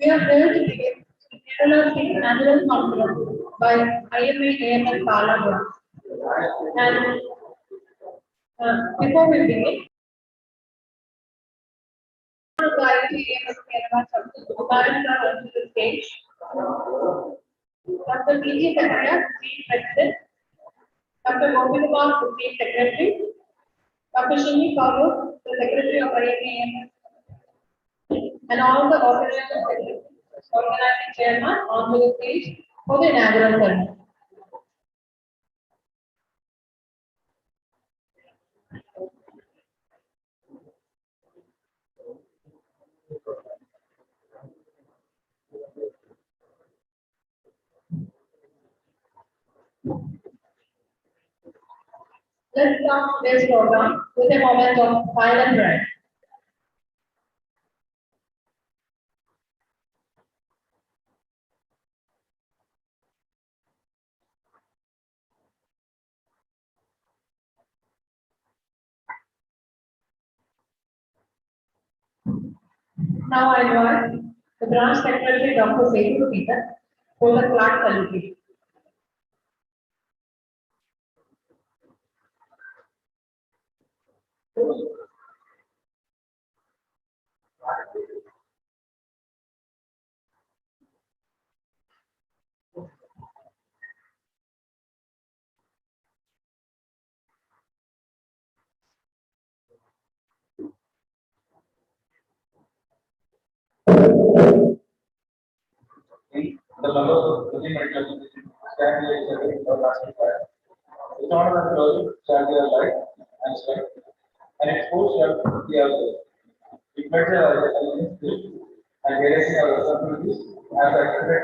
We are here to begin Kerala's annual conference by IMA AMS Pala. And before we begin, the IMA AMS Kerala onto the stage. Dr. P.G. Secretary, Chief President, Dr. Govindakumar, the Chief Secretary, Dr. Shini Kaur, the Secretary of IMA and all the organizing chairman onto the stage for the inaugural ceremony. Let's start today's program with a moment of silent prayer. Now I invite the branch secretary, Dr. Setu Peter, for the flag salutation. The members of the medical association stand here serving for last fire. It's honor and glory shall be alive and strength, and exposed shall be ourselves. We pledge our allegiance to and guarantee our responsibilities as accepted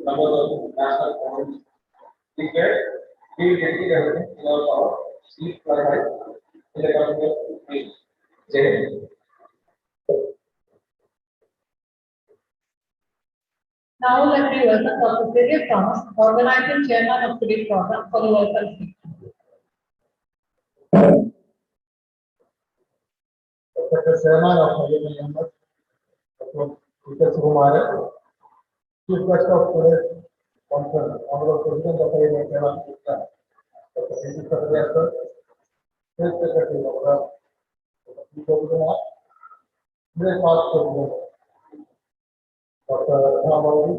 members of national government. Declare we will dedicate everything in our power, sleep fly high in the government of peace. Jai Hind. Now let me welcome Dr. Sirius Thomas, organizing chairman of today's program, for the welcome speech. Dr. Chairman of AMS, Dr. Kumar, Chief Guest of today's conference, Honorable President of AMS, Dr. P.G. Secretary, State Secretary, Dr. Kumar, today's past President, Dr. Ramadi,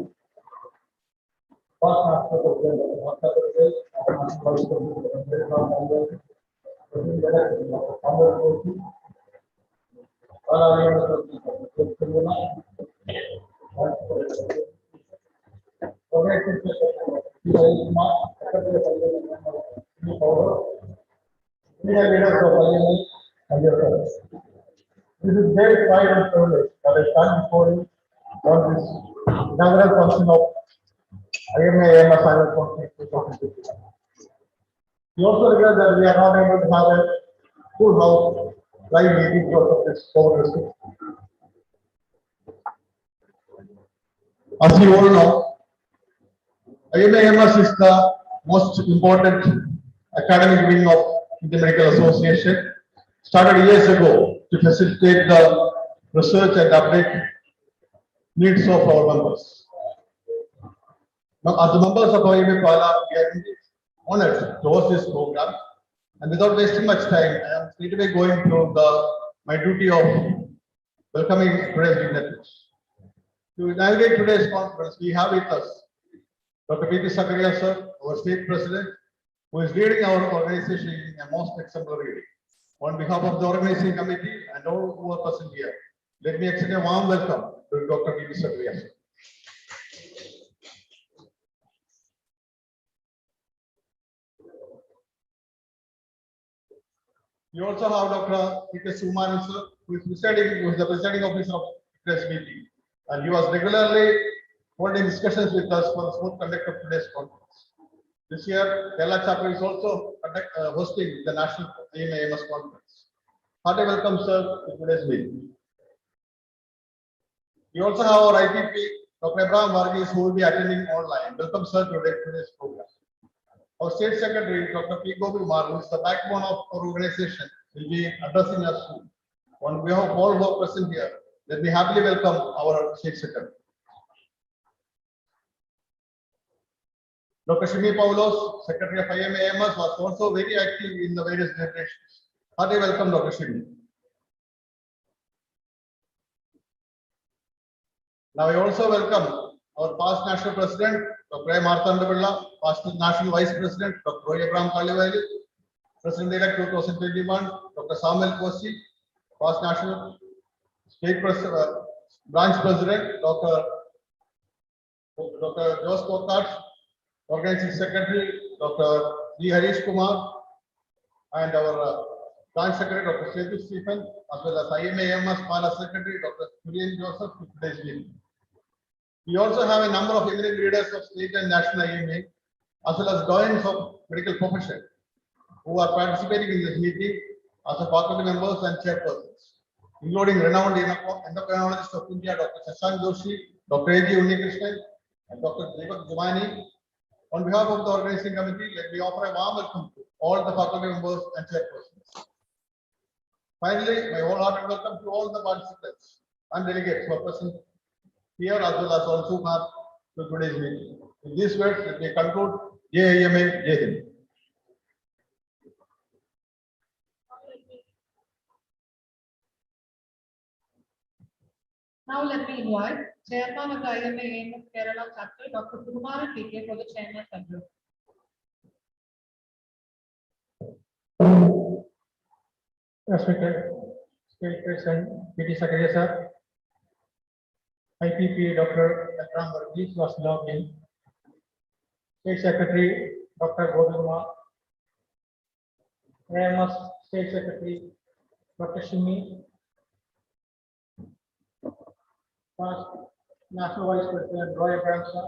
past Master President, Dr. Patel, Vice President, This is very pride and privilege that I stand before you on this inaugural function of IMA AMS annual conference 2015. We also realize that we are not able to have a full house live meeting because of this COVID restriction. As you all know, IMA AMS is the most important academic wing of Indian Medical Association, started years ago to facilitate the research and update needs of our members. Now, as the members of IMA Pala, we are honored to host this program, and without wasting much time, I am straight away going through my duty of welcoming today's dignitaries. To inaugurate today's conference, we have with us Dr. P.G. Secretary, sir, our state president, who is leading our organization in a most exemplary way. On behalf of the organizing committee and all who are present here, let me extend a warm welcome to Dr. P.G. Secretary, sir. We also have Dr. P.K. Suman, sir, who is the presiding officer of today's meeting, and he was regularly holding discussions with us for the smooth conduct of today's conference. This year, Kerala chapter is also hosting the National AMA AMS conference. Hearty welcome, sir, to today's meeting. We also have our IPP, Dr. Abraham Varghese, who will be attending online. Welcome, sir, to today's program. Our State Secretary, Dr. P. Govindakumar, who is the backbone of our organization, will be addressing us soon. On behalf of all who are present here, let me happily welcome our State Secretary. Dr. Shimi Paulos, Secretary of IMA AMS, was also very active in the various generations. Hearty welcome, Dr. Shimi. Now I also welcome our past National President, Dr. A. Marthandavilla, past National Vice President, Dr. Roy Abraham Kalivali, President-elect 2021, Dr. Samuel Kosi, past National State Branch President, Dr. Jose Kokat, Organizing Secretary, Dr. G. Harish Kumar, and our Branch Secretary, Dr. Setu Stephen, as well as IMA AMS Pala Secretary, Dr. Julian Joseph, to today's meeting. We also have a number of eminent leaders of state and national IMA, as well as doyens of medical profession, who are participating in this meeting as a faculty members and chairpersons, including renowned endocrinologist of India, Dr. Shashank Joshi, Dr. A.G. Unnikrishnan, and Dr. Deepak Jumani. On behalf of the organizing committee, let me offer a warm welcome to all the faculty members and chairpersons. Finally, my wholehearted welcome to all the participants and delegates who are present here as well as on Zoom app to today's meeting. In these words, let me conclude. Jai IMA, Jai Hind. Now let me invite Chairman of the IMA AMS Kerala chapter, Dr. Kumar TK, for the chairman's address. Respected State President PT Secretary Sir, IPP Dr. Akram Varghese was logged in. State Secretary Dr. Govindma, AMS State Secretary Dr. Shimi, past National Vice President Roy Abraham sir,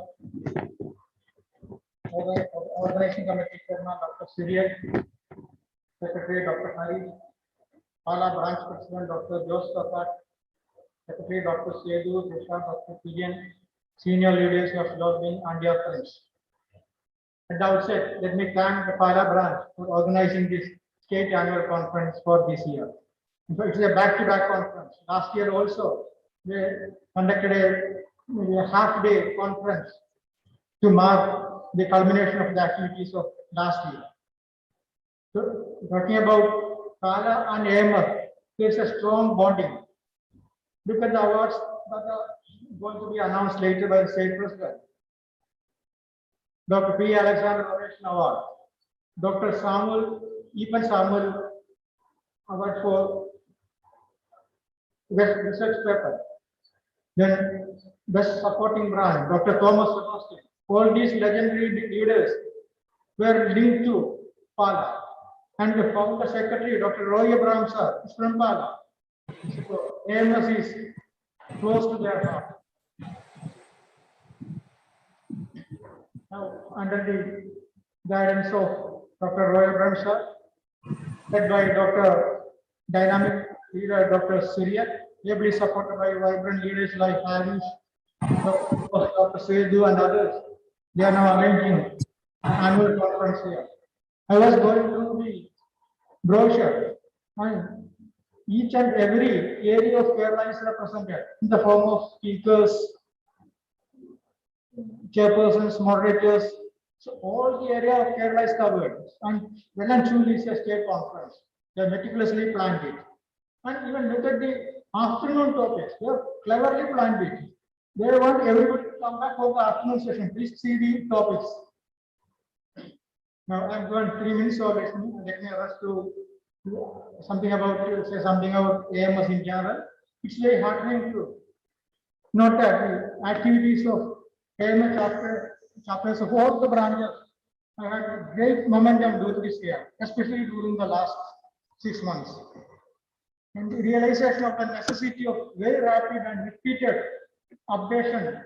Organizing Committee Chairman Dr. Syriac, Secretary Dr. Hari, Pala Branch President Dr. Jose Kokat, Secretary Dr. Sedu, Dr. Pijan, senior leaders of lobbying and your friends. At the outset, let me thank the Pala branch for organizing this state annual conference for this year. In fact, it's a back-to-back conference. Last year also, they conducted a half-day conference to mark the culmination of the activities of last year. So, talking about Pala and AMS, there's a strong bonding. Look at the awards that are going to be announced later by the state president. Dr. P. Alexander Innovation Award, Dr. Samuel Award for Best Research Paper, then Best Supporting Brand, Dr. Thomas Sebastian. All these legendary leaders were linked to Pala, and the founder secretary, Dr. Roy Abraham sir, is from Pala. So AMS is close to their heart. Now, under the guidance of Dr. Roy Abraham sir, led by Dr. Dynamic leader Dr. Syriac, ably supported by vibrant leaders like Harish, Dr. Sedu and others, they are now arranging an annual conference here. I was going through the brochure, and each and every area of Kerala is represented in the form of speakers, chairpersons, moderators. So all the area of Kerala is covered, and well and truly is a state conference. They have meticulously planned it. And even look at the afternoon topics. They have cleverly planned it. They want everybody to come back for the afternoon session. Please see the topics. Now I'm going 3 minutes or let me rush to say something about AMS in general. It's very heartening to note that the activities of AMS chapters of all the branches have had great momentum during this year, especially during the last 6 months. And the realization of the necessity of very rapid and repeated updation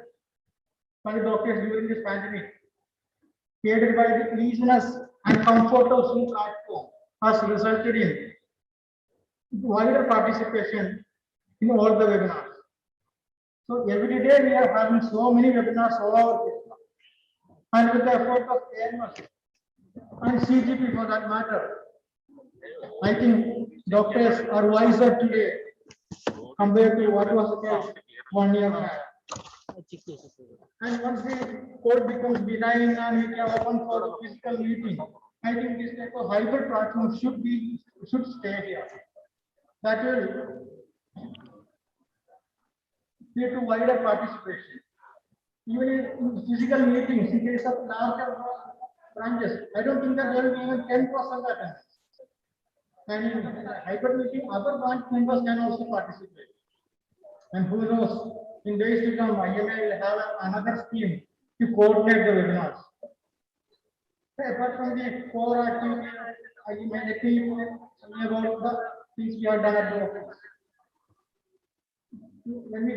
by the doctors during this pandemic, aided by the easiness and comfort of Zoom platform, has resulted in wider participation in all the webinars. So every day we are having so many webinars all over Kerala. And with the effort of AMS and CGP for that matter, I think doctors are wiser today compared to what was the case 1 year back. And once the code becomes benign and we can open for the physical meeting, I think this type of hybrid platform should stay here. That will lead to wider participation. Even in physical meetings, in case of larger branches, I don't think that there will be even 10% attendance. And in hybrid meeting, other branch members can also participate. And who knows, in days to come, IMA will have another scheme to coordinate the webinars. Apart from the core activity, IMA, let me about the things we have done at the office. When we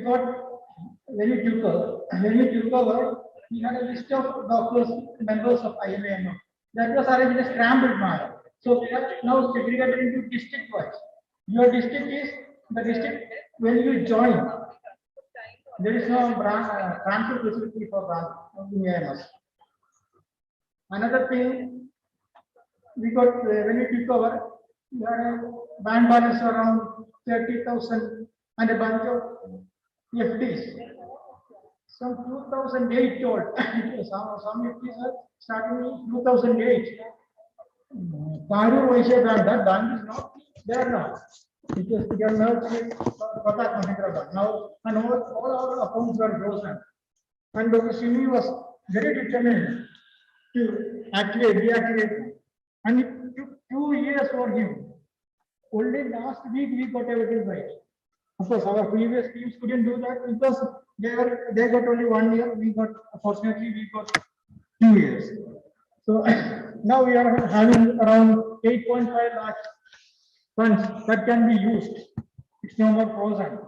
took over, we had a list of doctors, members of IMA. That was arranged in a scrambled manner. So we have now segregated into district wise. Your district is the district when you join. There is no transfer facility for AMS. Another thing, we got when we took over, we had a band balance around 30,000 and a bunch of FDs. Some 2008 old. Some FDs are starting in 2008. Paru Vaishya Bank, that bank is not there now. It is merged with Kotak Mahindra Bank now, and all our accounts were frozen. And Dr. Simi was very determined to reactivate, and it took 2 years for him. Only last week we got everything right. Of course, our previous teams couldn't do that because they got only 1 year. Fortunately, we got 2 years. So now we are having around 8.5 lakh funds that can be used. It's no more frozen.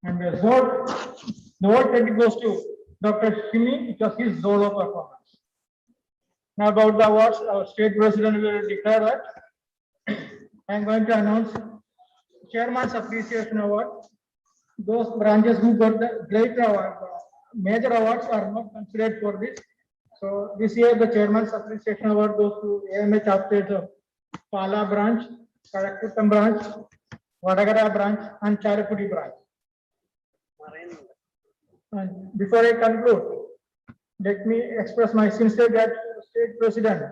And the whole credit goes to Dr. Shimi because his solo performance. Now about the awards, our state president will declare that. I'm going to announce Chairman's Appreciation Award. Those branches who got the great award, major awards are not considered for this. So this year the Chairman's Appreciation Award goes to AMA chapters of Pala branch, Karakuttam branch, Vadagara branch, and Charapudi branch. And before I conclude, let me express my sincere gratitude to the State President,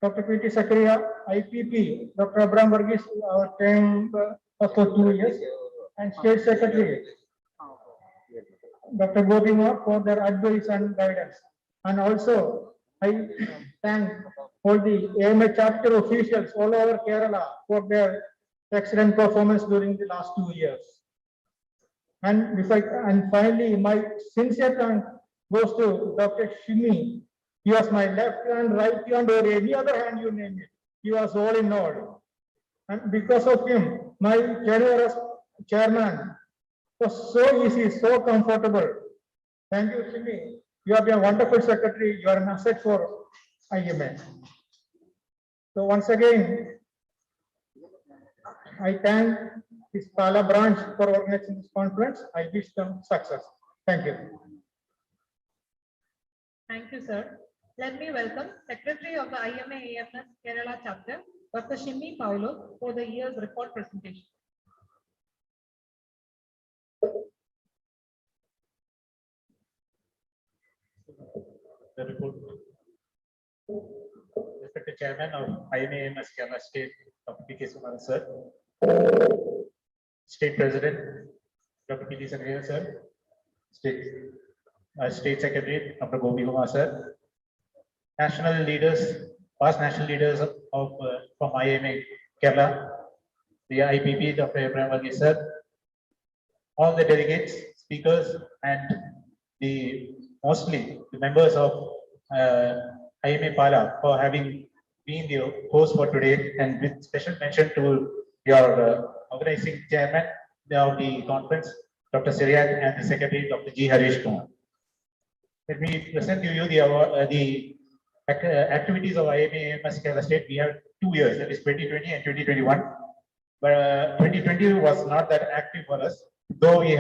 Dr. P.T. Sakaria, IPP, Dr. Abraham Varghese, our term for 2 years, and State Secretary, Dr. Gobimar, for their advice and guidance. And also, I thank all the AMA chapter officials all over Kerala for their excellent performance during the last 2 years. And finally, my sincere thanks goes to Dr. Shimi. He was my left hand, right hand, or any other hand you name it. He was all in all. And because of him, my career as chairman was so easy, so comfortable. Thank you, Shimi. You have been a wonderful secretary. You are an asset for IMA. So once again, I thank this Pala branch for organizing this conference. I wish them success. Thank you. Thank you, sir. Let me welcome Secretary of the IMA AMS Kerala chapter, Dr. Shimi Paulo, for the year's report presentation. The report. Respected Chairman of IMA AMS Kerala State, Dr. P.K. Suman, sir. State President, Dr. P.T. Sakaria, sir. State Secretary, Dr. Gopi Kumar, sir. National leaders, past national leaders of from IMA Kerala, the IPP, Dr. Abraham Varghese, sir. All the delegates, speakers, and mostly the members of IMA Pala for having been the host for today, and with special mention to your organizing chairman of the conference, Dr. Siriak, and the secretary, Dr. G. Harish Kumar. Let me present to you the activities of IMA AMS Kerala State. We have 2 years, that is 2020 and 2021. But 2020 was not that active for us, though we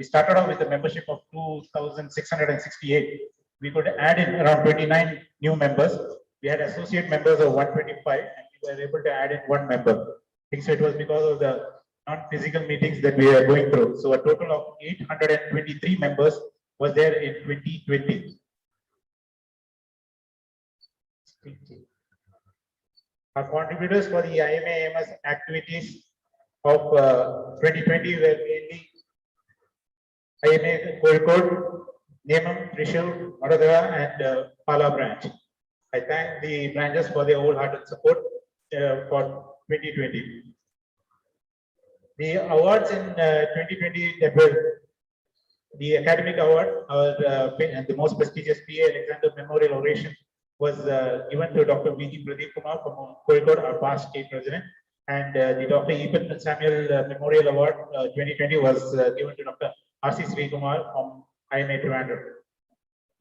started off with a membership of 2,668. We could add in around 29 new members. We had associate members of 125, and we were able to add in 1 member. I think so it was because of the non-physical meetings that we are going through. So a total of 823 members was there in 2020. Our contributors for the IMA AMS activities of 2020 were mainly IMA Kozhikode, Nemam, Trishul, Vadodara, and Pala branch. I thank the branches for their wholehearted support for 2020. The awards in 2020 that were the academic award, and the most prestigious PA Alexander Memorial Oration was given to Dr. V.G. Pradeep Kumar from Kozhikode, our past state president, and the Dr. Ethan Samuel Memorial Award 2020 was given to Dr. R.C. Sri Kumar from IMA Trivandrum.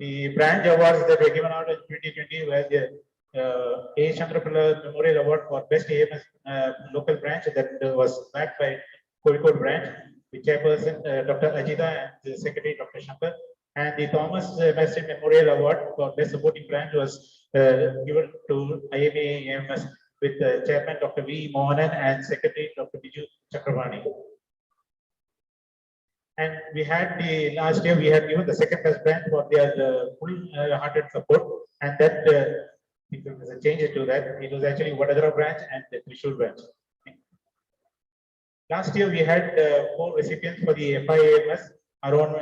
The branch awards that were given out in 2020 were the A. Chandrapala Memorial Award for Best AMS local branch that was backed by Kozhikode branch. The chairperson, Dr. Ajita, and the secretary, Dr. Shankar. And the Thomas Messi Memorial Award for Best Supporting Branch was given to IMA AMS with Chairman Dr. V. Mohanan and Secretary Dr. Biju Chakravarti. And we had the last year, we had given the second best branch for their full-hearted support, and that there was a change to that. It was actually Vadodara branch and the Trishul branch. Last year, we had 4 recipients for the FIAMS, our own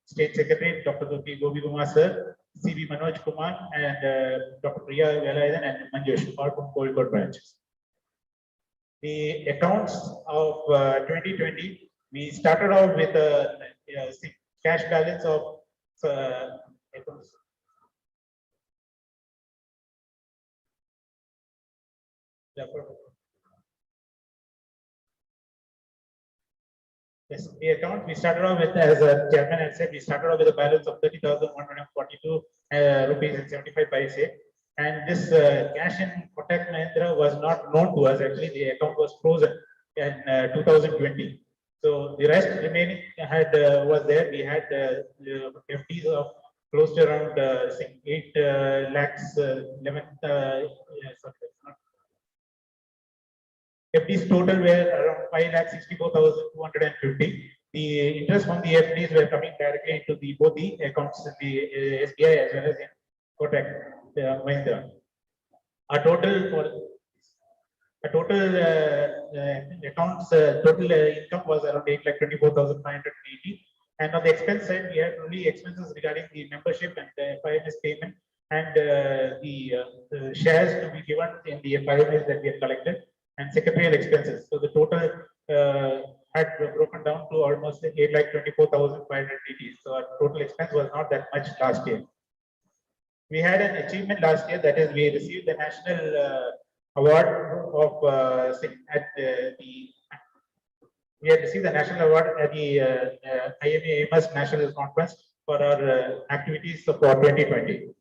State Secretary, Dr. P. Gobi Kumar Sir, C.B. Manoj Kumar, and Dr. Priya Velayathan and Manjush, all from Kozhikode branches. The accounts of 2020, we started out with a cash balance of yes, the account we started off with, as a chairman had said, we started off with a balance of 30,142 rupees and 75 paise. And this cash in Kotak Mahindra was not known to us. Actually, the account was frozen in 2020. So the rest remaining had was there. We had FDs of close to around 8 lakhs 11. FDs total were around 5,64,250. The interest from the FDs were coming directly into the both the accounts, the SBI as well as in Kotak Mahindra. Our total for accounts total income was around 8,24,580. And on the expense side, we had only expenses regarding the membership and the FIMS payment and the shares to be given in the FIMS that we have collected, and secretarial expenses. So the total had broken down to almost 8,24,580. So our total expense was not that much last year. We had an achievement last year, that is, we received the national award of we had received the national award at the IMA AMS National Conference for our activities for 2020.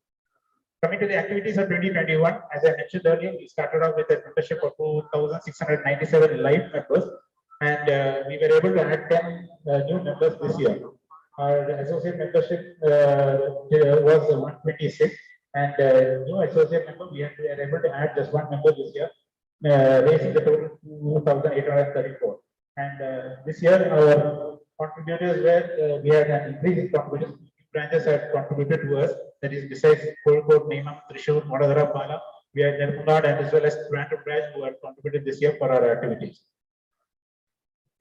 Coming to the activities of 2021, as I mentioned earlier, we started off with a membership of 2,697 live members, and we were able to add 10 new members this year. Our associate membership was 126, and new associate member, we were able to add just 1 member this year, raising the total to 2,834. And this year, our contributors were, we had an increase in contributors. Branches had contributed to us. That is, besides Kozhikode, Nemam, Trishul, Vadodara, Pala, we had Nirmala and as well as Trivandrum branch who had contributed this year for our activities.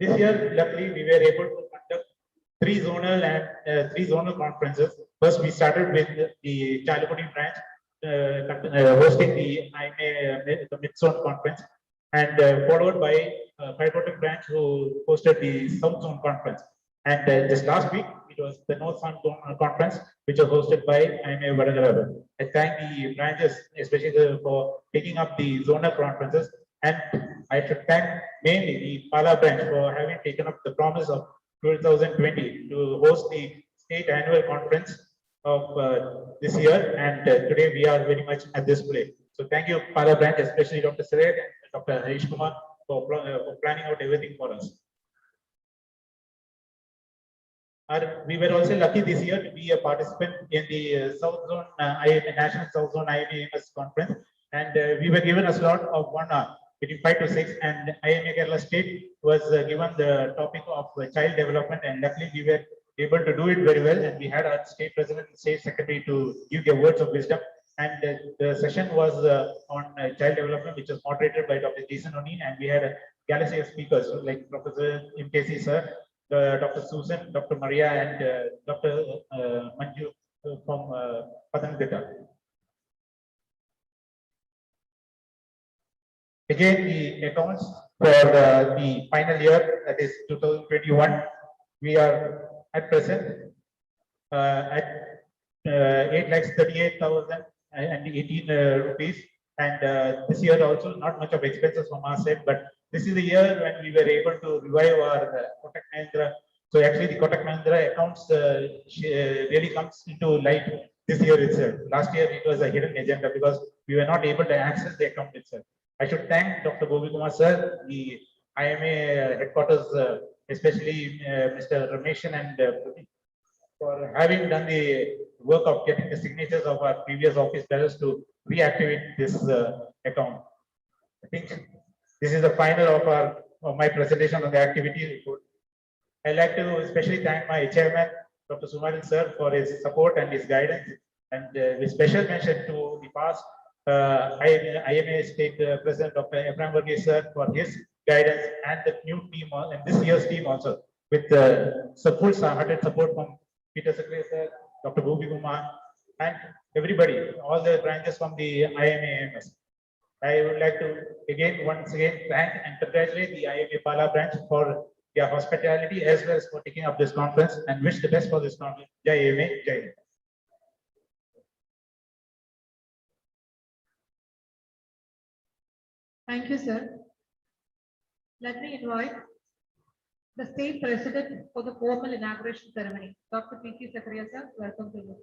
This year, luckily, we were able to conduct 3 zonal conferences. First, we started with the Chalipudi branch hosting the IMA, the Mid-Zone conference, and followed by Kozhikode branch who hosted the South Zone conference. And just last week, it was the North Zone conference, which was hosted by IMA Vadodara. I thank the branches, especially for taking up the zonal conferences, and I should thank mainly the Pala branch for having taken up the promise of 2020 to host the state annual conference of this year, and today we are very much at this place. So thank you, Pala branch, especially Dr. Sared and Dr. Harish Kumar for planning out everything for us. We were also lucky this year to be a participant in the South Zone National South Zone IMA AMS conference, and we were given a slot of 1 hour between 5 to 6, and IMA Kerala State was given the topic of child development, and luckily we were able to do it very well, and we had our state president and state secretary to give their words of wisdom. And the session was on child development, which was moderated by Dr. Jason O'Neill, and we had a galaxy of speakers like Professor MKC sir, Dr. Susan, Dr. Maria, and Dr. Manju from Pathanamthitta. Again, the accounts for the final year, that is 2021, we are at present at 8,38,018 rupees. And this year also not much of expenses from our side, but this is the year when we were able to revive our Kotak Mahindra. So actually the Kotak Mahindra accounts really comes into light this year itself. Last year it was a hidden agenda because we were not able to access the account itself. I should thank Dr. Govi Kumar sir, the IMA headquarters, especially Mr. Rameshan and for having done the work of getting the signatures of our previous office bearers to reactivate this account. I think this is the final of my presentation on the activity report. I'd like to especially thank my chairman, Dr. Sumaril sir, for his support and his guidance, and with special mention to the past IMA State President Dr. Abraham Varghese sir for his guidance, and the new team and this year's team also with full-hearted support from Peter Secretary sir, Dr. Gopi Kumar, and everybody, all the branches from the IMA AMS. I would like to once again thank and congratulate the IMA Pala branch for their hospitality as well as for taking up this conference, and wish the best for this conference. Jai IMA, Jai Hind. Thank you, sir. Let me invite the state president for the formal inauguration ceremony. Dr. P.K. Zakaria, sir, welcome to you.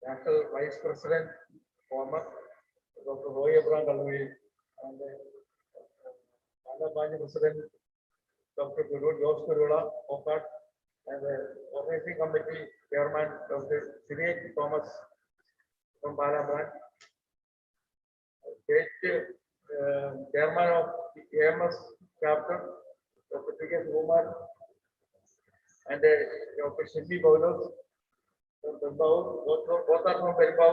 National Vice President, former Dr. Roy Abraham Dalvi, and President Dr. Jose Kurula, OCAD, and the organizing committee chairman, Dr. Sinead Thomas from Balabran, state chairman of the AMS chapter, Dr. T.K. Kumar, and Dr. Shindy Bowlos, both are from Peribao.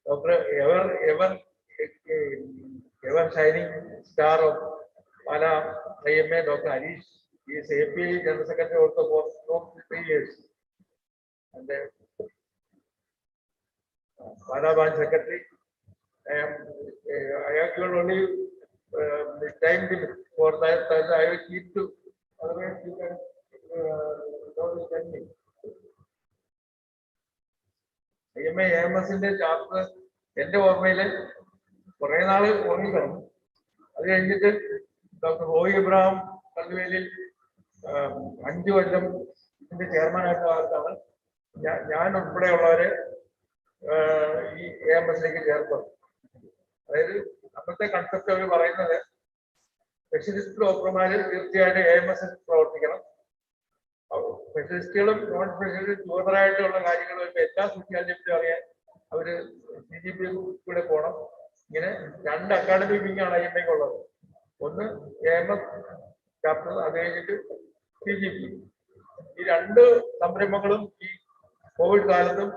Dr. Ever shining star of Pala IMA, Dr. Harish, he is AP General Secretary also for 3 years. And then Pala Branch Secretary. I have given only the time limit for that. I will keep to, otherwise you can don't tell me. IMA AMS in the chapter, end of Ormele, for another only one. Again, Dr. Roy Abraham, Kalveli, Anju Adam, the chairman at the Jan of Pudavare, AMS airport. Another concept of Varana, specialist program, AMS program. Specialistiകളും non specialist ചുവതലയായിട്ടുള്ള കാര്യങ്ങൾ എല്ലാ speciality അറിയാൻ അവര് CGP കൂടെ പോകണം. ഇങ്ങനെ 2 academic വിങ്ങാണ് IMA ഉള്ളത്. ഒന്ന് AMS ചാപ്റ്റർ, അത് കഴിഞ്ഞിട്ട് CGP. ഈ 2 സംരംഭങ്ങളും ഈ കോവിഡ് കാലത്തും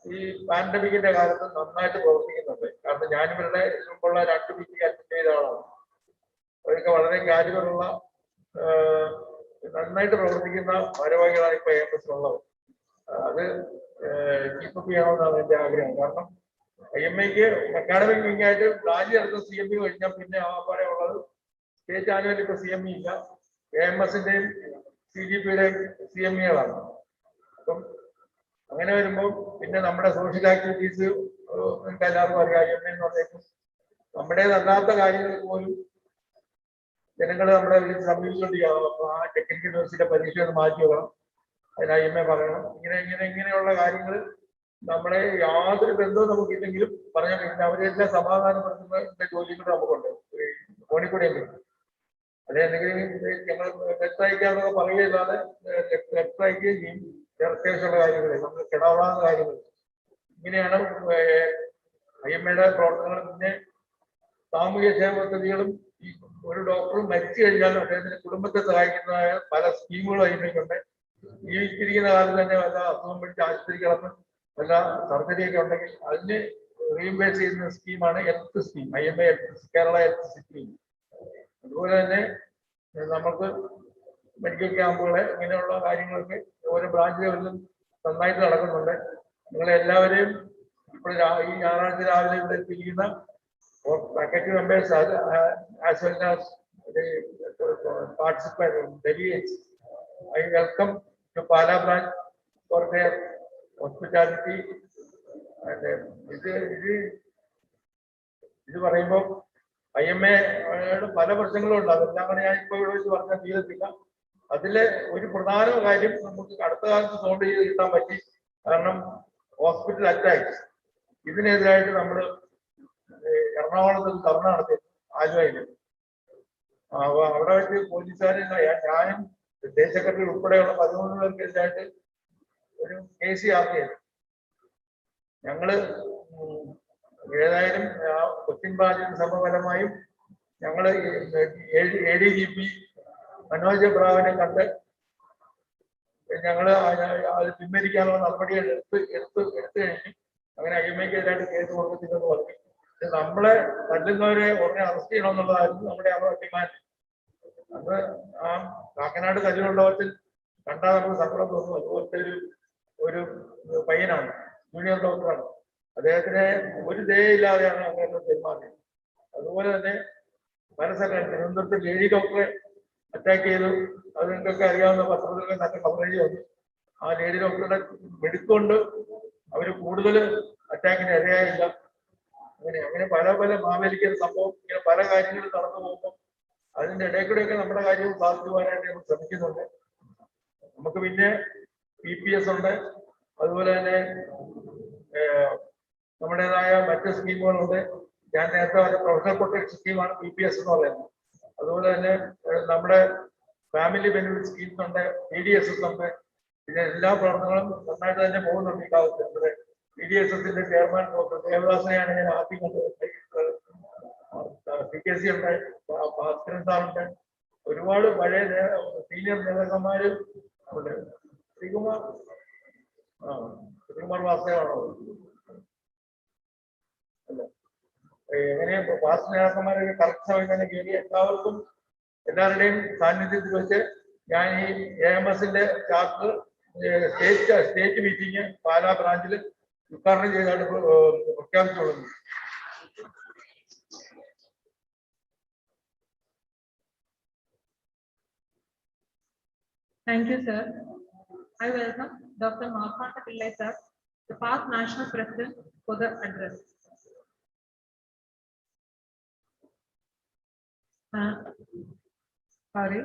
ഈ പാൻഡമിക്കിന്റെ കാലത്തും നന്നായിട്ട് പ്രവർത്തിക്കുന്നുണ്ട്. കാരണം ഞാനിവരുടെ മുമ്പുള്ള 2 മീറ്റിംഗ് അറ്റൻഡ് ചെയ്ത ആളാണ്. അവരൊക്കെ വളരെ കാര്യങ്ങളുള്ള നന്നായിട്ട് പ്രവർത്തിക്കുന്ന ഭാരവാഹികളാണ് ഇപ്പൊ AMS ഉള്ളത്. അത് കീപ്പപ്പ് ചെയ്യണമെന്നാണ് എന്റെ ആഗ്രഹം. കാരണം IMAക്ക് അക്കാഡമിക് വിങ് ആയിട്ട് ബ്രാഞ്ച് നടത്തുന്ന CME കഴിഞ്ഞാൽ പിന്നെ ആപ്പാടെ ഉള്ളത് സ്റ്റേറ്റ് ആനുവൽ ഇപ്പൊ CME ഇല്ല. AMSന്റെയും CGPയുടെയും CMEകളാണ്. അപ്പം അങ്ങനെ വരുമ്പോൾ പിന്നെ നമ്മുടെ സോഷ്യൽ ആക്ടിവിറ്റീസ് നിങ്ങൾക്ക് എല്ലാവർക്കും അറിയാം. IMA എന്ന് പറഞ്ഞേക്കും നമ്മുടേതല്ലാത്ത കാര്യങ്ങൾക്ക് പോലും ജനങ്ങൾ നമ്മളെ വിളിച്ച് സമീപിച്ചുകൊണ്ടിരിക്കുകയാണ്. അപ്പൊ ആ ടെക്നിക്കൽ യൂണിവേഴ്സിറ്റിയുടെ പരീക്ഷ ഒന്ന് മാറ്റി വെക്കണം, അതിന് IMA പറയണം. ഇങ്ങനെയുള്ള കാര്യങ്ങൾ നമ്മളെ യാതൊരു ബന്ധവും നമുക്കില്ലെങ്കിലും പറഞ്ഞാൽ പിന്നെ അവരെല്ലാം സമാധാനപ്പെടുത്തുന്ന ജോലിയും കൂടെ നമുക്കുണ്ട്. ഫോണിക്കൂടെയെങ്കിലും അല്ലെ എന്തെങ്കിലും ഞങ്ങൾ ലെറ്റർ അയക്കാന്നൊക്കെ പറയുകയല്ലാതെ ലെറ്റർ അയക്കുകയും ചെയ്യും. അത്യാവശ്യമുള്ള കാര്യങ്ങൾ നമ്മൾ കിടാവാകുന്ന കാര്യങ്ങൾ ഇങ്ങനെയാണ് IMAയുടെ പ്രവർത്തനങ്ങൾ. പിന്നെ സാമൂഹ്യ ക്ഷേമ പദ്ധതികളും ഈ ഒരു ഡോക്ടറും മരിച്ചു കഴിഞ്ഞാൽ അദ്ദേഹത്തിന്റെ കുടുംബത്തെ സഹായിക്കുന്നതായ പല സ്കീമുകളും IMAയ്ക്കുണ്ട്. ജീവിച്ചിരിക്കുന്ന കാലത്ത് തന്നെ വല്ല അസുഖം പിടിച്ച് ആശുപത്രി കിടന്ന് വല്ല സർജറിയൊക്കെ ഉണ്ടെങ്കിൽ അതിന് റീഇംബേഴ്സ് ചെയ്യുന്ന സ്കീമാണ് health scheme, IMA Kerala health scheme. അതുപോലെ തന്നെ നമുക്ക് മെഡിക്കൽ ക്യാമ്പുകളെ ഇങ്ങനെയുള്ള കാര്യങ്ങളൊക്കെ ഓരോ ബ്രാഞ്ച് ലെവലിലും നന്നായിട്ട് നടക്കുന്നുണ്ട്. നിങ്ങളെല്ലാവരെയും ഇപ്പോൾ ഈ ഞായറാഴ്ച രാവിലെ ഇവിടെ എത്തിയിരിക്കുന്ന faculty members as well as the participants, delegates, I welcome to Pala branch for their hospitality. And ഇത് പറയുമ്പോൾ IMA പല പ്രശ്നങ്ങളുണ്ട്. അതെല്ലാം കൂടെ ഞാൻ ഇപ്പോൾ ഇവിടെ വെച്ച് പറഞ്ഞാൽ തീരത്തില്ല. അതിലെ ഒരു പ്രധാന കാര്യം നമുക്ക് അടുത്ത കാലത്ത് സോൾവ് ചെയ്ത് കിട്ടാൻ പറ്റി. കാരണം ഹോസ്പിറ്റൽ അറ്റാക്സ്, ഇതിനെതിരായിട്ട് നമ്മൾ എറണാകുളത്ത് ധർണ നടത്തി ആലുവയില്. അവിടെ വെച്ച് പോലീസുകാരെ ഞാനും സ്റ്റേറ്റ് സെക്രട്ടറി ഉൾപ്പെടെയുള്ള 13 പേർക്കെതിരായിട്ട് ഒരു കേസ് ചാർജ് ചെയ്തു. ഞങ്ങള് ഏതായാലും കൊച്ചിൻ ബ്രാഞ്ചിന് സമഫലമായും ഞങ്ങള് ADGP മനോജ് ബ്രാവിനെ കണ്ട് ഞങ്ങള് അത് പിൻവലിക്കാനുള്ള നടപടികൾ എടുത്തു കഴിഞ്ഞു. അങ്ങനെ IMAയ്ക്കെതിരായിട്ട് കേസ് കൊടുക്കത്തില്ലെന്ന് പറഞ്ഞു. നമ്മളെ തല്ലുന്നവരെ ഉടനെ അറസ്റ്റ് ചെയ്യണമെന്നുള്ളതായിരുന്നു നമ്മുടെ ഡിമാൻഡ്. അന്ന് ആ കാക്കനാട് കല്ലുകൊണ്ടവത്തിൽ കണ്ടാൽ നമുക്ക് സങ്കടം തോന്നും. അതുപോലത്തെ ഒരു പയ്യനാണ്, ജൂനിയർ ഡോക്ടറാണ്. അദ്ദേഹത്തിനെ ഒരു ദയയില്ലാതെയാണ് അങ്ങനെ പെരുമാറിയത്. അതുപോലെ തന്നെ പല സ്ഥലങ്ങളിൽ തിരുവനന്തപുരത്ത് ലേഡി ഡോക്ടറെ അറ്റാക്ക് ചെയ്തു. അത് നിങ്ങൾക്കൊക്കെ അറിയാവുന്ന പത്രത്തിലൊക്കെ നല്ല കവറേജ് വന്നു. ആ ലേഡി ഡോക്ടറുടെ മെടുക്കൊണ്ട് അവർ കൂടുതൽ അറ്റാക്കിന് ഇരയായില്ല. അങ്ങനെ പല മാവേലിക്കുന്ന സംഭവം ഇങ്ങനെ പല കാര്യങ്ങളും നടന്നു പോകുമ്പോൾ അതിന്റെ ഇടയിൽ കൂടെയൊക്കെ നമ്മുടെ കാര്യവും സാധിക്കുവാനായിട്ട് നമ്മൾ ശ്രമിക്കുന്നുണ്ട്. നമുക്ക് പിന്നെ PPS ഉണ്ട്, അതുപോലെ തന്നെ നമ്മുടേതായ മറ്റ് സ്കീമുകളുണ്ട്. ഞാൻ നേരത്തെ പറഞ്ഞ പ്രൊഫഷണൽ പ്രൊട്ടക്ഷൻ സ്കീമാണ് PPS എന്ന് പറയുന്നത്. അതുപോലെ തന്നെ നമ്മുടെ ഫാമിലി ബെനിഫിറ്റ് സ്കീംസ് ഉണ്ട്, PDSS ഉണ്ട്. ഇതിന്റെ എല്ലാ പ്രവർത്തനങ്ങളും നന്നായിട്ട് തന്നെ പോകുന്നുണ്ട് ഈ കാലത്ത്. PDSSന്റെ ചെയർമാൻ ഡോക്ടർ ദേവദാസനെയാണ് ഞാൻ ആദ്യം കണ്ടത്. PKC ഉണ്ട്, ഭാസ്കരൻ സാറുണ്ട്, ഒരുപാട് പഴയ സീനിയർ നേതാക്കന്മാരും ഉണ്ട്. ശ്രീകുമാർ വാസുദേവാണോ? അല്ല, എങ്ങനെ പാസ് നേതാക്കന്മാരൊക്കെ കറക്റ്റ് സമയം തന്നെ കയറി എല്ലാവരുടെയും സാന്നിധ്യത്തിൽ വെച്ച് ഞാൻ ഈ AMSന്റെ ചാർട്ട് സ്റ്റേറ്റ് മീറ്റിംഗ് പാലാ ബ്രാഞ്ചിൽ ഉദ്ഘാടനം ചെയ്താണ് പ്രഖ്യാപിച്ചുകൊള്ളുന്നു. Thank you, sir. I welcome Dr. Marpata Pillai, sir, the past national president, for the address. Sorry.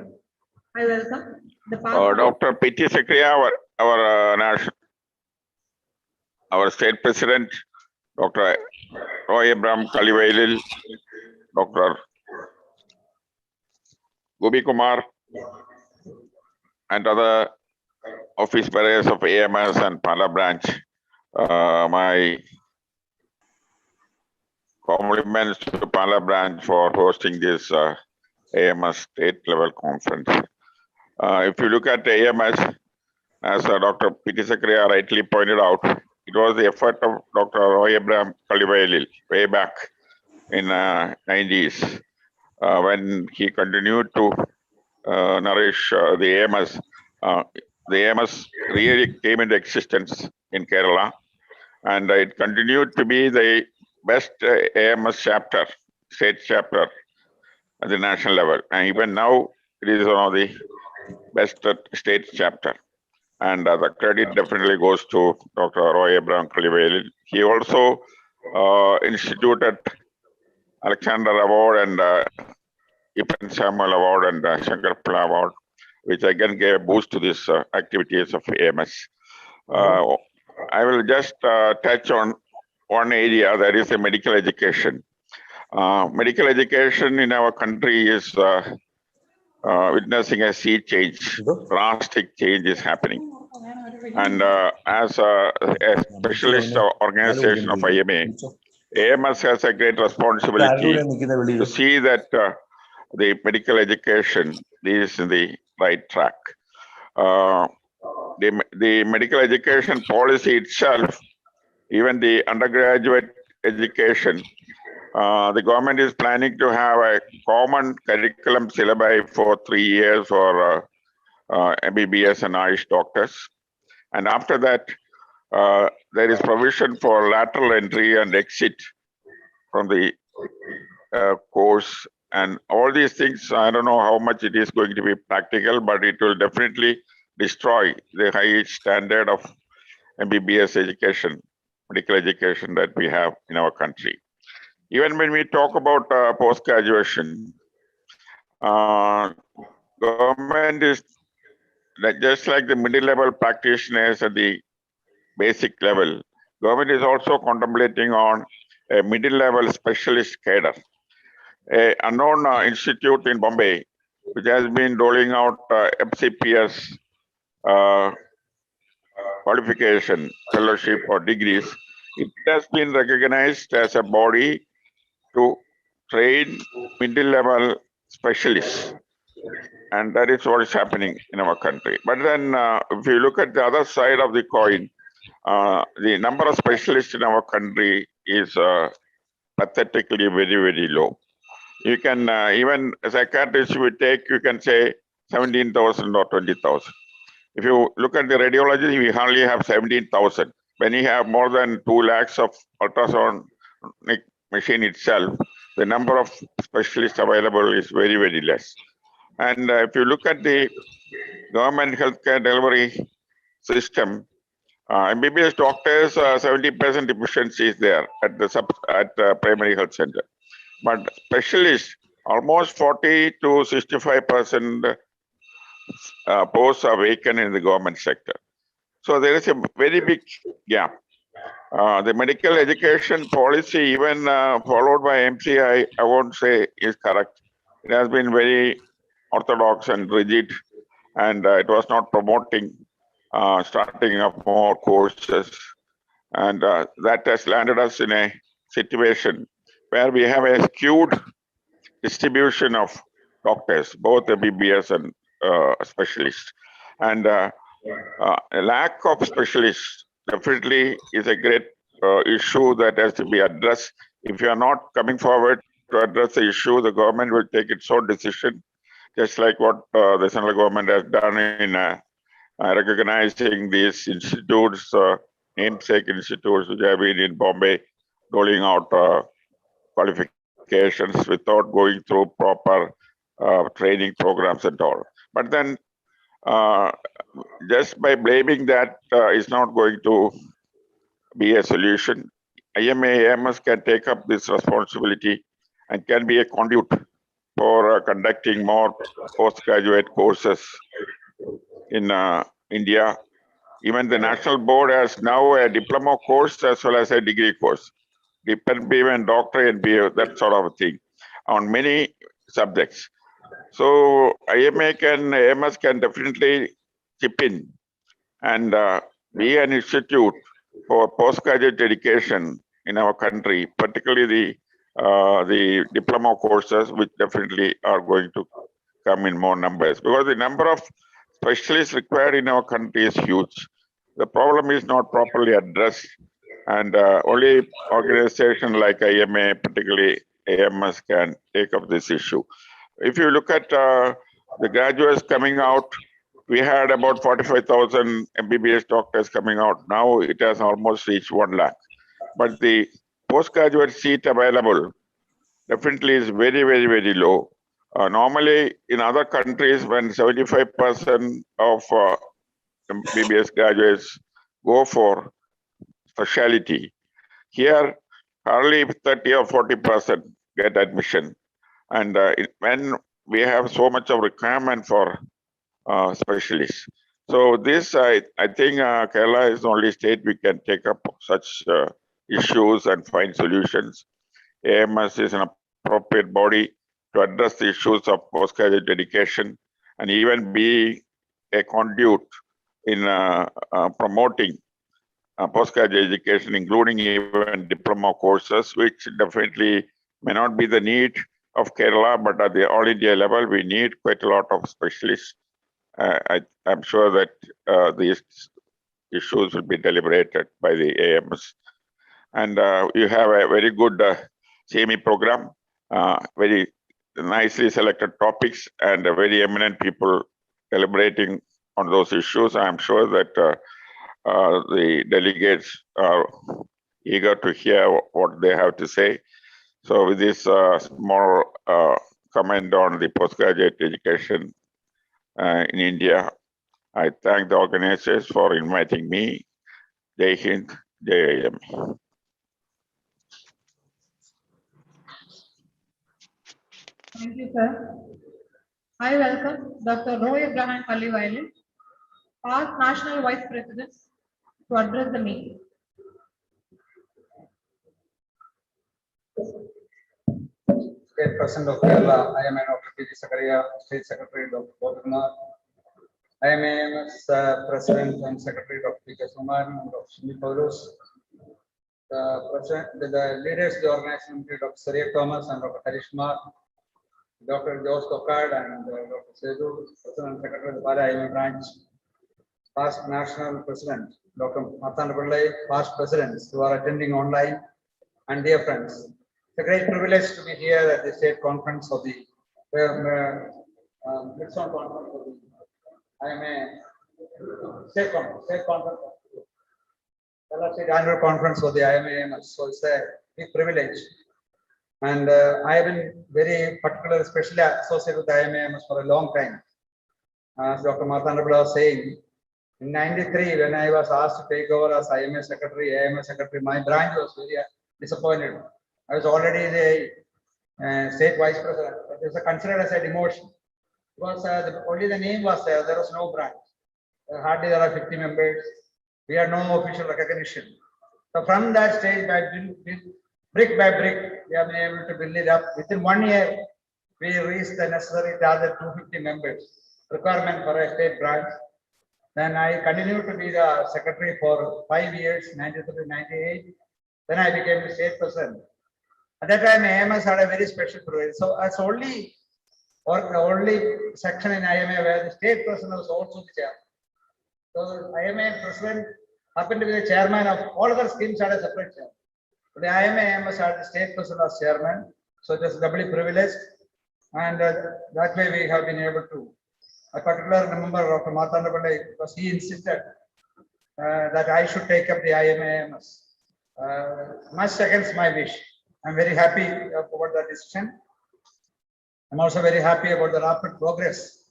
I welcome the past. Dr. P.T. Secretary, our state president, Dr. Roy Abraham Kalivailil, Dr. Gobi Kumar, and other office bearers of AMS and Pala branch. My compliments to Pala branch for hosting this AMS state level conference. If you look at AMS, as Dr. P.T. Secretary rightly pointed out, it was the effort of Dr. Roy Abraham Kalivailil way back in 90s when he continued to nourish the AMS. The AMS really came into existence in Kerala, and it continued to be the best AMS chapter, state chapter at the national level. And even now, it is one of the best state chapter. And the credit definitely goes to Dr. Roy Abraham Kalivailil. He also instituted Alexander Award and Ipan Samuel Award and Shankar Pilla Award, which again gave a boost to these activities of AMS. I will just touch on one area, that is the medical education. Medical education in our country is witnessing a sea change. Drastic change is happening. And as a specialist organization of IMA, AMS has a great responsibility to see that the medical education is in the right track. The medical education policy itself, even the undergraduate education, the government is planning to have a common curriculum syllabi for 3 years for MBBS and Irish doctors. And after that, there is provision for lateral entry and exit from the course. And all these things, I don't know how much it is going to be practical, but it will definitely destroy the high standard of MBBS education, medical education that we have in our country. Even when we talk about post-graduation, government is just like the middle-level practitioners at the basic level. Government is also contemplating on a middle-level specialist cadre. A unknown institute in Bombay, which has been rolling out FCPS qualification, fellowship or degrees, it has been recognized as a body to train middle-level specialists. And that is what is happening in our country. But then if you look at the other side of the coin, the number of specialists in our country is pathetically very, very low. You can even psychiatrists we take, you can say 17,000 or 20,000. If you look at the radiology, we hardly have 17,000. When you have more than 2 lakhs of ultrasonic machine itself, the number of specialists available is very, very less. And if you look at the government healthcare delivery system, MBBS doctors, 70% deficiency is there at the primary health center. But specialists, almost 40 to 65% posts are vacant in the government sector. So there is a very big gap. The medical education policy, even followed by MCI, I won't say is correct. It has been very orthodox and rigid, and it was not promoting starting of more courses. And that has landed us in a situation where we have a skewed distribution of doctors, both MBBS and specialists. And a lack of specialists definitely is a great issue that has to be addressed. If you are not coming forward to address the issue, the government will take its own decision, just like what the central government has done in recognizing these institutes, namesake institutes which have been in Bombay, rolling out qualifications without going through proper training programs and all. But then just by blaming that is not going to be a solution. IMA, AMS can take up this responsibility and can be a conduit for conducting more postgraduate courses in India. Even the national board has now a diploma course as well as a degree course. Depend even doctor and BA, that sort of a thing on many subjects. So IMA can, AMS can definitely chip in and be an institute for postgraduate education in our country, particularly the diploma courses, which definitely are going to come in more numbers, because the number of specialists required in our country is huge. The problem is not properly addressed, and only organization like IMA, particularly AMS, can take up this issue. If you look at the graduates coming out, we had about 45,000 MBBS doctors coming out. Now it has almost reached 1 lakh. But the postgraduate seat available definitely is very, very, very low. Normally, in other countries, when 75% of MBBS graduates go for specialty, here hardly 30 or 40% get admission. And when we have so much of requirement for specialists. So this, I think Kerala is the only state we can take up such issues and find solutions. AMS is an appropriate body to address the issues of postgraduate education and even be a conduit in promoting postgraduate education, including even diploma courses, which definitely may not be the need of Kerala, but at the all India level, we need quite a lot of specialists. I'm sure that these issues will be deliberated by the AMS. And you have a very good CME program, very nicely selected topics, and very eminent people deliberating on those issues. I'm sure that the delegates are eager to hear what they have to say. So with this small comment on the postgraduate education in India, I thank the organizers for inviting me. Jai Hind, Jai IMA. Thank you, sir. I welcome Dr. Roy Abraham Paliwale, past National Vice President, to address the meeting. State President of Kerala, IMA Dr. P.T. Sakaria, State Secretary Dr. Bodhkumar, IMA's President and Secretary Dr. P.K. Suman, and Dr. Shimi Paulus, the leaders of the organization, Dr. Sarya Thomas and Dr. Harish Kumar, Dr. Jose Kokad and Dr. Sedu, President and Secretary of the Pala IMA branch, past National President, Dr. Marthan Pillai, past presidents who are attending online, and dear friends. It's a great privilege to be here at the state conference of the conference of the IMA state conference, State annual conference of the IMA. So it's a big privilege, and I have been very particular, especially associated with the IMA for a long time. As Dr. Marthan was saying, in '93, when I was asked to take over as IMA secretary, AMA secretary, my branch was very disappointed. I was already the state vice president, but it was considered as a demotion because only the name was there. There was no branch. Hardly there are 50 members. We had no official recognition. So from that stage, brick by brick, we have been able to build it up. Within 1 year, we reached the necessary target 250 members requirement for a state branch. Then I continued to be the secretary for 5 years, 93 to 98. Then I became the state president. At that time, AMS had a very special privilege. So that's only section in IMA where the state president was also the chairman. So IMA president happened to be the chairman of all other schemes had a separate chairman. But the IMA AMS had the state president as chairman. So it is doubly privileged. And that way we have been able to. I particularly remember Dr. Mathandapallai because he insisted that I should take up the IMA AMS. Much against my wish. I'm very happy about that decision. I'm also very happy about the rapid progress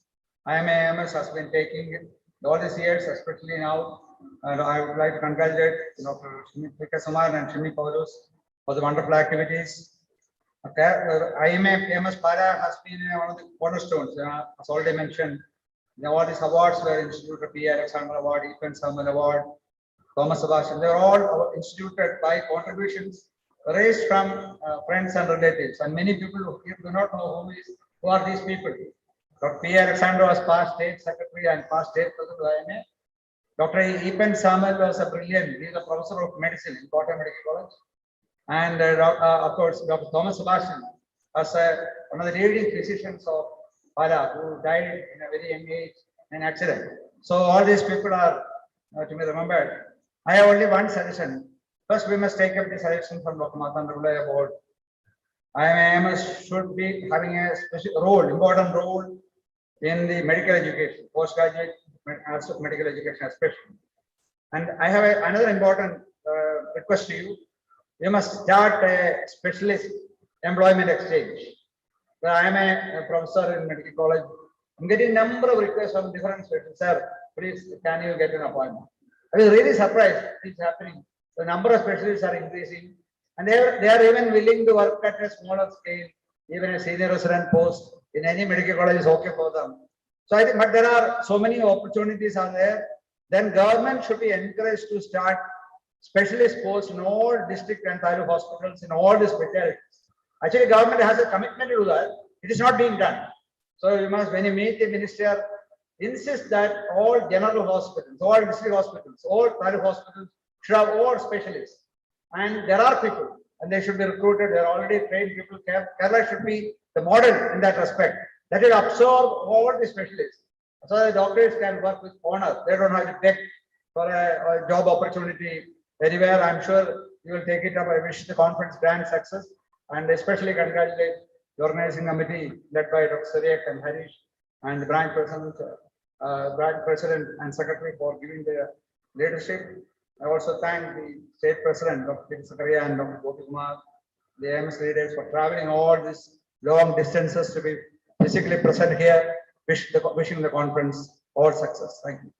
IMA AMS has been taking all these years, especially now. And I would like to congratulate Dr. Shimi Sumar and Shimi Paulus for the wonderful activities. IMA AMS Para has been one of the cornerstones, as already mentioned. All these awards were instituted, P. Alexander Award, Ethan Samuel Award, Thomas Sebastian. They are all instituted by contributions raised from friends and relatives. And many people who do not know who are these people. Dr. P. Alexander was past state secretary and past state president of IMA. Dr. Ethan Samuel was a brilliant, he is a professor of medicine in Kota Medical College. And of course, Dr. Thomas Sebastian was one of the leading physicians of Pala who died in a very young age in an accident. So all these people are to be remembered. I have only one suggestion. First, we must take up the suggestion from Dr. Mathandapallai about IMS should be having a special role, important role in the medical education, postgraduate medical education especially. And I have another important request to you. You must start a specialist employment exchange. So I am a professor in medical college. I'm getting a number of requests from different specialists. Sir, please, can you get an appointment? I was really surprised it's happening. The number of specialists are increasing, and they are even willing to work at a smaller scale. Even a senior resident post in any medical college is okay for them. So I think, but there are so many opportunities are there. Then government should be encouraged to start specialist posts in all district and taluk hospitals in all the specialties. Actually, government has a commitment to do that. It is not being done. So you must, when you meet the minister, insist that all general hospitals, all district hospitals, all taluk hospitals should have all specialists. And there are people, and they should be recruited. They are already trained people. Kerala should be the model in that respect. That will absorb all the specialists. So the doctors can work with honor. They don't have to beg for a job opportunity anywhere. I'm sure you will take it up. I wish the conference grand success and especially congratulate the organizing committee led by Dr. Sariak and Harish and the branch president and secretary for giving their leadership. I also thank the state president, Dr. P. Sakaria and Dr. Gopikumar, the AMS leaders for traveling all these long distances to be physically present here. Wishing the conference all success. Thank you.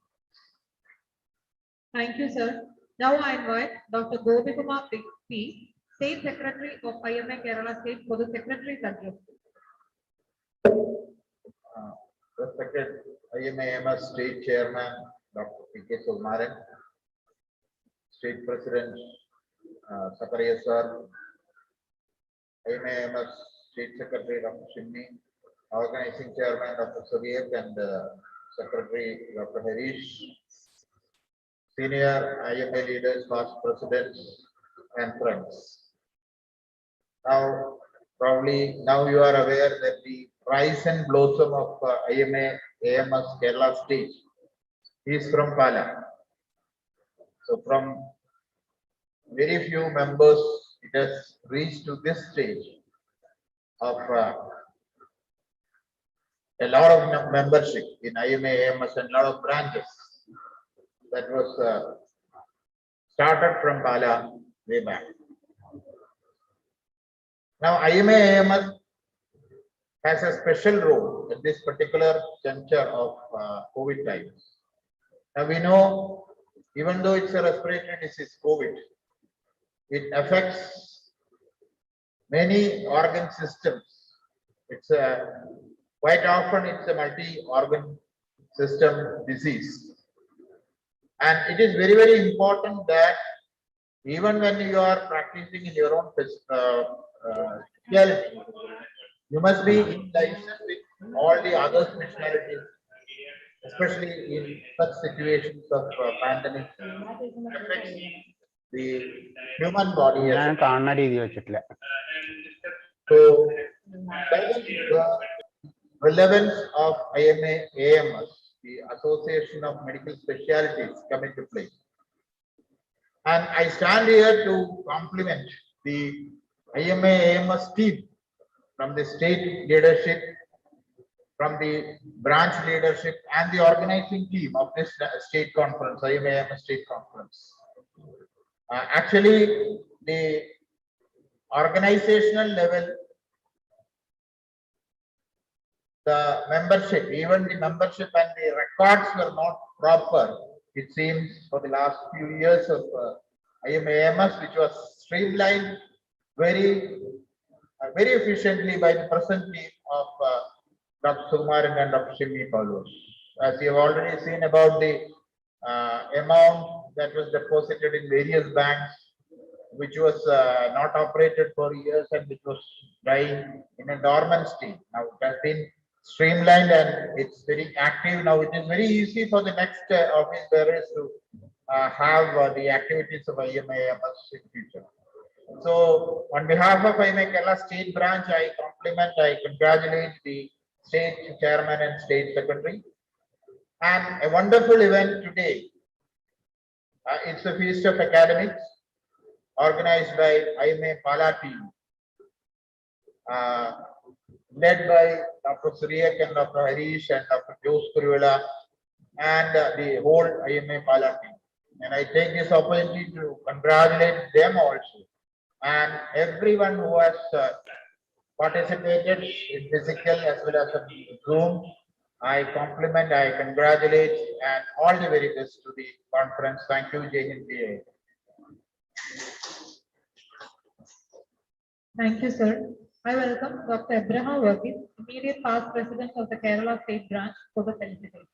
Thank you, sir. Now I invite Dr. Gopikumar P, State Secretary of IMA Kerala State for the Secretary's address. Respected IMA-AMS State Chairman, Dr. P.K. Sumaran, State President Sakaria Sir, IMA-AMS State Secretary Dr. Shimni, Organizing Chairman Dr. Sariak and Secretary Dr. Harish, Senior IMA leaders, past presidents and friends. Now, probably now you are aware that the rise and blossom of IMA AMS Kerala stage is from Pala. So from very few members, it has reached to this stage of a lot of membership in IMA AMS and a lot of branches that was started from Pala way back. Now IMA AMS has a special role at this particular juncture of COVID times. Now we know, even though it's a respiratory disease, COVID, it affects many organ systems. It's quite often it's a multi-organ system disease. And it is very, very important that even when you are practicing in your own specialty, you must be in license with all the other specialties, especially in such situations of pandemic affects the human body. ഞാൻ കാണുന്ന രീതി വെച്ചിട്ടില്ല. So that is the relevance of IMA AMS, the Association of Medical Specialties, come into play. And I stand here to compliment the IMA AMS team from the state leadership, from the branch leadership and the organizing team of this state conference, IMA AMS state conference. Actually, the organizational level, the membership, even the membership and the records were not proper. It seems for the last few years of IMA AMS, which was streamlined very efficiently by the present team of Dr. Sukumaran and Dr. Shimi Paulos. As you have already seen about the amount that was deposited in various banks, which was not operated for years and which was dying in a dormant state. Now it has been streamlined and it's very active. Now it is very easy for the next office bearers to have the activities of IMA AMS in future. So on behalf of IMA Kerala State Branch, I compliment, I congratulate the State Chairman and State Secretary. And a wonderful event today. It's a Feast of Academics organized by IMA Pala team, led by Dr. Suriyak and Dr. Harish and Dr. Jose Kuruvilla and the whole IMA Pala team. And I take this opportunity to congratulate them also and everyone who has participated in physical as well as on Zoom. I compliment, I congratulate, and all the very best to the conference. Thank you, Jai Hind. Thank you, sir. I welcome Dr. Abraham Verghese, immediate past president of the Kerala State Branch, for the felicitation.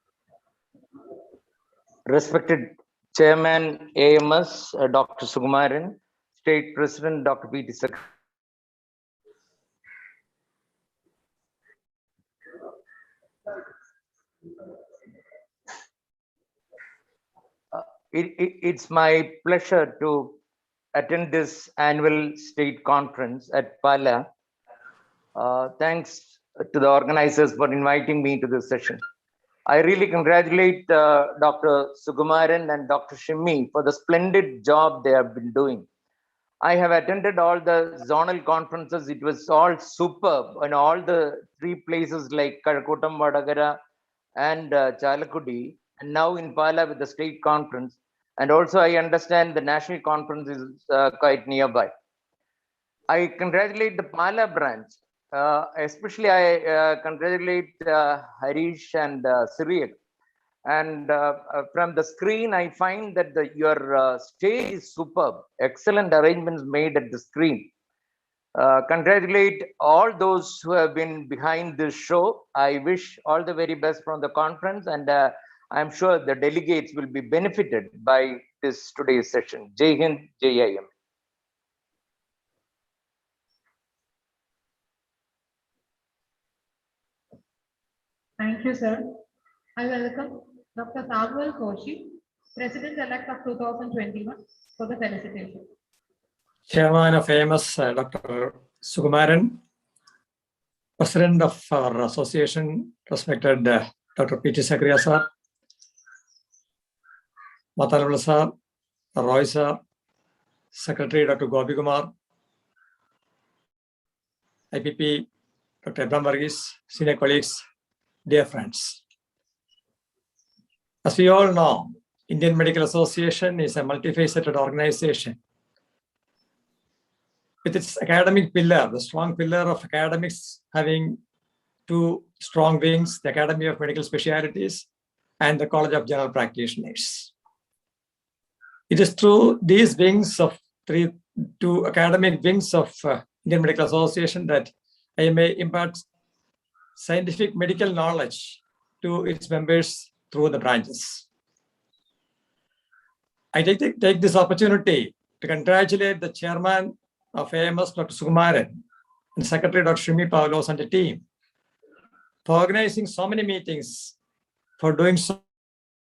Respected Chairman AMS, Dr. Sukumaran, State President Dr. P.T. Secretary. It's my pleasure to attend this annual state conference at Pala. Thanks to the organizers for inviting me to this session. I really congratulate Dr. Sukumaran and Dr. Shimi for the splendid job they have been doing. I have attended all the zonal conferences. It was all superb in all the three places like Karakotam, Vadagara and Chalakudi, and now in Pala with the state conference. And also I understand the national conference is quite nearby. I congratulate the Pala branch. Especially I congratulate Harish and Suriyak. And from the screen, I find that your stage is superb. Excellent arrangements made at the screen. Congratulate all those who have been behind this show. I wish all the very best from the conference, and I'm sure the delegates will be benefited by this today's session. Jai Hind, Jai IMA. Thank you, sir. I welcome Dr. Sagwal Koshi, President-elect of 2021, for the felicitation. Chairman of AMS, Dr. Sukumaran, President of our association, respected Dr. P.T. Sakriya sir, Matanula sir, Roy sir, Secretary Dr. Gopi Kumar, IPP Dr. Abraham Verghese, senior colleagues, dear friends. As we all know, Indian Medical Association is a multifaceted organization. With its academic pillar, the strong pillar of academics having two strong wings, the Academy of Medical Specialties and the College of General Practitioners. It is through these wings of two academic wings of Indian Medical Association that IMA imparts scientific medical knowledge to its members through the branches. I take this opportunity to congratulate the chairman of AMS, Dr. Sukumaran, and Secretary Dr. Shimi Pavlos and the team for organizing so many meetings, for doing so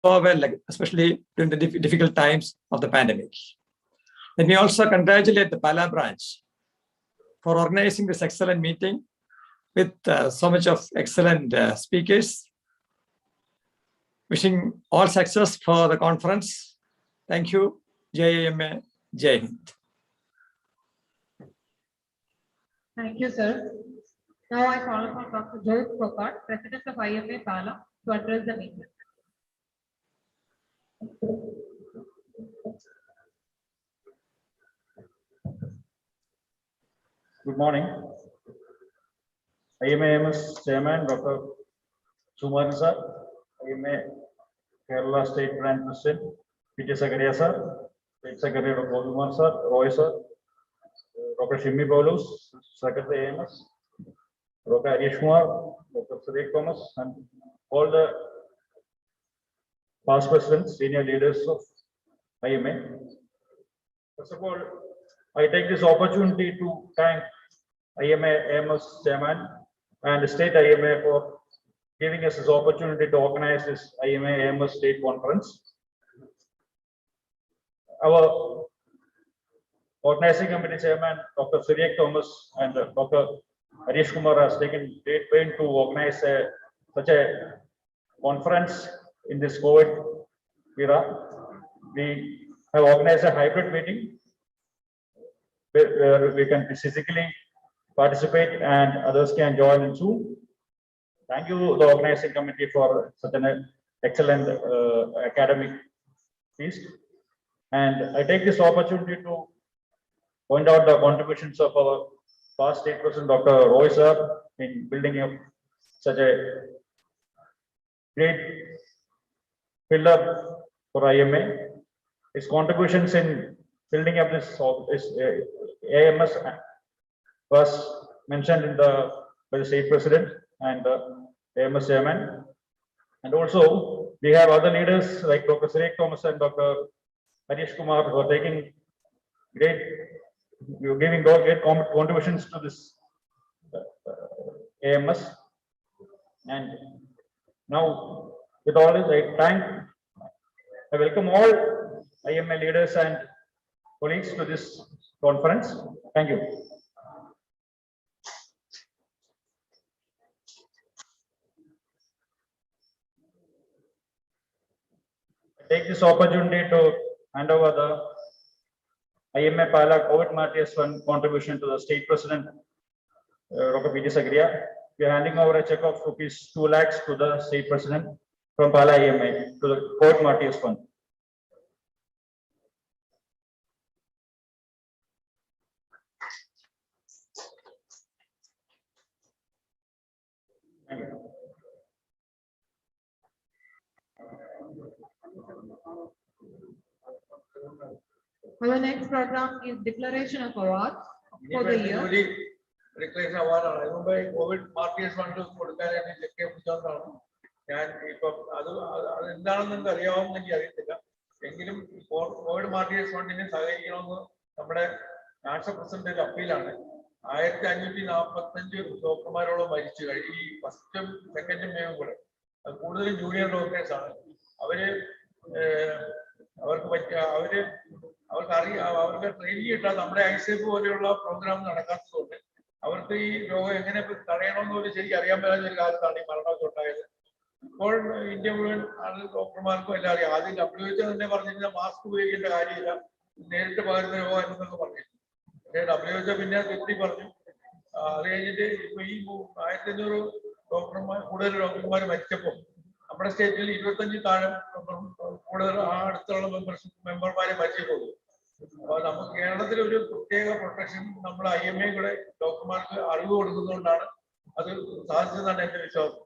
well, like, especially during the difficult times of the pandemic. Let me also congratulate the Pala branch for organizing this excellent meeting with so much of excellent speakers. Wishing all success for the conference. Thank you. Jai IMA, Jai Hind. Thank you, sir. Now I call upon Dr. George Prokar, President of IMA Pala, to address the meeting. Good morning. IMA Chairman Dr. Sukumaran sir, IMA Kerala State Branch President P.T. Sakaria sir, State Secretary Dr. Kumar sir, Roy sir, Dr. Shimi Pavlos, Secretary AMS, Dr. Harish Kumar, Dr. Suresh Thomas, and all the past presidents, senior leaders of IMA. First of all, I take this opportunity to thank IMA AMS Chairman and the State IMA for giving us this opportunity to organize this IMA AMS State Conference. Our organizing committee chairman, Dr. Suresh Thomas and Dr. Harish Kumar has taken great pain to organize such a conference in this COVID era. We have organized a hybrid meeting where we can physically participate and others can join in Zoom. Thank you, the organizing committee, for such an excellent academic feast. And I take this opportunity to point out the contributions of our past State President, Dr. Roy sir, in building up such a great pillar for IMA. His contributions in building up this AMS was mentioned in by the State President and AMS Chairman. And also, we have other leaders like Dr. Suresh Thomas and Dr. Harish Kumar who are taking giving great contributions to this AMS. And now, with all this, I welcome all IMA leaders and colleagues to this conference. Thank you. I take this opportunity to hand over the IMA Pala COVID Martyrs Fund contribution to the State President, Dr. P.T. Sakaria. We are handing over a check of rupees 2 lakhs to the State President from Pala IMA to the COVID Martyrs Fund. Thank you. Our next program is declaration of awards for the year. Declaration award ആണ്. അതിന് മുമ്പ് Covid martyrs fund കൊടുക്കാനായിട്ട് check പിടിച്ചോണ്ടാണ് ഞാൻ ഇപ്പം അത് എന്താണെന്ന് എനിക്ക് അറിയാവുന്ന എനിക്ക് അറിയത്തില്ല. എങ്കിലും കോവിഡ് മാർട്ടിയേഴ്സ് ഫണ്ടിനെ സഹകരിക്കണമെന്ന് നമ്മുടെ നാഷണൽ പ്രസിഡന്റ് അപ്പീലാണ്. 1545 ഡോക്ടർമാരോളം മരിച്ചു കഴിഞ്ഞു. ഈ ഫസ്റ്റും സെക്കൻഡും വേവും കൂടെ. അത് കൂടുതലും ജൂനിയർ ഡോക്ടേഴ്സ് ആണ്. അവർക്ക് ട്രെയിനിങ് കിട്ടാൻ നമ്മുടെ ഐസെഫ് പോലെയുള്ള പ്രോഗ്രാം നടക്കാത്തതുകൊണ്ട് അവർക്ക് ഈ രോഗം എങ്ങനെ തടയണമെന്ന് പോലും ശരിക്കും അറിയാൻ പറ്റാത്ത ഒരു കാലത്താണ് ഈ മരണമൊക്കെ ഉണ്ടായത്. ഇപ്പോൾ ഇന്ത്യ മുഴുവൻ ഡോക്ടർമാർക്കും എല്ലാം അറിയാം. ആദ്യം WHO തന്നെ പറഞ്ഞിരുന്ന മാസ്ക് ഉപയോഗിക്കേണ്ട കാര്യമില്ല, നേരിട്ട് പകരുന്ന രോഗം എന്നൊക്കെ പറഞ്ഞിരുന്നു. പക്ഷേ WHO പിന്നെ തിരുത്തി പറഞ്ഞു. അത് കഴിഞ്ഞിട്ട് ഇപ്പൊ ഈ 1500 കൂടുതൽ ഡോക്ടർമാർ മരിച്ചപ്പോൾ നമ്മുടെ സ്റ്റേറ്റിൽ 25 താഴെ കൂടുതൽ അടുത്തുള്ള മെമ്പർമാരെ മരിച്ചിട്ടുള്ളൂ. അപ്പൊ നമുക്ക് കേരളത്തിൽ ഒരു പ്രത്യേക പ്രൊട്ടക്ഷൻ നമ്മൾ IMA കൂടെ ഡോക്ടർമാർക്ക് അറിവ് കൊടുക്കുന്നതുകൊണ്ടാണ് അത് സാധിച്ചതെന്നാണ് എന്റെ വിശ്വാസം.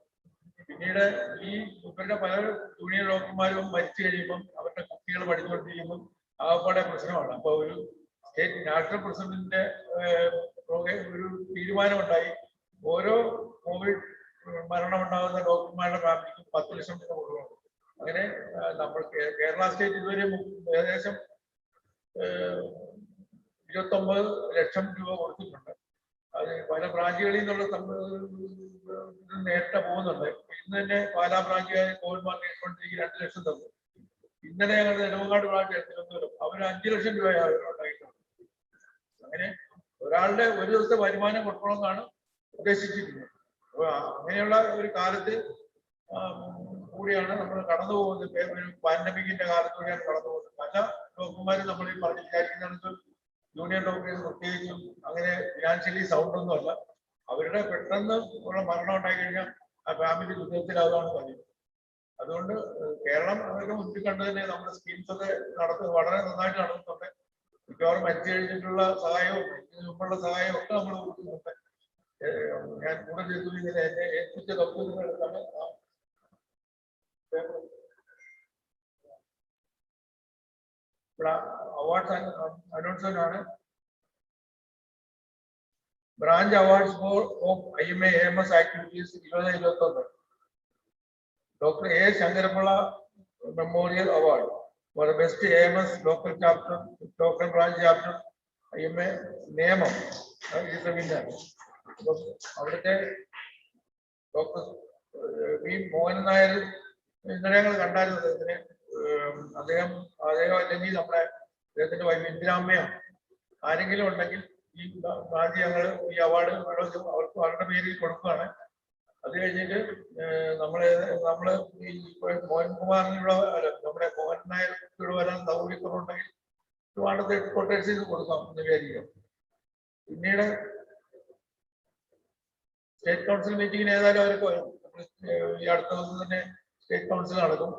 പിന്നീട് ഈ ഇവരുടെ പല ജൂനിയർ ഡോക്ടർമാരും മരിച്ചു കഴിയുമ്പം അവരുടെ കുട്ടികൾ പഠിച്ചുകൊണ്ടിരിക്കുമ്പം ആകപ്പാടെ പ്രശ്നമാണ്. അപ്പൊ ഒരു സ്റ്റേറ്റ് നാഷണൽ പ്രസിഡന്റിന്റെ ഒരു തീരുമാനമുണ്ടായി, ഓരോ കോവിഡ് മരണം ഉണ്ടാകുന്ന ഡോക്ടർമാരുടെ ഫാമിലിക്ക് 10 ലക്ഷം രൂപ കൊടുക്കണം. അങ്ങനെ നമ്മൾ കേരള സ്റ്റേറ്റ് ഇതുവരെ ഏകദേശം 29 ലക്ഷം രൂപ കൊടുത്തിട്ടുണ്ട്. അത് പല ബ്രാഞ്ചുകളിൽ നിന്നുള്ള നേരിട്ട് പോകുന്നുണ്ട്. ഇന്ന് തന്നെ പാലാ ബ്രാഞ്ചുകാർ കോവിഡ് മാർക്കറ്റ് 2 ലക്ഷം തന്നു. ഇന്നലെ ഞങ്ങൾ നെടുമങ്ങാട് ബ്രാഞ്ച് തിരുവനന്തപുരം അവർ 5 ലക്ഷം രൂപയാണ് അവരുണ്ടായിട്ടുള്ളത്. അങ്ങനെ ഒരാളുടെ ഒരു ദിവസത്തെ വരുമാനം കൊടുക്കണമെന്നാണ് ഉദ്ദേശിച്ചിരിക്കുന്നത്. അപ്പൊ അങ്ങനെയുള്ള ഒരു കാലത്ത് കൂടിയാണ് നമ്മൾ കടന്നു പോകുന്നത്. ഒരു പാൻഡമിക്കിന്റെ കാലത്തൂടെയാണ് കടന്നു പോകുന്നത്. പല ഡോക്ടർമാരും നമ്മൾ ഈ പറഞ്ഞ് വിചാരിക്കുന്നിടത്ത് ജൂനിയർ ഡോക്ടേഴ്സ് പ്രത്യേകിച്ചും അങ്ങനെ ഫിനാൻഷ്യലി സൗണ്ട് ഒന്നും അല്ല. അവരുടെ പെട്ടെന്ന് ഉള്ള മരണം ഉണ്ടായി കഴിഞ്ഞാൽ ആ ഫാമിലി ദുരിതത്തിലാവുകയാണ് പതിവ്. അതുകൊണ്ട് കേരളം അതൊക്കെ മുൻപിൽ കണ്ടു തന്നെ നമ്മുടെ സ്കീംസ് ഒക്കെ വളരെ നന്നായിട്ട് നടത്തുന്നുണ്ട്. മിക്കവാറും മരിച്ചു കഴിഞ്ഞിട്ടുള്ള സഹായവും മുമ്പുള്ള സഹായവും ഒക്കെ നമ്മൾ കൊടുക്കുന്നുണ്ട്. ഞാൻ കൂടെ ചെയ്തു ഇങ്ങനെ എന്നെ ഏൽപ്പിച്ച ഡോക്ടറുകളെടുത്താണ് അവാർഡ്സ് അനൗൺസ്മെന്റ് ആണ്. Branch awards four of IMA AMS activities 2021. Dr. A. Shankarapalla Memorial Award for the best AMS local chapter, local branch chapter, IMA Niyamam is the winner. അവിടുത്തെ ഡോക്ടർ വി മോഹൻ നായർ ഇന്നലെ ഞങ്ങൾ കണ്ടായിരുന്നു അദ്ദേഹത്തിനെ. അദ്ദേഹം അല്ലെങ്കിൽ നമ്മുടെ അദ്ദേഹത്തിന്റെ വൈഫ് ഇന്ദിരാമ്മയോ ആരെങ്കിലും ഉണ്ടെങ്കിൽ ഈ ബ്രാഞ്ച് ഞങ്ങൾ ഈ അവാർഡ് അവർക്ക് അവരുടെ പേരിൽ കൊടുക്കുകയാണ്. അത് കഴിഞ്ഞിട്ട് നമ്മള് ഈ മോഹൻകുമാറിനുള്ള നമ്മുടെ മോഹൻ നായർ വരാൻ സൗകര്യക്കുറവുണ്ടെങ്കിൽ ട്രിവാൻഡ്രത്തെ കൊട്ടേഴ്സിൽ കൊടുക്കാം എന്ന് വിചാരിക്കും. പിന്നീട് സ്റ്റേറ്റ് കൗൺസിൽ മീറ്റിങ്ങിന് ഏതായാലും അവർക്ക് വരും. ഈ അടുത്ത ദിവസം തന്നെ സ്റ്റേറ്റ് കൗൺസിൽ നടക്കും.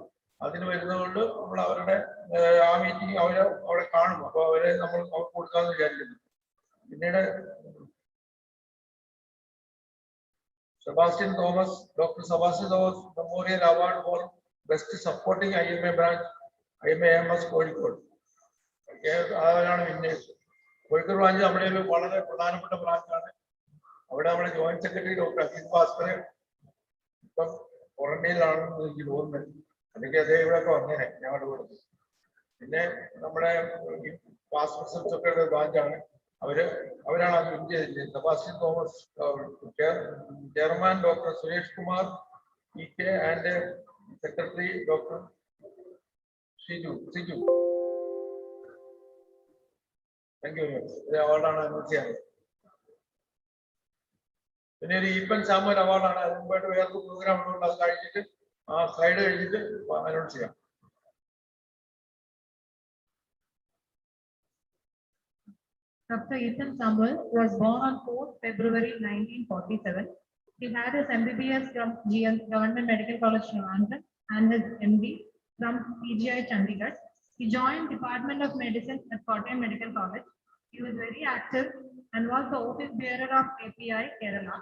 അതിന് വരുന്നതുകൊണ്ട് നമ്മൾ അവരുടെ ആ മീറ്റിംഗ് അവിടെ കാണും. അപ്പൊ അവരെ നമ്മൾ അവർക്ക് കൊടുക്കാമെന്ന് വിചാരിക്കുന്നു. പിന്നീട് Sebastian Thomas, Dr. Sebastian Thomas Memorial Award for Best Supporting IMA Branch, IMA AMS Kozhikode. അതാണ് വിന്നേഴ്സ്. കോഴിക്കോട് ബ്രാഞ്ച് നമ്മുടെ ഒരു വളരെ പ്രധാനപ്പെട്ട ബ്രാഞ്ചാണ്. അവിടെ നമ്മുടെ joint secretary doctor Aziz Bhaskar ഇപ്പം ക്വാറന്റൈനിലാണെന്ന് എനിക്ക് തോന്നുന്നത്. അല്ലെങ്കിൽ അതേ ഇവിടെ ഒക്കെ വന്നേനെ ഞങ്ങളുടെ കൂടെ. പിന്നെ നമ്മുടെ പാസ്റ്റ് റിസർച്ച് ഒക്കെ ബ്രാഞ്ചാണ്. അവരാണ് അത് വിൻ ചെയ്തിരിക്കുന്നത്. Sebastian Thomas, chairman doctor Suresh Kumar EK and secretary doctor Siju. Thank you very much. ഇത് അവാർഡാണ് അനൗൺസ് ചെയ്യാറ്. പിന്നെ ഒരു ഈപ്പൻ സാമുവൽ അവാർഡാണ്. അതിന് മുമ്പായിട്ട് വേറൊരു പ്രോഗ്രാം ഉള്ളത്. അത് കഴിഞ്ഞിട്ട് ആ സ്ലൈഡ് കഴിഞ്ഞിട്ട് അനൗൺസ് ചെയ്യാം. Dr. Ethan Samuel was born on 4th February 1947. He had his MBBS from Government Medical College, Trivandrum, and his MD from PGI Chandigarh. He joined Department of Medicine at Kottayam Medical College. He was very active and was the office bearer of API Kerala.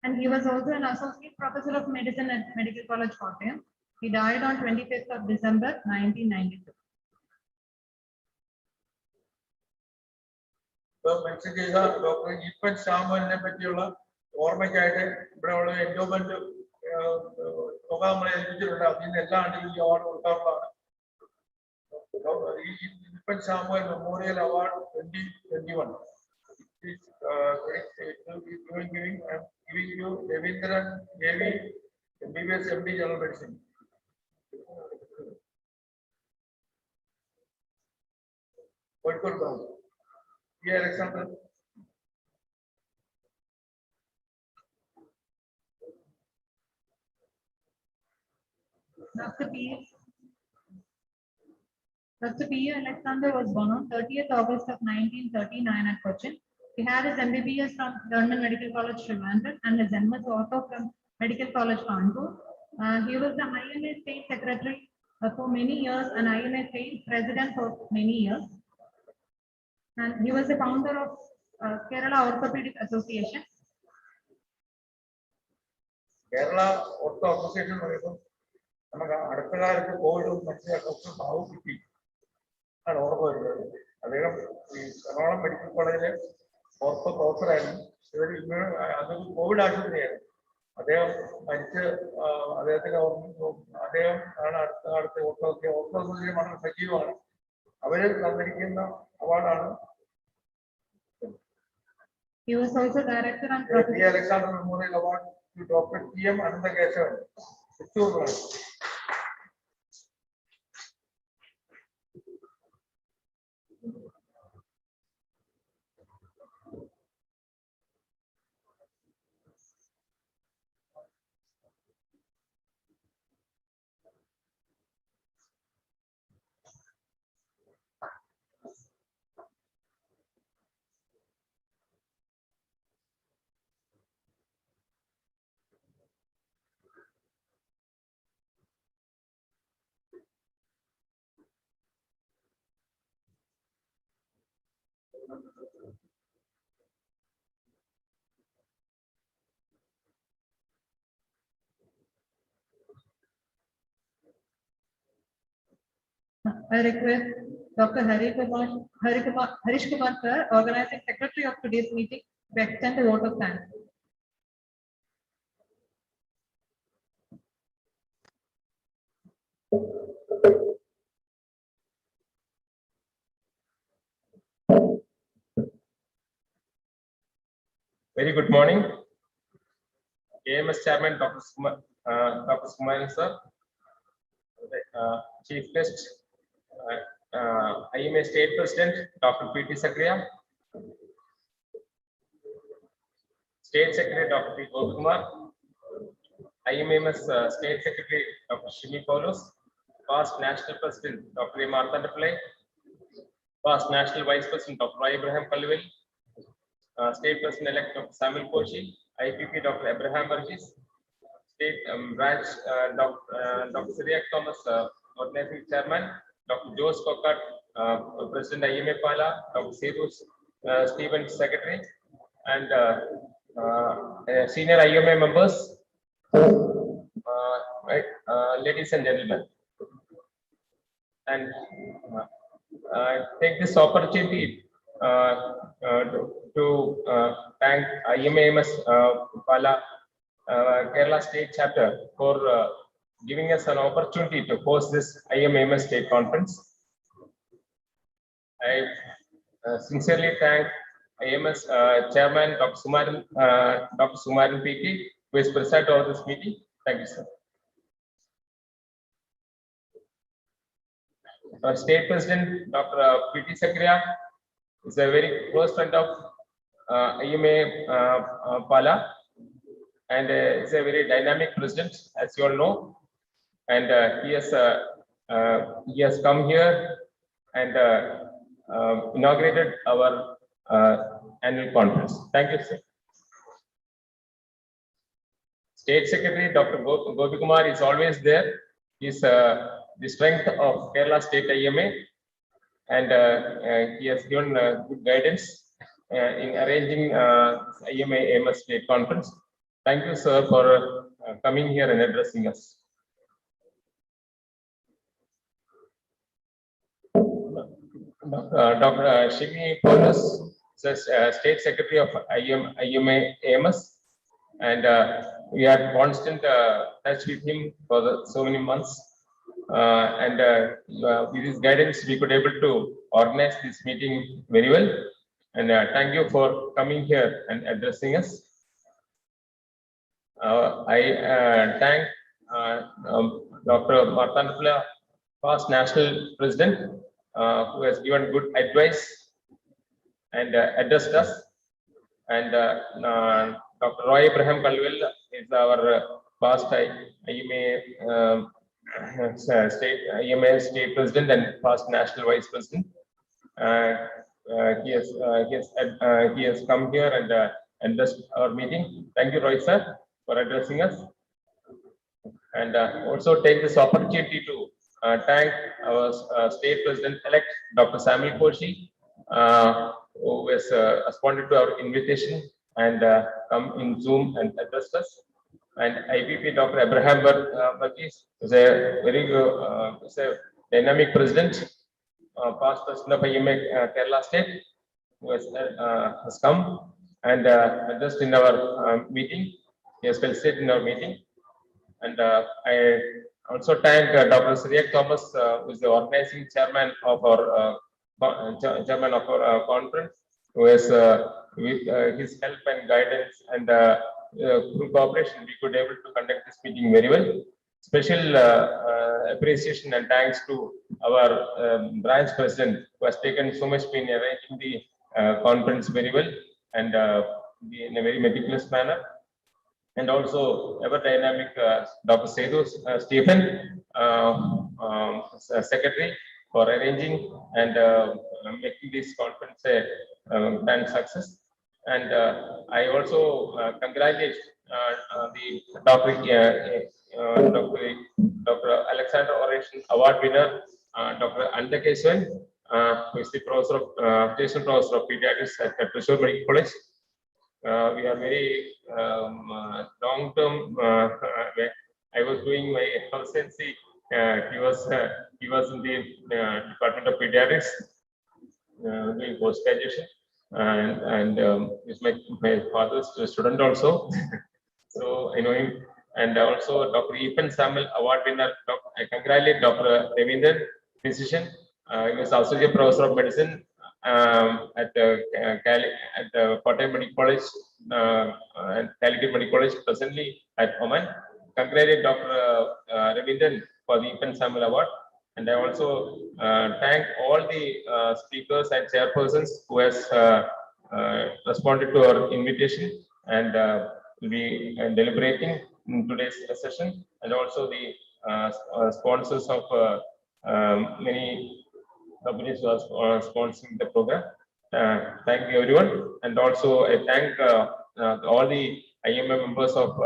And he was also an associate professor of medicine at Medical College, Kottayam. He died on 25th of December 1992. Mention ചെയ്ത doctor Eappen സാമുവലിനെ പറ്റിയുള്ള ഓർമ്മയ്ക്കായിട്ട് ഇവിടെ ഉള്ള endowment തുക നമ്മളെ ഏൽപ്പിച്ചിട്ടുണ്ട്. അതിൽ നിന്ന് എല്ലാ ആണ്ടിലും ഈ അവാർഡ് കൊടുക്കാറുള്ളതാണ്. ഈ Eapen Samuel memorial award 2021 giving you Devendran Devi MBBS MD General Medicine. Koizikode branch. Alexander. Dr. P. Alexander was born on 30th August of 1939 at Cochin. He had his MBBS from Government Medical College, Trivandrum, and his MS also from Medical College, Kanpur. He was the IMA State Secretary for many years and IMA State President for many years. And he was the founder of Kerala Orthopedic Association. Kerala Ortho Association പറയുമ്പോൾ നമുക്ക് അടുത്ത കാലത്ത് കോവിഡും മറ്റേ doctor Babu കിട്ടി ആണ് ഓർമ്മ വരുന്നത്. അദ്ദേഹം ഈ എറണാകുളം മെഡിക്കൽ കോളേജിലെ ഓർത്തോ പ്രൊഫസറായിരുന്നു. അതൊരു കോവിഡ് ആശുപത്രിയായിരുന്നു. അദ്ദേഹം മരിച്ച് അദ്ദേഹത്തിന് അദ്ദേഹം ആണ് അടുത്ത കാലത്ത് ഓർത്തോ അസോസിയേഷൻ വളരെ സജീവമാണ്. അവര് തന്നിരിക്കുന്ന അവാർഡാണ് He was also director and P. Alexander Memorial Award to Dr. T.M. Anandakeshavan. I request Dr. Harish Kumar sir, organizing secretary of today's meeting, to extend the vote of thanks. Very good morning. AMS Chairman Dr. Sumaran sir, Chief Guest, IMA State President Dr. P.T. Sakriya, State Secretary Dr. P. Govikumar, IMAMS State Secretary Dr. Shimi Paulus, past National President Dr. A. Marthandapillai, past National Vice President Dr. Ibrahim Kalwil, State President-elect Dr. Samuel Kochi, IPP Dr. Abraham Burgess, State Branch Dr. Syriac Thomas, Organizing Chairman, Dr. Jose Kokat, President IMA Pala, Dr. Sedu Stephen Secretary, and senior IMA members, ladies and gentlemen. And take this opportunity to thank IMAMS Pala Kerala State Chapter for giving us an opportunity to host this IMAMS State Conference. I sincerely thank IMS Chairman Dr. Sumaran PT, who is presided over this meeting. Thank you, sir. Our State President Dr. P.T. Sakriya is a very close friend of IMA Pala, and is a very dynamic president, as you all know. And he has come here and inaugurated our annual conference. Thank you, sir. State Secretary Dr. Govikumar is always there. He's the strength of Kerala State IMA, and he has given good guidance in arranging IMA AMS State Conference. Thank you, sir, for coming here and addressing us. Dr. Shimi Paulus is State Secretary of IMA AMS, and we are constant touch with him for so many months. With his guidance, we could able to organize this meeting very well. And thank you for coming here and addressing us. I thank Dr. Marthandapillai, past National President, who has given good advice and addressed us. And Dr. Roy Abraham Kalwil is our past IMA State President and past National Vice President. He has come here and addressed our meeting. Thank you, Roy sir, for addressing us. And also take this opportunity to thank our State President-elect, Dr. Samuel Kochi, who has responded to our invitation and come in Zoom and addressed us. And IPP Dr. Abraham Burgess is a very is a dynamic president, past president of IMA Kerala State, who has come and addressed in our meeting. He has participated in our meeting, and I Also thank Dr. Siriak Thomas, who is the organizing chairman of our conference, who has with his help and guidance and through cooperation, we could able to conduct this meeting very well. Special appreciation and thanks to our branch president, who has taken so much pain in arranging the conference very well and in a very meticulous manner. And also ever dynamic Dr. Sethu Stephen, secretary, for arranging and making this conference a grand success. And I also congratulate the Dr. Alexander Oration Award winner, Dr. Andakeswan, who is the professor of Jason Professor of Pediatrics at Trishur Medical College. We are very long term. I was doing my residency. He was in the Department of Pediatrics doing post graduation, and he's my father's student also. So I know him, and also Dr. Ethan Samuel Award winner. I congratulate Dr. Ravindran, physician. He was associate professor of medicine at the Kottayam Medical College and Calicut Medical College, presently at Oman. Congratulate Dr. Ravindran for the Ethan Samuel Award. And I also thank all the speakers and chairpersons who has responded to our invitation and will be deliberating in today's session, and also the sponsors of many companies who are sponsoring the program. Thank you everyone, and also I thank all the IMA members of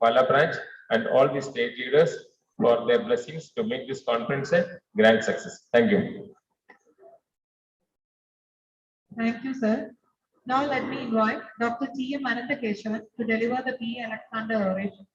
Pala branch and all the state leaders for their blessings to make this conference a grand success. Thank you. Thank you, sir. Now let me invite Dr. T.M. Ananthakeshavan to deliver the P. Alexander oration.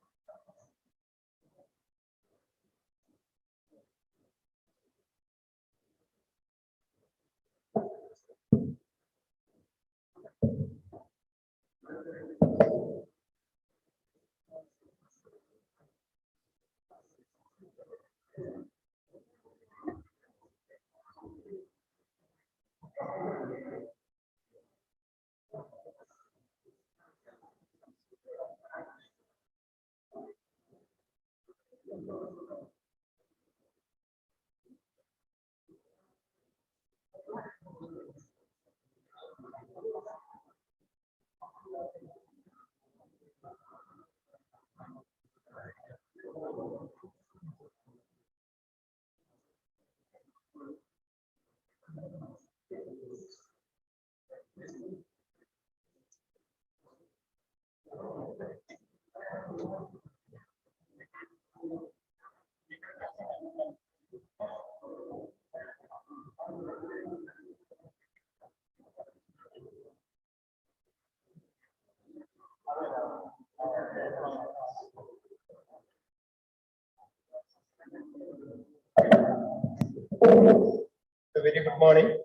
A very good morning.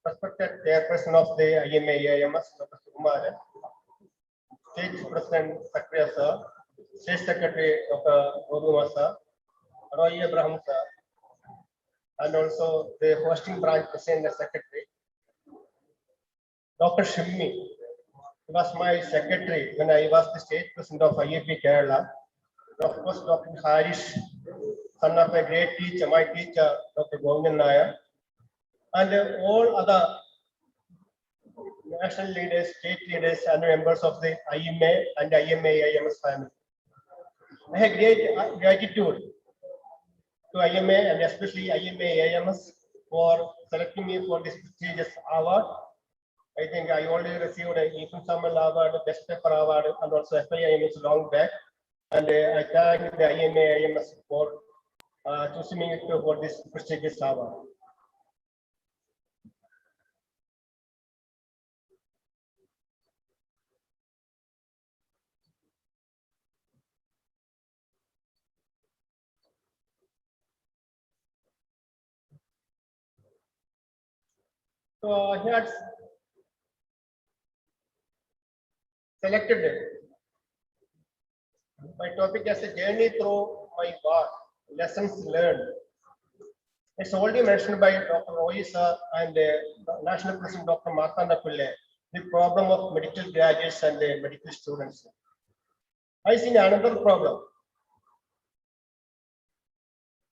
Respected chairperson of the IMA AMS, Dr. Sukumaran, State President Secretary Sir, State Secretary Dr. Guruma Sir, Roy Abraham Sir, and also the hosting branch President and Secretary, Dr. Shimmi. He was my secretary when I was the State President of IAP Kerala. Of course, Dr. Harish, son of a great teacher, my teacher, Dr. Govindan Nair, and all other national leaders, state leaders, and members of the IMA and IMA AMS family. I have great gratitude to IMA and especially IMA AMS for selecting me for this prestigious award. I think I already received a Ethan Samuel Award, Best Paper Award, and also FIIMS long back. And I thank the IMA AMS for choosing me for this prestigious award. So he had selected my topic as a journey through my work, lessons learned. It's already mentioned by Dr. Roisa and National President Dr. Marthanda Pillai, the problem of medical graduates and medical students. I see another problem.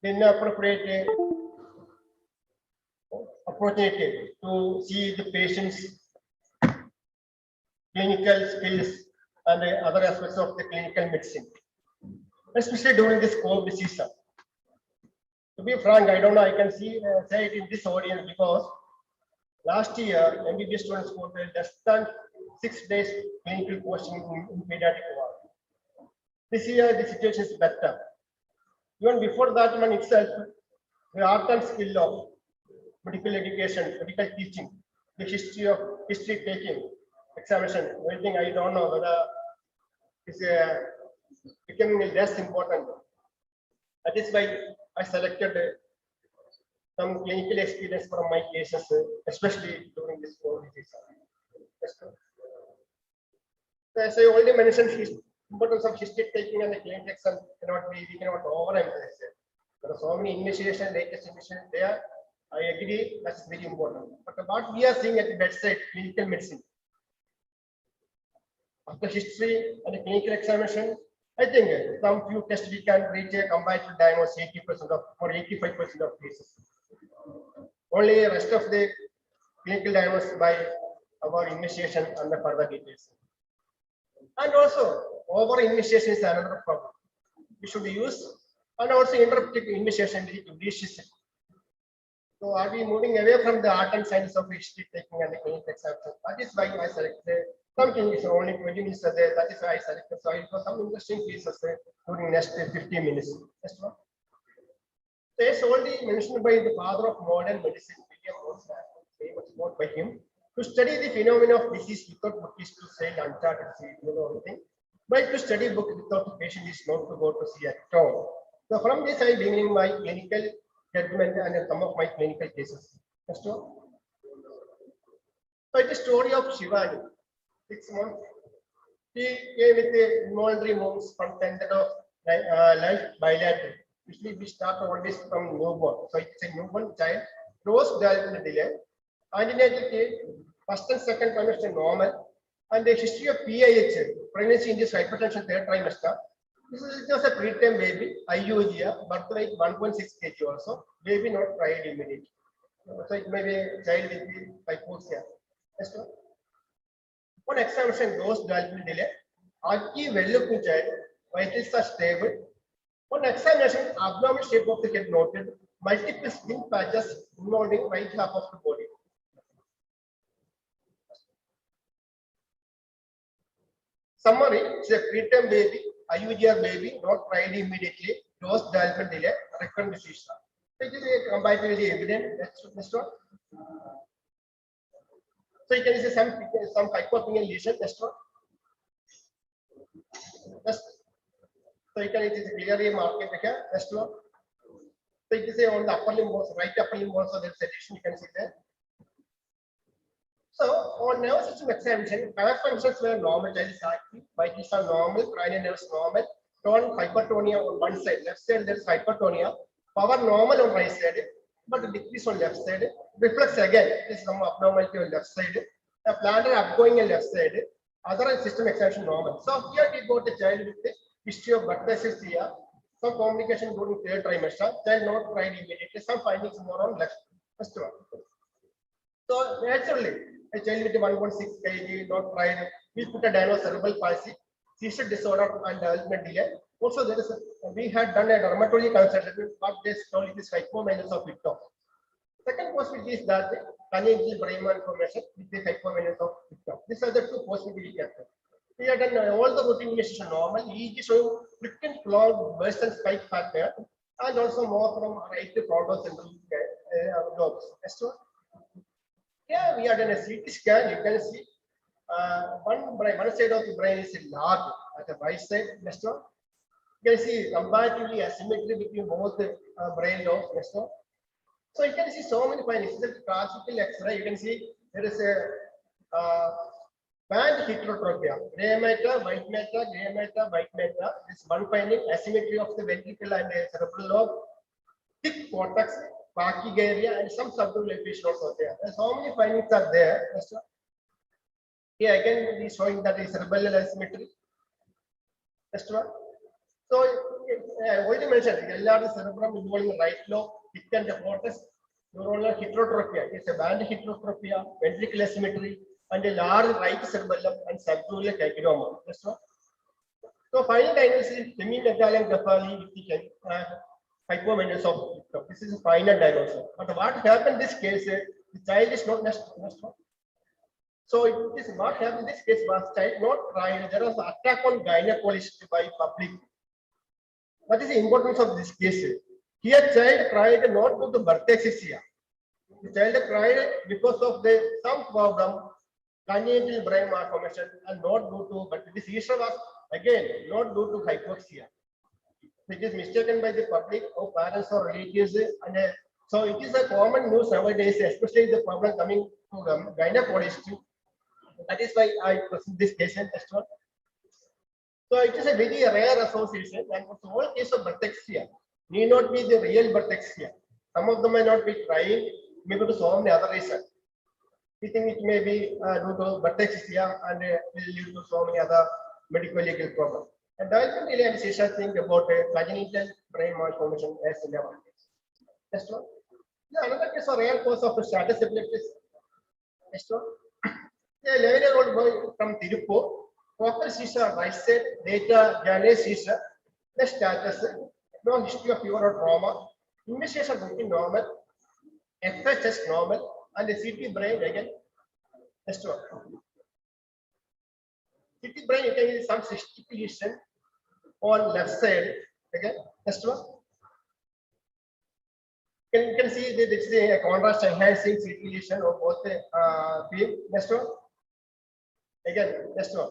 The inappropriate opportunity to see the patient's clinical skills and other aspects of the clinical medicine, especially during this COVID season. To be frank, I don't know, I can say it in this audience because last year, MBBS students got less than 6 days clinical posting in pediatric ward. This year, the situation is better. Even before that one itself, the art and skill of medical education, medical teaching, the history taking, examination, everything I don't know whether it's becoming less important. That is why I selected some clinical experience from my cases, especially during this COVID season. As I already mentioned, importance of history taking and the clinical exam we cannot overemphasize it. There are so many initiation, latest initiation there. I agree, that's very important. But what we are seeing at the bedside, clinical medicine, after history and the clinical examination, I think some few tests we can reach a combined diagnosis 80% of or 85% of cases. Only the rest of the clinical diagnosis by our initiation and the further details. And also, over initiation is another problem. We should use and also interpretive initiation is. So are we moving away from the art and science of history taking and the clinical examination? That is why I selected something is only 20 minutes a day. That is why I selected. So I got some interesting cases during next 15 minutes. Yes, ma'am. So it's already mentioned by the father of modern medicine, William Rose, famous quote by him, to study the phenomena of disease without book is to sail uncharted sea, anything. But to study book without the patient is not to go to sea at all. So from this, I beginning my clinical judgment and some of my clinical cases. Next one. So it's a story of Shivani, 6 months. He came with the involuntary moves from center of life bilateral. Usually we start all this from newborn. So it's a newborn child, close development delay. Antenatal case, first and second trimester normal, and the history of PIH, pregnancy induced hypertension third trimester. This is just a preterm baby, IUGA, birth weight 1.6 kg also, baby not tried immediately. So it may be a child with the hypoxia. Next one. On examination, dose development delay, active well-looking child, vitals are stable. On examination, abnormal shape of the head noted, multiple skin patches involving right half of the body. Summary, it's a preterm baby, IUGR baby, not tried immediately, dose development delay, recurrent seizure. It is a comparatively evident. Next one. So you can see some hypopenial lesion. Next one. So you can see clearly marked here. Next one. So you can see on the upper limb also, right upper limb also there is a lesion. You can see there. So on nervous system examination, power functions were normal, child is active, vitals are normal, cranial nerves normal, tone hypertonia on one side, left side there is hypertonia, power normal on right side, but decrease on left side, reflex again, there is some abnormality on left side, the plantar upgoing on left side, other system examination normal. So here we got a child with the history of blood vessels here, some complication during third trimester, child not tried immediately, some findings more on left. First one. So naturally, a child with 1.6 kg not tried, we put a diagnosis cerebral palsy, seizure disorder and development delay. Also, there is we had done a dermatology consultation, but they told it is hypomenos of Victor. Second possibility is that congenital brain malformation with the hypomenos of Victor. These are the two possibilities. We had done all the routine investigation normal, EEG showing frequent clogged burst and spike factor, and also more from right to frontocentral lobes. Here we are done a CT scan. You can see one side of the brain is large at the right side. Next one. You can see comparatively asymmetry between both the brain lobes. Next one. So you can see so many findings. This is a classical X-ray. You can see there is a Band heterotropia, gray matter, white matter, gray matter, white matter. This one finding asymmetry of the ventricle and cerebral lobe, thick cortex, Paki area, and some subdural efficient also there. So many findings are there. Here again, we showing that is cerebral asymmetry. Next one. So, what you mentioned, LR cerebrum involving right lobe, thick and the cortex, neuronal heterotropia. It's a band heterotropia, ventricular asymmetry, and a large right cerebellum and subdural tachydoma. Next one. So, final diagnosis is semi-megalencephaly hypomenesis of this is a final diagnosis. But what happened in this case? The child is not next one. So it is what happened in this case was child not tried. There was an attack on gynecologist by public. What is the importance of this case? Here child cried not due to birth asphyxia. The child cried because of some problem, congenital brain malformation, and not due to, but this seizure was again not due to hypoxia. It is mistaken by the public or parents or relatives, and so it is a common news nowadays, especially the problem coming to gynecologist. That is why I present this case and test one. So it is a very rare association, and for all case of birthexia need not be the real birthexia. Some of them may not be trying, maybe to so many other reasons. We think it may be due to birthexia and will lead to so many other medical legal problems. And development delay and seizure think about congenital brain malformation as in our case. Next one. Another case of rare cause of status epilepticus. Next one. A 11-year-old boy from Tirupur, focal seizure, right side, data, Janus seizure, the status, no history of fever or trauma, investigation looking normal, FHS normal, and the CT brain again. Next one. CT brain again is some cystic lesion on left side. Again, next one. You can see that this is a contrast enhancing CT lesion of both the field. Next one. Again, next one.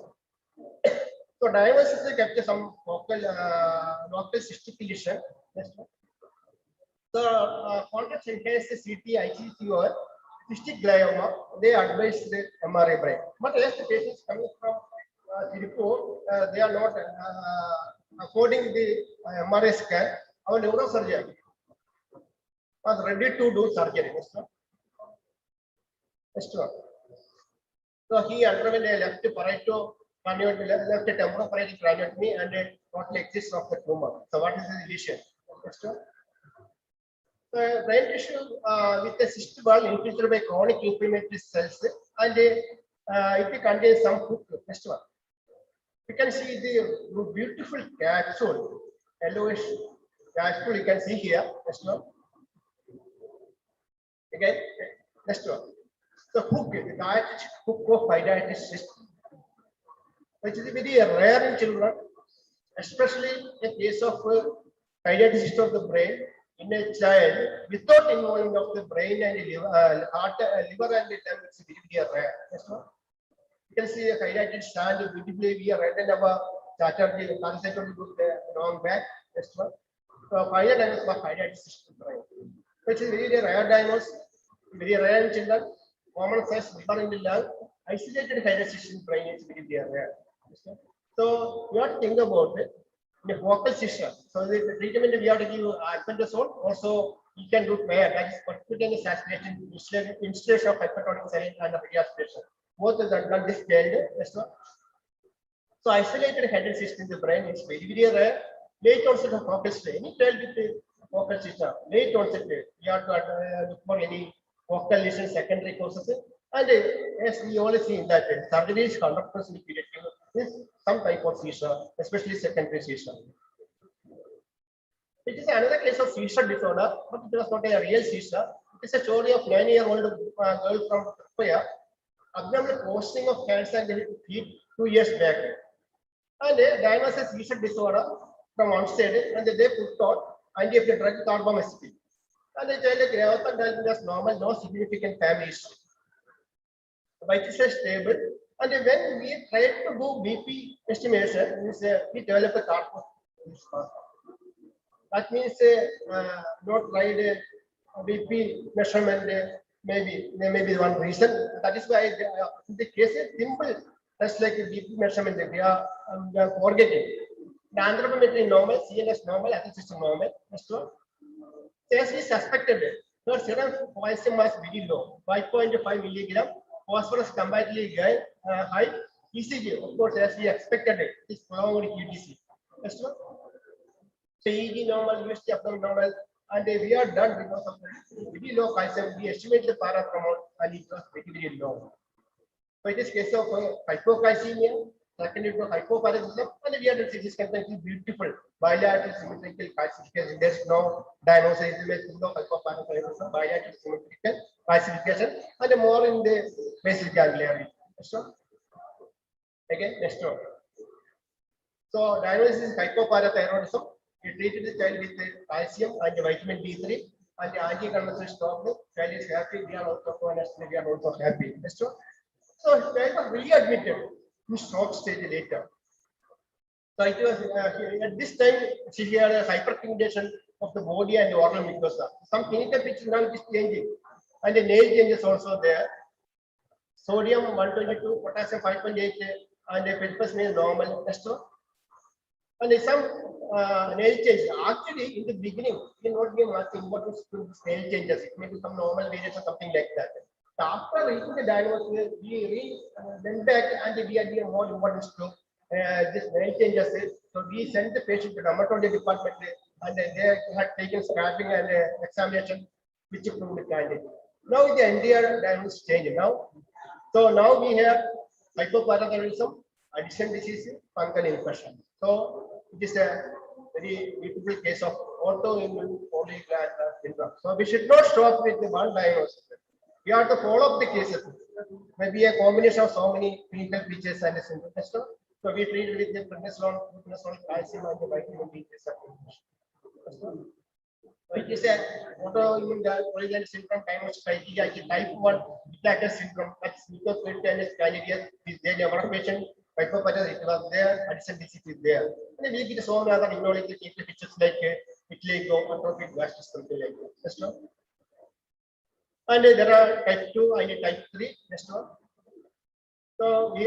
So diagnosis is capture some local cystic lesion. Next one. So contrast enhancing CT, ICT or cystic glioma, they advise the MRI brain. But as the patients coming from Tirupur, they are not according the MRI scan. Our neurosurgeon was ready to do surgery. Next one. So he underwent a left parieto left temporal parietal craniotomy and a total excision of the tumor. So what is the lesion? Next one. So brain tissue with a cyst wall infiltrated by chronic inflammatory cells, and it contains some hook. Next one. You can see the beautiful capsule, yellowish capsule you can see here. Next one. Again, next one. The hook, the diabetic hook of pediatric cyst, which is very rare in children, especially in case of pediatric cyst of the brain in a child without involvement of the brain and liver, heart, liver and the lung. It's very rare. Next one. You can see a pediatric stand beautifully. We are right in our Chatterjee, the concept of the long back. Next one. So final diagnosis of pediatric cyst of the brain, which is very rare diagnosis, very rare in children. Common size liver in the lung, isolated hydrocyst brain is very rare. So you have to think about it. The focal seizure. So the treatment we have to give albendazole. Also, you can do prayer. That is percutaneous aspiration, installation of hypertonic saline and reaspiration. Both of them done this failed. So isolated hydrocyst in the brain is very rare. Late onset of focal seizure. Any child with the focal seizure, late onset, you have to look for any focal lesion secondary causes, and as we always see that surgery is 100% curative with some type of seizure, especially secondary seizure. It is another case of seizure disorder, but it was not a real seizure. It is a story of 9-year-old girl from Tripura, abdominal posting of cancer and feet 2 years back, and diagnosis seizure disorder from onset, and they put out anti-epileptic drug carbamazepine. And the child growth and development as normal, no significant family history. The vitals are stable, and when we tried to do BP estimation, we developed a carbon. That means not tried a BP measurement. Maybe there may be one reason. That is why in the case simple That's like a BP measurement. We are forgetting. The anthropometry normal, CNS normal, other system normal. That's true. As we suspected, your serum calcium was very low, 5.5 milligram. Phosphorus comparatively high. ECG, of course, as we expected, it is prolonged QTC. That's true. So EEG normal, UST abnormal, and we are done because of very low calcium. We estimate the parathormone and it was very low. So it is case of hypocalcemia, secondary to hypoparathyroidism, and we are the significantly beautiful bilateral symmetrical calcification. There is no diagnosis, there is no hypoparathyroidism, bilateral symmetrical calcification, and more in the basic ganglion. So again, next one. So diagnosis is hypoparathyroidism. We treated the child with calcium and vitamin D3 and the anti-convulsant stopped. Child is happy. We are also happy. Next one. So child was re-admitted to stroke stage later. So it was at this time she had a hyperpigmentation of the body and the oral mucosa. Some clinical picture now is changing, and the nail changes also there. Sodium 122, potassium 5.8, and the purpose is normal. Next one. And some nail change. Actually, in the beginning, we not give much importance to the nail changes. It may be some normal variation or something like that. After reaching the diagnosis, we went back and we had given more importance to this nail changes. So we sent the patient to the dermatology department, and they had taken scraping and examination, which proved the candidate. Now the entire diagnosis changed now. So now we have hypoparathyroidism, addiction disease, fungal infection. So it is a very beautiful case of autoimmune polyglandular syndrome. So we should not stop with the one diagnosis. We have to follow up the cases. Maybe a combination of so many clinical features and a syndrome. So we treat with the prednisolone, calcium, and the vitamin D. So it is a autoimmune polyglandular syndrome diagnosis criteria. Type 1 beta syndrome. That's because candidate is there. The other patient. Hypoparathyroidism it was there, addiction disease is there. And we get so many other immunological features like vitiligo, atrophic gastritis, something like that. And there are type 2 and type 3. Next one. So we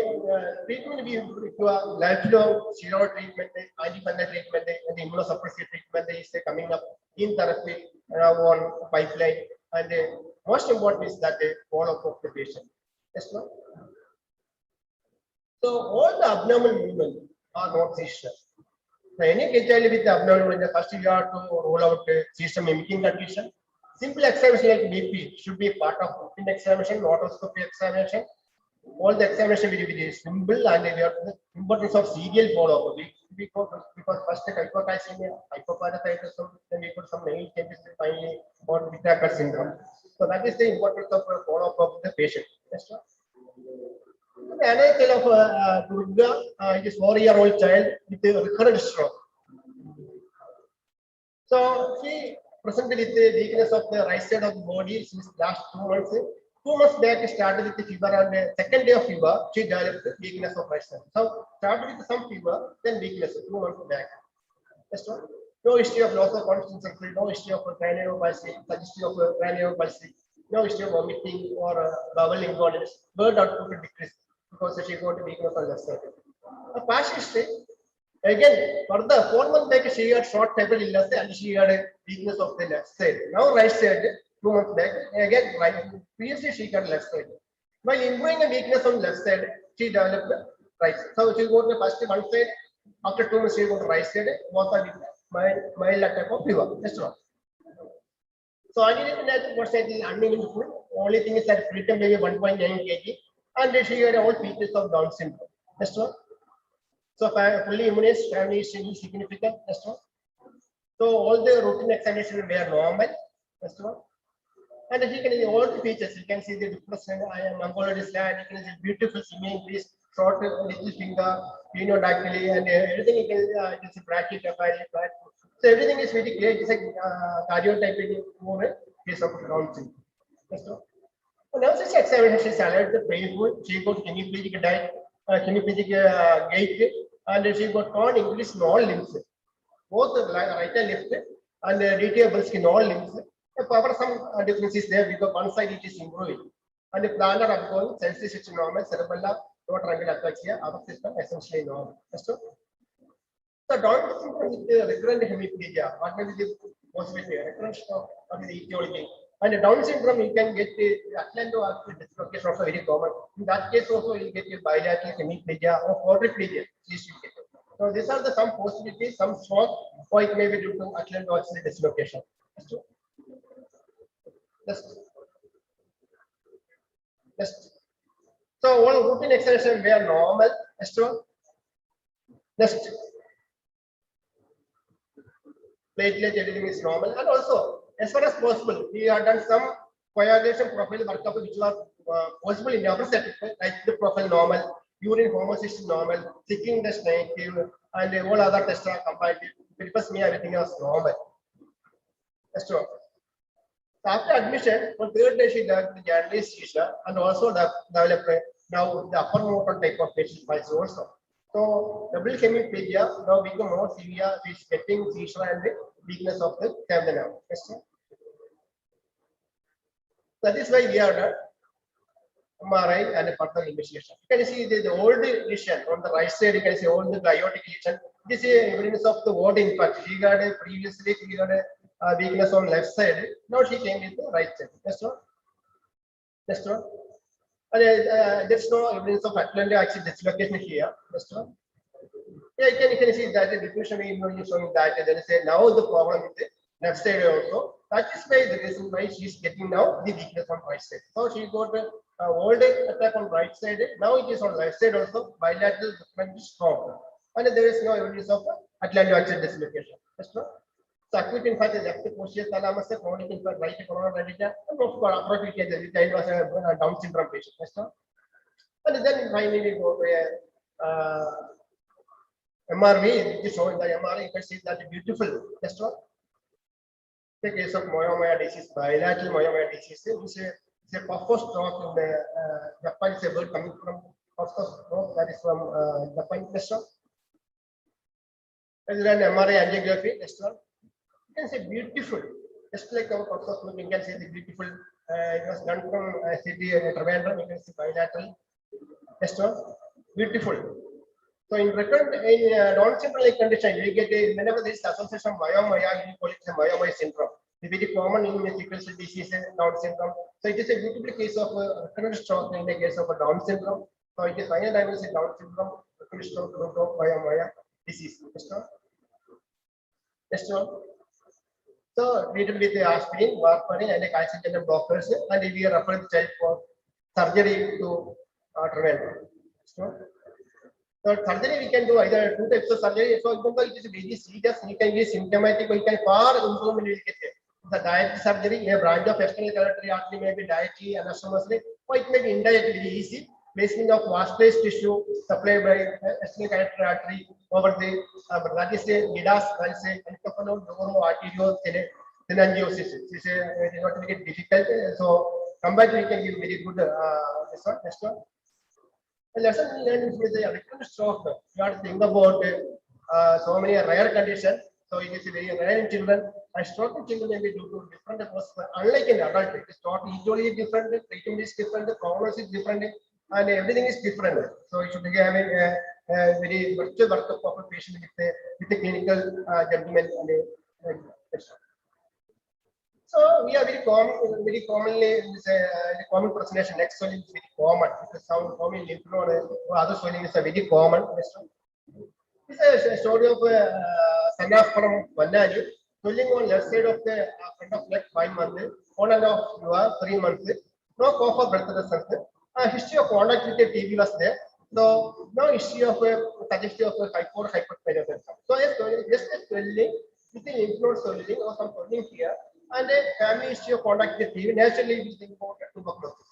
treatment we do a lifelong steroid treatment, antifungal treatment, and immunosuppressive treatment is coming up in therapy on pipeline. And most important is that the follow-up of the patient. Next one. So all the abnormal movements are not seizure. So any child with abnormal movement, first you have to roll out seizure mimicking condition. Simple examination like BP should be part of routine examination, otoscopy examination. All the examination will be very simple, and we have the importance of serial follow-up. Because first hypocalcemia, hypoparathyroidism, then we put some nail changes finally or beta syndrome. So that is the importance of follow-up of the patient. Next one. Another tale of Durga, it is 4-year-old child with a recurrent stroke. So she presented with the weakness of the right side of the body since last 2 months. 2 months back, started with the fever, and the second day of fever, she developed weakness of right side. So started with some fever, then weakness 2 months back. Next one. No history of loss of consciousness, no history of craniopathy, history of craniopathy, no history of vomiting or bowel incontinence. Blood output decreased because she got weakness on left side. A past history, again, further 4 months back, she had short temporal illness and she had a weakness of the left side. Now right side, 2 months back, again, right. Previously she got left side. While improving a weakness on left side, she developed right side. So she got the first one side. After 2 months, she got right side. Both are mild attack of fever. Next one. So I didn't what side is uneventful. Only thing is that preterm baby 1.9 kg, and she had all features of Down syndrome. Next one. So fully immunized, family is significant. Next one. So all the routine examinations were normal. Next one. And you can see all the features. You can see the depression, mongoloid stand, you can see beautiful swimming piece, short little finger, phenodactyly, and everything you can see bracket, flat. So everything is very clear. It's like cariotyping movement case of Down syndrome. Next one. So now this examination is allowed the painful. She got hemiplegic diet, hemiplegic gait, and she got torn increase in all limbs, both right and left, and radial in all limbs. However, some differences there because one side it is improving, and the plantar abdomen sensitivity normal, cerebella lower triangular ataxia, other system essentially normal. So Down syndrome is the recurrent hemiplegia. What may be the possibility? Recurrent shock or the etiology. And Down syndrome, you can get the atlantoaxial dislocation also very common. In that case, also you get a bilateral hemiplegia or quadriplegia. So these are the some possibilities, some shock, or it may be due to atlantoaxial dislocation. Next. So all routine exercises were normal. Next. Platelet, everything is normal, and also as far as possible, we have done some coagulation profile workup which was possible in our setting, like the profile normal, urine homocysteine normal, checking the negative, and all other tests are comparative. Because me everything was normal. That's true. So after admission, on third day she developed the Japanese seizure and also developed now the upper motor type of patient files also. So double hemiplegia now become more severe, is getting seizure and the weakness of the nerve. That is why we are done MRI and a further investigation. You can see the old lesion on the right side. You can see all the gliotic lesion. This is evidence of the ward impact. She got a previously she got a weakness on left side. Now she came with the right side. That's all. That's all. There's no evidence of atlantoaxial dislocation here. That's all. Yeah, you can see that the diffusion is showing that there is a now the problem with the left side also. That is why the reason why she is getting now the weakness on right side. So she got a old attack on right side. Now it is on left side also. Bilateral different strong, and there is no evidence of atlantoaxial dislocation. That's all. So acute infarct is left posterior thalamus, chronic infarct right coronal radicula, and of course appropriate the child was a Down syndrome patient. That's all. And then finally we go to MRV, which is showing the MRI. You can see that beautiful. That's all. The case of moyamoya disease, bilateral moyamoya disease, which is a puffer stroke in the Japan. Is a word coming from puffer stroke, that is from Japan. That's all. And then MRI angiography. That's all. You can see beautiful, just like our puffer stroke. You can see the beautiful. It was done from city Trivandrum. You can see bilateral. That's all. Beautiful. So in recurrent in Down syndrome condition, you get a, whenever there is association of myomaya, you call it a myomaya syndrome. It's very common in sickle cell disease and Down syndrome. So it is a beautiful case of recurrent stroke in the case of a Down syndrome. So it is final diagnosis Down syndrome, recurrent stroke, myomaya disease. Next one. So treated with the aspirin, warfarin, and a calcium blockers, and we are referring the child for surgery to Trivandrum. So surgery we can do either two types of surgery. So it is very serious. You can be symptomatic. You can far improvement will get the dietary surgery. A branch of external carotid artery may be dietary anastomosis, or it may be indirectly very easy. Placement of vascularized tissue supplied by external carotid artery over the that is a midas, that is a encephalorhoarterial telangiectasis. It is not very difficult. So combined we can give very good this one. Next one. The lesson we learned is a recurrent stroke. You have to think about so many rare conditions. So it is very rare in children. And stroke in children may be due to different causes. Unlike in adult, it is not etiology is different, treatment is different, the prognosis is different, and everything is different. So you should be having a very virtual workup of a patient with a clinical judgment and so we are very commonly common presentation. Next swelling is very common because some common lymph node or other swelling is a very common. This is a story of son of from Vanani swelling on left side of the front of leg 5 months, on and off 3 months. No cough or breath resistance. History of contact with the TB was there. So no history of suggestion of hyperthyroidism. So just a swelling with the lymph node swelling or some swelling here. And a family history of contact with TV, naturally we think about tuberculosis.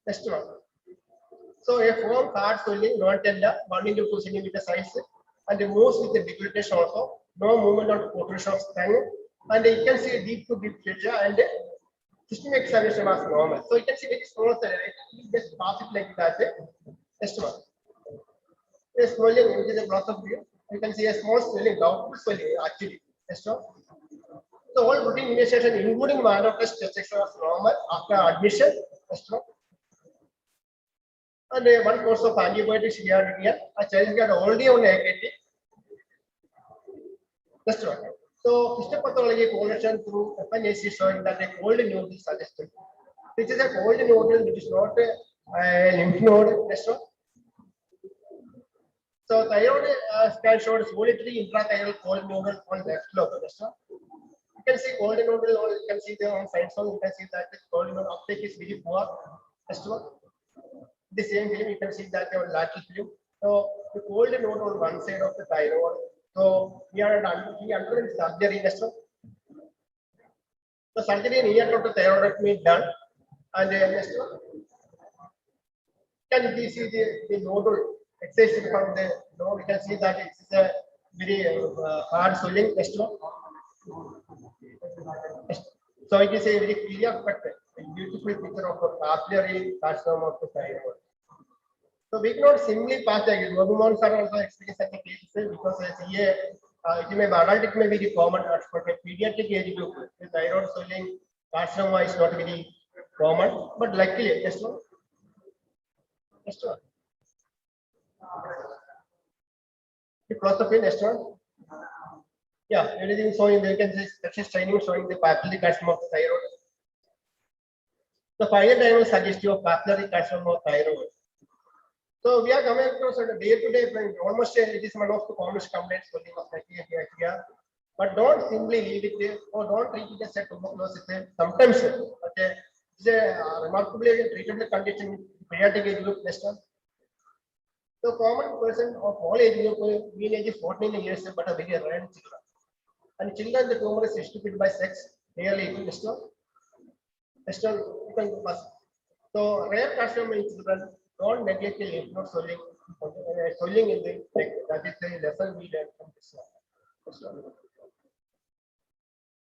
Next one. So a form hard swelling, non-tender, 1 into 2 centimeter size, and moves with the debilitation also, no movement on protrusion of tongue, and you can see deep to deep pressure and systemic examination was normal. So you can see very small cell, you just pass it like that. Next one. A swelling, which is a block of view, you can see a small swelling, downward swelling actually. So all routine investigation, including mammography test was normal after admission. And one course of antibiotics here, a child got already on AKT. That's right. So histopathology correlation through FNAC showing that a cold node is suggested. Which is a cold node which is not a lymph node. That's right. So thyroid scan showed solitary intrathyroid cold nodal on left lobe. That's right. You can see cold nodal, or you can see the on side zone. You can see that the cold nodal uptake is very poor. That's right. The same film, you can see that your lateral film. So the cold node on one side of the thyroid. So he underwent surgery. That's right. The surgery near to the thyroidectomy done, and next one. Can you see the nodal excision from the node? You can see that it's a very hard swelling. Next one. So it is a very clear but beautiful picture of a papillary carcinoma of the thyroid. So we cannot simply pass the hormones are also experiencing such a case because it may be adult, it may be the common, but a pediatric age group, the thyroid swelling carcinoma is not very common, but luckily, just one. Next one. The prosopin, next one. Yeah, everything showing the, you can see section staining showing the papillary carcinoma of the thyroid. The final diagnosis suggestive of papillary carcinoma of thyroid. So we are coming across a day-to-day, almost it is one of the common complaints here. But don't simply leave it there or don't treat it as a tuberculosis. Sometimes it's a remarkably treatable condition, pediatric age group. Next one. So common person of all age group, mean age is 14 years, but a very rare children. And children, the tumor is distributed by sex, nearly 18. Next one. Next one, you can pass. So rare carcinoma in children, don't neglect the lymph node swelling, swelling in the neck. That is the lesson we learned from this one.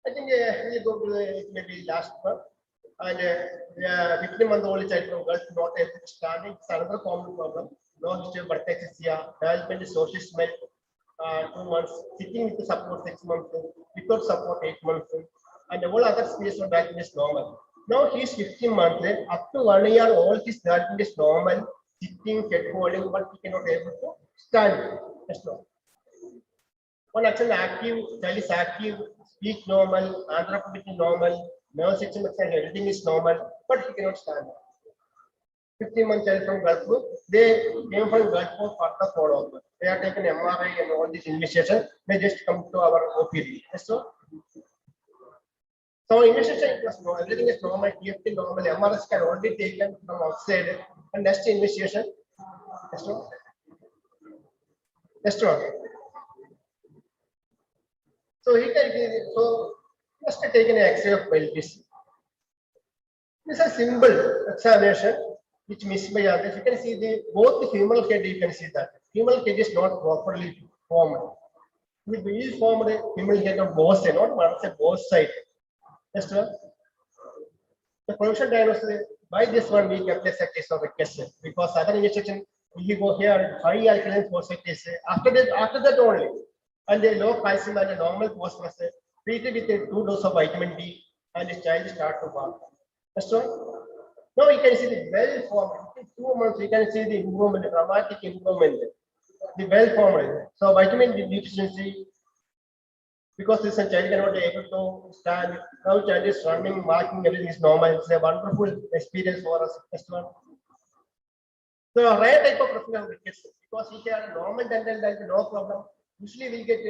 I think we go to the maybe last one. And 15-month-old child from Gulf not able to stand. It's another common problem. No history of birthexia, development is social smell, 2 months, sitting with the support 6 months, without support 8 months, and all other space of development is normal. Now he is 15 months, up to 1 year old, his development is normal, sitting, head holding, but he cannot able to stand. That's normal. One action active, child is active, speech normal, anthropology normal, nerve system everything is normal, but he cannot stand. 15-month child from Gulf Group, they came from Gulf for further follow-up. They are taken MRI and all this investigation, they just come to our OPD. So investigation was no, everything is normal, TFT normal, MRS can already taken from outside, and next investigation. Next one. So he can just take an X-ray of pelvis. This is a simple examination which missed by others. You can see both the femoral head, you can see that. Femoral head is not properly formed. We will form the femoral head on both sides, not one side, both sides. Next one. The provisional diagnosis, by this one we kept a case of a case because other investigation, we go here, high alkaline phosphate case. After that only. And the low calcium and a normal phosphorus treated with 2 doses of vitamin D and the child start to walk. That's one. Now you can see the well formed. In 2 months, you can see the improvement, dramatic improvement. The well formed. So vitamin D deficiency, because this child cannot be able to stand. Now child is running, walking, everything is normal. It's a wonderful experience for us. That's one. So a rare type of professional rickets because he had a normal dental health, no problem. Usually we get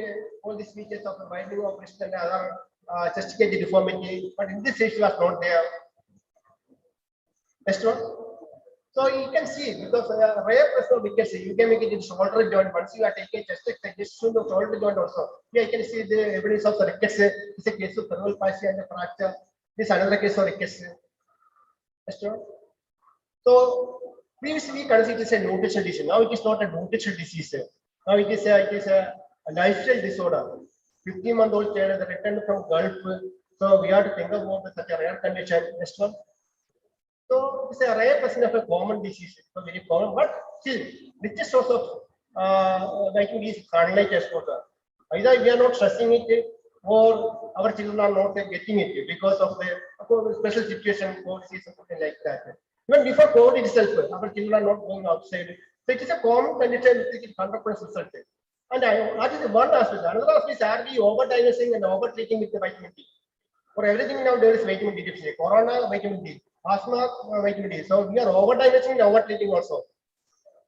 all these features of the widening of wrist and other chest cage deformity, but in this case was not there. Next one. So you can see because rare person we can see you can make it in shoulder joint. Once you are taking chest extension, soon the shoulder joint also. Here you can see the evidence of the rickets. This is a case of cerebral palsy and the fracture. This is another case of rickets. Next one. So previously we considered it as a nutritional disease. Now it is not a nutritional disease. Now it is a lifestyle disorder. 15-month-old child that returned from Gulf. So we have to think about such a rare condition. Next one. So it's a rare person of a common disease. So very common, but still richest source of vitamin D is sunlight exposure. Either we are not stressing it or our children are not getting it because of the special situation, or something like that. Even before COVID itself, our children are not going outside. So it is a common condition which is 100% resulted. And that is one aspect. Another aspect is sadly over-diagnosing and over-treating with the vitamin D. For everything now there is vitamin D deficiency. Corona, vitamin D. Asthma, vitamin D. So we are over-diagnosing and over-treating also.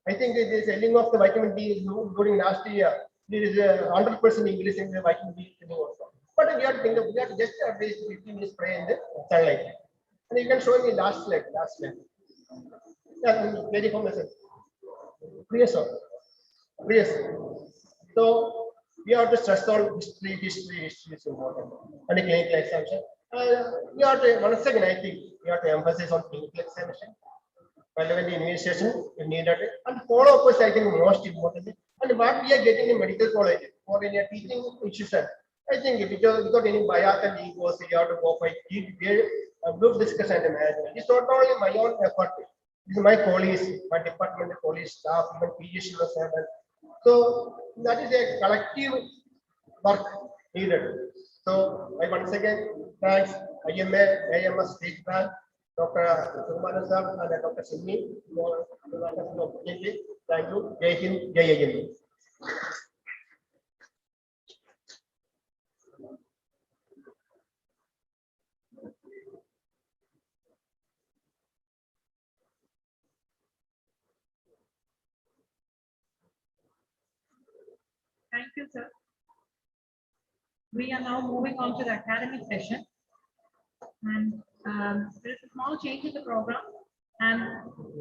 I think the selling of the vitamin D during last year, there is a 100% increase in the vitamin D selling also. But we have to think of, we have to just at least 15 minutes spray in the sunlight. And you can show me last slide. Yeah, very information. Yes, sir. Yes. So we have to stress on history is important. And the clinical examination. We have to, once again, I think we have to emphasize on clinical examination. Relevant administration is needed. And follow-up is, I think, most important. And what we are getting in medical college or in a teaching institution, I think without any bias and egos, you have to go for group discussion and management. It's not only my own effort. This is my colleagues, my department, colleagues, staff, even PhD. So that is a collective work needed. So I once again thanks IMA, AMS State Bank, Dr. Surmana sir and Dr. Simi for the opportunity. Thank you. Jai Hind, Jai IMA. Thank you, sir. We are now moving on to the academic session. And there is a small change in the program. And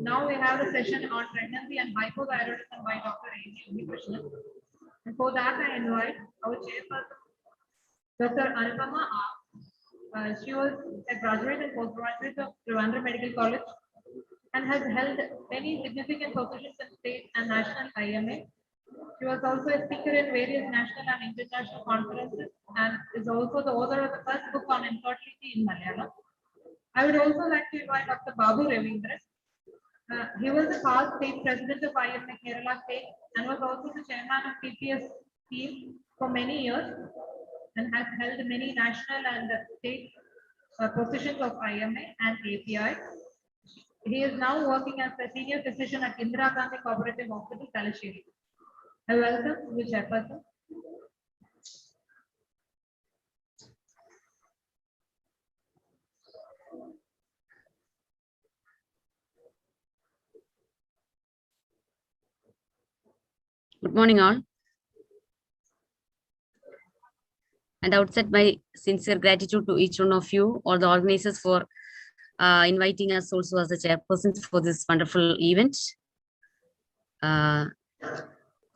now we have a session on pregnancy and hypothyroidism by Dr. A.G. Krishnan. And for that, I invite our chairperson, Dr. Anupama R. She was a graduate and postgraduate of Trivandrum Medical College and has held many significant positions in state and national IMA. She was also a speaker in various national and international conferences and is also the author of the first book on infertility in Malayalam. I would also like to invite Dr. Babu Ravindran. He was the past state president of IMA Kerala State and was also the chairman of PPS team for many years and has held many national and state positions of IMA and API. He is now working as a senior physician at Indira Gandhi Cooperative Hospital, Talasheri. I welcome the chairperson. Good morning, all. And outset my sincere gratitude to each one of you or the organizers for inviting us also as the chairperson for this wonderful event.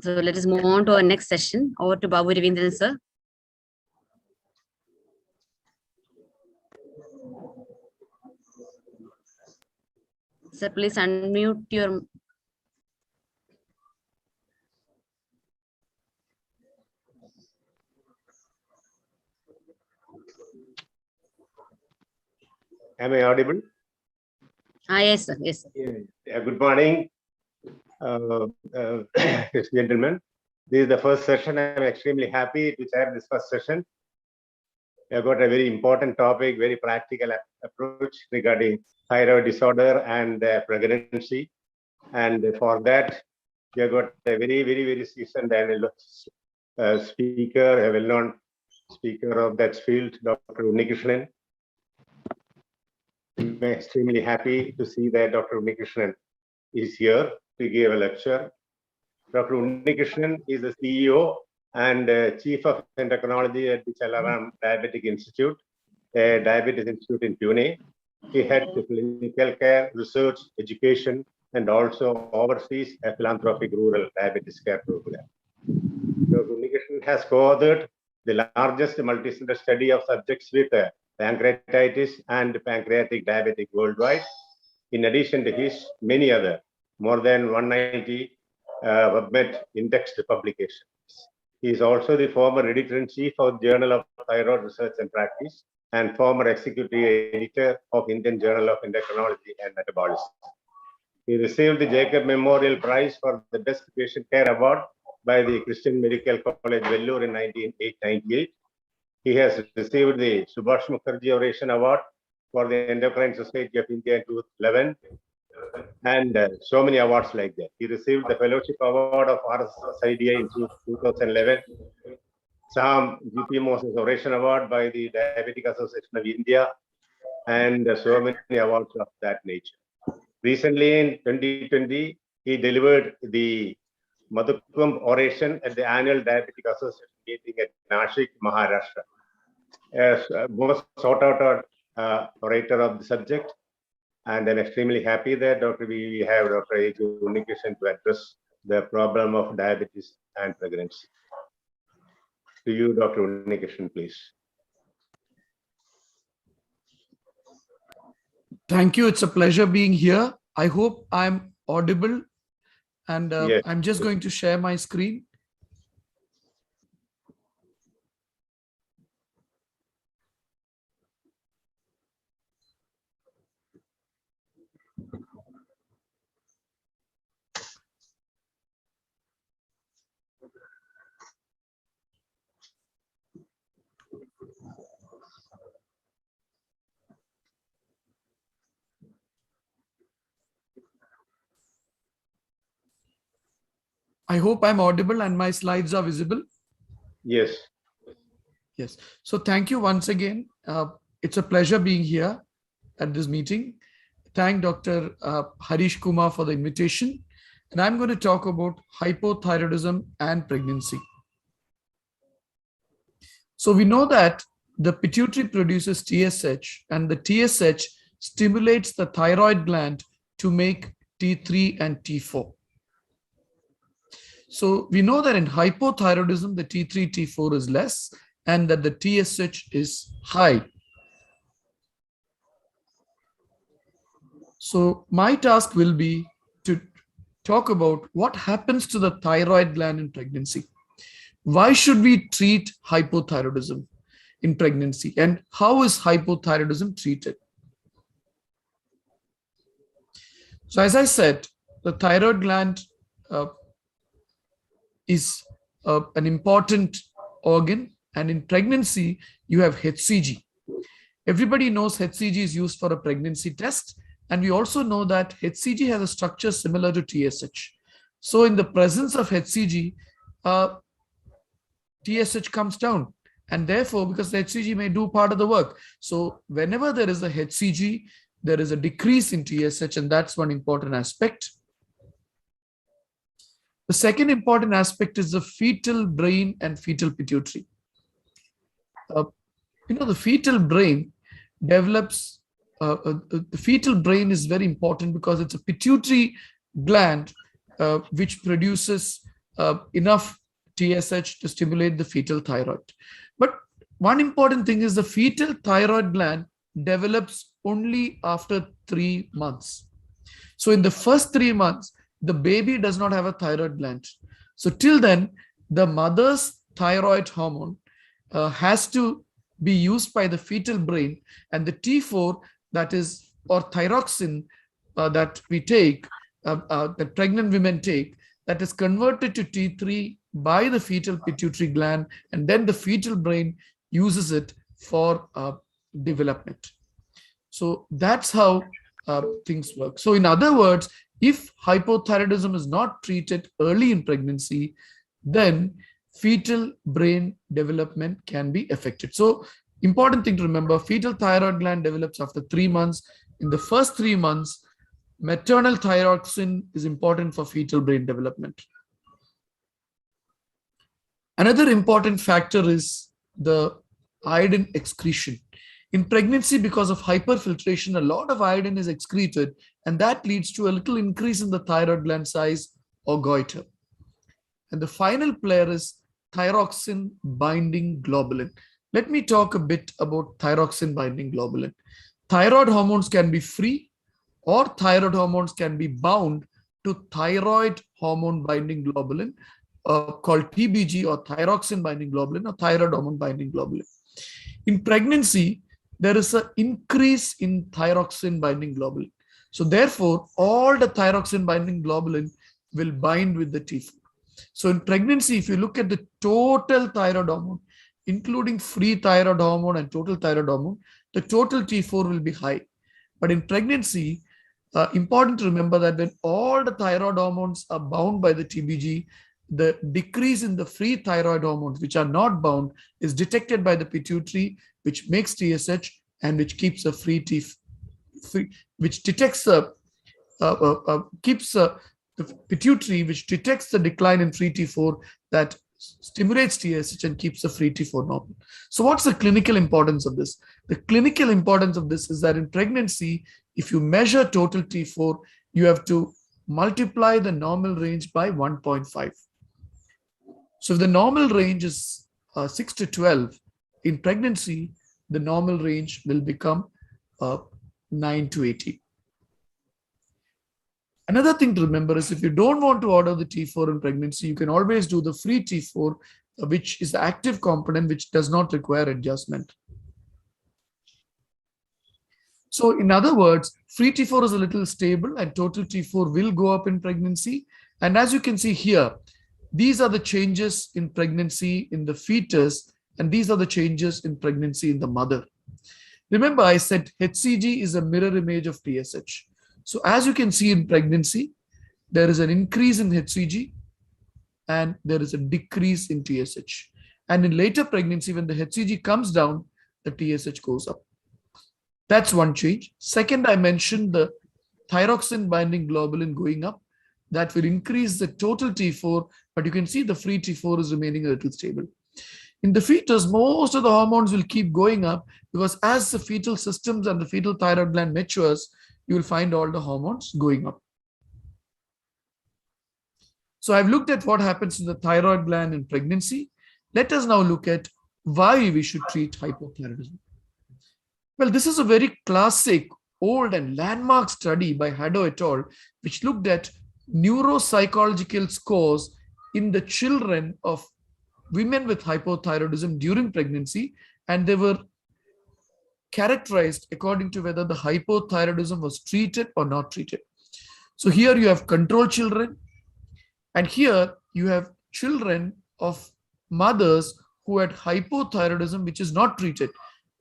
So let us move on to our next session. Over to Babu Ravindran, sir. Sir, please unmute your. Am I audible? Yes, sir. Yes, sir. Yeah, good morning, gentlemen. This is the first session. I'm extremely happy to chair this first session. We have got a very important topic, very practical approach regarding thyroid disorder and pregnancy. And for that, we have got a very seasoned and speaker, a well-known speaker of that field, Dr. Unnikrishnan. I'm extremely happy to see that Dr. Unnikrishnan is here to give a lecture. Dr. Unnikrishnan is the CEO and Chief of Endocrinology at the Chalaram Diabetic Institute, a diabetes institute in Pune. He heads the clinical care, research, education, and also oversees a philanthropic rural diabetes care program. Dr. Unnikrishnan has co-authored the largest multi-center study of subjects with pancreatitis and pancreatic diabetic worldwide, in addition to his many other, more than 190 PubMed indexed publications. He is also the former editor-in-chief of Journal of Thyroid Research and Practice and former executive editor of Indian Journal of Endocrinology and Metabolism. He received the Jacob Memorial Prize for the Best Patient Care Award by the Christian Medical College, Vellore in 1998. He has received the Subhash Mukherjee Oration Award for the Endocrine Society of India in 2011 and so many awards like that. He received the Fellowship Award of RSIDI in 2011, Sam GP Moses Oration Award by the Diabetic Association of India, and so many awards of that nature. Recently, in 2020, he delivered the Madhukumb Oration at the annual Diabetic Association meeting at Nashik, Maharashtra. As most sought out orator of the subject, and I'm extremely happy that we have Dr. A.J. Unnikrishan to address the problem of diabetes and pregnancy. To you, Dr. Unnikrishan, please. Thank you. It's a pleasure being here. I hope I'm audible, and Yes. I'm just going to share my screen. I hope I'm audible and my slides are visible. Yes. Yes. So thank you once again. It's a pleasure being here at this meeting. Thank Dr. Harish Kumar for the invitation. And I'm going to talk about hypothyroidism and pregnancy. So we know that the pituitary produces TSH, and the TSH stimulates the thyroid gland to make T3 and T4. So we know that in hypothyroidism, the T3, T4 is less, and that the TSH is high. So my task will be to talk about what happens to the thyroid gland in pregnancy. Why should we treat hypothyroidism in pregnancy, and how is hypothyroidism treated? So as I said, the thyroid gland is an important organ, and in pregnancy you have HCG. Everybody knows HCG is used for a pregnancy test, and we also know that HCG has a structure similar to TSH. So in the presence of HCG, TSH comes down, and therefore because the HCG may do part of the work, so whenever there is a HCG, there is a decrease in TSH, and that's one important aspect. The second important aspect is the fetal brain and fetal pituitary. The fetal brain develops, the fetal brain is very important because it's a pituitary gland which produces enough TSH to stimulate the fetal thyroid. But one important thing is the fetal thyroid gland develops only after 3 months. So in the first 3 months, the baby does not have a thyroid gland. So till then, the mother's thyroid hormone has to be used by the fetal brain, and the T4, that is, or thyroxine that we take, that pregnant women take, that is converted to T3 by the fetal pituitary gland, and then the fetal brain uses it for development. So that's how things work. So in other words, if hypothyroidism is not treated early in pregnancy, then fetal brain development can be affected. So important thing to remember, fetal thyroid gland develops after 3 months. In the first 3 months, maternal thyroxine is important for fetal brain development. Another important factor is the iodine excretion. In pregnancy, because of hyperfiltration, a lot of iodine is excreted, and that leads to a little increase in the thyroid gland size or goiter. And the final player is thyroxine binding globulin. Let me talk a bit about thyroxine binding globulin. Thyroid hormones can be free, or thyroid hormones can be bound to thyroid hormone binding globulin, called TBG, or thyroxine binding globulin, or thyroid hormone binding globulin. In pregnancy, there is an increase in thyroxine binding globulin. So therefore, all the thyroxine binding globulin will bind with the T4. So in pregnancy, if you look at the total thyroid hormone, including free thyroid hormone and total thyroid hormone, the total T4 will be high. But in pregnancy, Important to remember that when all the thyroid hormones are bound by the TBG, the decrease in the free thyroid hormones, which are not bound, is detected by the pituitary, which makes TSH and which keeps a free T, which detects the the pituitary, which detects the decline in free T4, that stimulates TSH and keeps the free T4 normal. So what's the clinical importance of this? The clinical importance of this is that in pregnancy, if you measure total T4, you have to multiply the normal range by 1.5. So if the normal range is 6 to 12, in pregnancy, the normal range will become 9 to 18. Another thing to remember is if you don't want to order the T4 in pregnancy, you can always do the free T4, which is the active component, which does not require adjustment. So in other words, free T4 is a little stable and total T4 will go up in pregnancy. And as you can see here, these are the changes in pregnancy in the fetus, and these are the changes in pregnancy in the mother. Remember, I said HCG is a mirror image of TSH. So as you can see in pregnancy, there is an increase in HCG and there is a decrease in TSH. And in later pregnancy, when the HCG comes down, the TSH goes up. That's one change. Second, I mentioned the thyroxine binding globulin going up. That will increase the total T4, but you can see the free T4 is remaining a little stable. In the fetus, most of the hormones will keep going up because as the fetal systems and the fetal thyroid gland matures, you will find all the hormones going up. So I've looked at what happens to the thyroid gland in pregnancy. Let us now look at why we should treat hypothyroidism. Well, this is a very classic, old and landmark study by Haddo et al., which looked at neuropsychological scores in the children of women with hypothyroidism during pregnancy, and they were characterized according to whether the hypothyroidism was treated or not treated. So here you have control children, and here you have children of mothers who had hypothyroidism which is not treated.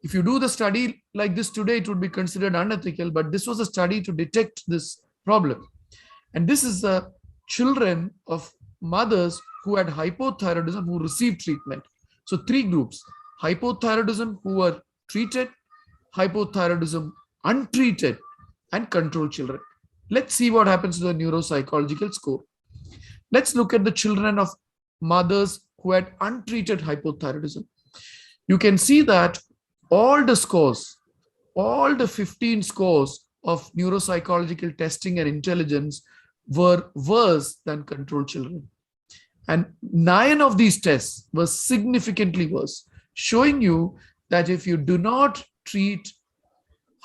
If you do the study like this today, it would be considered unethical, but this was a study to detect this problem. And this is the children of mothers who had hypothyroidism who received treatment. So three groups: hypothyroidism who were treated, hypothyroidism untreated, and control children. Let's see what happens to the neuropsychological score. Let's look at the children of mothers who had untreated hypothyroidism. You can see that all the scores, all the 15 scores of neuropsychological testing and intelligence were worse than control children. And 9 of these tests were significantly worse, showing you that if you do not treat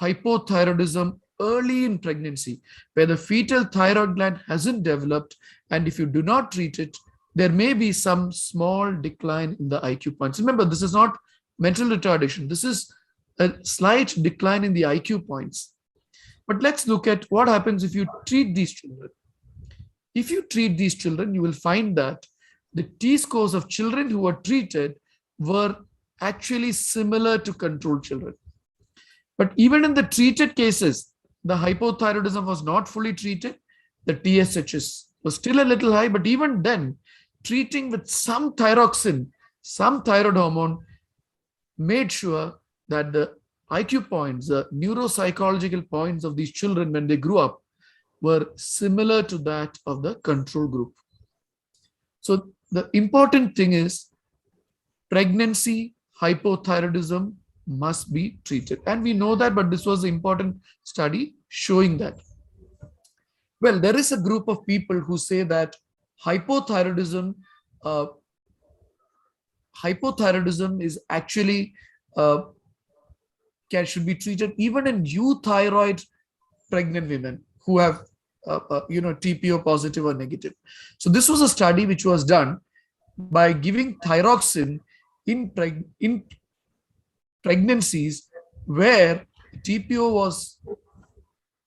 hypothyroidism early in pregnancy, where the fetal thyroid gland hasn't developed, and if you do not treat it, there may be some small decline in the IQ points. Remember, this is not mental retardation. This is a slight decline in the IQ points. But let's look at what happens if you treat these children. If you treat these children, you will find that the T-scores of children who were treated were actually similar to controlled children. But even in the treated cases, the hypothyroidism was not fully treated. The TSHs was still a little high, but even then, treating with some thyroxine, some thyroid hormone, made sure that the IQ points, the neuropsychological points of these children when they grew up, were similar to that of the control group. So the important thing is pregnancy hypothyroidism must be treated. And we know that, but this was an important study showing that. Well, there is a group of people who say that hypothyroidism is actually should be treated even in euthyroid pregnant women who have TPO positive or negative. So this was a study which was done by giving thyroxine in pregnancies where TPO was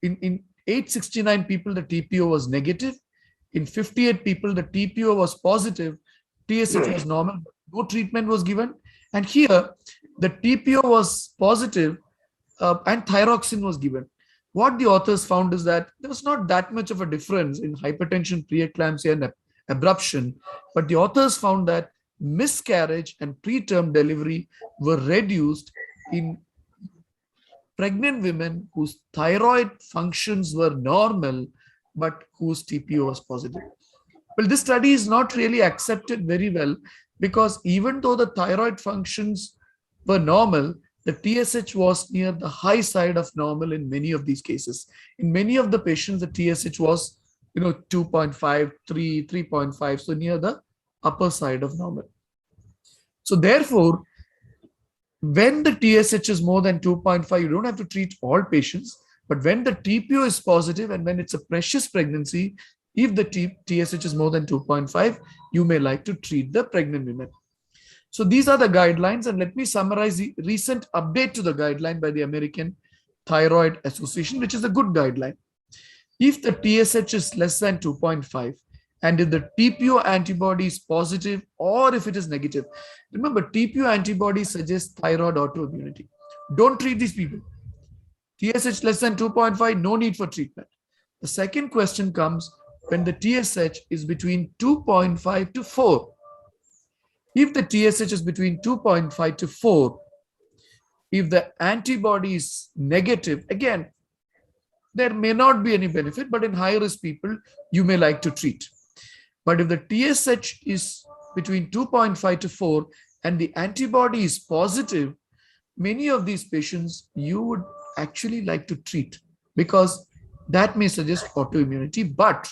in 869 people, the TPO was negative. In 58 people, the TPO was positive. TSH was normal. No treatment was given. And here, the TPO was positive and thyroxine was given. what the authors found is that there was not that much of a difference in hypertension, preeclampsia, and abruption, but the authors found that miscarriage and preterm delivery were reduced in pregnant women whose thyroid functions were normal, but whose TPO was positive. Well, this study is not really accepted very well because even though the thyroid functions were normal, the TSH was near the high side of normal in many of these cases. In many of the patients, the TSH was 2.5, 3, 3.5, so near the upper side of normal. So therefore, when the TSH is more than 2.5, you don't have to treat all patients. But when the TPO is positive and when it's a precious pregnancy, if the TSH is more than 2.5, you may like to treat the pregnant women. So these are the guidelines, and let me summarize the recent update to the guideline by the American Thyroid Association, which is a good guideline. If the TSH is less than 2.5, and if the TPO antibody is positive or if it is negative, remember TPO antibody suggests thyroid autoimmunity. Don't treat these people. TSH less than 2.5, no need for treatment. The second question comes when the TSH is between 2.5 to 4. If the TSH is between 2.5 to 4, if the antibody is negative, again, there may not be any benefit, but in high-risk people, you may like to treat. But if the TSH is between 2.5 to 4 and the antibody is positive, many of these patients you would actually like to treat because that may suggest autoimmunity. But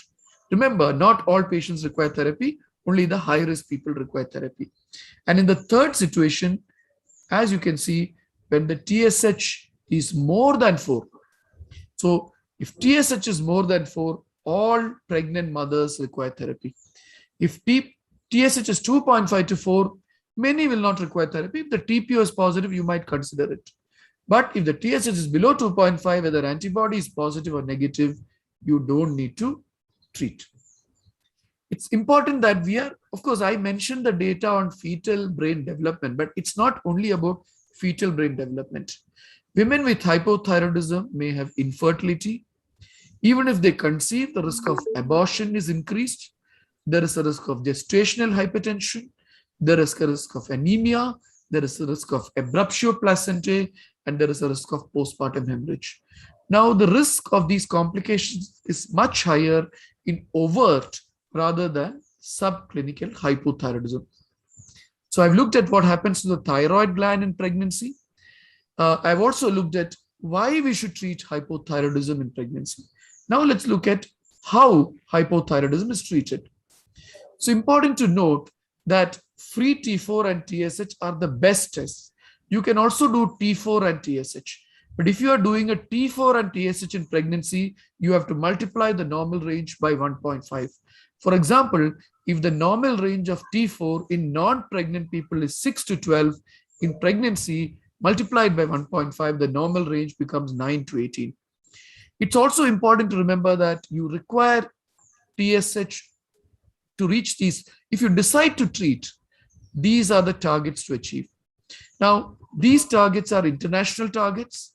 remember, not all patients require therapy, only the high-risk people require therapy. And in the third situation, as you can see, when the TSH is more than 4, so if TSH is more than 4, all pregnant mothers require therapy. If TSH is 2.5 to 4, many will not require therapy. If the TPO is positive, you might consider it. But if the TSH is below 2.5, whether antibody is positive or negative, you don't need to treat. It's important that we are, of course, I mentioned the data on fetal brain development, but it's not only about fetal brain development. Women with hypothyroidism may have infertility. Even if they conceive, the risk of abortion is increased. There is a risk of gestational hypertension. There is a risk of anemia. There is a risk of abruptio placentae, and there is a risk of postpartum hemorrhage. Now, the risk of these complications is much higher in overt rather than subclinical hypothyroidism. So I've looked at what happens to the thyroid gland in pregnancy. I've also looked at why we should treat hypothyroidism in pregnancy. Now let's look at how hypothyroidism is treated. So important to note that free T4 and TSH are the best tests. You can also do T4 and TSH. But if you are doing a T4 and TSH in pregnancy, you have to multiply the normal range by 1.5. For example, if the normal range of T4 in non-pregnant people is 6 to 12, in pregnancy, multiplied by 1.5, the normal range becomes 9 to 18. It's also important to remember that you require TSH to reach these. If you decide to treat, these are the targets to achieve. Now, these targets are international targets.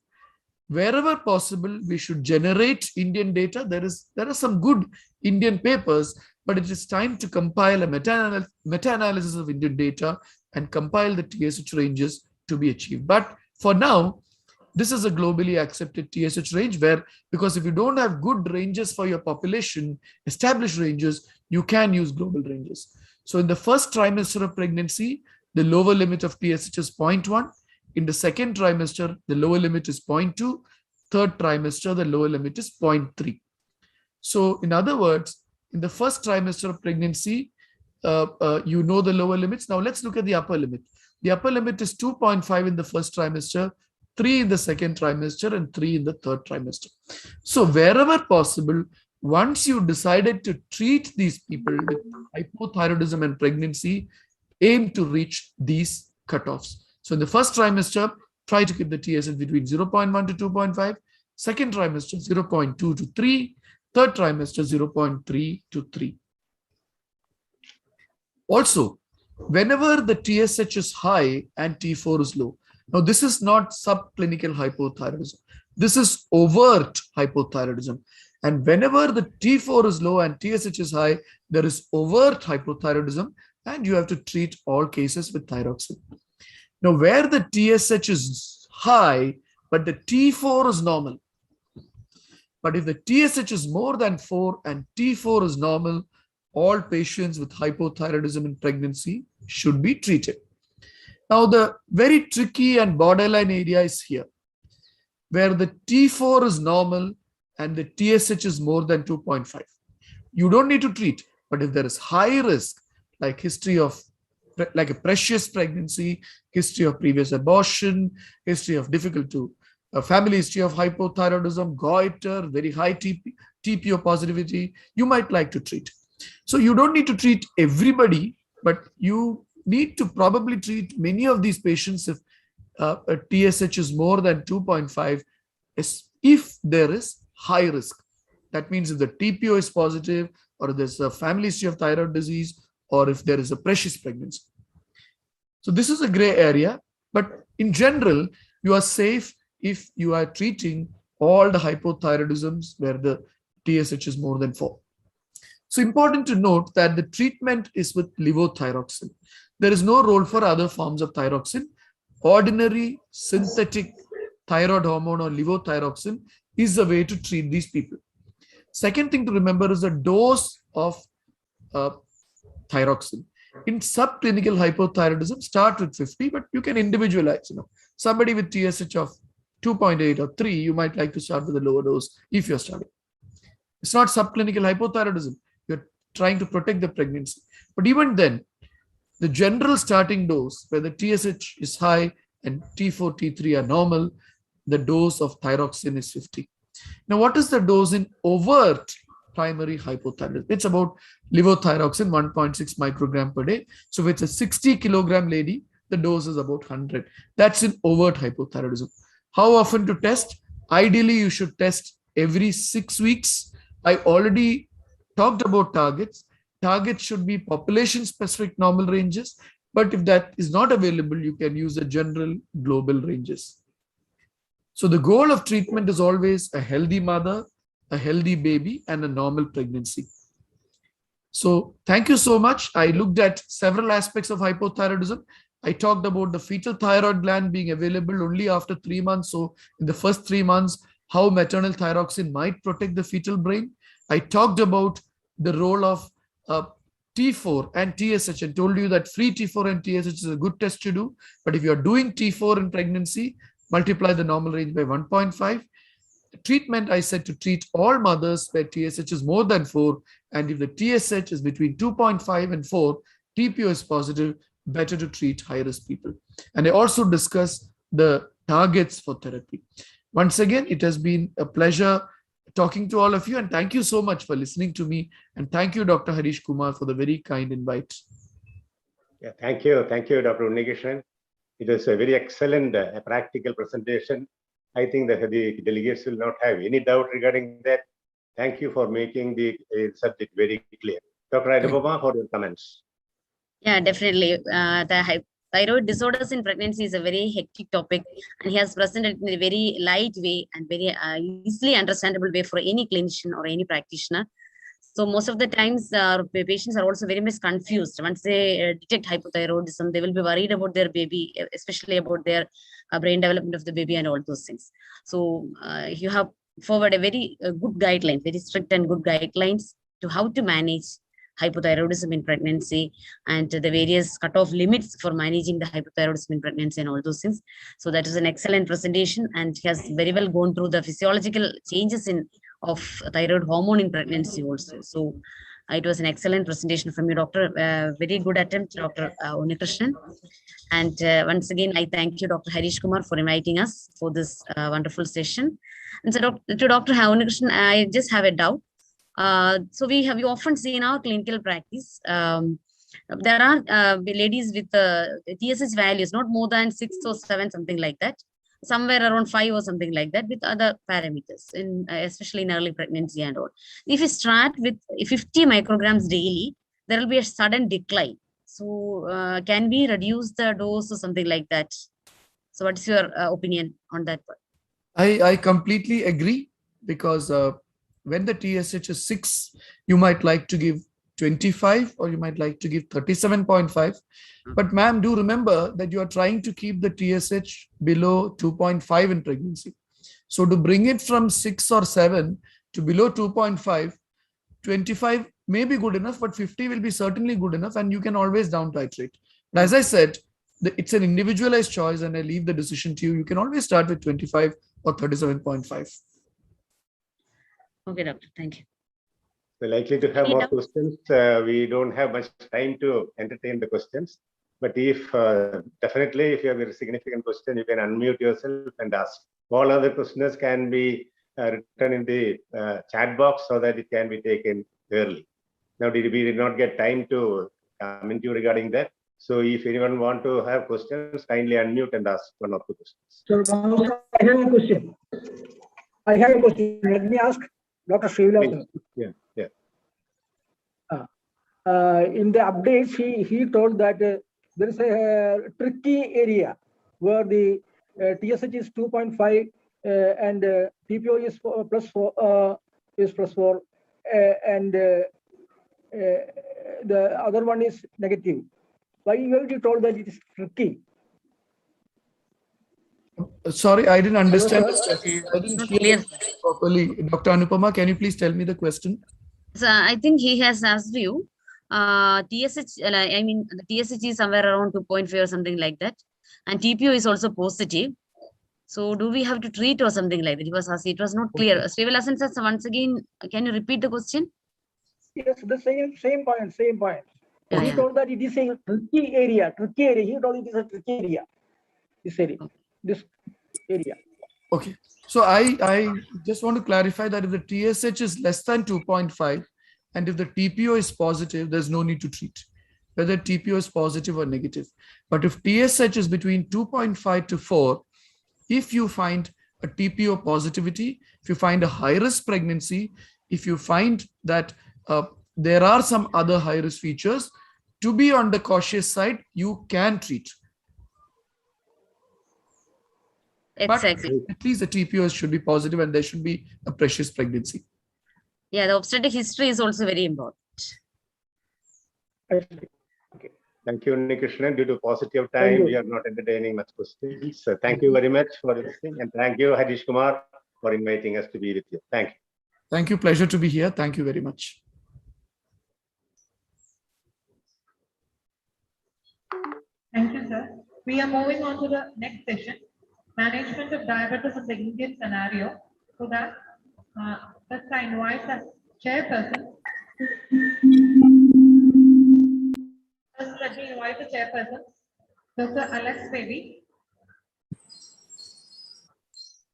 Wherever possible, we should generate Indian data. There are some good Indian papers, but it is time to compile a meta-analysis of Indian data and compile the TSH ranges to be achieved. But for now, this is a globally accepted TSH range where, because if you don't have good ranges for your population, established ranges, you can use global ranges. So in the first trimester of pregnancy, the lower limit of TSH is 0.1. In the second trimester, the lower limit is 0.2. Third trimester, the lower limit is 0.3. So in other words, in the first trimester of pregnancy, you know the lower limits. Now let's look at the upper limit. The upper limit is 2.5 in the first trimester, 3 in the second trimester, and 3 in the third trimester. So wherever possible, once you decided to treat these people with hypothyroidism and pregnancy, aim to reach these cutoffs. So in the first trimester, try to keep the TSH between 0.1 to 2.5, second trimester 0.2 to 3, third trimester 0.3 to 3. Also, whenever the TSH is high and T4 is low, now this is not subclinical hypothyroidism. This is overt hypothyroidism. And whenever the T4 is low and TSH is high, there is overt hypothyroidism, and you have to treat all cases with thyroxine. Now, where the TSH is high, but the T4 is normal. But if the TSH is more than 4 and T4 is normal, all patients with hypothyroidism in pregnancy should be treated. Now, the very tricky and borderline area is here, where the T4 is normal and the TSH is more than 2.5. You don't need to treat, but if there is high risk, like history of, like a precious pregnancy, history of previous abortion, history of difficult to, family history of hypothyroidism, goiter, very high TPO positivity, you might like to treat. So you don't need to treat everybody, but you need to probably treat many of these patients if a TSH is more than 2.5, if there is high risk. That means if the TPO is positive, or there's a family history of thyroid disease, or if there is a precious pregnancy. So this is a gray area, but in general, you are safe if you are treating all the hypothyroidisms where the TSH is more than 4. So important to note that the treatment is with levothyroxine. There is no role for other forms of thyroxine. Ordinary synthetic thyroid hormone or levothyroxine is the way to treat these people. Second thing to remember is the dose of thyroxine. In subclinical hypothyroidism, start with 50, but you can individualize. Somebody with TSH of 2.8 or 3, you might like to start with a lower dose if you're starting. It's not subclinical hypothyroidism. You're trying to protect the pregnancy. But even then, the general starting dose where the TSH is high and T4, T3 are normal, the dose of thyroxine is 50. Now, what is the dose in overt primary hypothyroidism? It's about levothyroxine 1.6 microgram per day. So if it's a 60 kilogram lady, the dose is about 100. That's in overt hypothyroidism. How often to test? Ideally, you should test every 6 weeks. I already talked about targets. Targets should be population-specific normal ranges, but if that is not available, you can use the general global ranges. So the goal of treatment is always a healthy mother, a healthy baby, and a normal pregnancy. So thank you so much. I looked at several aspects of hypothyroidism. I talked about the fetal thyroid gland being available only after 3 months. So in the first 3 months, how maternal thyroxine might protect the fetal brain. I talked about the role of T4 and TSH and told you that free T4 and TSH is a good test to do. But if you're doing T4 in pregnancy, multiply the normal range by 1.5. Treatment, I said to treat all mothers where TSH is more than 4. And if the TSH is between 2.5 and 4, TPO is positive, better to treat high-risk people. And I also discussed the targets for therapy. Once again, it has been a pleasure talking to all of you, and thank you so much for listening to me. And thank you, Dr. Harish Kumar, for the very kind invite. Yeah, thank you, Dr. Unnikrishnan. It was a very excellent practical presentation. I think that the delegates will not have any doubt regarding that. Thank you for making the subject very clear. Dr. Adiboma, for your comments. Yeah, definitely. The thyroid disorders in pregnancy is a very hectic topic, and he has presented in a very light way and very easily understandable way for any clinician or any practitioner. So most of the times, patients are also very much confused. Once they detect hypothyroidism, they will be worried about their baby, especially about their brain development of the baby and all those things. So you have forward a very good guideline, very strict and good guidelines to how to manage hypothyroidism in pregnancy and the various cutoff limits for managing the hypothyroidism in pregnancy and all those things. So that is an excellent presentation, and he has very well gone through the physiological changes of thyroid hormone in pregnancy also. So it was an excellent presentation from you, Doctor. Very good attempt, Dr. Unnikrishnan. And once again, I thank you, Dr. Harish Kumar, for inviting us for this wonderful session. And so to Dr. Unnikrishnan, I just have a doubt. So we often see in our clinical practice, there are ladies with TSH values not more than 6 or 7, something like that, somewhere around 5 or something like that, with other parameters, especially in early pregnancy and all. If you start with 50 micrograms daily, there will be a sudden decline. So can we reduce the dose or something like that? So what's your opinion on that part? I completely agree because when the TSH is 6, you might like to give 25 or you might like to give 37.5. But ma'am, do remember that you are trying to keep the TSH below 2.5 in pregnancy. So to bring it from 6 or 7 to below 2.5, 25 may be good enough, but 50 will be certainly good enough, and you can always down titrate. But as I said, it's an individualized choice, and I leave the decision to you. You can always start with 25 or 37.5. Okay, doctor. Thank you. We're likely to have Any more doubt? questions. We don't have much time to entertain the questions. But if definitely, if you have a significant question, you can unmute yourself and ask. All other questions can be written in the chat box so that it can be taken early. Now, we did not get time to comment you regarding that. So if anyone want to have questions, kindly unmute and ask one or two questions. So I have a question. Let me ask Dr. Srivilasan. Yeah. In the updates, he told that there is a tricky area where the TSH is 2.5 and TPO is +4 and the other one is negative. Why you told that it is tricky? Sorry, I didn't understand. Okay, I didn't not hear clear. it properly. Dr. Anupama, can you please tell me the question? So I think he has asked you, TSH, I mean, the TSH is somewhere around 2.5 or something like that. And TPO is also positive. So do we have to treat or something like that? It was asked, it was not clear. Srivilasan says once again, can you repeat the question? Yes, the same point. Yeah, He yeah. told that it is a tricky area. He told it is a tricky area. This area. Okay. So I just want to clarify that if the TSH is less than 2.5 and if the TPO is positive, there's no need to treat, whether TPO is positive or negative. But if TSH is between 2.5 to 4, if you find a TPO positivity, if you find a high-risk pregnancy, if you find that there are some other high-risk features, to be on the cautious side, you can treat. Exactly. But at least the TPOs should be positive and there should be a precious pregnancy. Yeah, the obstetric history is also very important. Thank you, Nikrishnan. Due to paucity of time, we are not entertaining much questions. So thank you very much for listening, and thank you, Harish Kumar, for inviting us to be with you. Thank you. Thank you. Pleasure to be here. Thank you very much. Thank you, sir. We are moving on to the next session, management of diabetes in the Indian scenario. So that, first I invite the chairperson. First, let me invite the chairperson, Dr. Alex Baby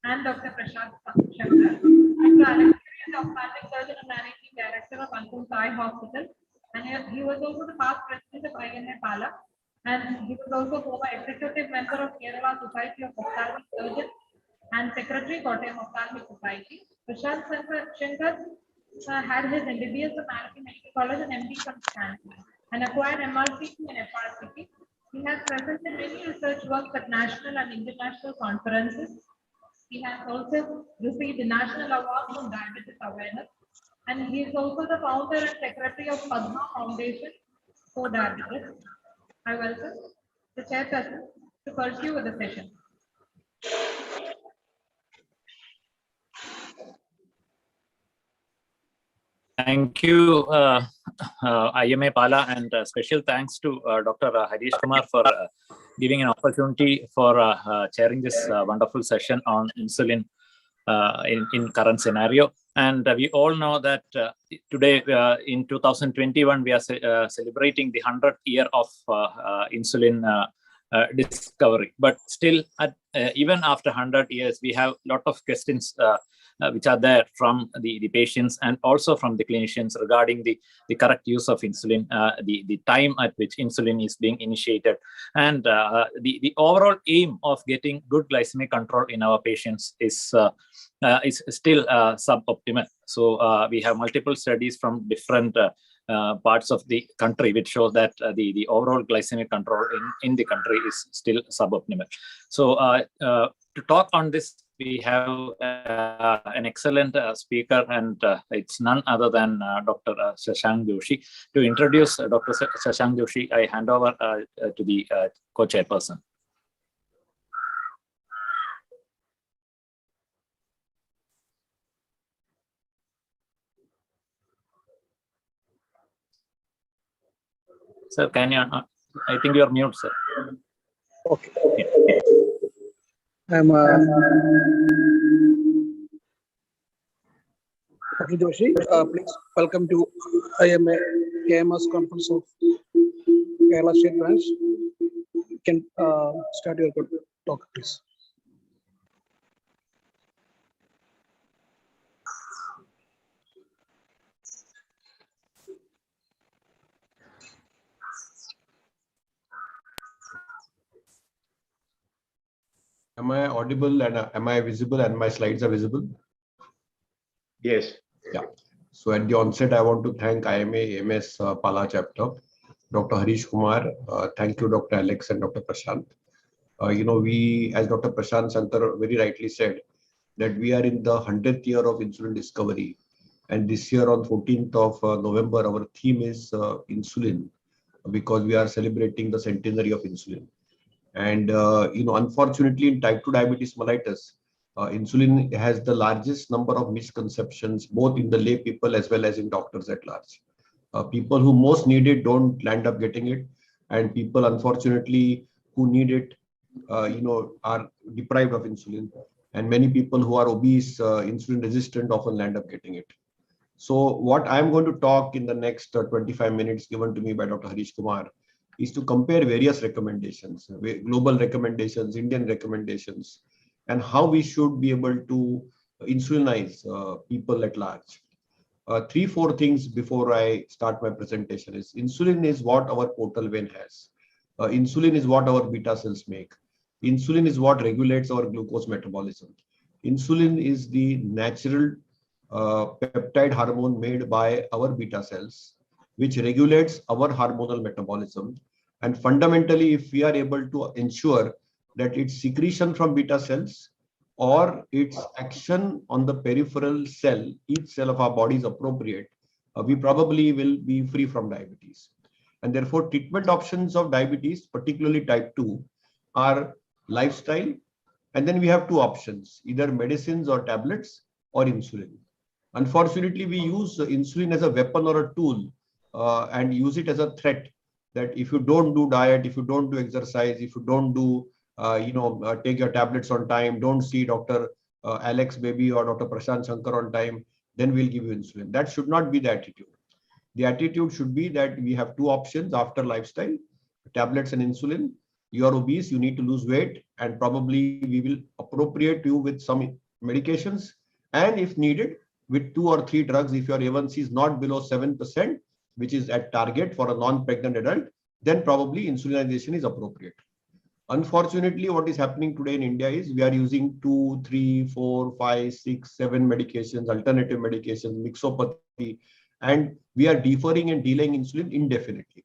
and Dr. Prashant Shankar. Dr. Alex Baby is the ophthalmic surgeon and managing director of Anku's Eye Hospital, and he was also the past president of IMA Pala, and he was also former executive member of Kerala Society of Ophthalmic Surgeons and secretary Kottayam Ophthalmic Society. Prashant Shankar had his MBBS from Manaki Medical College and MD from Stanford and acquired MRCP and FRCP. He has presented many research works at national and international conferences. He has also received the National Award for Diabetes Awareness, and he is also the founder and secretary of Padma Foundation for Diabetes. I welcome the chairperson to pursue with the session. Thank you, IMA Pala, and special thanks to Dr. Harish Kumar for giving an opportunity for chairing this wonderful session on insulin in current scenario. And we all know that today in 2021, we are celebrating the 100th year of insulin discovery. But still, even after 100 years, we have a lot of questions which are there from the patients and also from the clinicians regarding the correct use of insulin, the time at which insulin is being initiated, and the overall aim of getting good glycemic control in our patients is still suboptimal. So we have multiple studies from different parts of the country which shows that the overall glycemic control in the country is still suboptimal. So to talk on this we have an excellent speaker, and it's none other than Dr. Shashank Joshi. To introduce Dr. Shashank Joshi, I hand over to the co-chairperson. Sir, can you? I think you are mute, sir. Okay. Yeah. I'm Dr. Joshi. Please welcome to IMA AMS conference of Kerala State Branch. You can start your talk, please. Am I audible and am I visible and my slides are visible? Yes. Yeah. So at the onset, I want to thank IMA AMS Pala chapter, Dr. Harish Kumar. Thank you, Dr. Alex and Dr. Prashant. We, as Dr. Prashant Shankar very rightly said, that we are in the 100th year of insulin discovery. And this year on 14th of November, our theme is insulin, because we are celebrating the centenary of insulin. And, unfortunately, in type 2 diabetes mellitus, insulin has the largest number of misconceptions, both in the lay people as well as in doctors at large. People who most need it don't land up getting it. And people, unfortunately, who need it, are deprived of insulin. And many people who are obese, insulin resistant, often land up getting it. So what I'm going to talk in the next 25 minutes given to me by Dr. Harish Kumar is to compare various recommendations, global recommendations, Indian recommendations, and how we should be able to insulinize people at large. 3-4 things before I start my presentation is insulin is what our portal vein has. Insulin is what our beta cells make. Insulin is what regulates our glucose metabolism. Insulin is the natural peptide hormone made by our beta cells, which regulates our hormonal metabolism. And fundamentally, if we are able to ensure that its secretion from beta cells or its action on the peripheral cell, each cell of our body is appropriate, we probably will be free from diabetes. And therefore, treatment options of diabetes, particularly type 2, are lifestyle. And then we have two options, either medicines or tablets or insulin. Unfortunately, we use insulin as a weapon or a tool and use it as a threat that if you don't do diet, if you don't do exercise, if you don't do, take your tablets on time, don't see Dr. Alex Baby or Dr. Prashant Shankar on time, then we'll give you insulin. That should not be the attitude. The attitude should be that we have two options after lifestyle, tablets and insulin. You are obese, you need to lose weight, and probably we will appropriate you with some medications. And if needed, with 2 or 3 drugs, if your A1C is not below 7%, which is at target for a non-pregnant adult, then probably insulinization is appropriate. Unfortunately, what is happening today in India is we are using 2, 3, 4, 5, 6, 7 medications, alternative medications, mixopathy, and we are deferring and delaying insulin indefinitely.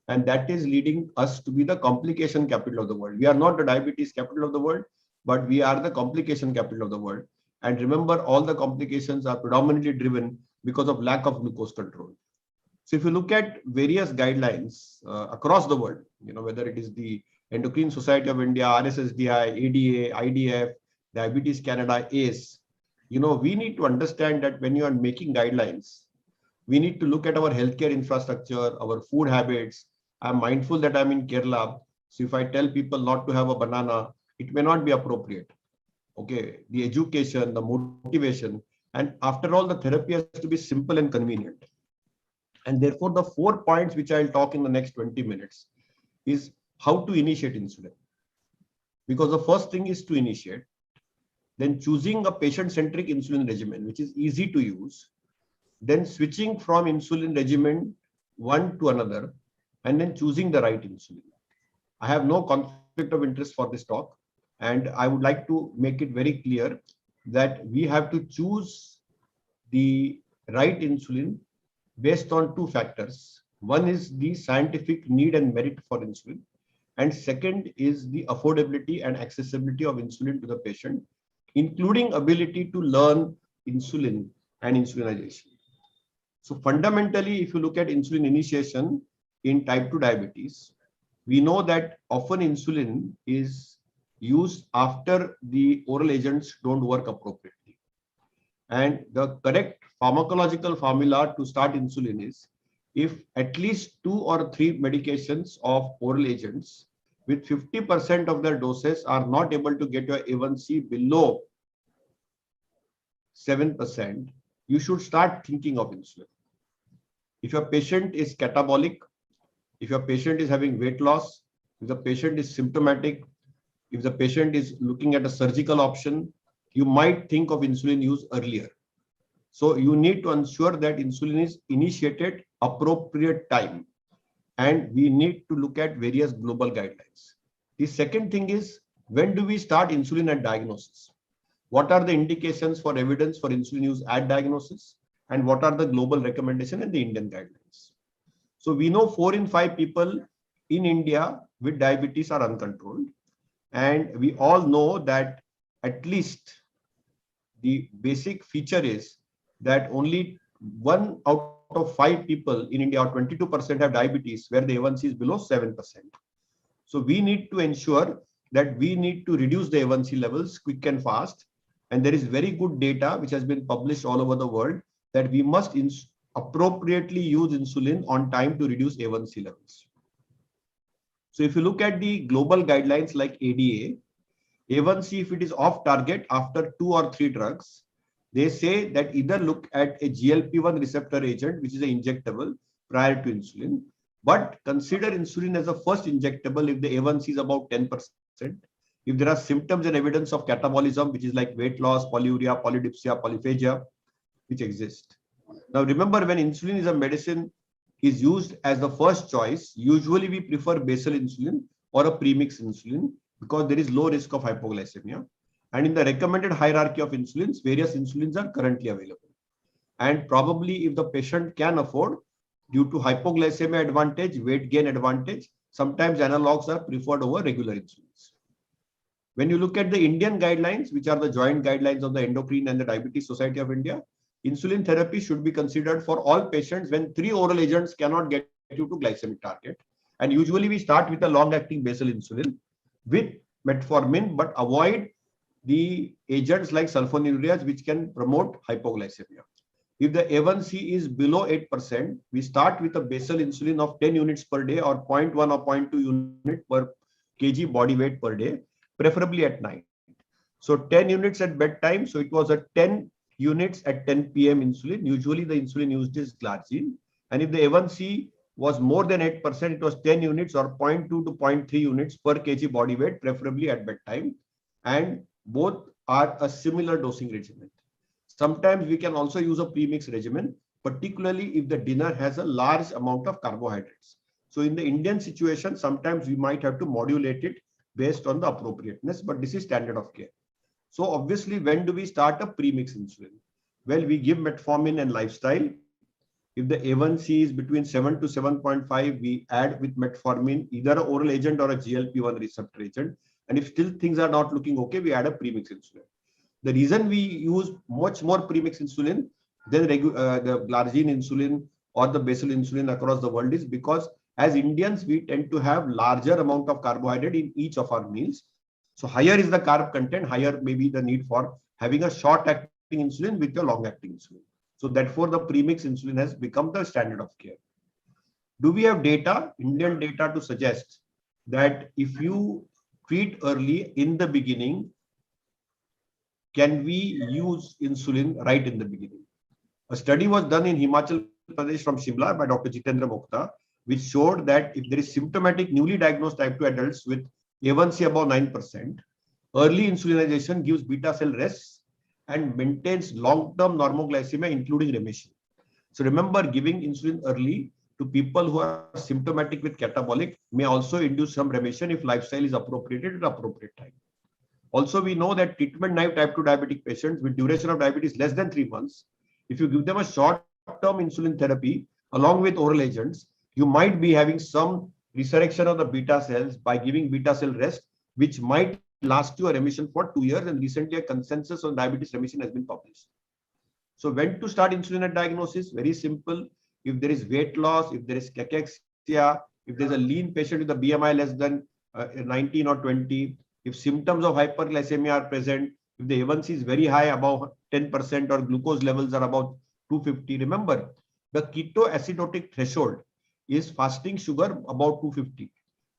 And that is leading us to be the complication capital of the world. We are not the diabetes capital of the world, but we are the complication capital of the world. And remember, all the complications are predominantly driven because of lack of glucose control. So if you look at various guidelines across the world, whether it is the Endocrine Society of India, RSSDI, ADA, IDF, Diabetes Canada, ACE, we need to understand that when you are making guidelines, we need to look at our healthcare infrastructure, our food habits. I'm mindful that I'm in Kerala. So if I tell people not to have a banana, it may not be appropriate. Okay, the education, the motivation, and after all, the therapy has to be simple and convenient. And therefore, the 4 points which I'll talk in the next 20 minutes is how to initiate insulin. Because the first thing is to initiate, then choosing a patient-centric insulin regimen, which is easy to use, then switching from insulin regimen one to another, and then choosing the right insulin. I have no conflict of interest for this talk. And I would like to make it very clear that we have to choose the right insulin based on 2 factors. One is the scientific need and merit for insulin. And second is the affordability and accessibility of insulin to the patient including ability to learn insulin and insulinization. So fundamentally, if you look at insulin initiation in type 2 diabetes, we know that often insulin is used after the oral agents don't work appropriately. And the correct pharmacological formula to start insulin is if at least 2 or 3 medications of oral agents with 50% of their doses are not able to get your A1C below 7%, you should start thinking of insulin. If your patient is catabolic, if your patient is having weight loss, if the patient is symptomatic, if the patient is looking at a surgical option, you might think of insulin use earlier. So you need to ensure that insulin is initiated appropriate time. And we need to look at various global guidelines. The second thing is, when do we start insulin at diagnosis? What are the indications for evidence for insulin use at diagnosis? And what are the global recommendations and the Indian guidelines? So we know 4 in 5 people in India with diabetes are uncontrolled. And we all know that at least the basic feature is that only 1 out of 5 people in India, or 22%, have diabetes where the A1C is below 7%. So we need to ensure that we need to reduce the A1C levels quick and fast. And there is very good data which has been published all over the world that we must appropriately use insulin on time to reduce A1C levels. So if you look at the global guidelines like ADA, A1C, if it is off target after 2 or 3 drugs, they say that either look at a GLP-1 receptor agent, which is an injectable prior to insulin, but consider insulin as a first injectable if the A1C is about 10%. If there are symptoms and evidence of catabolism, which is like weight loss, polyuria, polydipsia, polyphagia, which exist. Now, remember, when insulin is a medicine is used as the first choice, usually we prefer basal insulin or a premix insulin because there is low risk of hypoglycemia. And in the recommended hierarchy of insulins, various insulins are currently available. And probably if the patient can afford, due to hypoglycemia advantage, weight gain advantage, sometimes analogs are preferred over regular insulins. When you look at the Indian guidelines, which are the joint guidelines of the Endocrine and the Diabetes Society of India, insulin therapy should be considered for all patients when 3 oral agents cannot get you to glycemic target. And usually we start with a long-acting basal insulin with metformin, but avoid the agents like sulfonylureas, which can promote hypoglycemia. If the A1C is below 8%, we start with a basal insulin of 10 units per day or 0.1 or 0.2 unit per kg body weight per day, preferably at night. So 10 units at bedtime. So it was a 10 units at 10 p.m. insulin. Usually the insulin used is glargine. And if the A1C was more than 8%, it was 10 units or 0.2 to 0.3 units per kg body weight, preferably at bedtime. And both are a similar dosing regimen. Sometimes we can also use a premix regimen, particularly if the dinner has a large amount of carbohydrates. So in the Indian situation, sometimes we might have to modulate it based on the appropriateness, but this is standard of care. So obviously, when do we start a premix insulin? Well, we give metformin and lifestyle. If the A1C is between 7 to 7.5, we add with metformin either an oral agent or a GLP-1 receptor agent. And if still things are not looking okay, we add a premix insulin. The reason we use much more premix insulin than the glargine insulin or the basal insulin across the world is because as Indians, we tend to have larger amount of carbohydrate in each of our meals. So higher is the carb content, higher may be the need for having a short-acting insulin with a long-acting insulin. So therefore, the premix insulin has become the standard of care. Do we have data, Indian data, to suggest that if you treat early in the beginning, can we use insulin right in the beginning? A study was done in Himachal Pradesh from Shimla by Dr. Jitendra Mokta, which showed that if there is symptomatic newly diagnosed type 2 adults with A1C above 9%, early insulinization gives beta cell rest and maintains long-term normoglycemia, including remission. So remember, giving insulin early to people who are symptomatic with catabolic may also induce some remission if lifestyle is appropriated at appropriate time. Also, we know that treatment-naive type 2 diabetic patients with duration of diabetes less than 3 months, if you give them a short-term insulin therapy along with oral agents, you might be having some resurrection of the beta cells by giving beta cell rest, which might last you a remission for 2 years, and recently a consensus on diabetes remission has been published. So when to start insulin at diagnosis? Very simple. If there is weight loss, if there is cachexia, if there's a lean patient with a BMI less than 19 or 20, if symptoms of hyperglycemia are present, if the A1C is very high, above 10%, or glucose levels are about 250. Remember, the ketoacidotic threshold is fasting sugar about 250.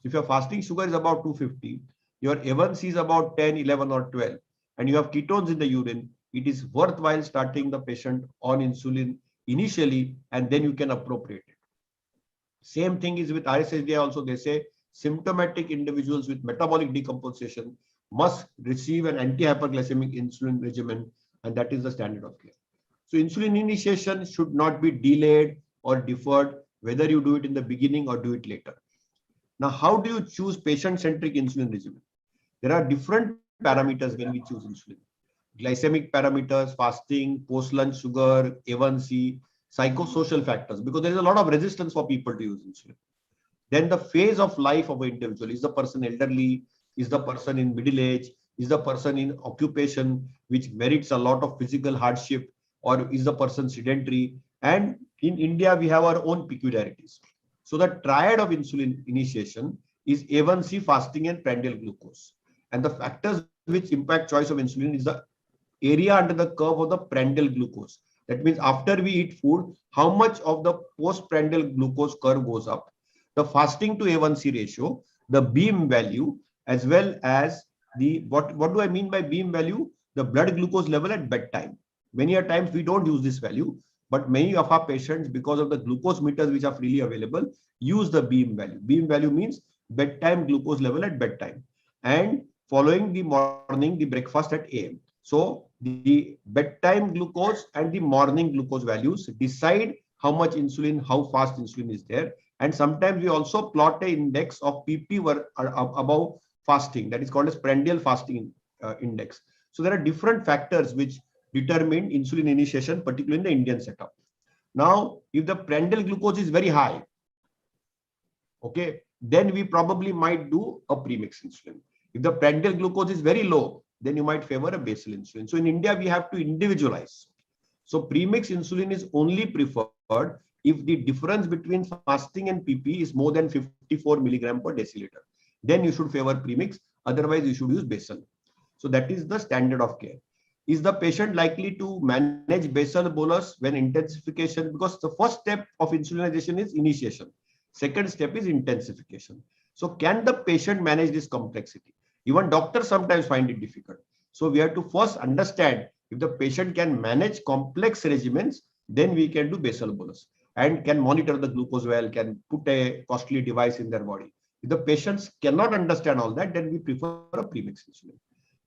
If your fasting sugar is about 250, your A1C is about 10, 11, or 12, and you have ketones in the urine, it is worthwhile starting the patient on insulin initially, and then you can appropriate it. Same thing is with RSHDI also. They say symptomatic individuals with metabolic decompensation must receive an anti-hyperglycemic insulin regimen, and that is the standard of care. So insulin initiation should not be delayed or deferred, whether you do it in the beginning or do it later. Now, how do you choose patient-centric insulin regimen? There are different parameters when we choose insulin. Glycemic parameters, fasting, post-lunch sugar, A1C, psychosocial factors, because there is a lot of resistance for people to use insulin. Then the phase of life of an individual. Is the person elderly? Is the person in middle age? Is the person in occupation which merits a lot of physical hardship? Or is the person sedentary? And in India, we have our own peculiarities. So the triad of insulin initiation is A1C, fasting, and prandial glucose. And the factors which impact choice of insulin is the area under the curve of the prandial glucose. That means after we eat food, how much of the postprandial glucose curve goes up, the fasting to A1C ratio, the beam value, as well as the, what do I mean by beam value? The blood glucose level at bedtime. Many a times we don't use this value, but many of our patients, because of the glucose meters which are freely available, use the beam value. Beam value means bedtime glucose level at bedtime, and following the morning, the breakfast at AM. So the bedtime glucose and the morning glucose values decide how much insulin, how fast insulin is there. And sometimes we also plot an index of PP above fasting, that is called as prandial fasting index. So there are different factors which determine insulin initiation, particularly in the Indian setup. Now, if the prandial glucose is very high, okay, then we probably might do a premix insulin. If the prandial glucose is very low, then you might favor a basal insulin. So in India, we have to individualize. So premix insulin is only preferred if the difference between fasting and PP is more than 54 milligram per deciliter. Then you should favor premix. Otherwise, you should use basal. So that is the standard of care. Is the patient likely to manage basal bolus when intensification? Because the first step of insulinization is initiation. Second step is intensification. So can the patient manage this complexity? Even doctors sometimes find it difficult. So we have to first understand if the patient can manage complex regimens, then we can do basal bolus and can monitor the glucose well, can put a costly device in their body. If the patients cannot understand all that, then we prefer a premix insulin.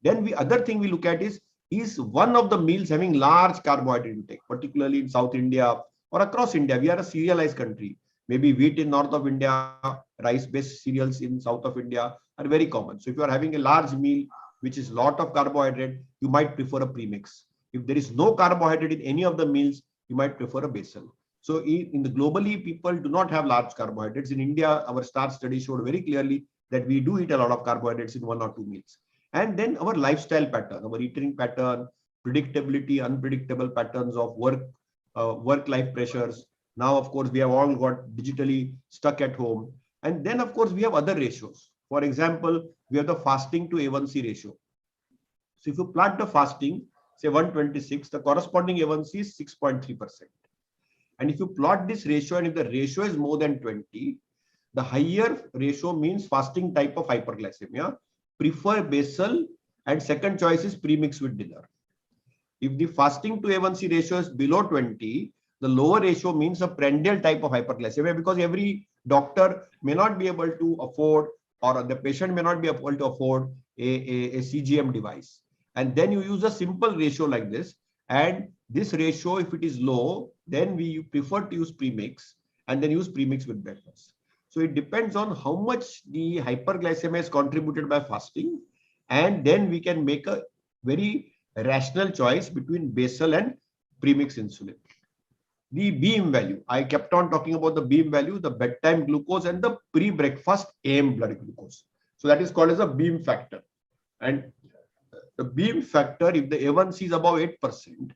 Then other thing we look at is one of the meals having large carbohydrate intake, particularly in South India or across India. We are a cerealized country. Maybe wheat in north of India, rice-based cereals in south of India are very common. So if you are having a large meal, which is a lot of carbohydrate, you might prefer a premix. If there is no carbohydrate in any of the meals, you might prefer a basal. So in the globally, people do not have large carbohydrates. In India, our STAR study showed very clearly that we do eat a lot of carbohydrates in 1 or 2 meals. And then our lifestyle pattern, our eating pattern, predictability, unpredictable patterns of work-life pressures. Now, of course, we have all got digitally stuck at home. And then, of course, we have other ratios. For example, we have the fasting to A1C ratio. So if you plot the fasting, say 126, the corresponding A1C is 6.3%. And if you plot this ratio, and if the ratio is more than 20, the higher ratio means fasting type of hyperglycemia, prefer basal, and second choice is premix with dinner. If the fasting to A1C ratio is below 20, the lower ratio means a prandial type of hyperglycemia, because every doctor may not be able to afford, or the patient may not be able to afford a CGM device. And then you use a simple ratio like this. And this ratio, if it is low, then we prefer to use premix and then use premix with breakfast. So it depends on how much the hyperglycemia is contributed by fasting. And then we can make a very rational choice between basal and premix insulin. The beam value, I kept on talking about the beam value, the bedtime glucose and the pre-breakfast AM blood glucose. So that is called as a beam factor. And the beam factor, if the A1C is above 8%,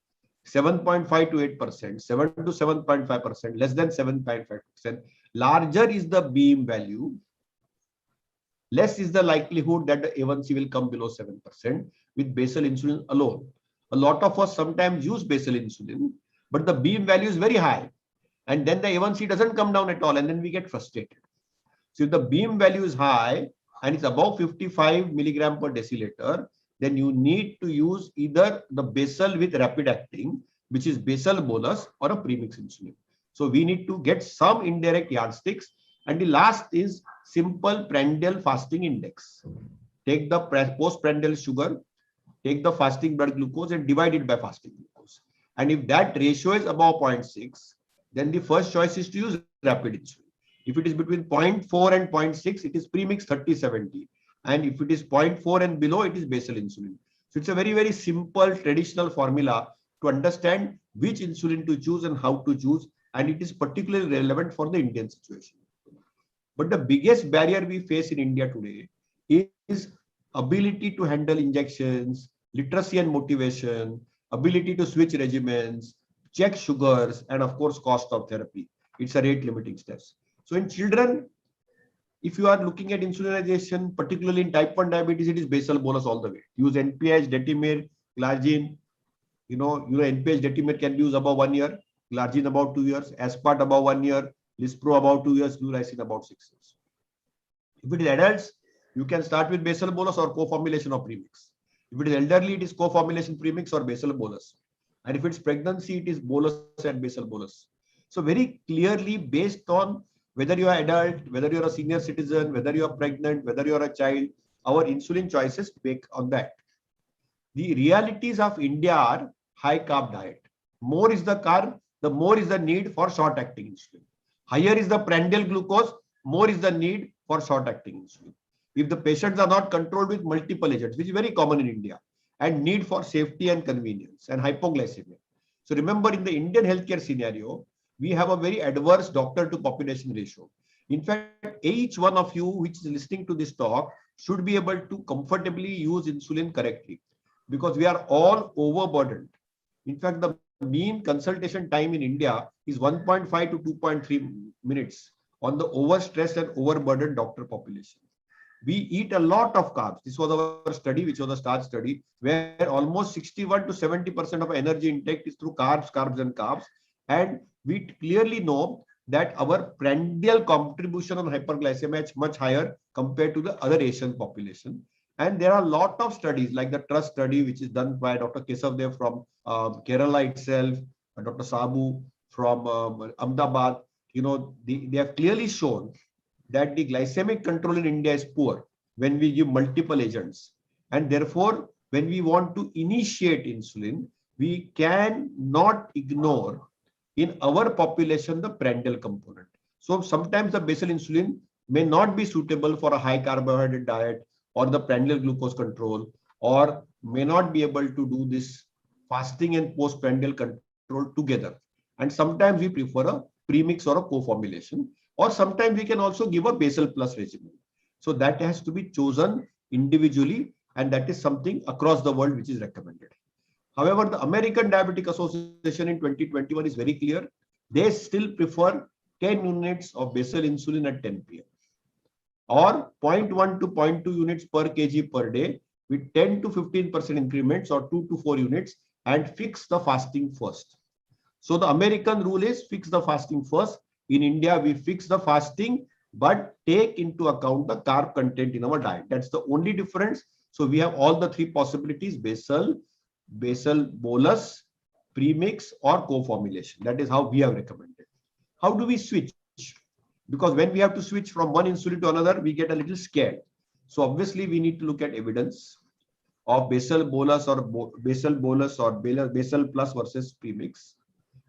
7.5 to 8%, 7 to 7.5%, less than 7.5%, larger is the beam value, less is the likelihood that the A1C will come below 7% with basal insulin alone. A lot of us sometimes use basal insulin, but the beam value is very high. And then the A1C doesn't come down at all, and then we get frustrated. So if the beam value is high and it's above 55 milligram per deciliter, then you need to use either the basal with rapid acting, which is basal bolus, or a premix insulin. So we need to get some indirect yardsticks. And the last is simple prandial fasting index. Take the postprandial sugar, take the fasting blood glucose and divide it by fasting glucose. And if that ratio is above 0.6, then the first choice is to use rapid insulin. If it is between 0.4 and 0.6, it is premix 30/70. And if it is 0.4 and below, it is basal insulin. So it's a very, very simple traditional formula to understand which insulin to choose and how to choose. And it is particularly relevant for the Indian situation. But the biggest barrier we face in India today is ability to handle injections, literacy and motivation, ability to switch regimens, check sugars, and of course, cost of therapy. It's a rate limiting steps. So in children, if you are looking at insulinization, particularly in type 1 diabetes, it is basal bolus all the way. Use NPH, detimir, glargine. You know, NPH, detimir can be used about 1 year, glargine about 2 years, aspart about 1 year, lispro about 2 years, glucine about 6 years. If it is adults, you can start with basal bolus or co-formulation of premix. If it is elderly, it is co-formulation premix or basal bolus. And if it's pregnancy, it is bolus and basal bolus. So very clearly, based on whether you are adult, whether you are a senior citizen, whether you are pregnant, whether you are a child, our insulin choices bake on that. The realities of India are high carb diet. More is the carb, the more is the need for short acting insulin. Higher is the prandial glucose, more is the need for short acting insulin. If the patients are not controlled with multiple agents, which is very common in India, and need for safety and convenience and hypoglycemia. So remember, in the Indian healthcare scenario, we have a very adverse doctor to population ratio. In fact, each one of you which is listening to this talk should be able to comfortably use insulin correctly, because we are all overburdened. In fact, the mean consultation time in India is 1.5 to 2.3 minutes on the overstressed and overburdened doctor population. We eat a lot of carbs. This was our study, which was a START study, where almost 61 to 70% of energy intake is through carbs, carbs and carbs. And we clearly know that our prandial contribution on hyperglycemia is much higher compared to the other Asian population. And there are a lot of studies like the TRUST study, which is done by Dr. Kesavdev from Kerala itself, Dr. Sabu from Ahmedabad. You know, they have clearly shown that the glycemic control in India is poor when we give multiple agents. And therefore, when we want to initiate insulin, we can not ignore in our population the prandial component. So sometimes the basal insulin may not be suitable for a high carbohydrate diet or the prandial glucose control, or may not be able to do this fasting and postprandial control together. And sometimes we prefer a premix or a co-formulation, or sometimes we can also give a basal plus regimen. So that has to be chosen individually, and that is something across the world which is recommended. However, the American Diabetic Association in 2021 is very clear. They still prefer 10 units of basal insulin at 10 p.m. or 0.1 to 0.2 units per kg per day with 10 to 15% increments or 2 to 4 units, and fix the fasting first. So the American rule is fix the fasting first. In India, we fix the fasting, but take into account the carb content in our diet. That's the only difference. So we have all the three possibilities: basal, basal bolus, premix, or co-formulation. That is how we have recommended. How do we switch? Because when we have to switch from one insulin to another, we get a little scared. So obviously we need to look at evidence of basal bolus or basal plus versus premix,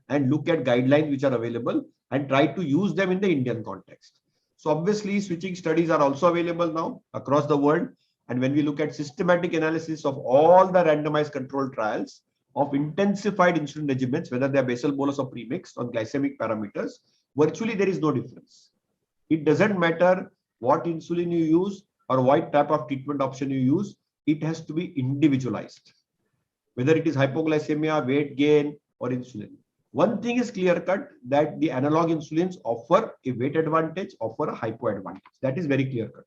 and look at guidelines which are available and try to use them in the Indian context. So obviously switching studies are also available now across the world. And when we look at systematic analysis of all the randomized controlled trials of intensified insulin regimens, whether they are basal bolus or premix on glycemic parameters, virtually there is no difference. It doesn't matter what insulin you use or what type of treatment option you use. it has to be individualized, whether it is hypoglycemia, weight gain, or insulin. One thing is clear cut, that the analog insulins offer a weight advantage, offer a hypo advantage. That is very clear cut.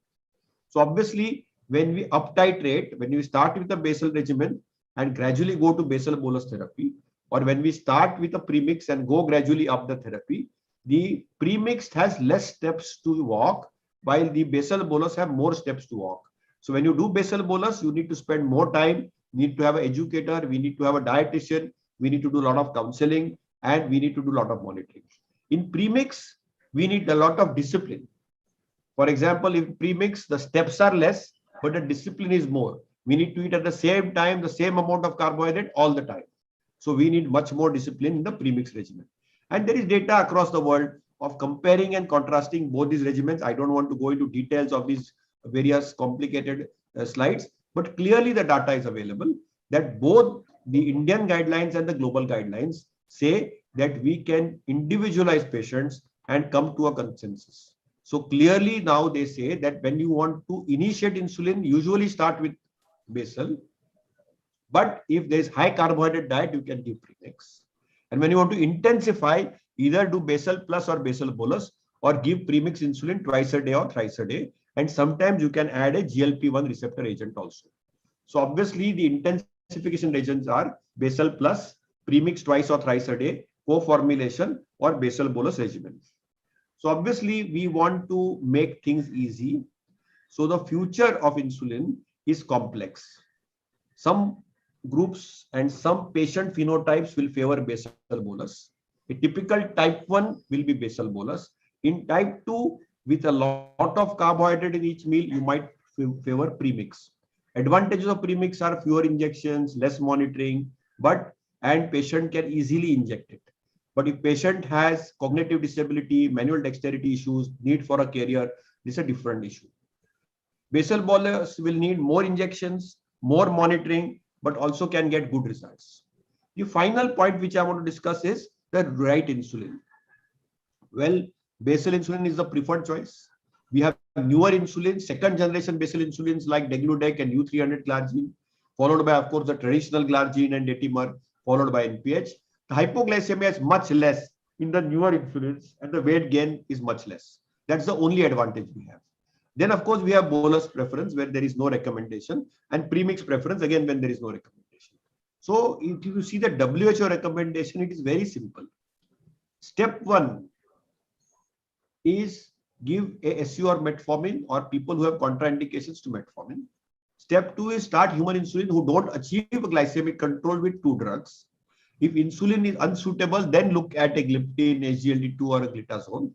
So obviously, when we up titrate, when we start with the basal regimen and gradually go to basal bolus therapy, or when we start with a premix and go gradually up the therapy, the premixed has less steps to walk, while the basal bolus have more steps to walk. So when you do basal bolus, you need to spend more time, need to have an educator, we need to have a dietitian, we need to do a lot of counseling, and we need to do a lot of monitoring. In premix, we need a lot of discipline. For example, in premix, the steps are less, but the discipline is more. We need to eat at the same time, the same amount of carbohydrate all the time. So we need much more discipline in the premix regimen. And there is data across the world of comparing and contrasting both these regimens. I don't want to go into details of these various complicated slides, but clearly the data is available that both the Indian guidelines and the global guidelines say that we can individualize patients and come to a consensus. So clearly now they say that when you want to initiate insulin, usually start with basal. But if there is high carbohydrate diet, you can give premix. And when you want to intensify, either do basal plus or basal bolus, or give premix insulin twice a day or thrice a day. And sometimes you can add a GLP-1 receptor agent also. So obviously the intensification regimens are basal plus, premix twice or thrice a day, co-formulation, or basal bolus regimen. So obviously we want to make things easy. So the future of insulin is complex. Some groups and some patient phenotypes will favor basal bolus. A typical type 1 will be basal bolus. In type 2, with a lot of carbohydrate in each meal, you might favor premix. Advantages of premix are fewer injections, less monitoring, and patient can easily inject it. But if patient has cognitive disability, manual dexterity issues, need for a carrier, this is a different issue. Basal bolus will need more injections, more monitoring, but also can get good results. The final point which I want to discuss is the right insulin. Well, basal insulin is the preferred choice. We have newer insulins, second generation basal insulins like degludec and U300 glargine, followed by, of course, the traditional glargine and detimar, followed by NPH. The hypoglycemia is much less in the newer insulins and the weight gain is much less. That's the only advantage we have. Then, of course, we have bolus preference where there is no recommendation, and premix preference again when there is no recommendation. So if you see the WHO recommendation, it is very simple. Step 1 is give a SU or metformin or people who have contraindications to metformin. Step 2 is start human insulin who don't achieve glycemic control with 2 drugs. If insulin is unsuitable, then look at a gliptin, SGLT2 or a glitazone.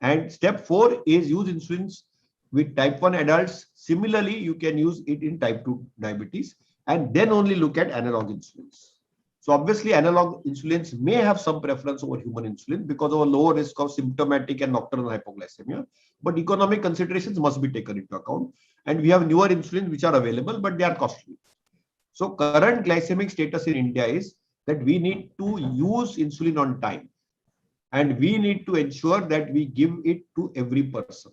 And step 4 is use insulins with type 1 adults. Similarly, you can use it in type 2 diabetes and then only look at analog insulins. So obviously analog insulins may have some preference over human insulin because of a lower risk of symptomatic and nocturnal hypoglycemia, but economic considerations must be taken into account. And we have newer insulins which are available, but they are costly. So current glycemic status in India is that we need to use insulin on time. And we need to ensure that we give it to every person.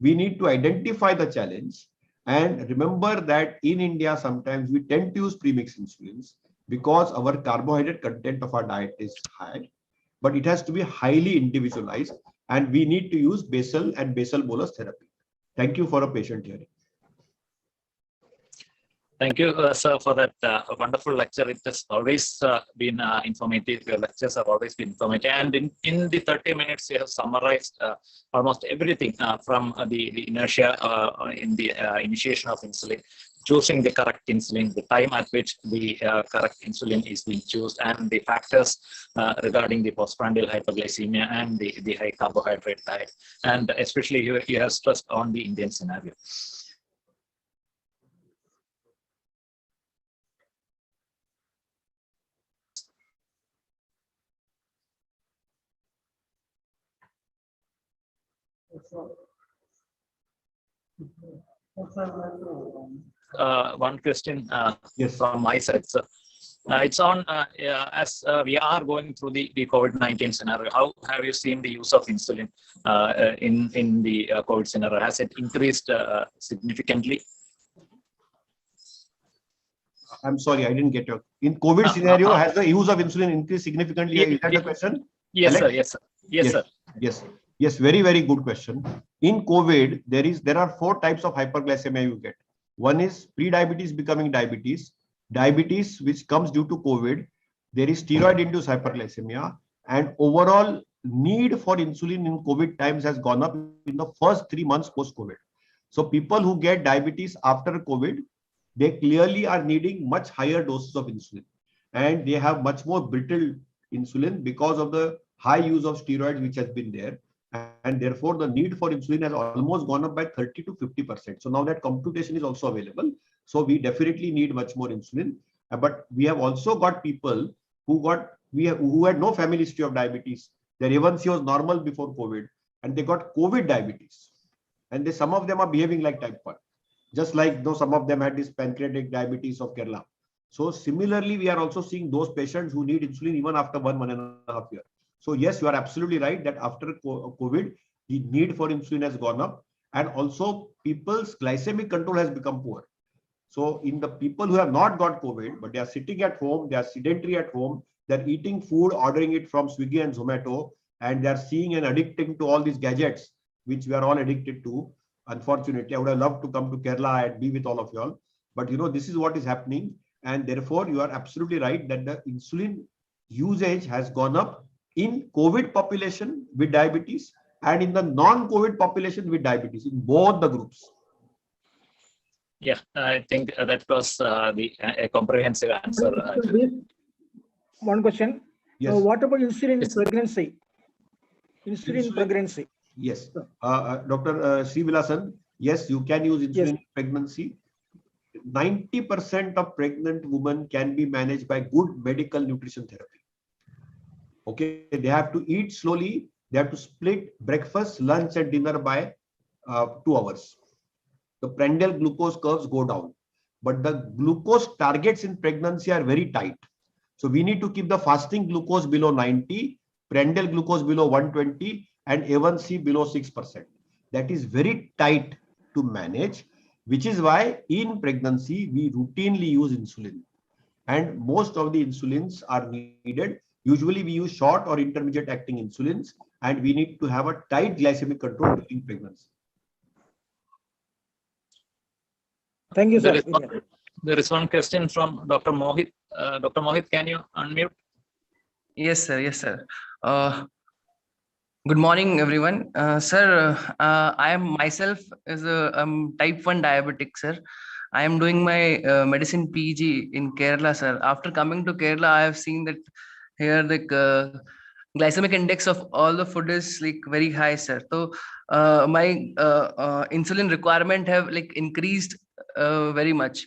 We need to identify the challenge and remember that in India, sometimes we tend to use premix insulins because our carbohydrate content of our diet is high, but it has to be highly individualized and we need to use basal and basal bolus therapy. Thank you for a patient hearing. Thank you, sir, for that wonderful lecture. It has always been informative. Your lectures have always been informative. And in the 30 minutes, you have summarized almost everything from the inertia in the initiation of insulin, choosing the correct insulin, the time at which the correct insulin is being chosen, and the factors regarding the postprandial hyperglycemia and the high carbohydrate diet. And especially you have stressed on the Indian scenario. One question yes, from my side, sir. It's on as we are going through the COVID-19 scenario. How have you seen the use of insulin in the COVID scenario? Has it increased significantly? I'm sorry, I didn't get you. In COVID scenario, has the use of insulin increased significantly? Is that the question? Yes, Alex? sir. Yes, sir. Yes, sir. Yes. Yes. Very, very good question. In COVID, there are 4 types of hyperglycemia you get. One is pre-diabetes becoming diabetes, diabetes which comes due to COVID. There is steroid-induced hyperglycemia, and overall need for insulin in COVID times has gone up in the first 3 months post-COVID. So people who get diabetes after COVID, they clearly are needing much higher doses of insulin, and they have much more brittle insulin because of the high use of steroids which has been there, and therefore the need for insulin has almost gone up by 30 to 50%. So now that computation is also available. So we definitely need much more insulin. But we have also got people who had no family history of diabetes. Their A1C was normal before COVID, and they got COVID diabetes, and some of them are behaving like type 1. Just like though some of them had this pancreatic diabetes of Kerala. So similarly, we are also seeing those patients who need insulin even after 1.5 years. So yes, you are absolutely right that after COVID, the need for insulin has gone up, and also people's glycemic control has become poor. So in the people who have not got COVID, but they are sitting at home, they are sedentary at home, they're eating food, ordering it from Swiggy and Zomato, and they're seeing and addicting to all these gadgets, which we are all addicted to. Unfortunately, I would have loved to come to Kerala and be with all of y'all. But this is what is happening. And therefore, you are absolutely right that the insulin usage has gone up in COVID population with diabetes and in the non-COVID population with diabetes, in both the groups. Yeah, I think that was a comprehensive answer. One question. Yes. What about insulin in pregnancy? Insulin pregnancy. Yes. Dr. Srivilasan, yes, you can use insulin in pregnancy. 90% of pregnant women can be managed by good medical nutrition therapy. Okay, they have to eat slowly. They have to split breakfast, lunch, and dinner by 2 hours. The prandial glucose curves go down, but the glucose targets in pregnancy are very tight. So we need to keep the fasting glucose below 90, prandial glucose below 120, and A1C below 6%. That is very tight to manage, which is why in pregnancy we routinely use insulin, and most of the insulins are needed. Usually we use short or intermediate acting insulins, and we need to have a tight glycemic control during pregnancy. Thank you, sir. There is one question from Dr. Mohit. Dr. Mohit, can you unmute? Yes, sir. Yes, sir. Good morning, everyone. Sir, I am myself as a type 1 diabetic, sir. I am doing my medicine PG in Kerala, sir. After coming to Kerala, I have seen that here the glycemic index of all the food is like very high, sir. So my insulin requirement have like increased very much.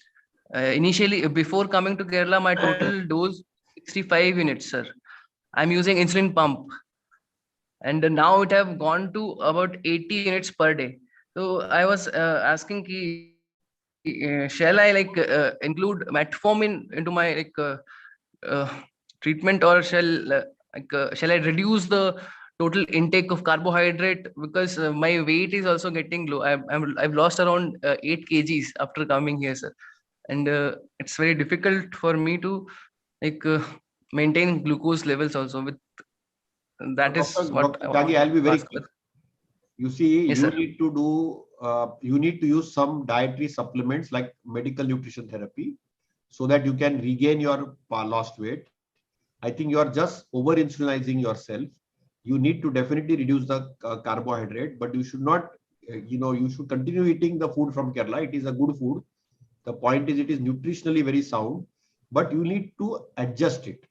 Initially, before coming to Kerala, my total dose 65 units, sir. I'm using insulin pump, and now it have gone to about 80 units per day. So I was asking, shall I like include metformin into my treatment, or shall I reduce the total intake of carbohydrate, because my weight is also getting low. I've lost around 8 kgs after coming here, sir, and it's very difficult for me to maintain glucose levels also. With that is what Dr. Tyagi, I'll be very quick. You see, Yes, you sir. need to do you need to use some dietary supplements like medical nutrition therapy, so that you can regain your lost weight. I think you are just over insulinizing yourself. You need to definitely reduce the carbohydrate, but you should not, you should continue eating the food from Kerala. It is a good food. The point is, it is nutritionally very sound, but you need to adjust it.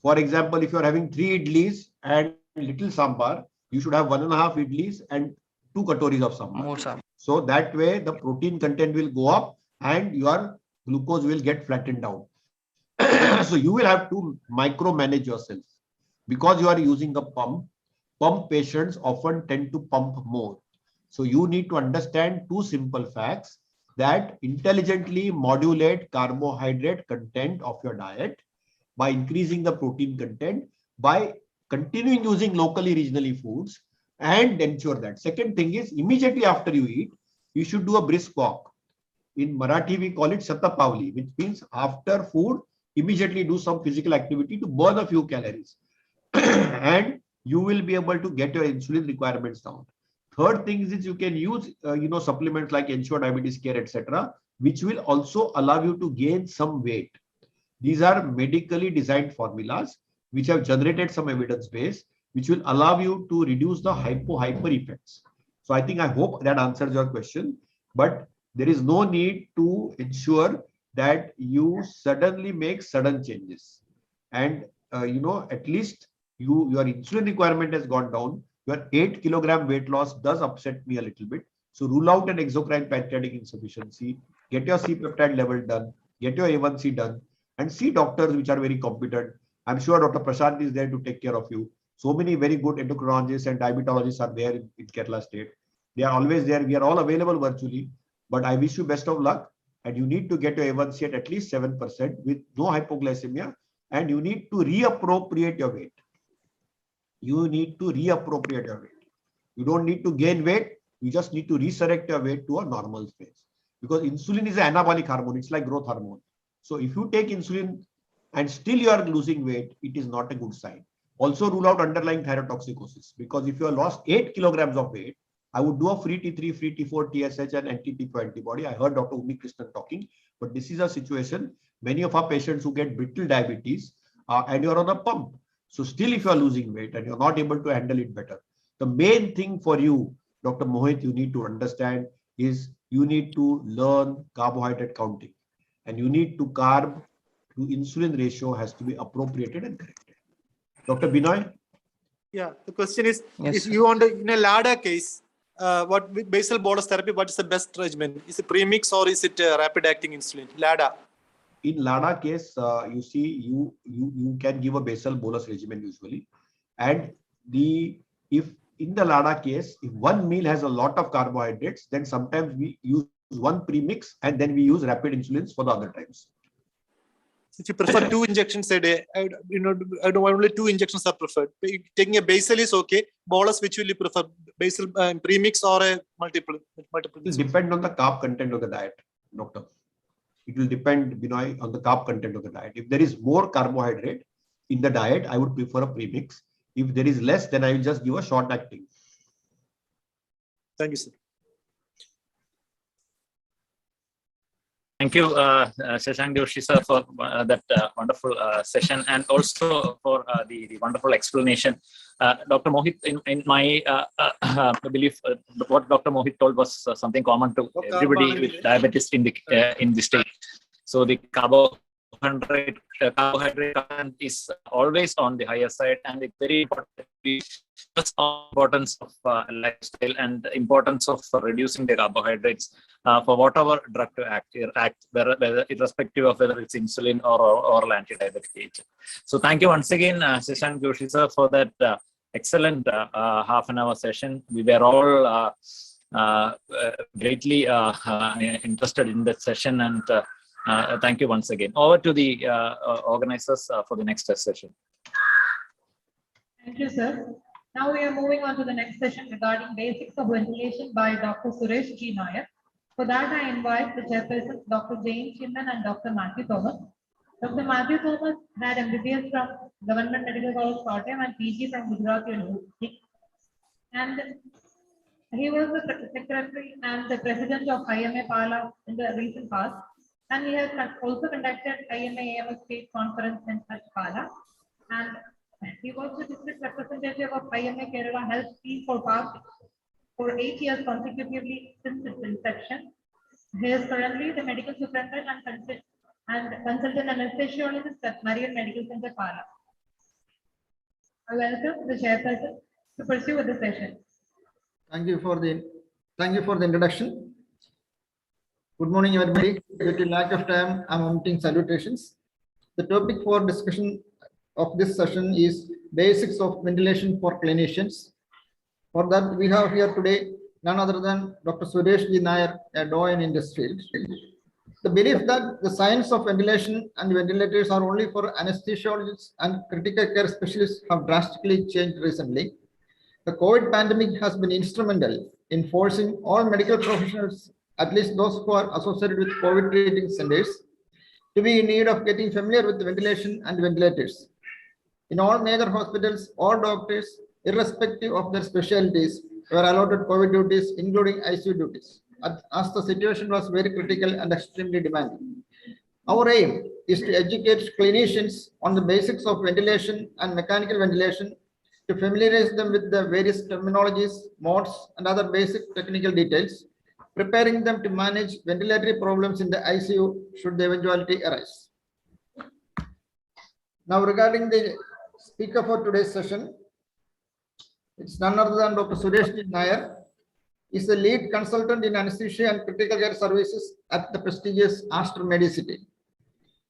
For example, if you are having 3 idlis and little sambar, you should have 1.5 idlis and 2 katoris of sambar. More sambar. So that way the protein content will go up and your glucose will get flattened down. So you will have to micromanage yourself because you are using a pump. Pump patients often tend to pump more. So you need to understand 2 simple facts: that intelligently modulate carbohydrate content of your diet by increasing the protein content, by continuing using locally, regionally foods, and ensure that. Second thing is, immediately after you eat, you should do a brisk walk. In Marathi, we call it Satapavli, which means after food, immediately do some physical activity to burn a few calories. And you will be able to get your insulin requirements down. Third thing is you can use, supplements like Ensure Diabetes Care, etc., which will also allow you to gain some weight. These are medically designed formulas which have generated some evidence base, which will allow you to reduce the hyper effects. So I hope that answers your question, but there is no need to ensure that you suddenly make sudden changes. And, at least your insulin requirement has gone down. Your 8 kilogram weight loss does upset me a little bit. So rule out an exocrine pancreatic insufficiency, get your C-peptide level done, get your A1C done, and see doctors which are very competent. I'm sure Dr. Prashant is there to take care of you. So many very good endocrinologists and diabetologists are there in Kerala state. They are always there. We are all available virtually, but I wish you best of luck. And you need to get your A1C at least 7% with no hypoglycemia, and you need to reappropriate your weight. You need to reappropriate your weight. You don't need to gain weight. You just need to resurrect your weight to a normal space, because insulin is an anabolic hormone. It's like growth hormone. So if you take insulin and still you are losing weight, it is not a good sign. Also rule out underlying thyrotoxicosis, because if you have lost 8 kilograms of weight, I would do a free T3, free T4, TSH and anti-TPO antibody. I heard Dr. Unnikrishnan talking, but this is a situation. Many of our patients who get brittle diabetes and you're on a pump. So still if you are losing weight and you're not able to handle it better, the main thing for you, Dr. Mohit, you need to understand is you need to learn carbohydrate counting, and you need to carb to insulin ratio has to be appropriated and corrected. Dr. Binoy? Yeah, the question is, Yes, if sir. you want to, in a LADA case, what with basal bolus therapy, what is the best regimen? Is it premix or is it rapid acting insulin? LADA. In LADA case, you see, you can give a basal bolus regimen usually, and if in the LADA case, if one meal has a lot of carbohydrates, then sometimes we use one premix and then we use rapid insulins for the other times. If you prefer 2 injections a day, I don't want only 2 injections are preferred. Taking a basal is okay. Bolus, which will you prefer? Basal premix or a multiple? It will depend on the carb content of the diet, doctor. It will depend, Binoy, on the carb content of the diet. If there is more carbohydrate in the diet, I would prefer a premix. If there is less, then I will just give a short acting. Thank you, sir. Thank you, Shashank Joshi sir, for that wonderful session, and also for the wonderful explanation. Dr. Mohit, in my belief, what Dr. Mohit told was something common to everybody with diabetes in the state. So the carbohydrate content is always on the higher side, and it's very important. Importance of lifestyle and importance of reducing the carbohydrates for whatever drug to act, whether irrespective of whether it's insulin or oral anti-diabetic agent. So thank you once again, Shashank Joshi sir, for that excellent half an hour session. We were all greatly interested in that session, and thank you once again. Over to the organizers for the next session. Thank you, sir. Now we are moving on to the next session regarding basics of ventilation by Dr. Suresh G. Nair. For that, I invite the chairpersons, Dr. Jane Chinnan and Dr. Matthew Thomas. Dr. Matthew Thomas had MBBS from Government Medical College, Kottayam, and PG from Gujarat University. And he was the secretary and the president of IMA Pala in the recent past. And he has also conducted IMA AMS State Conference in Pala. And he was the district representative of IMA Kerala Health Team for 8 years consecutively since its inception. He is currently the medical superintendent and consultant anesthesiologist at Marian Medical Center, Pala. I welcome the chairperson to pursue with the session. Thank you for the introduction. Good morning, everybody. Due to lack of time, I'm omitting salutations. The topic for discussion of this session is basics of ventilation for clinicians. For that, we have here today none other than Dr. Suresh G. Nair, a doyen in this field. The belief that the science of ventilation and ventilators are only for anesthesiologists and critical care specialists have drastically changed recently. The COVID pandemic has been instrumental in forcing all medical professionals at least those who are associated with COVID treating centers, to be in need of getting familiar with ventilation and ventilators. In all major hospitals, all doctors, irrespective of their specialties, were allotted COVID duties, including ICU duties, as the situation was very critical and extremely demanding. Our aim is to educate clinicians on the basics of ventilation and mechanical ventilation, to familiarize them with the various terminologies, modes, and other basic technical details, preparing them to manage ventilatory problems in the ICU should the eventuality arise. Now, regarding the speaker for today's session, it's none other than Dr. Suresh Nair. Is the lead consultant in anesthesia and critical care services at the prestigious Aster Medicity.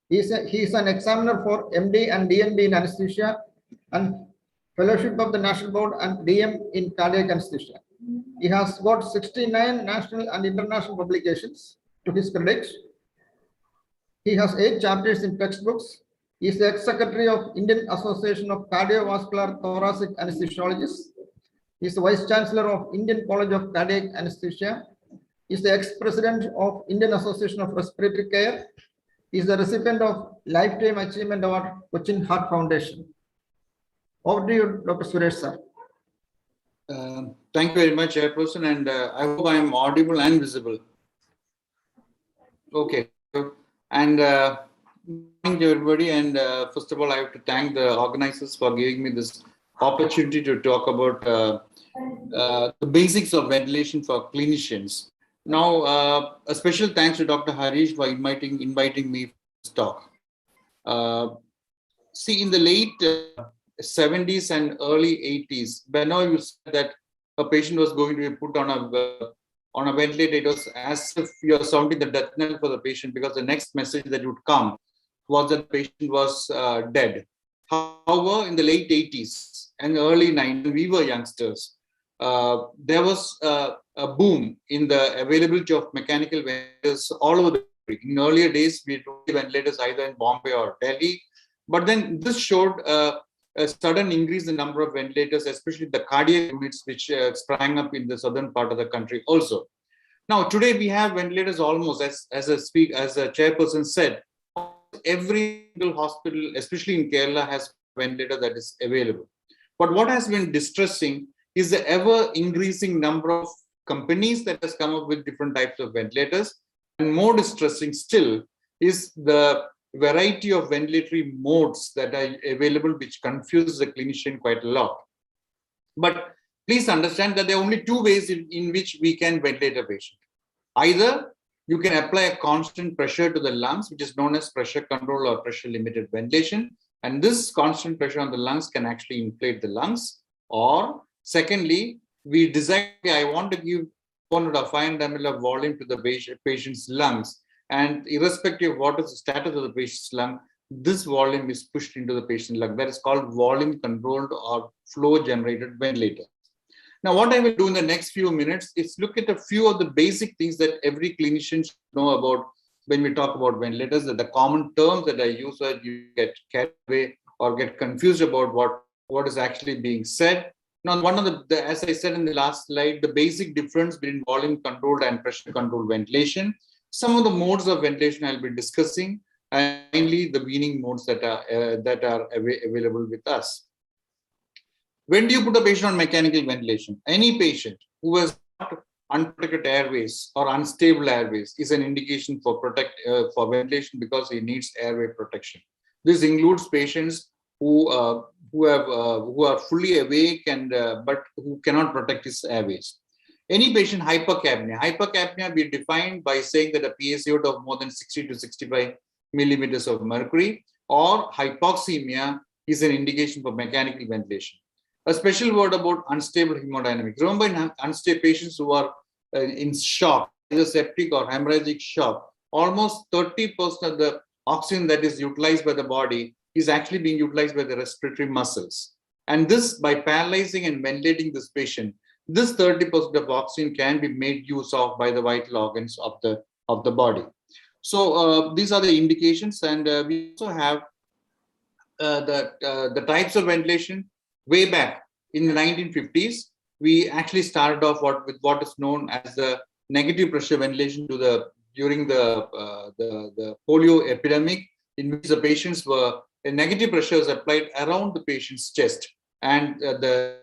He is an examiner for MD and DNB in anesthesia and fellowship of the National Board and DM in cardiac anesthesia. He has got 69 national and international publications to his credit. He has 8 chapters in textbooks. He is the ex-secretary of Indian Association of Cardiovascular Thoracic Anesthesiologists. He is the Vice Chancellor of Indian College of Cardiac Anesthesia. He is the ex-president of Indian Association of Respiratory Care. He is the recipient of Lifetime Achievement Award, Cochin Heart Foundation. Over to you, Dr. Suresh, sir. Thank you very much, Chairperson, and I hope I am audible and visible. Okay. And thank you, everybody. And first of all, I have to thank the organizers for giving me this opportunity to talk about the basics of ventilation for clinicians. Now, a special thanks to Dr. Harish for inviting me for this talk. See, in the late 70s and early 80s, whenever you said that a patient was going to be put on a ventilator, it was as if you're sounding the death knell for the patient, because the next message that would come was that the patient was dead. However, in the late 80s and early 90s, we were youngsters. There was a boom in the availability of mechanical ventilators all over the country. In earlier days, we had only ventilators either in Bombay or Delhi. But then this showed a sudden increase in the number of ventilators, especially the cardiac units, which sprang up in the southern part of the country also. Now, today we have ventilators almost, as a chairperson said, every single hospital, especially in Kerala, has a ventilator that is available. But what has been distressing is the ever increasing number of companies that has come up with different types of ventilators. And more distressing still is the variety of ventilatory modes that are available, which confuses the clinician quite a lot. But please understand that there are only 2 ways in which we can ventilate a patient. Either you can apply a constant pressure to the lungs, which is known as pressure control or pressure limited ventilation. And this constant pressure on the lungs can actually inflate the lungs. Or secondly, we decide, I want to give 400 or 500 ml of volume to the patient's lungs. And irrespective of what is the status of the patient's lung, this volume is pushed into the patient's lung. That is called volume controlled or flow generated ventilator. Now, what I will do in the next few minutes is look at a few of the basic things that every clinician should know about when we talk about ventilators, that the common terms that I use where you get carried away or get confused about what is actually being said. Now, one of the, as I said in the last slide, the basic difference between volume controlled and pressure controlled ventilation. Some of the modes of ventilation I'll be discussing, and mainly the weaning modes that are available with us. When do you put a patient on mechanical ventilation? Any patient who has unprotected airways or unstable airways is an indication for ventilation, because he needs airway protection. This includes patients who are fully awake and but who cannot protect his airways. Any patient hypercapnia we define by saying that a PaCO2 of more than 60 to 65 millimeters of mercury, or hypoxemia is an indication for mechanical ventilation. A special word about unstable hemodynamics. Remember, in unstable patients who are in shock, either septic or hemorrhagic shock, almost 30% of the oxygen that is utilized by the body is actually being utilized by the respiratory muscles. And this, by paralyzing and ventilating this patient, this 30% of oxygen can be made use of by the vital organs of the body. So these are the indications, and we also have the types of ventilation. Way back in the 1950s, we actually started off with what is known as the negative pressure ventilation to during the polio epidemic, in which the patients were a negative pressure was applied around the patient's chest, and the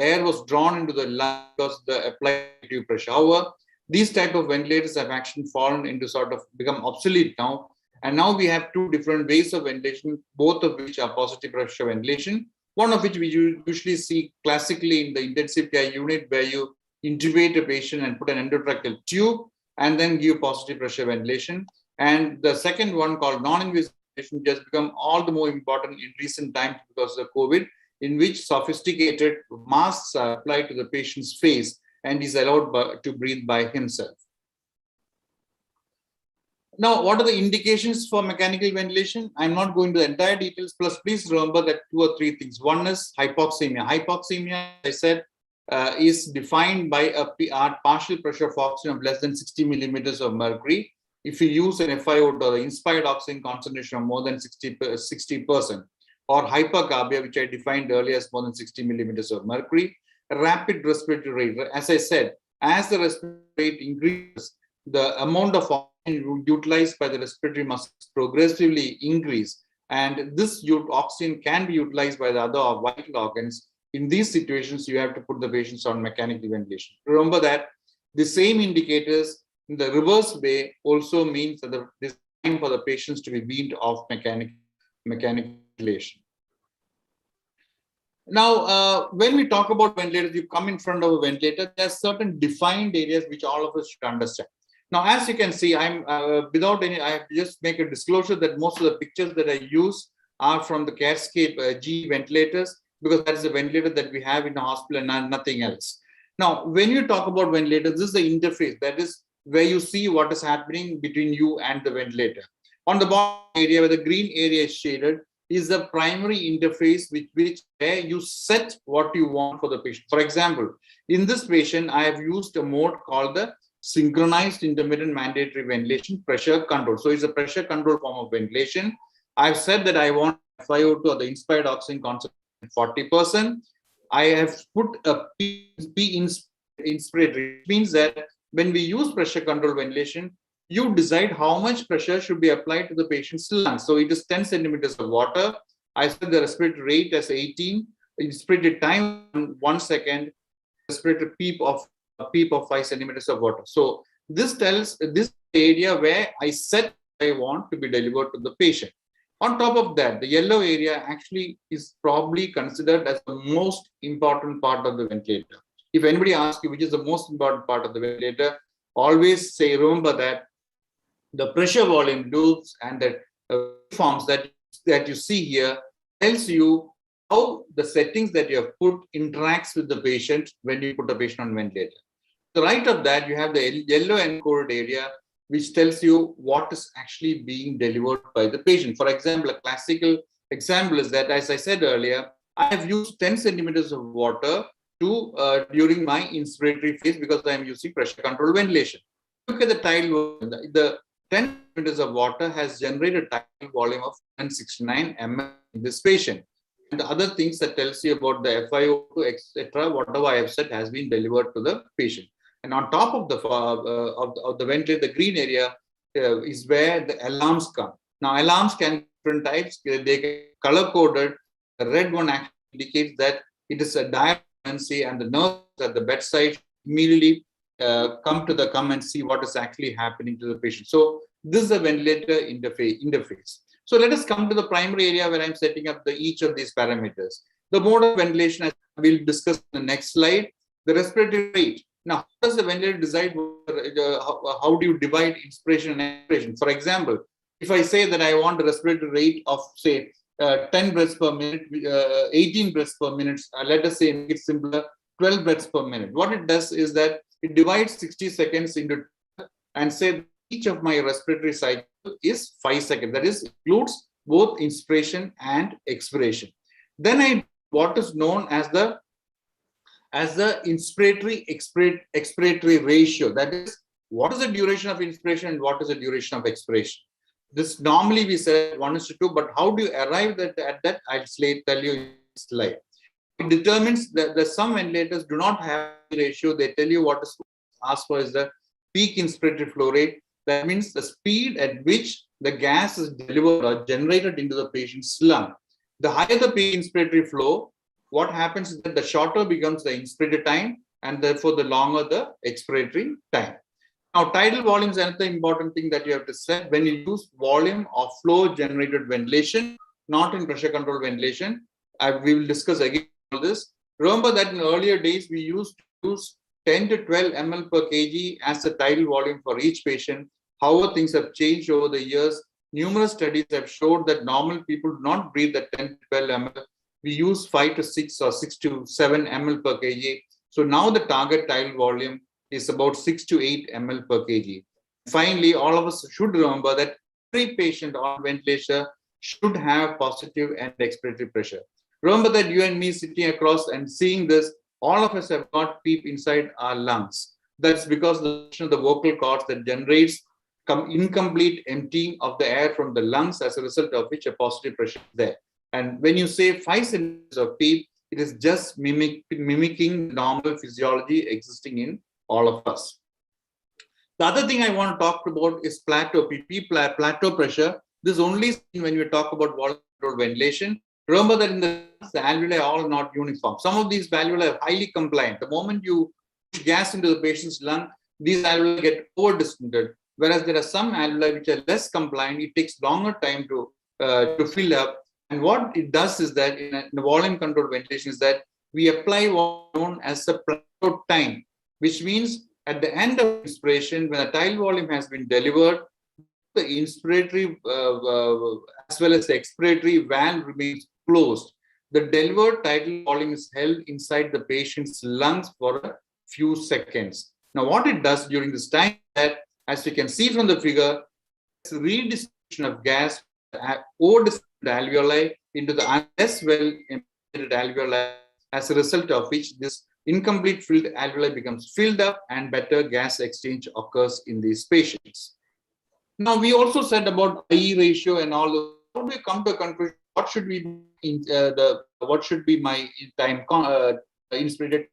air was drawn into the lung because the applied negative pressure. However, these type of ventilators have actually fallen into sort of become obsolete now. And now we have two different ways of ventilation, both of which are positive pressure ventilation. One of which we usually see classically in the intensive care unit, where you intubate a patient and put an endotracheal tube and then give positive pressure ventilation. And the second one, called non-invasive ventilation, has become all the more important in recent times because of COVID, in which sophisticated masks are applied to the patient's face and is allowed to breathe by himself. Now, what are the indications for mechanical ventilation? I'm not going to the entire details, plus please remember that 2 or 3 things. One is hypoxemia. Hypoxemia, I said, is defined by a partial pressure of oxygen of less than 60 millimeters of mercury. If you use an FiO2 or the inspired oxygen concentration of more than 60%, or hypercarbia, which I defined earlier as more than 60 millimeters of mercury. Rapid respiratory rate, as I said, as the respiratory rate increases, the amount of oxygen utilized by the respiratory muscles progressively increase, and this oxygen can be utilized by the other vital organs. In these situations, you have to put the patients on mechanical ventilation. Remember that the same indicators in the reverse way also means that it is time for the patients to be weaned off mechanical ventilation. Now, when we talk about ventilators, you come in front of a ventilator, there are certain defined areas which all of us should understand. Now, as you can see, I have to just make a disclosure that most of the pictures that I use are from the CareScape G ventilators, because that is the ventilator that we have in the hospital and nothing else. Now, when you talk about ventilators, this is the interface, that is where you see what is happening between you and the ventilator. On the bottom area where the green area is shaded is the primary interface where you set what you want for the patient. For example, in this patient, I have used a mode called the synchronized intermittent mandatory ventilation pressure control. So it's a pressure control form of ventilation. I've said that I want FiO2 or the inspired oxygen concentration 40%. I have put a P inspiratory, which means that when we use pressure control ventilation, you decide how much pressure should be applied to the patient's lungs. So it is 10 centimeters of water. I set the respiratory rate as 18, inspiratory time 1 second, respiratory peep of 5 centimeters of water. So this tells this area where I set what I want to be delivered to the patient. On top of that, the yellow area actually is probably considered as the most important part of the ventilator. If anybody asks you which is the most important part of the ventilator, always say, remember that the pressure volume loops and the forms that you see here tells you how the settings that you have put interacts with the patient when you put a patient on ventilator. To the right of that, you have the yellow encoded area, which tells you what is actually being delivered by the patient. For example, a classical example is that, as I said earlier, I have used 10 centimeters of water during my inspiratory phase because I am using pressure control ventilation. Look at the tidal volume. The 10 centimeters of water has generated a tidal volume of 169 ml in this patient. And the other things that tells you about the FiO2, etc., whatever I have said has been delivered to the patient. And on top of the ventilator, the green area is where the alarms come. Now, alarms can be different types. They can color coded. The red one actually indicates that it is a dire emergency, and the nurse at the bedside immediately come and see what is actually happening to the patient. So this is a ventilator interface. So let us come to the primary area where I'm setting up each of these parameters. The mode of ventilation, as we'll discuss in the next slide, the respiratory rate. Now, how does the ventilator decide how do you divide inspiration and expiration? For example, if I say that I want a respiratory rate of, say, 10 breaths per minute, 18 breaths per minute, let us say, make it simpler, 12 breaths per minute. What it does is that it divides 60 seconds into and say each of my respiratory cycle is 5 seconds. That is, includes both inspiration and expiration. Then I what is known as the inspiratory expiratory ratio. That is, what is the duration of inspiration and what is the duration of expiration. This normally we say 1:2, but how do you arrive at that? I'll tell you in this slide. It determines that some ventilators do not have a ratio. They tell you what is asked for is the peak inspiratory flow rate. That means the speed at which the gas is delivered or generated into the patient's lung. The higher the peak inspiratory flow, what happens is that the shorter becomes the inspiratory time and therefore the longer the expiratory time. Now, tidal volume is another important thing that you have to set when you use volume of flow generated ventilation, not in pressure controlled ventilation. We will discuss again all this. Remember that in earlier days, we used to use 10 to 12 ml per kg as the tidal volume for each patient. However, things have changed over the years. Numerous studies have showed that normal people do not breathe at 10 to 12 ml. We use 5 to 6 or 6 to 7 ml per kg. So now the target tidal volume is about 6 to 8 ml per kg. Finally, all of us should remember that every patient on ventilation should have positive and expiratory pressure. Remember that you and me sitting across and seeing this, all of us have got PEEP inside our lungs. That's because of the vocal cords that generates incomplete emptying of the air from the lungs, as a result of which a positive pressure is there. And when you say 5 centimeters of PEEP, it is just mimicking normal physiology existing in all of us. The other thing I want to talk about is plateau, PEEP plateau pressure. This is only seen when we talk about volume controlled ventilation. Remember that in the alveoli are all not uniform. Some of these alveoli are highly compliant. The moment you push gas into the patient's lung, these alveoli get over distended. Whereas there are some alveoli which are less compliant. It takes longer time to fill up. And what it does is that in a volume controlled ventilation is that we apply what's known as the plateau time, which means at the end of inspiration, when the tidal volume has been delivered, the inspiratory as well as the expiratory valve remains closed. The delivered tidal volume is held inside the patient's lungs for a few seconds. Now, what it does during this time is that, as you can see from the figure, it's redistribution of gas over the alveoli into the less well embedded alveoli, as a result of which this incomplete filled alveoli becomes filled up and better gas exchange occurs in these patients. Now, we also said about IE ratio and all those. How do we come to a conclusion? What should be what should be my time inspirated?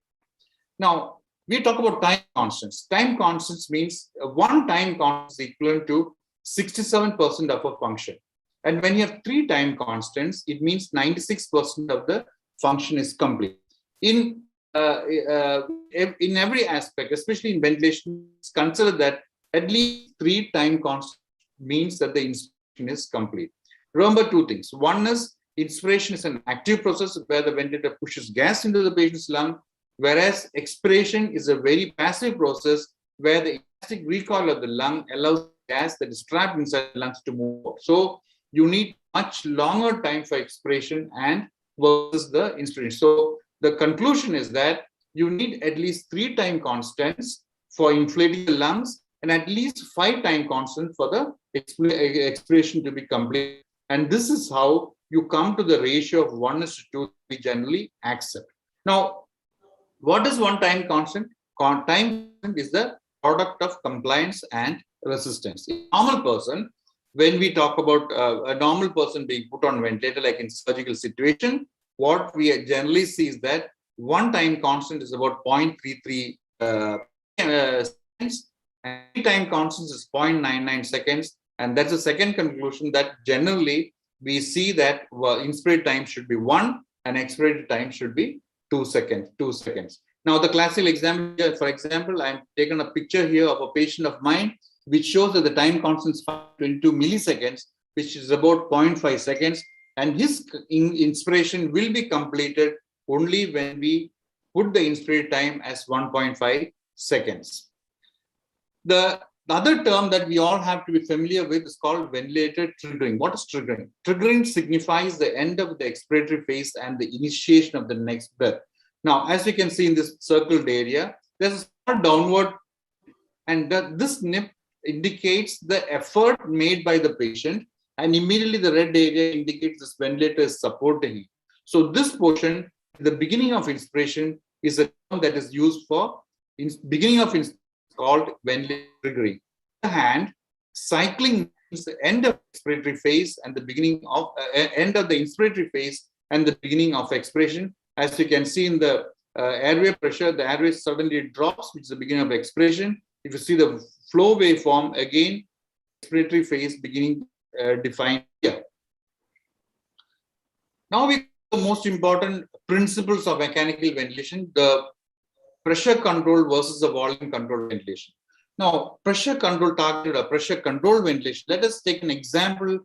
Now, we talk about time constants. Time constants means one time constant is equivalent to 67% of a function. And when you have 3 time constants, it means 96% of the function is complete. In every aspect, especially in ventilation, consider that at least 3 time constants means that the inspiration is complete. Remember 2 things. One is inspiration is an active process where the ventilator pushes gas into the patient's lung, whereas expiration is a very passive process where the elastic recoil of the lung allows gas that is trapped inside the lungs to move out. So you need much longer time for expiration and versus the inspiration. So the conclusion is that you need at least 3 time constants for inflating the lungs and at least 5 time constants for the expiration to be complete. And this is how you come to the ratio of 1:2 we generally accept. Now, what is one time constant? Time constant is the product of compliance and resistance. In a normal person, when we talk about a normal person being put on ventilator, like in surgical situation, what we generally see is that one time constant is about 0.33 seconds, and time constant is 0.99 seconds. And that's the second conclusion, that generally we see that inspiratory time should be 1 and expiratory time should be 2 seconds. Now, the classical example, for example, I've taken a picture here of a patient of mine, which shows that the time constant is 22 milliseconds, which is about 0.5 seconds. And his inspiration will be completed only when we put the inspiratory time as 1.5 seconds. The other term that we all have to be familiar with is called ventilator triggering. What is triggering? Triggering signifies the end of the expiratory phase and the initiation of the next breath. Now, as you can see in this circled area, there's a small downward, and this nip indicates the effort made by the patient, and immediately the red area indicates this ventilator is supporting it. So this portion, the beginning of inspiration, is a term that is used for beginning of inspiration, called ventilator triggering. On the other hand, cycling means the end of expiratory phase and the beginning of end of the inspiratory phase and the beginning of expiration. As you can see in the airway pressure, the airway suddenly drops, which is the beginning of expiration. If you see the flow waveform, again, expiratory phase beginning defined here. Now we the most important principles of mechanical ventilation, the pressure control versus the volume control ventilation. Now, pressure control targeted or pressure control ventilation, let us take an example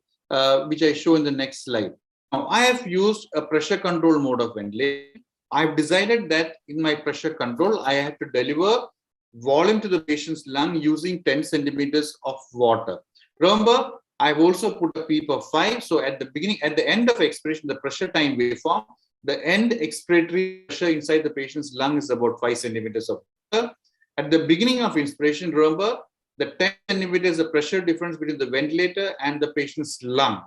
which I show in the next slide. Now, I have used a pressure control mode of ventilation. I've decided that in my pressure control, I have to deliver volume to the patient's lung using 10 centimeters of water. Remember, I've also put a PEEP of 5. So at the beginning, at the end of expiration, the pressure time waveform, the end expiratory pressure inside the patient's lung is about 5 centimeters of water. At the beginning of inspiration, remember, the 10 centimeters of pressure difference between the ventilator and the patient's lung.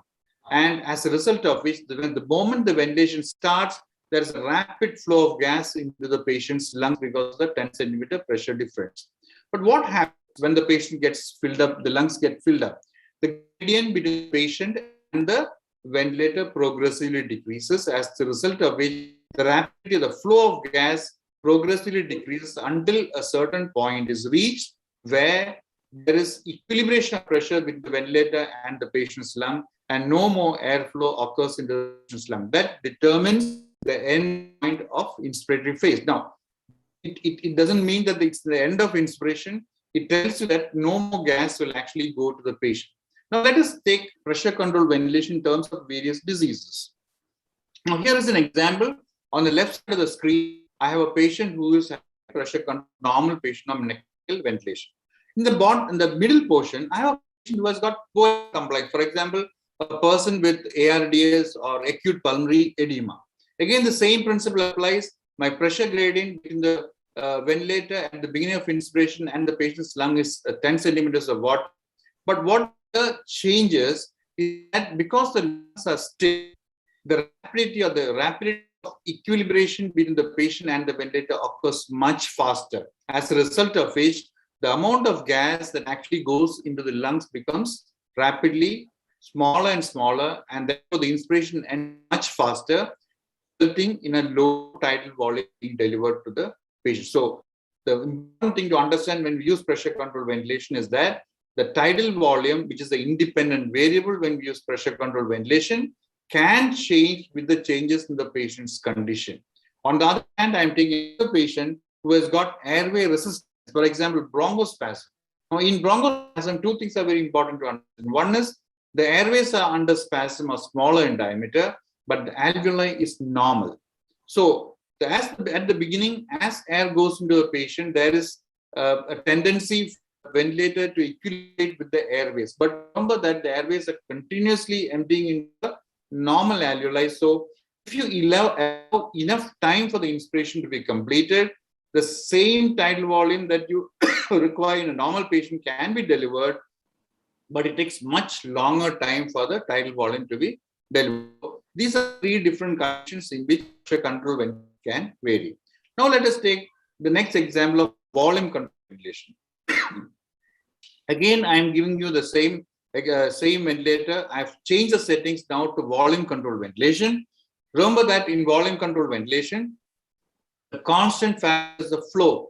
And as a result of which, the moment the ventilation starts, there is a rapid flow of gas into the patient's lungs because of the 10 centimeter pressure difference. But what happens when the patient gets filled up, the lungs get filled up? The gradient between the patient and the ventilator progressively decreases, as the result of which the rapidity of the flow of gas progressively decreases until a certain point is reached where there is equilibration of pressure between the ventilator and the patient's lung, and no more airflow occurs in the patient's lung. That determines the end point of inspiratory phase. Now, it doesn't mean that it's the end of inspiration. It tells you that no more gas will actually go to the patient. Now, let us take pressure control ventilation in terms of various diseases. Now, here is an example. On the left side of the screen, I have a patient who is a pressure control, normal patient of mechanical ventilation. In the middle portion, I have a patient who has got poor compliance. For example, a person with ARDS or acute pulmonary edema. Again, the same principle applies. My pressure gradient between the ventilator at the beginning of inspiration and the patient's lung is 10 centimeters of water. But what changes is that because the lungs are still, the rapidity of equilibration between the patient and the ventilator occurs much faster. As a result of which, the amount of gas that actually goes into the lungs becomes rapidly smaller and smaller, and therefore the inspiration ends much faster, resulting in a low tidal volume being delivered to the patient. So the important thing to understand when we use pressure control ventilation is that the tidal volume, which is the independent variable when we use pressure control ventilation, can change with the changes in the patient's condition. On the other hand, I'm taking a patient who has got airway resistance, for example, bronchospasm. Now, in bronchospasm, two things are very important to understand. One is the airways are under spasm or smaller in diameter, but the alveoli is normal. So, at the beginning, as air goes into the patient, there is a tendency for the ventilator to equilibrate with the airways. But remember that the airways are continuously emptying into the normal alveoli. So, if you allow enough time for the inspiration to be completed, the same tidal volume that you require in a normal patient can be delivered, but it takes much longer time for the tidal volume to be delivered. These are three different conditions in which pressure control can vary. Now let us take the next example of volume control ventilation. Again, I am giving you the same ventilator. I've changed the settings now to volume control ventilation. Remember that in volume control ventilation, the constant factor is the flow.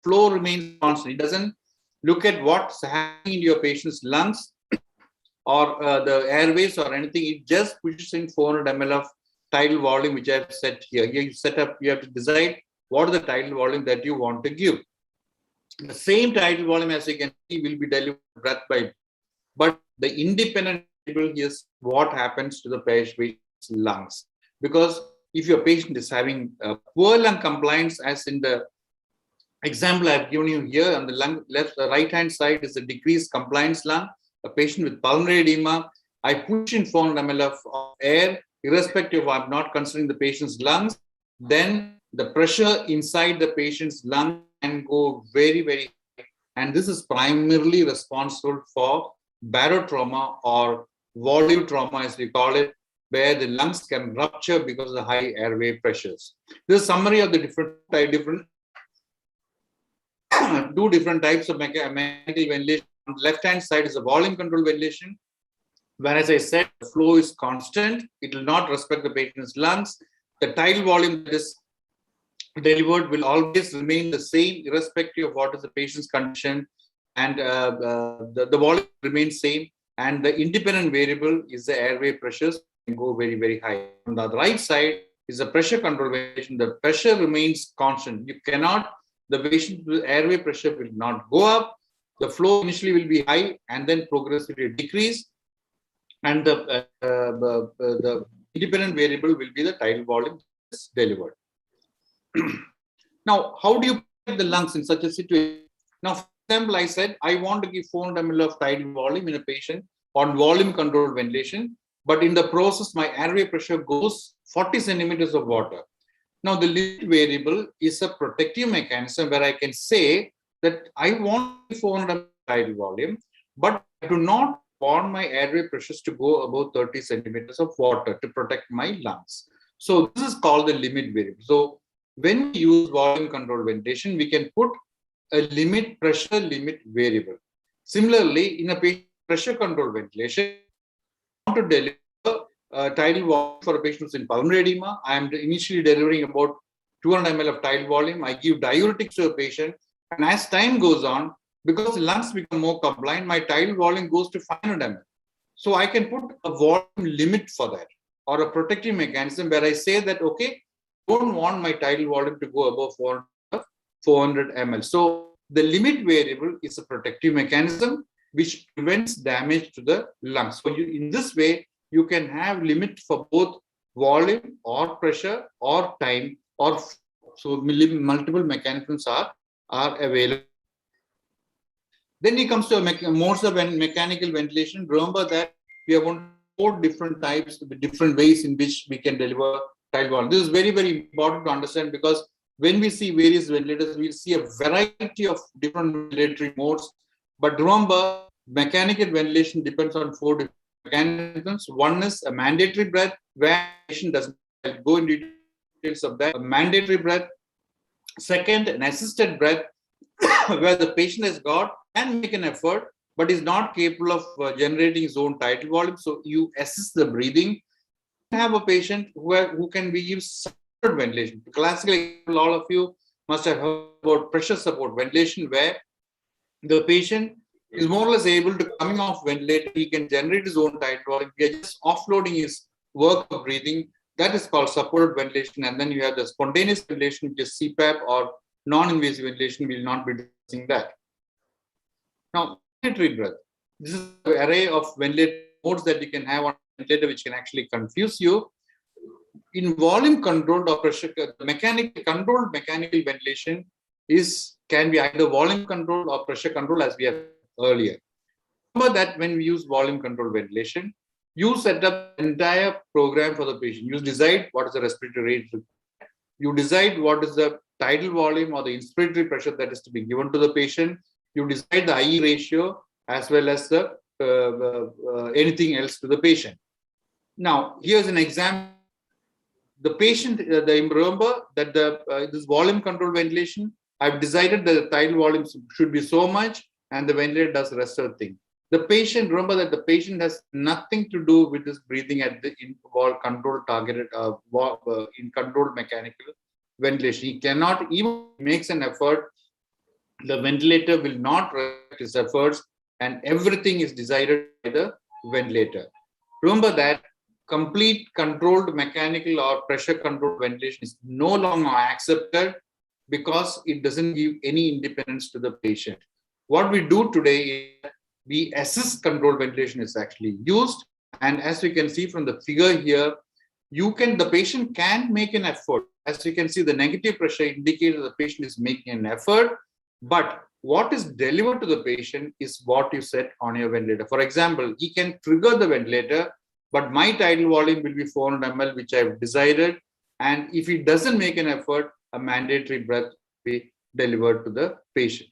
Flow remains constant. It doesn't look at what's happening in your patient's lungs or the airways or anything. It just pushes in 400 ml of tidal volume, which I've set here. Here you set up, you have to decide what is the tidal volume that you want to give. The same tidal volume, as you can see, will be delivered breath by breath. But the independent variable is what happens to the patient's lungs. Because if your patient is having poor lung compliance, as in the example I've given you here, on the right hand side is a decreased compliance lung, a patient with pulmonary edema, I push in 400 ml of air, irrespective of I'm not considering the patient's lungs, then the pressure inside the patient's lung can go very, very high. And this is primarily responsible for barotrauma or volume trauma, as we call it, where the lungs can rupture because of the high airway pressures. This is a summary of the two different types of mechanical ventilation. On the left-hand side is a volume control ventilation, where, as I said, the flow is constant. It will not respect the patient's lungs. The tidal volume that is delivered will always remain the same, irrespective of what is the patient's condition, and the volume remains same, and the independent variable is the airway pressures can go very, very high. On the right side is the pressure control ventilation. The pressure remains constant. You cannot, the patient airway pressure will not go up. The flow initially will be high and then progressively decrease, and the independent variable will be the tidal volume delivered. Now, how do you protect the lungs in such a situation? Now, for example, I said I want to give 400 ml of tidal volume in a patient on volume controlled ventilation, but in the process, my airway pressure goes 40 centimeters of water. Now, the limit variable is a protective mechanism where I can say that I want 400 ml tidal volume, but I do not want my airway pressures to go above 30 centimeters of water to protect my lungs. So this is called the limit variable. So when we use volume control ventilation, we can put a limit pressure limit variable. Similarly, in a patient pressure control ventilation, I want to deliver tidal volume for a patient who's in pulmonary edema. I am initially delivering about 200 ml of tidal volume. I give diuretics to a patient, and as time goes on, because the lungs become more compliant, my tidal volume goes to 500 ml. So I can put a volume limit for that, or a protective mechanism where I say that, okay, don't want my tidal volume to go above 400 ml. So the limit variable is a protective mechanism which prevents damage to the lungs. So in this way, you can have limit for both volume or pressure or time, or so multiple mechanisms are available. Then it comes to modes of mechanical ventilation. Remember that we have 4 different types, different ways in which we can deliver tidal volume. This is very, very important to understand, because when we see various ventilators, we see a variety of different ventilatory modes. But remember, mechanical ventilation depends on 4 different mechanisms. One is a mandatory breath, where the patient doesn't go into details of that. A mandatory breath. Second, an assisted breath, where the patient has got and make an effort, but is not capable of generating his own tidal volume. So you assist the breathing. You have a patient who can be used supported ventilation. Classically, all of you must have heard about pressure support ventilation, where the patient is more or less able to, coming off ventilator, he can generate his own tidal volume. We are just offloading his work of breathing. That is called supported ventilation. And then you have the spontaneous ventilation, which is CPAP, or non-invasive ventilation. We will not be discussing that. Now, mandatory breath. This is an array of ventilator modes that you can have on a ventilator, which can actually confuse you. In volume controlled or pressure controlled mechanical ventilation can be either volume controlled or pressure controlled, as we have earlier. Remember that when we use volume controlled ventilation, you set up an entire program for the patient. You decide what is the respiratory rate. You decide what is the tidal volume or the inspiratory pressure that is to be given to the patient. You decide the IE ratio as well as the anything else to the patient. Now, here's an example. The patient, remember that this volume control ventilation, I've decided that the tidal volume should be so much, and the ventilator does the rest of the thing. The patient, remember that the patient has nothing to do with this breathing at the controlled targeted in controlled mechanical ventilation. He cannot, even makes an effort, the ventilator will not respect his efforts, and everything is decided by the ventilator. Remember that complete controlled mechanical or pressure controlled ventilation is no longer accepted, because it doesn't give any independence to the patient. What we do today is we assist controlled ventilation is actually used. And as we can see from the figure here, the patient can make an effort. As you can see, the negative pressure indicates the patient is making an effort, but what is delivered to the patient is what you set on your ventilator. For example, he can trigger the ventilator, but my tidal volume will be 400 ml, which I've decided. And if he doesn't make an effort, a mandatory breath will be delivered to the patient.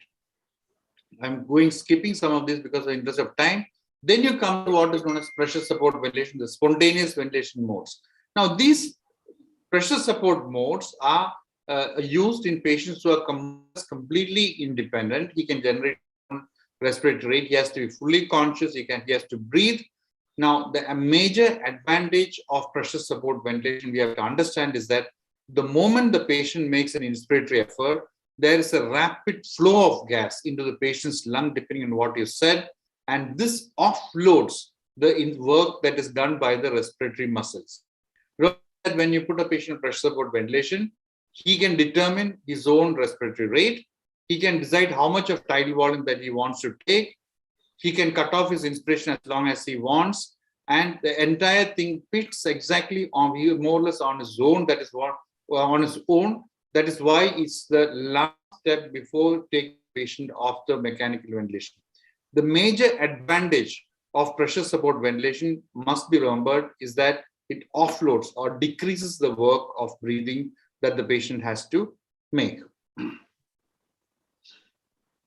I'm skipping some of this because of the interest of time. Then you come to what is known as pressure support ventilation, the spontaneous ventilation modes. Now, these pressure support modes are used in patients who are completely independent. He can generate respiratory rate. He has to be fully conscious. He has to breathe. Now, the major advantage of pressure support ventilation we have to understand is that the moment the patient makes an inspiratory effort, there is a rapid flow of gas into the patient's lung, depending on what you said, and this offloads the work that is done by the respiratory muscles. Remember that when you put a patient on pressure support ventilation, he can determine his own respiratory rate. He can decide how much of tidal volume that he wants to take. He can cut off his inspiration as long as he wants. And the entire thing fits exactly on, more or less on his own. That is what, on his own. That is why it's the last step before taking the patient off the mechanical ventilation. The major advantage of pressure support ventilation must be remembered is that it offloads or decreases the work of breathing that the patient has to make.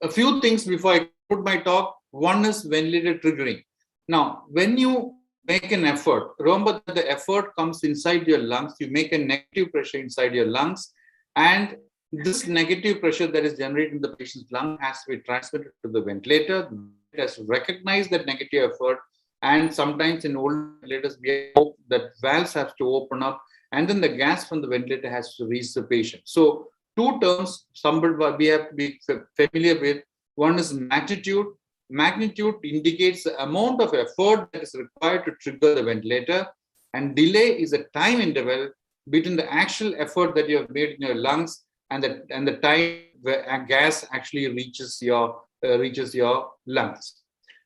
A few things before I put my talk. One is ventilator triggering. Now, when you make an effort, remember that the effort comes inside your lungs. You make a negative pressure inside your lungs, and this negative pressure that is generated in the patient's lung has to be transmitted to the ventilator. It has to recognize that negative effort, and sometimes in old ventilators, we hope that valves have to open up, and then the gas from the ventilator has to reach the patient. So, two terms we have to be familiar with. One is magnitude. Magnitude indicates the amount of effort that is required to trigger the ventilator, and delay is a time interval between the actual effort that you have made in your lungs and the time where gas actually reaches your lungs.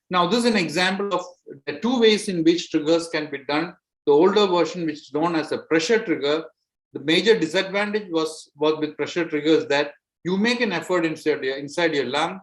Now, this is an example of the two ways in which triggers can be done. The older version, which is known as a pressure trigger, the major disadvantage was with pressure triggers that you make an effort inside your lung.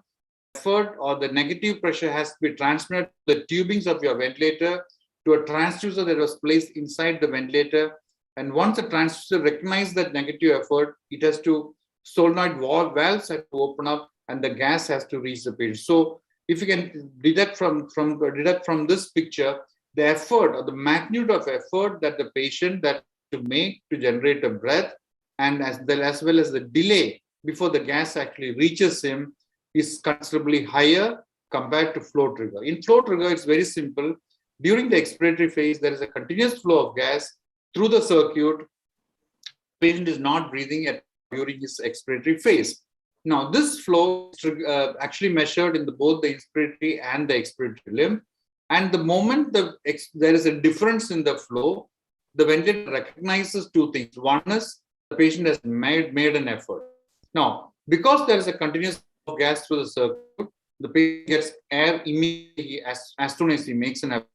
Effort or the negative pressure has to be transmitted to the tubings of your ventilator to a transducer that was placed inside the ventilator. And once the transducer recognizes that negative effort, it has to solenoid valves have to open up and the gas has to reach the patient. So if you can deduct from this picture, the effort or the magnitude of effort that the patient that to make to generate a breath, and as well as the delay before the gas actually reaches him, is considerably higher compared to flow trigger. In flow trigger, it's very simple. During the expiratory phase, there is a continuous flow of gas through the circuit. The patient is not breathing during his expiratory phase. Now, this flow is actually measured in both the inspiratory and the expiratory limb. And the moment there is a difference in the flow, the ventilator recognizes two things. One is the patient has made an effort. Now, because there is a continuous flow of gas through the circuit, the patient gets air immediately as soon as he makes an effort.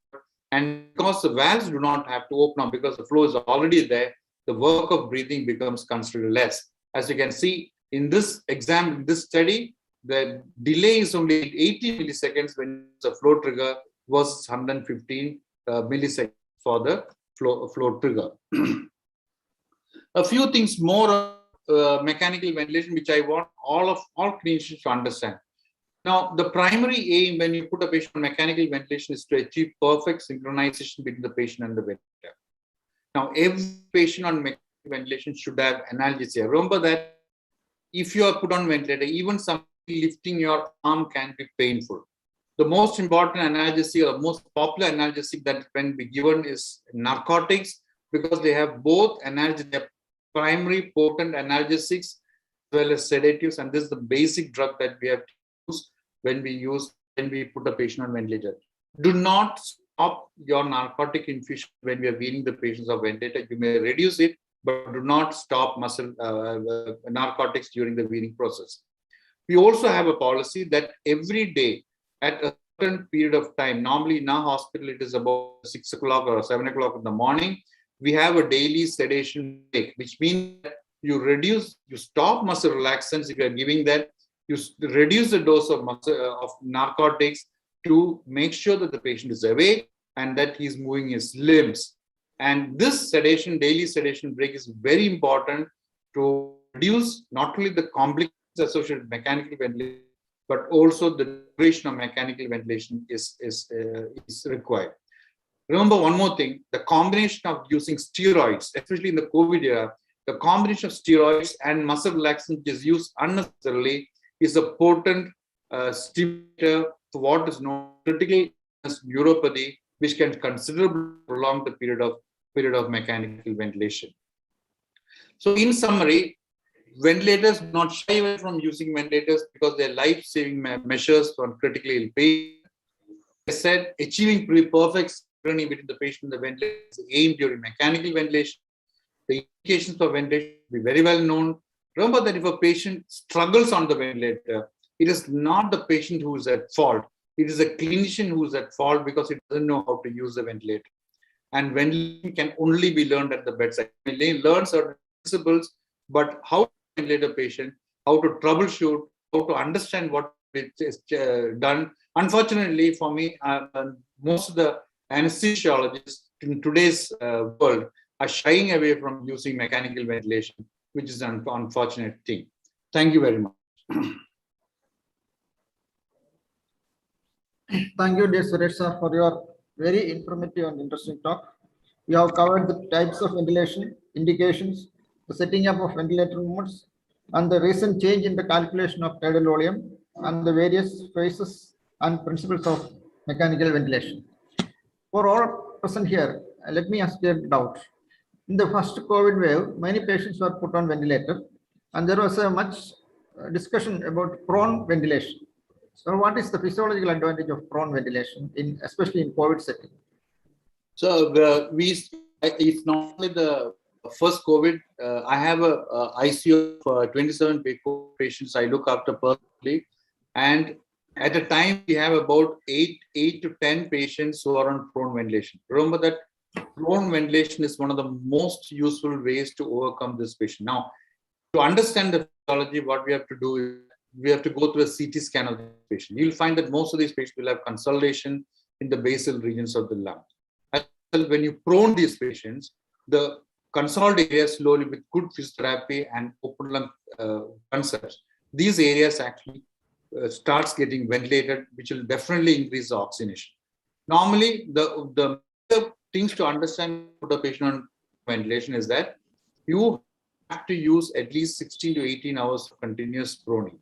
And because the valves do not have to open up, because the flow is already there, the work of breathing becomes considerably less. As you can see in this study, the delay is only 80 milliseconds when it's a flow trigger versus 115 milliseconds for the flow trigger. A few things more mechanical ventilation, which I want all clinicians to understand. Now, the primary aim when you put a patient on mechanical ventilation is to achieve perfect synchronization between the patient and the ventilator. Now, every patient on mechanical ventilation should have analgesia. Remember that if you are put on ventilator, even something lifting your arm can be painful. The most important analgesic or most popular analgesic that can be given is narcotics, because they have both primary potent analgesics as well as sedatives, and this is the basic drug that we have to use when we put a patient on ventilator. Do not stop your narcotic infusion when we are weaning the patients on ventilator. You may reduce it, but do not stop narcotics during the weaning process. We also have a policy that every day at a certain period of time, normally in our hospital it is about 6 o'clock or 7 o'clock in the morning, we have a daily sedation break, which means that you stop muscle relaxants if you are giving that, you reduce the dose of narcotics to make sure that the patient is awake and that he's moving his limbs. And this daily sedation break is very important to reduce not only the complications associated with mechanical ventilation, but also the duration of mechanical ventilation is required. Remember one more thing, the combination of using steroids, especially in the COVID era, the combination of steroids and muscle relaxant which is used unnecessarily is a potent stimulator for what is known as critical neuropathy, which can considerably prolong the period of mechanical ventilation. So in summary, ventilators do not shy away from using ventilators because they're life-saving measures for critically ill patients. I said achieving perfect synchrony between the patient and the ventilator is aimed during mechanical ventilation. The indications for ventilation will be very well known. Remember that if a patient struggles on the ventilator, it is not the patient who is at fault. It is a clinician who is at fault because he doesn't know how to use the ventilator. And ventilation can only be learned at the bedside. We learn certain principles, but how to ventilate a patient, how to troubleshoot, how to understand what is done. Unfortunately for me, most of the anesthesiologists in today's world are shying away from using mechanical ventilation, which is an unfortunate thing. Thank you very much. Thank you, dear Suresh sir, for your very informative and interesting talk. We have covered the types of ventilation, indications, the setting up of ventilator movements, and the recent change in the calculation of tidal volume, and the various phases and principles of mechanical ventilation. For all present here, let me ask you a doubt. In the first COVID wave, many patients were put on ventilator, and there was a much discussion about prone ventilation. So what is the physiological advantage of prone ventilation, especially in COVID setting? So it's not only the first COVID. I have a ICU of 27 patients I look after personally, and at a time we have about 8 to 10 patients who are on prone ventilation. Remember that prone ventilation is one of the most useful ways to overcome this patient. Now, to understand the physiology, what we have to do is we have to go through a CT scan of the patient. You'll find that most of these patients will have consolidation in the basal regions of the lung. When you prone these patients, the consolidated area slowly with good physiotherapy and open lung concepts, these areas actually starts getting ventilated, which will definitely increase the oxygenation. Normally, the things to understand for the patient on ventilation is that you have to use at least 16 to 18 hours of continuous proning.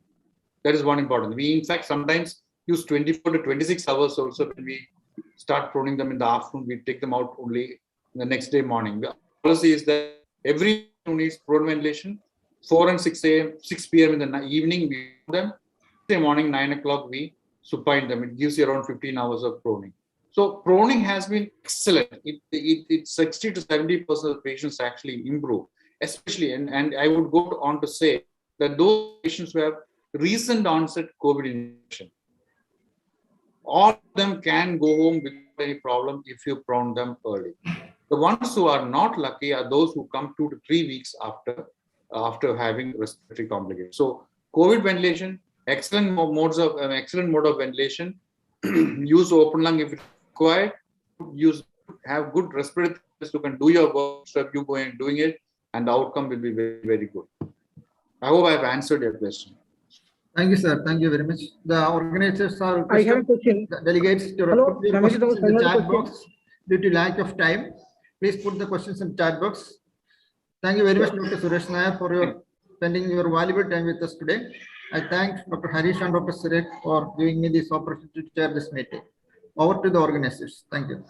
That is one important. We, in fact, sometimes use 24 to 26 hours also when we start proning them in the afternoon. We take them out only the next day morning. The policy is that every who needs prone ventilation, 4 and 6 p.m. in the evening, we do them. Tuesday morning, 9 o'clock, we supine them. It gives you around 15 hours of proning. So proning has been excellent. It's 60 to 70% of the patients actually improve, especially, and I would go on to say that those patients who have recent onset COVID infection, all of them can go home without any problem if you prone them early. The ones who are not lucky are those who come 2 to 3 weeks after having respiratory complications. So COVID ventilation, excellent mode of ventilation. Use open lung if required. Have good respirators who can do your work instead of you going and doing it, and the outcome will be very, very good. I hope I have answered your question. Thank you, sir. Thank you very much. The organizers are I have a question. the delegates to Hello, put their questions in the chat box due to lack of time. Please put the questions in the chat box. Thank you very much, Dr. Suresh Nair, for your spending your valuable time with us today. I thank Dr. Harish and Dr. Suresh for giving me this opportunity to chair this meeting. Over to the organizers. Thank you.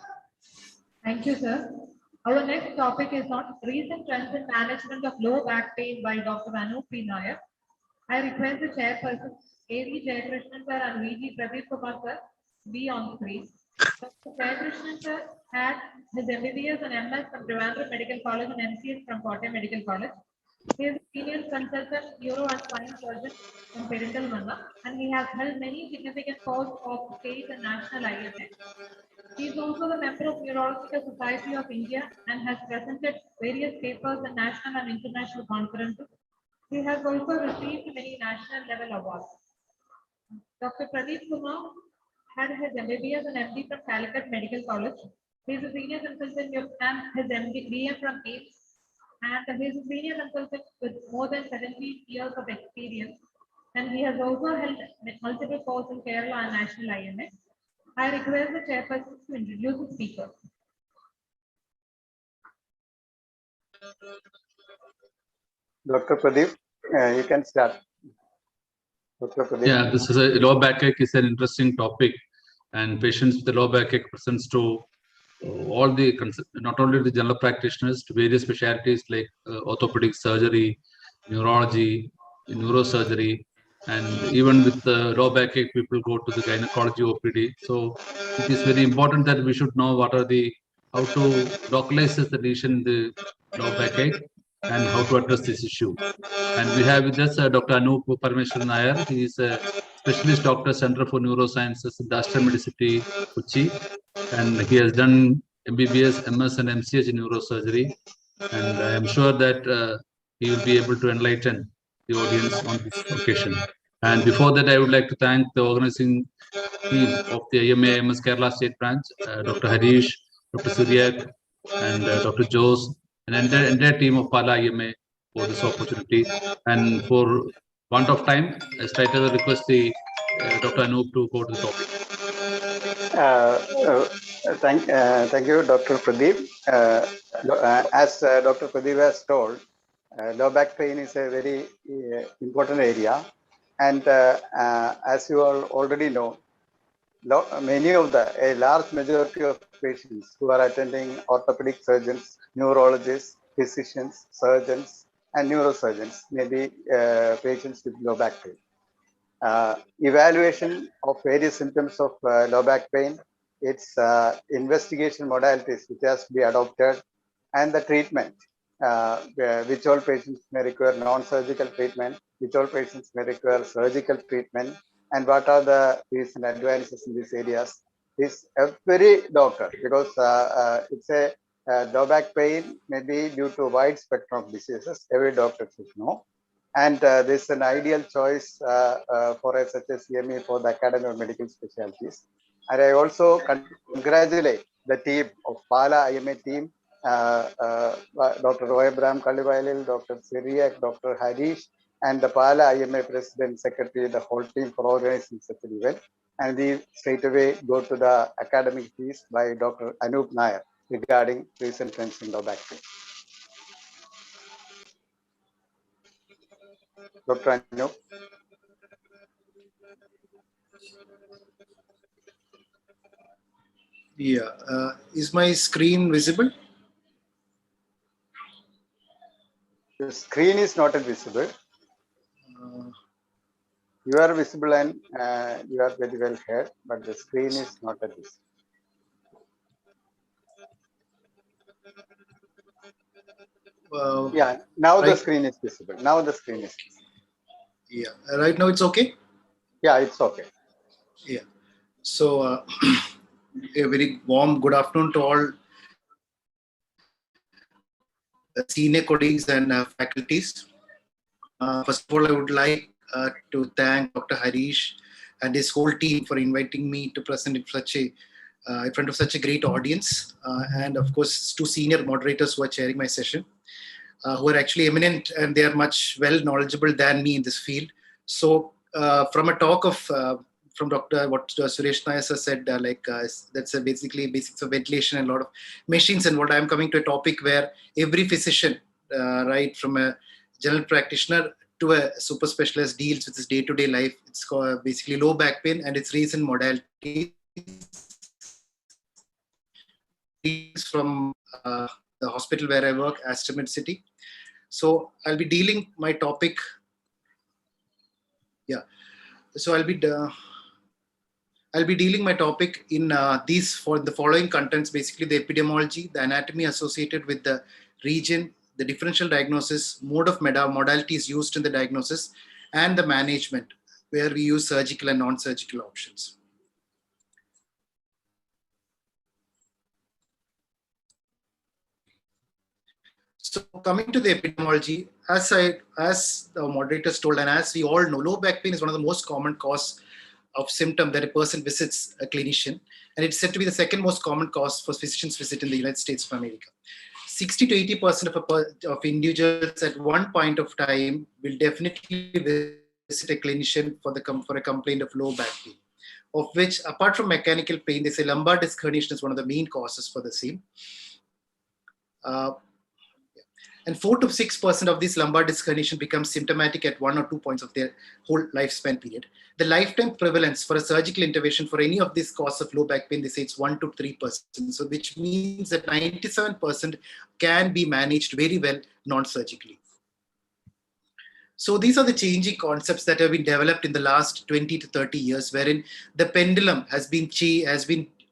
Thank you, sir. Our next topic is on recent trends in management of low back pain by Dr. Anup P. Nair. I request the chairperson, A.V. Jayakrishnan sir and V.G. Pradeep Kumar sir, be on screen. Dr. Jayakrishnan sir had his MBBS and MS from Trivandrum Medical College and MCS from Kottayam Medical College. He is a senior consultant neuro and spine surgeon from Perindalmanda, and he has held many significant posts of state and national IMA. He is also the member of Neurological Society of India and has presented various papers at national and international conferences. He has also received many national level awards. Dr. Pradeep Kumar had his MBBS and MD from Calicut Medical College. He is a senior consultant and his BM from AMS, and he is a senior consultant with more than 17 years of experience. And he has also held multiple posts in Kerala and national IMA. I request the chairperson to introduce the speaker. Dr. Pradeep, you can start. Dr. Pradeep. Yeah, this is a low backache is an interesting topic, and patients with the low backache presents to all the not only the general practitioners to various specialties like orthopedic surgery, neurology, neurosurgery, and even with the low backache, people go to the gynecology OPD. So it is very important that we should know what are the how to localize the lesion in the low backache and how to address this issue. And we have with us Dr. Anup Parameshwaran Nair. He is a specialist doctor, Center for Neurosciences in the Astra Medicity, Kochi, and he has done MBBS, MS, and MCH in neurosurgery. And I am sure that he will be able to enlighten the audience on this occasion. And before that, I would like to thank the organizing team of the IMA AMS Kerala State Branch, Dr. Harish, Dr. Suryak, and Dr. Jose, and entire team of Pala IMA for this opportunity. And for want of time, I straight away request the Dr. Anup to go to the topic. Thank you, Dr. Pradeep. As Dr. Pradeep has told, low back pain is a very important area. And as you all already know, a large majority of patients who are attending orthopedic surgeons, neurologists, physicians, surgeons, and neurosurgeons may be patients with low back pain. Evaluation of various symptoms of low back pain, its investigation modalities which has to be adopted, and the treatment, which all patients may require non-surgical treatment, which all patients may require surgical treatment, and what are the recent advances in these areas is every doctor, because it's a low back pain may be due to a wide spectrum of diseases. Every doctor should know. And this is an ideal choice for us such as CME for the Academy of Medical Specialties. And I also congratulate the team of Pala IMA team, Dr. Roy Abraham Kallivalil, Dr. Siriak, Dr. Harish, and the Pala IMA President, Secretary, the whole team for organizing such an event. And we straight away go to the academic piece by Dr. Anup Nair regarding recent trends in low back pain. Dr. Anup. Yeah, is my screen visible? The screen is not visible. You are visible and you are very well heard, but the screen is not visible. Yeah, now the screen is visible. Now the screen is visible. Yeah, right now it's okay? Yeah, it's okay. Yeah. So, a very warm good afternoon to all senior colleagues and faculties. First of all, I would like to thank Dr. Harish and his whole team for inviting me to present in front of such a great audience. And of course, two senior moderators who are chairing my session, who are actually eminent and they are much well knowledgeable than me in this field. So from a talk of from Dr. what Suresh Nair said, that's basically basics of ventilation and a lot of machines. And what I'm coming to a topic where every physician, right, from a general practitioner to a super specialist deals with his day-to-day life. It's called basically low back pain and its recent modality from the hospital where I work, Astra Medicity. So I'll be dealing my topic. Yeah. So I'll be dealing my topic in the following contents, basically the epidemiology, the anatomy associated with the region, the differential diagnosis, mode of modalities used in the diagnosis, and the management, where we use surgical and non-surgical options. So coming to the epidemiology, as the moderators told, and as we all know, low back pain is one of the most common cause of symptom that a person visits a clinician, and it's said to be the second most common cause for physicians visit in the United States of America. 60 to 80% of individuals at one point of time will definitely visit a clinician for a complaint of low back pain, of which apart from mechanical pain, they say lumbar disc herniation is one of the main causes for the same. And 4 to 6% of these lumbar disc herniation becomes symptomatic at 1 or 2 points of their whole lifespan period. The lifetime prevalence for a surgical intervention for any of these causes of low back pain, they say it's 1 to 3%. So which means that 97% can be managed very well non-surgically. So these are the changing concepts that have been developed in the last 20 to 30 years, wherein the pendulum has been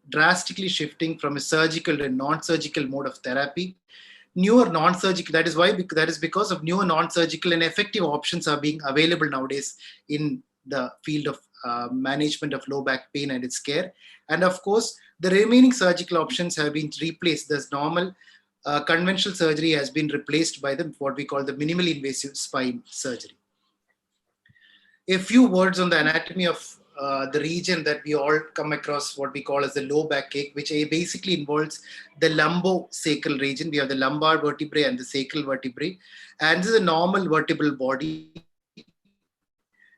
drastically shifting from a surgical to a non-surgical mode of therapy. Newer non-surgical, that is because of newer non-surgical and effective options are being available nowadays in the field of management of low back pain and its care. And of course, the remaining surgical options have been replaced. This normal conventional surgery has been replaced by what we call the minimally invasive spine surgery. A few words on the anatomy of the region that we all come across, what we call as the low back ache, which basically involves the lumbosacral region. We have the lumbar vertebrae and the sacral vertebrae, and this is a normal vertebral body,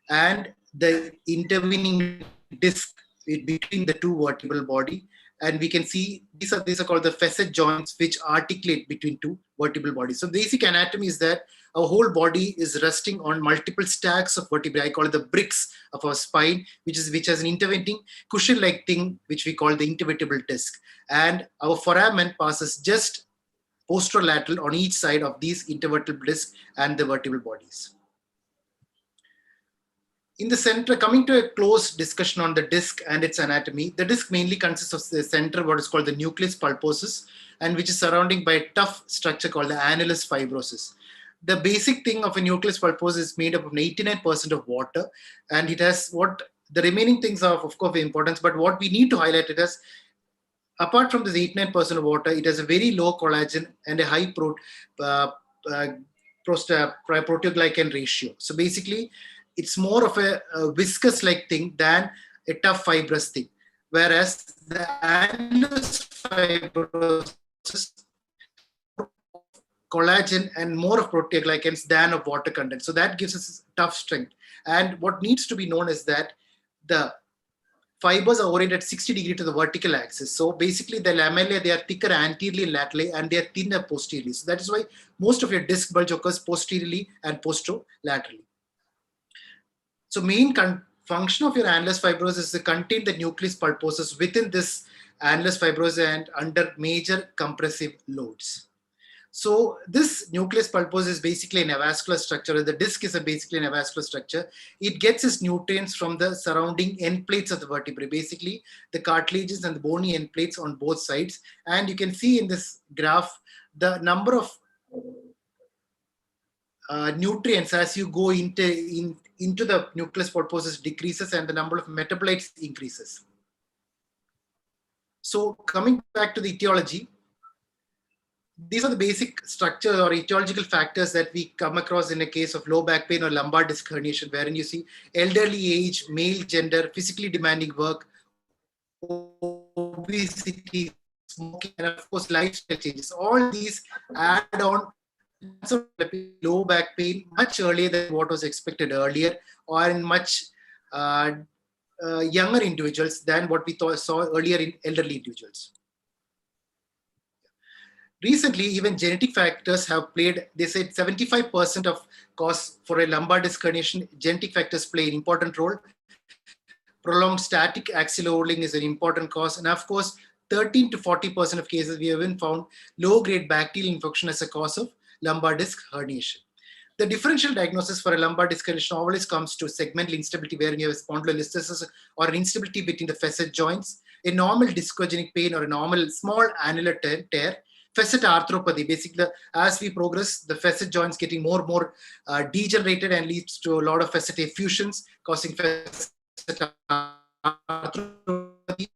and the intervening disc between the two vertebral body. And we can see these are called the facet joints, which articulate between two vertebral bodies. So basic anatomy is that our whole body is resting on multiple stacks of vertebrae. I call it the bricks of our spine, which has an intervening cushion-like thing, which we call the intervertebral disc. And our foramen passes just posterolateral on each side of these intervertebral discs and the vertebral bodies. In the center, coming to a close discussion on the disc and its anatomy, the disc mainly consists of the center, what is called the nucleus pulposus, and which is surrounded by a tough structure called the annulus fibrosus. The basic thing of a nucleus pulposus is made up of 89% of water, and it has what the remaining things are of course of importance, but what we need to highlight it as, apart from this 89% of water, it has a very low collagen and a high proteoglycan ratio. So basically, it's more of a viscous-like thing than a tough fibrous thing. Whereas the annulus fibrosus, collagen and more of proteoglycans than of water content. So that gives us tough strength. And what needs to be known is that the fibers are oriented 60 degrees to the vertical axis. So basically the lamellae, they are thicker anteriorly and laterally, and they are thinner posteriorly. So that is why most of your disc bulge occurs posteriorly and posterolaterally. So main function of your annulus fibrosus is to contain the nucleus pulposus within this annulus fibrosus and under major compressive loads. So this nucleus pulposus is basically an avascular structure. The disc is basically an avascular structure. It gets its nutrients from the surrounding end plates of the vertebrae, basically the cartilages and the bony end plates on both sides. And you can see in this graph the number of nutrients as you go into the nucleus pulposus decreases and the number of metabolites increases. So coming back to the etiology, these are the basic structure or etiological factors that we come across in a case of low back pain or lumbar disc herniation, wherein you see elderly age, male gender, physically demanding work, obesity, smoking, and of course lifestyle changes. All these add on low back pain much earlier than what was expected earlier, or in much younger individuals than what we saw earlier in elderly individuals. Recently, even genetic factors have played, they said 75% of cause for a lumbar disc herniation, genetic factors play an important role. Prolonged static axial overloading is an important cause. And of course, 13 to 40% of cases, we have even found low-grade bacterial infection as a cause of lumbar disc herniation. The differential diagnosis for a lumbar disc herniation always comes to segmental instability, where you have spondylolisthesis or an instability between the facet joints, a normal discogenic pain or a normal small annular tear, facet arthropathy. Basically, as we progress, the facet joints getting more and more degenerated and leads to a lot of facet effusions, causing facet arthropathy,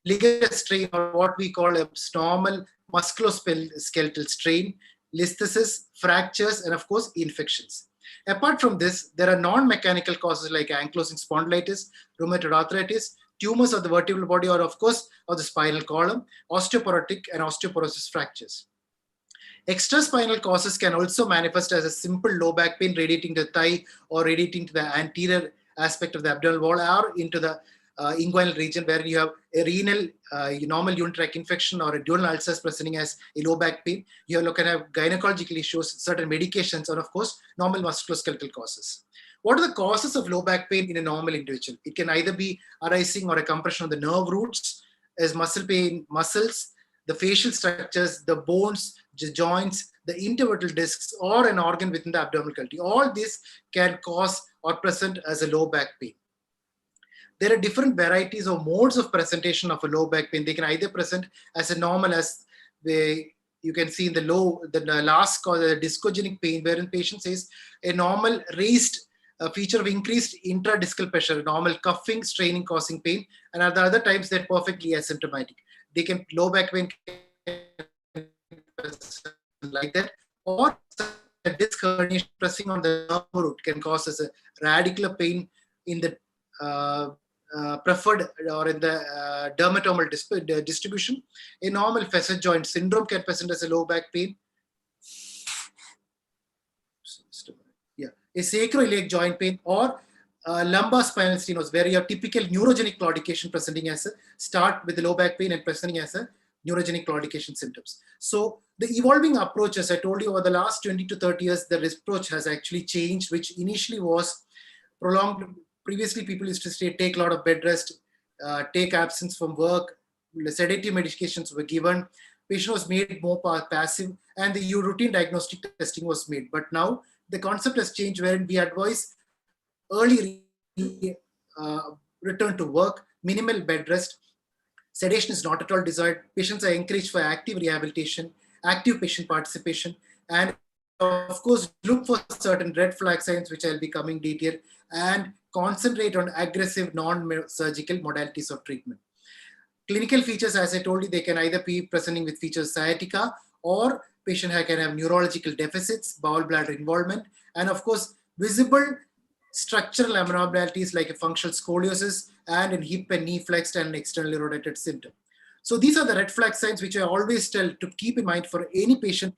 ligament strain, or what we call a normal musculoskeletal strain, listhesis, fractures, and of course, infections. Apart from this, there are non-mechanical causes like ankylosing spondylitis, rheumatoid arthritis, tumors of the vertebral body, or of course of the spinal column, osteoporotic and osteoporosis fractures. Extraspinal causes can also manifest as a simple low back pain radiating to the thigh or radiating to the anterior aspect of the abdominal wall or into the inguinal region, where you have a renal normal urinary tract infection or a dural ulcers presenting as a low back pain. You look at gynecological issues, certain medications, and of course, normal musculoskeletal causes. What are the causes of low back pain in a normal individual? It can either be arising or a compression of the nerve roots, as muscle pain, muscles, the facial structures, the bones, the joints, the intervertebral discs, or an organ within the abdominal cavity. All this can cause or present as a low back pain. There are different varieties or modes of presentation of a low back pain. They can either present as a normal, as you can see in the last cause, the discogenic pain, wherein patient says a normal raised feature of increased intradiscal pressure, normal cuffing, straining causing pain, and at the other times they're perfectly asymptomatic. They can low back pain like that, or a disc herniation pressing on the nerve root can cause as a radicular pain in the preferred or in the dermatomal distribution. A normal facet joint syndrome can present as a low back pain. Yeah, a sacroiliac joint pain, or lumbar spinal stenosis, where you have typical neurogenic claudication presenting as a start with the low back pain and presenting as a neurogenic claudication symptoms. So the evolving approach, as I told you, over the last 20 to 30 years, the approach has actually changed, which initially was prolonged. Previously, people used to say, take a lot of bed rest, take absence from work, sedative medications were given, patient was made more passive, and the routine diagnostic testing was made. But now the concept has changed, wherein we advise early return to work, minimal bed rest. Sedation is not at all desired. Patients are encouraged for active rehabilitation, active patient participation, and of course, look for certain red flag signs, which I'll be coming detail, and concentrate on aggressive non-surgical modalities of treatment. Clinical features, as I told you, they can either be presenting with features sciatica, or patient can have neurological deficits, bowel bladder involvement, and of course, visible structural abnormalities like a functional scoliosis and in hip and knee flexed and externally rotated symptom. So these are the red flag signs which I always tell to keep in mind for any patient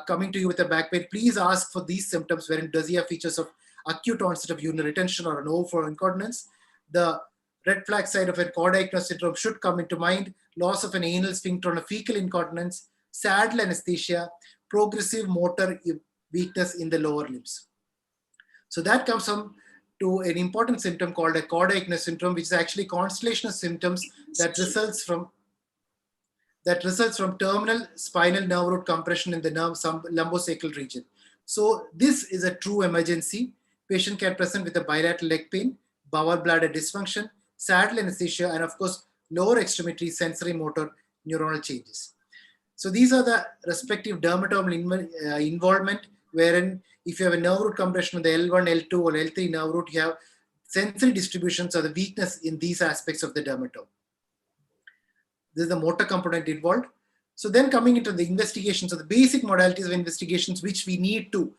coming to you with a back pain. Please ask for these symptoms, wherein does he have features of acute onset of urinary retention or an overflow incontinence. The red flag side of a cord-diagnosed syndrome should come into mind: loss of an anal sphincter on a fecal incontinence, saddle anesthesia, progressive motor weakness in the lower limbs. So that comes to an important symptom called a cord-diagnosed syndrome, which is actually constellation of symptoms that results from terminal spinal nerve root compression in the lumbosacral region. So this is a true emergency. Patient can present with a bilateral leg pain, bowel bladder dysfunction, saddle anesthesia, and of course, lower extremity sensory motor neuronal changes. So these are the respective dermatomal involvement, wherein if you have a nerve root compression on the L1, L2, or L3 nerve root, you have sensory distributions or the weakness in these aspects of the dermatome. This is the motor component involved. So then coming into the investigations, so the basic modalities of investigations which we need to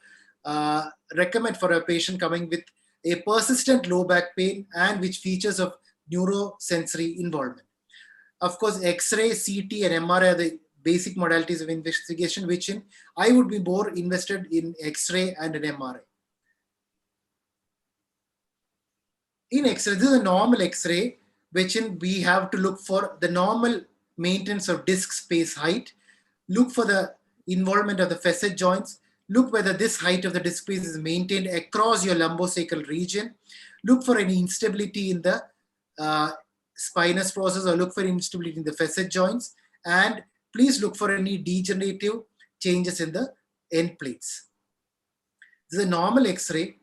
recommend for a patient coming with a persistent low back pain and which features of neurosensory involvement. Of course, X-ray, CT, and MRI are the basic modalities of investigation, which I would be more invested in X-ray and an MRI. In X-ray, this is a normal X-ray, which we have to look for the normal maintenance of disc space height, look for the involvement of the facet joints, look whether this height of the disc space is maintained across your lumbosacral region, look for any instability in the spinous process, or look for instability in the facet joints, and please look for any degenerative changes in the end plates. This is a normal X-ray,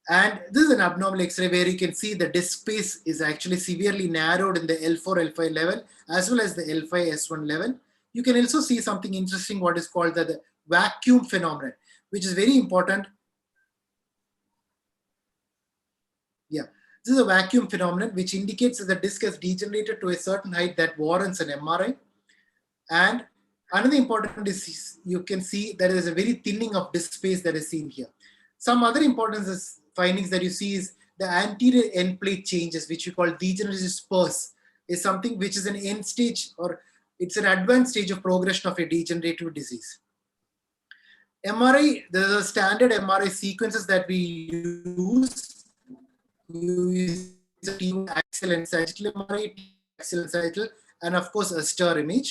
and this is an abnormal X-ray where you can see the disc space is actually severely narrowed in the L4, L5 level, as well as the L5, S1 level. You can also see something interesting, what is called the vacuum phenomenon, which is very important. Yeah, this is a vacuum phenomenon which indicates that the disc has degenerated to a certain height that warrants an MRI. And another important is you can see there is a very thinning of disc space that is seen here. Some other important findings that you see is the anterior end plate changes, which we call degenerative spurs, is something which is an end stage, or it's an advanced stage of progression of a degenerative disease. MRI, there are standard MRI sequences that we use. You use axial and sagittal MRI, axial and sagittal, and of course a stir image.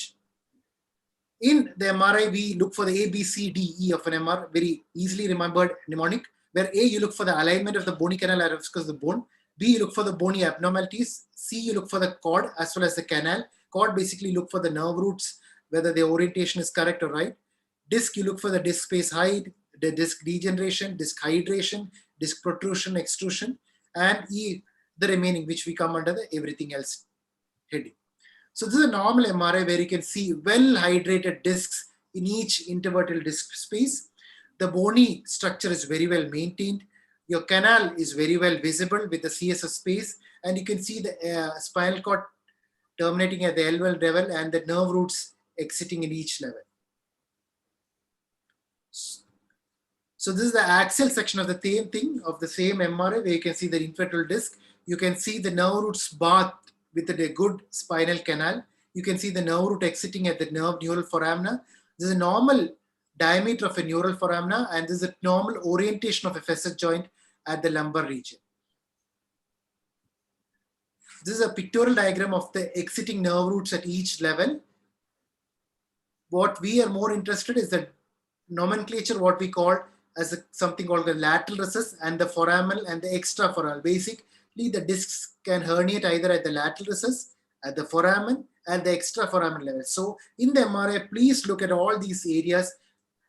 In the MRI, we look for the A, B, C, D, E of an MR, very easily remembered mnemonic, where A, you look for the alignment of the bony canal and of course the bone. B, you look for the bony abnormalities. C, you look for the cord as well as the canal. Cord basically look for the nerve roots, whether the orientation is correct or right. Disc, you look for the disc space height, the disc degeneration, disc hydration, disc protrusion, extrusion, and E, the remaining, which we come under the everything else heading. So this is a normal MRI where you can see well hydrated discs in each intervertebral disc space. The bony structure is very well maintained. Your canal is very well visible with the CSF space, and you can see the spinal cord terminating at the L1 level and the nerve roots exiting in each level. So this is the axial section of the same thing, of the same MRI, where you can see the intervertebral disc. You can see the nerve roots bathed with a good spinal canal. You can see the nerve root exiting at the neural foramina. This is a normal diameter of a neural foramina, and this is a normal orientation of a facet joint at the lumbar region. This is a pictorial diagram of the exiting nerve roots at each level. What we are more interested is the nomenclature, what we call as something called the lateral recess and the foramen and the extraforamen. Basically, the discs can herniate either at the lateral recess, at the foramen, and the extraforamen level. So in the MRI, please look at all these areas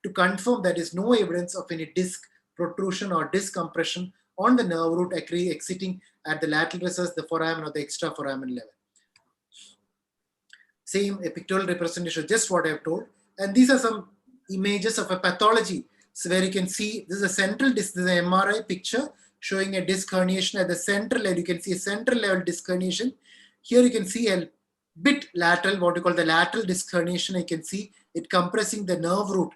to confirm there is no evidence of any disc protrusion or disc compression on the nerve root exiting at the lateral recess, the foramen, or the extraforamen level. Same a pictorial representation, just what I have told. And these are some images of a pathology. So where you can see this is a central disc, this is an MRI picture showing a disc herniation at the central level. You can see a central level disc herniation. Here you can see a bit lateral, what we call the lateral disc herniation. You can see it compressing the nerve root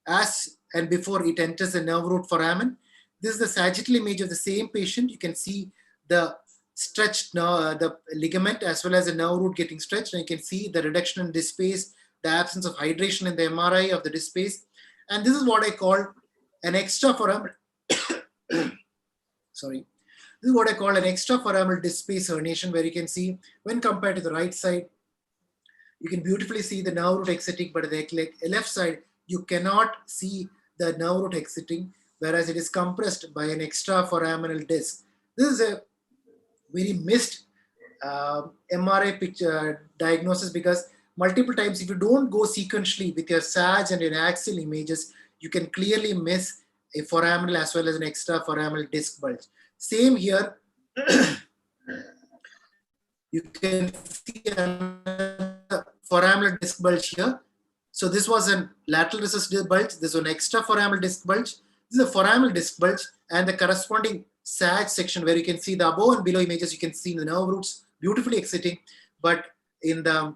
as and before it enters the nerve root foramen. This is the sagittal image of the same patient. You can see the stretched the ligament as well as the nerve root getting stretched, and you can see the reduction in disc space, the absence of hydration in the MRI of the disc space. And this is what I call an extraforaminal sorry. This is what I call an extraforaminal disc space herniation, where you can see when compared to the right side, you can beautifully see the nerve root exiting, but at the left side, you cannot see the nerve root exiting, whereas it is compressed by an extraforaminal disc. This is a very missed MRI picture diagnosis, because multiple times if you don't go sequentially with your SAG and your axial images, you can clearly miss a foraminal as well as an extraforaminal disc bulge. Same here. You can see a foraminal disc bulge here. So this was a lateral recess disc bulge. This was an extraforaminal disc bulge. This is a foraminal disc bulge, and the corresponding SAG section where you can see the above and below images, you can see the nerve roots beautifully exiting. But in the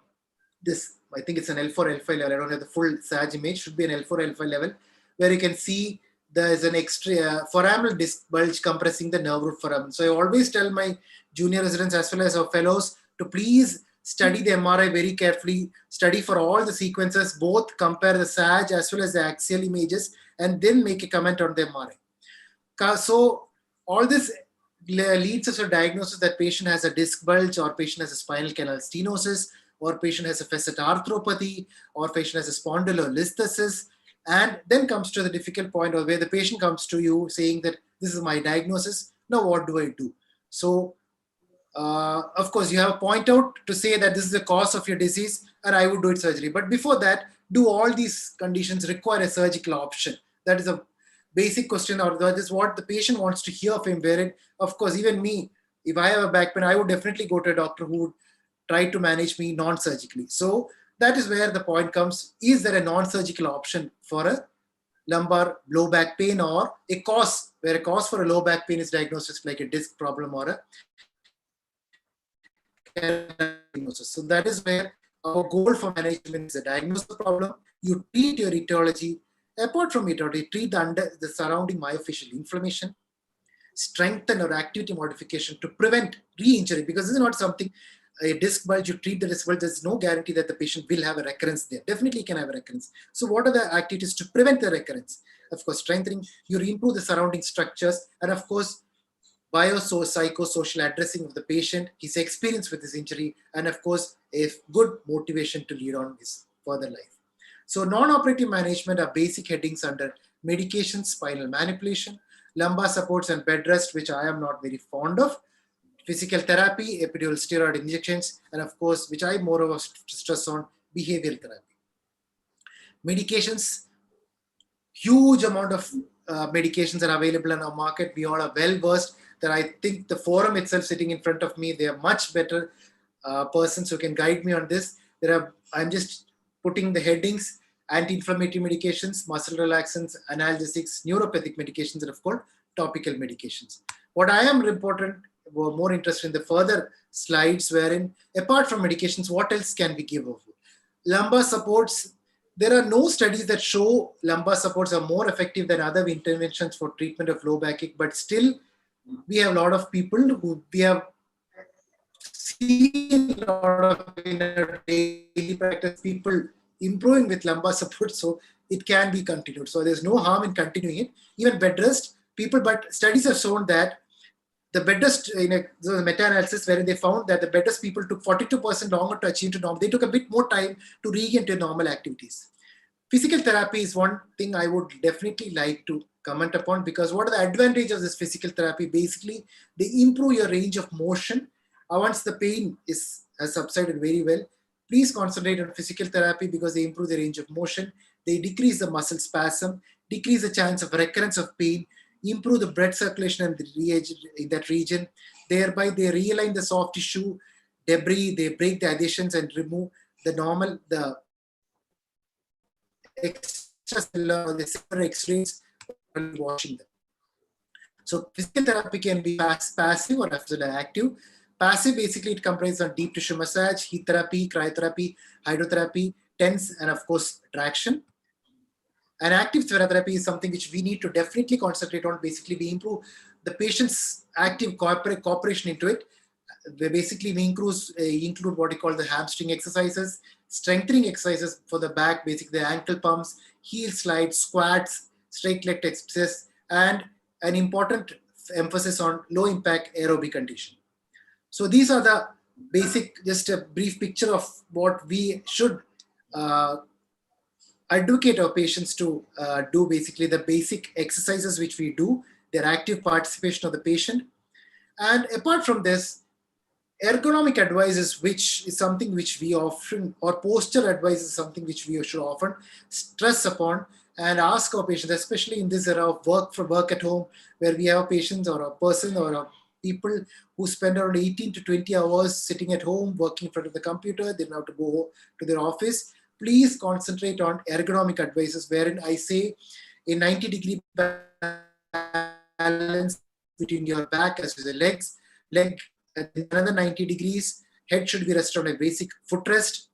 this, I think it's an L4, L5 level. I don't have the full SAG image. Should be an L4, L5 level, where you can see there is an extra foraminal disc bulge compressing the nerve root foramen. So I always tell my junior residents as well as our fellows to please study the MRI very carefully, study for all the sequences, both compare the SAG as well as the axial images, and then make a comment on the MRI. So all this leads us to a diagnosis that patient has a disc bulge, or patient has a spinal canal stenosis, or patient has a facet arthropathy, or patient has a spondylolisthesis. And then comes to the difficult point where the patient comes to you saying that this is my diagnosis. Now what do I do? So of course you have a point out to say that this is the cause of your disease and I would do it surgery. But before that, do all these conditions require a surgical option? That is a basic question, or that is what the patient wants to hear from wherein, of course, even me, if I have a back pain, I would definitely go to a doctor who would try to manage me non-surgically. So that is where the point comes. Is there a non-surgical option for a lumbar low back pain, or a cause where a cause for a low back pain is diagnosed like a disc problem or a diagnosis? So that is where our goal for management is a diagnose the problem. You treat your etiology. Apart from etiology, treat the surrounding myofascial inflammation, strengthen or activity modification to prevent re-injury, because this is not something, a disc bulge, you treat the disc bulge, there's no guarantee that the patient will have a recurrence there. Definitely can have a recurrence. So what are the activities to prevent the recurrence? Of course, strengthening, you improve the surrounding structures, and of course, psychosocial addressing of the patient, his experience with this injury, and of course, a good motivation to lead on his further life. So non-operative management are basic headings under medication, spinal manipulation, lumbar supports and bed rest, which I am not very fond of, physical therapy, epidural steroid injections, and of course, which I moreover stress on, behavioral therapy. Medications, huge amount of medications are available on our market. We all are well versed that I think the forum itself sitting in front of me, they are much better persons who can guide me on this. I'm just putting the headings: anti-inflammatory medications, muscle relaxants, analgesics, neuropathic medications, and of course, topical medications. What I am more interested in the further slides wherein, apart from medications, what else can we give over? Lumbar supports, there are no studies that show lumbar supports are more effective than other interventions for treatment of low backache, but still we have a lot of people who we have seen a lot of in our daily practice people improving with lumbar support, so it can be continued. So there's no harm in continuing it. Even bed rest, but studies have shown that the bed rest, in a meta-analysis wherein they found that the bed rest people took 42% longer to achieve to normal. They took a bit more time to regain to normal activities. Physical therapy is one thing I would definitely like to comment upon, because what are the advantages of this physical therapy? Basically, they improve your range of motion. Once the pain has subsided very well, please concentrate on physical therapy because they improve the range of motion. They decrease the muscle spasm, decrease the chance of recurrence of pain, improve the blood circulation in that region. Thereby, they realign the soft tissue debris, they break the adhesions and remove the extracellular or the cellular extremes while washing them. So physical therapy can be passive or active. Passive, basically, it comprises of deep tissue massage, heat therapy, cryotherapy, hydrotherapy, TENS, and of course, traction. And active therapy is something which we need to definitely concentrate on. Basically, we improve the patient's active cooperation into it. Basically, we include what we call the hamstring exercises, strengthening exercises for the back, basically the ankle pumps, heel slides, squats, straight leg exercises, and an important emphasis on low impact aerobic condition. So these are the basic, just a brief picture of what we should advocate our patients to do. Basically, the basic exercises which we do, their active participation of the patient. And apart from this, ergonomic advice which is something which we often, or posture advice is something which we should often stress upon and ask our patients, especially in this era of work at home, where we have patients or a person or a people who spend around 18 to 20 hours sitting at home, working in front of the computer, they have to go to their office. Please concentrate on ergonomic advices, wherein I say a 90-degree balance between your back as well as the leg at another 90 degrees, head should be rested on a basic footrest,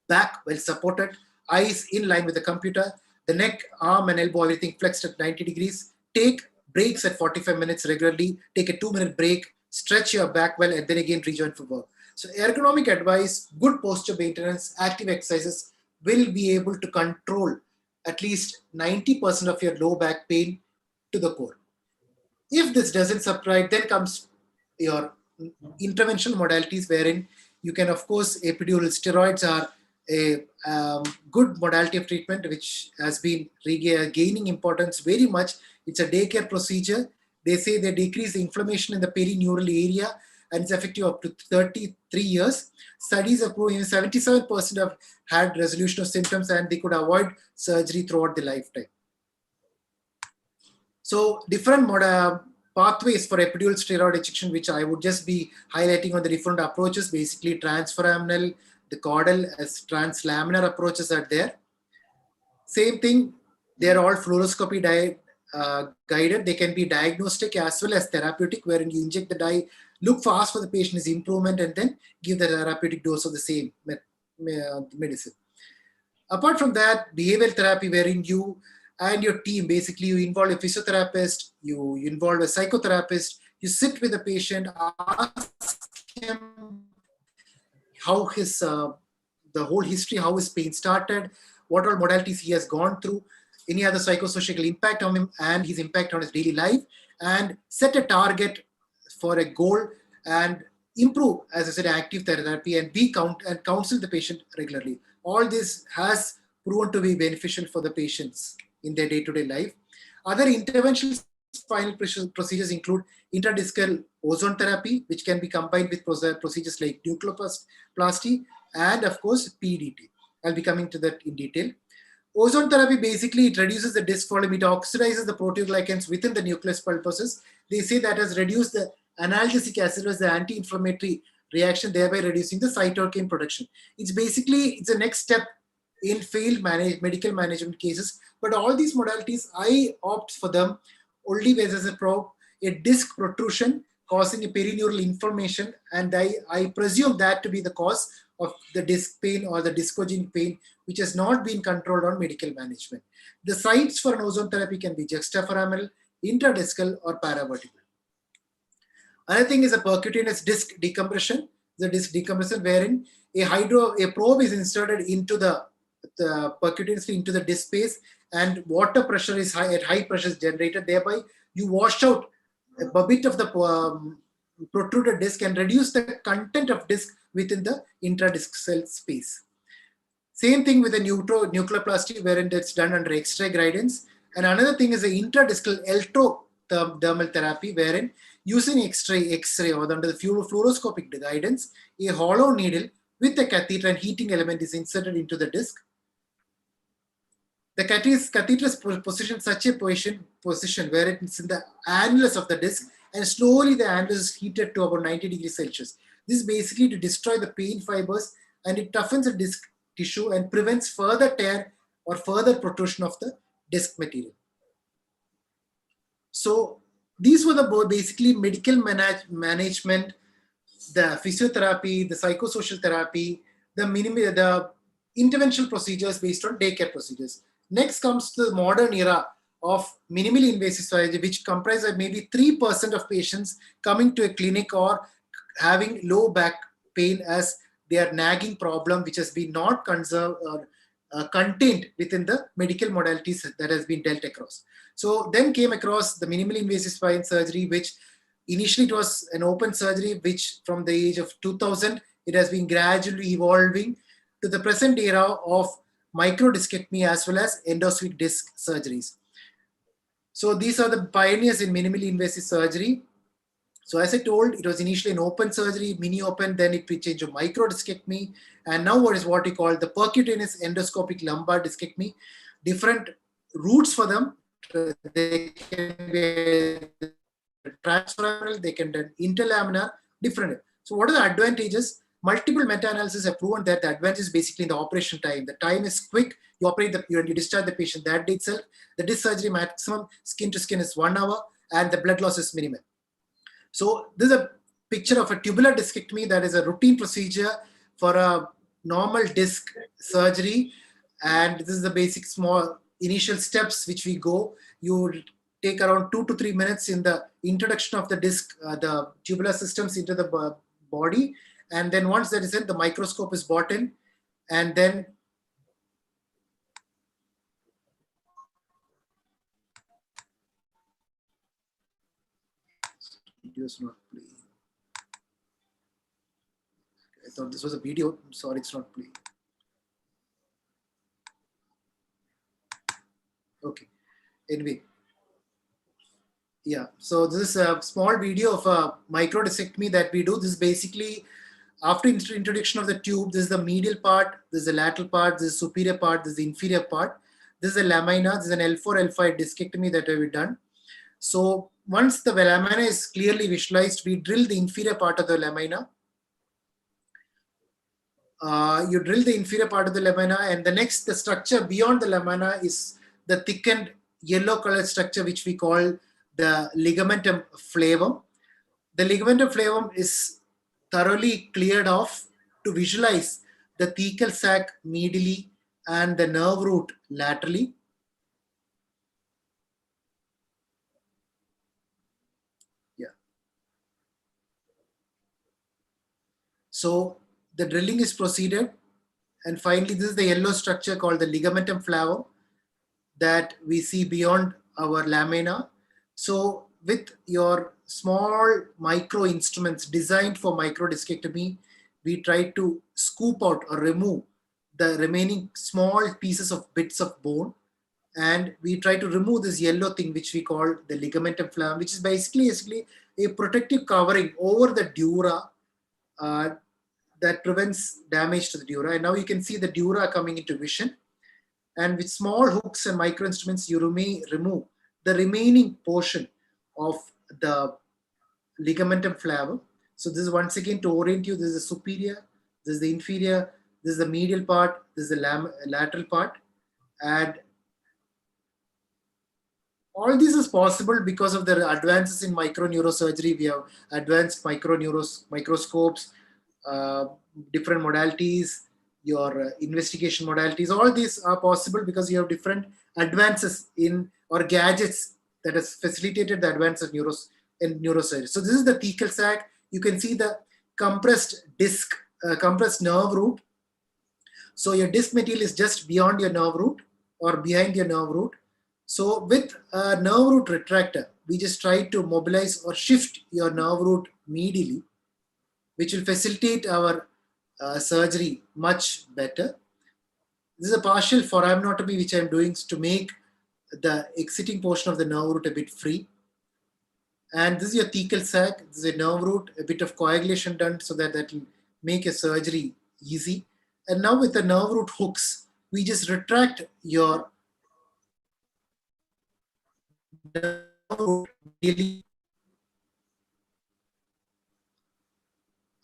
back well supported, eyes in line with the computer, the neck, arm and elbow, everything flexed at 90 degrees. Take breaks at 45 minutes regularly, take a 2-minute break, stretch your back well, and then again rejoin for work. So ergonomic advice, good posture maintenance, active exercises will be able to control at least 90% of your low back pain to the core. If this doesn't subside, then comes your interventional modalities, wherein you can, of course, epidural steroids are a good modality of treatment which has been gaining importance very much. It's a daycare procedure. They say they decrease the inflammation in the perineural area and it's effective up to 33 years. Studies have proven 77% have had resolution of symptoms and they could avoid surgery throughout their lifetime. So different pathways for epidural steroid injection, which I would just be highlighting on the different approaches, basically transforaminal, the caudal as translaminar approaches are there. Same thing, they're all fluoroscopy guided. They can be diagnostic as well as therapeutic, wherein you inject the dye, look fast for the patient's improvement, and then give the therapeutic dose of the same medicine. Apart from that, behavioral therapy, wherein you and your team, basically you involve a physiotherapist, you involve a psychotherapist, you sit with the patient, ask him how his, the whole history, how his pain started, what all modalities he has gone through, any other psychosocial impact on him and his impact on his daily life, and set a target for a goal and improve, as I said, active therapy and counsel the patient regularly. All this has proven to be beneficial for the patients in their day-to-day life. Other interventional spinal procedures include intradiscal ozone therapy, which can be combined with procedures like nucleoplasty and, of course, PDT. I'll be coming to that in detail. Ozone therapy, basically, it reduces the disc volume, it oxidizes the proteoglycans within the nucleus pulposus. They say that has reduced the analgesic as well as the anti-inflammatory reaction, thereby reducing the cytokine production. It's a next step in failed medical management cases. But all these modalities, I opt for them only where there's a disc protrusion causing a perineural inflammation, and I presume that to be the cause of the disc pain or the discogenic pain, which has not been controlled on medical management. The sites for an ozone therapy can be juxtaforaminal, intradiscal, or paravertebral. Another thing is a percutaneous disc decompression. The disc decompression wherein a probe is inserted into the percutaneously into the disc space, and water pressure is high, at high pressure is generated. Thereby, you wash out a bit of the protruded disc and reduce the content of disc within the intradisc cell space. Same thing with the nucleoplasty, wherein it's done under X-ray guidance. And another thing is the intradiscal electrodermal therapy, wherein using X-ray or under the fluoroscopic guidance, a hollow needle with a catheter and heating element is inserted into the disc. The catheter is positioned such a position where it's in the annulus of the disc, and slowly the annulus is heated to about 90 degrees Celsius. This is basically to destroy the pain fibers, and it toughens the disc tissue and prevents further tear or further protrusion of the disc material. So these were the basically medical management, the physiotherapy, the psychosocial therapy, the interventional procedures based on daycare procedures. Next comes the modern era of minimally invasive surgery, which comprises maybe 3% of patients coming to a clinic or having low back pain as their nagging problem, which has been not conserved or contained within the medical modalities that has been dealt across. So then came across the minimally invasive spine surgery, which initially it was an open surgery, which from the age of 2000, it has been gradually evolving to the present era of microdiscectomy as well as endoscopic disc surgeries. So these are the pioneers in minimally invasive surgery. So as I told, it was initially an open surgery, mini open, then it changed to microdiscectomy, and now what is what we call the percutaneous endoscopic lumbar discectomy. Different routes for them. They can be transforaminal, they can be interlaminar, different. So what are the advantages? Multiple meta-analysis have proven that the advantage is basically in the operation time. The time is quick. You operate you discharge the patient that day itself. The disc surgery maximum skin to skin is 1 hour, and the blood loss is minimal. So this is a picture of a tubular discectomy that is a routine procedure for a normal disc surgery. And this is the basic small initial steps which we go. You take around 2 to 3 minutes in the introduction of the disc, the tubular systems into the body. And then once that is in, the microscope is brought in, and then video is not playing. I thought this was a video. I'm sorry, it's not playing. Okay. Anyway. Yeah. So this is a small video of a microdiscectomy that we do. This is basically after introduction of the tube. This is the medial part. This is the lateral part. This is the superior part. This is the inferior part. This is a lamina. This is an L4, L5 discectomy that we've done. So once the lamina is clearly visualized, we drill the inferior part of the lamina. You drill the inferior part of the lamina, and the structure beyond the lamina is the thickened yellow colored structure, which we call the ligamentum flavum. The ligamentum flavum is thoroughly cleared off to visualize the thecal sac medially and the nerve root laterally. Yeah. So the drilling is proceeded, and finally this is the yellow structure called the ligamentum flavum that we see beyond our lamina. So with your small micro instruments designed for microdiscectomy, we try to scoop out or remove the remaining small pieces of bits of bone, and we try to remove this yellow thing which we call the ligamentum flavum, which is basically a protective covering over the dura that prevents damage to the dura. And now you can see the dura coming into vision, and with small hooks and micro instruments you remove the remaining portion of the ligamentum flavum. So this is once again to orient you. This is the superior, this is the inferior, this is the medial part, this is the lateral part, and all this is possible because of the advances in microneurosurgery. We have advanced microscopes, different modalities, your investigation modalities. All these are possible because you have different advances in or gadgets that has facilitated the advance of neurosurgery. So this is the thecal sac. You can see the compressed disc, compressed nerve root. So your disc material is just beyond your nerve root or behind your nerve root. So with a nerve root retractor, we just try to mobilize or shift your nerve root medially, which will facilitate our surgery much better. This is a partial foraminotomy which I am doing to make the exiting portion of the nerve root a bit free. And this is your thecal sac. This is a nerve root, a bit of coagulation done so that will make a surgery easy. And now with the nerve root hooks, we just retract your nerve root really.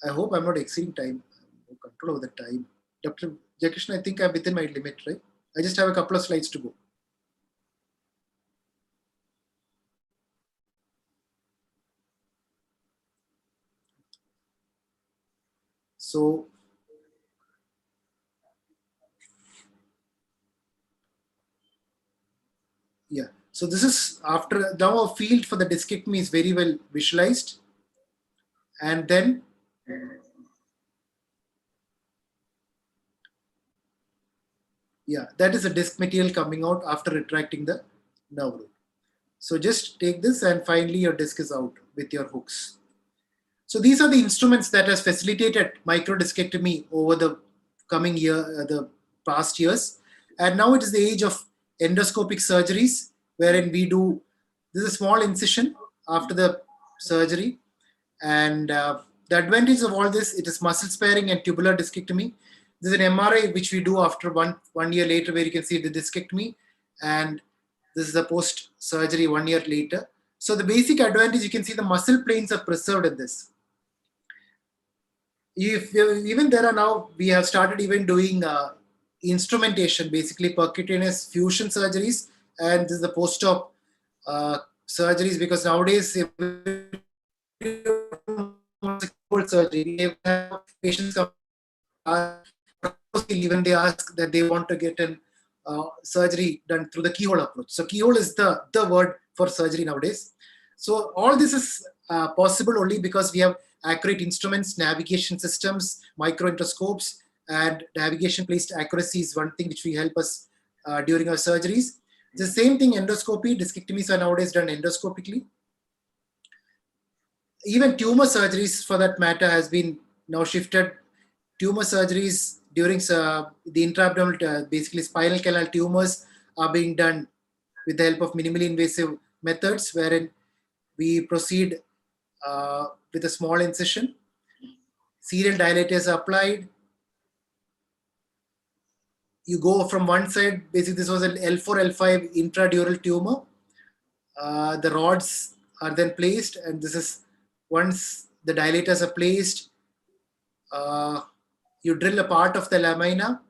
I hope I'm not exceeding time. No control over the time. Dr. Jakrishna, I think I'm within my limit, right? I just have a couple of slides to go. So, yeah. So this is after now a field for the discectomy is very well visualized. And then yeah, that is a disc material coming out after retracting the nerve root. So just take this and finally your disc is out with your hooks. So these are the instruments that has facilitated microdiscectomy over the coming year, the past years. And now it is the age of endoscopic surgeries, wherein we do, this is a small incision after the surgery. And the advantage of all this, it is muscle sparing and tubular discectomy. This is an MRI which we do after one year later, where you can see the discectomy, and this is the post surgery 1 year later. So the basic advantage, you can see the muscle planes are preserved in this. Even there are now, we have started even doing instrumentation, basically percutaneous fusion surgeries, and this is the post-op surgeries, because nowadays surgery, we have patients come, even they ask that they want to get an surgery done through the keyhole approach. So keyhole is the word for surgery nowadays. So all this is possible only because we have accurate instruments, navigation systems, micro endoscopes, and navigation placed accuracy is one thing which will help us during our surgeries. The same thing, endoscopy, discectomies are nowadays done endoscopically. Even tumor surgeries, for that matter, has been now shifted. Tumor surgeries during the intra-abdominal, basically spinal canal tumors, are being done with the help of minimally invasive methods, wherein we proceed with a small incision. Serial dilators are applied. You go from one side, basically this was an L4, L5 intradural tumor. The rods are then placed, and this is once the dilators are placed, you drill a part of the lamina,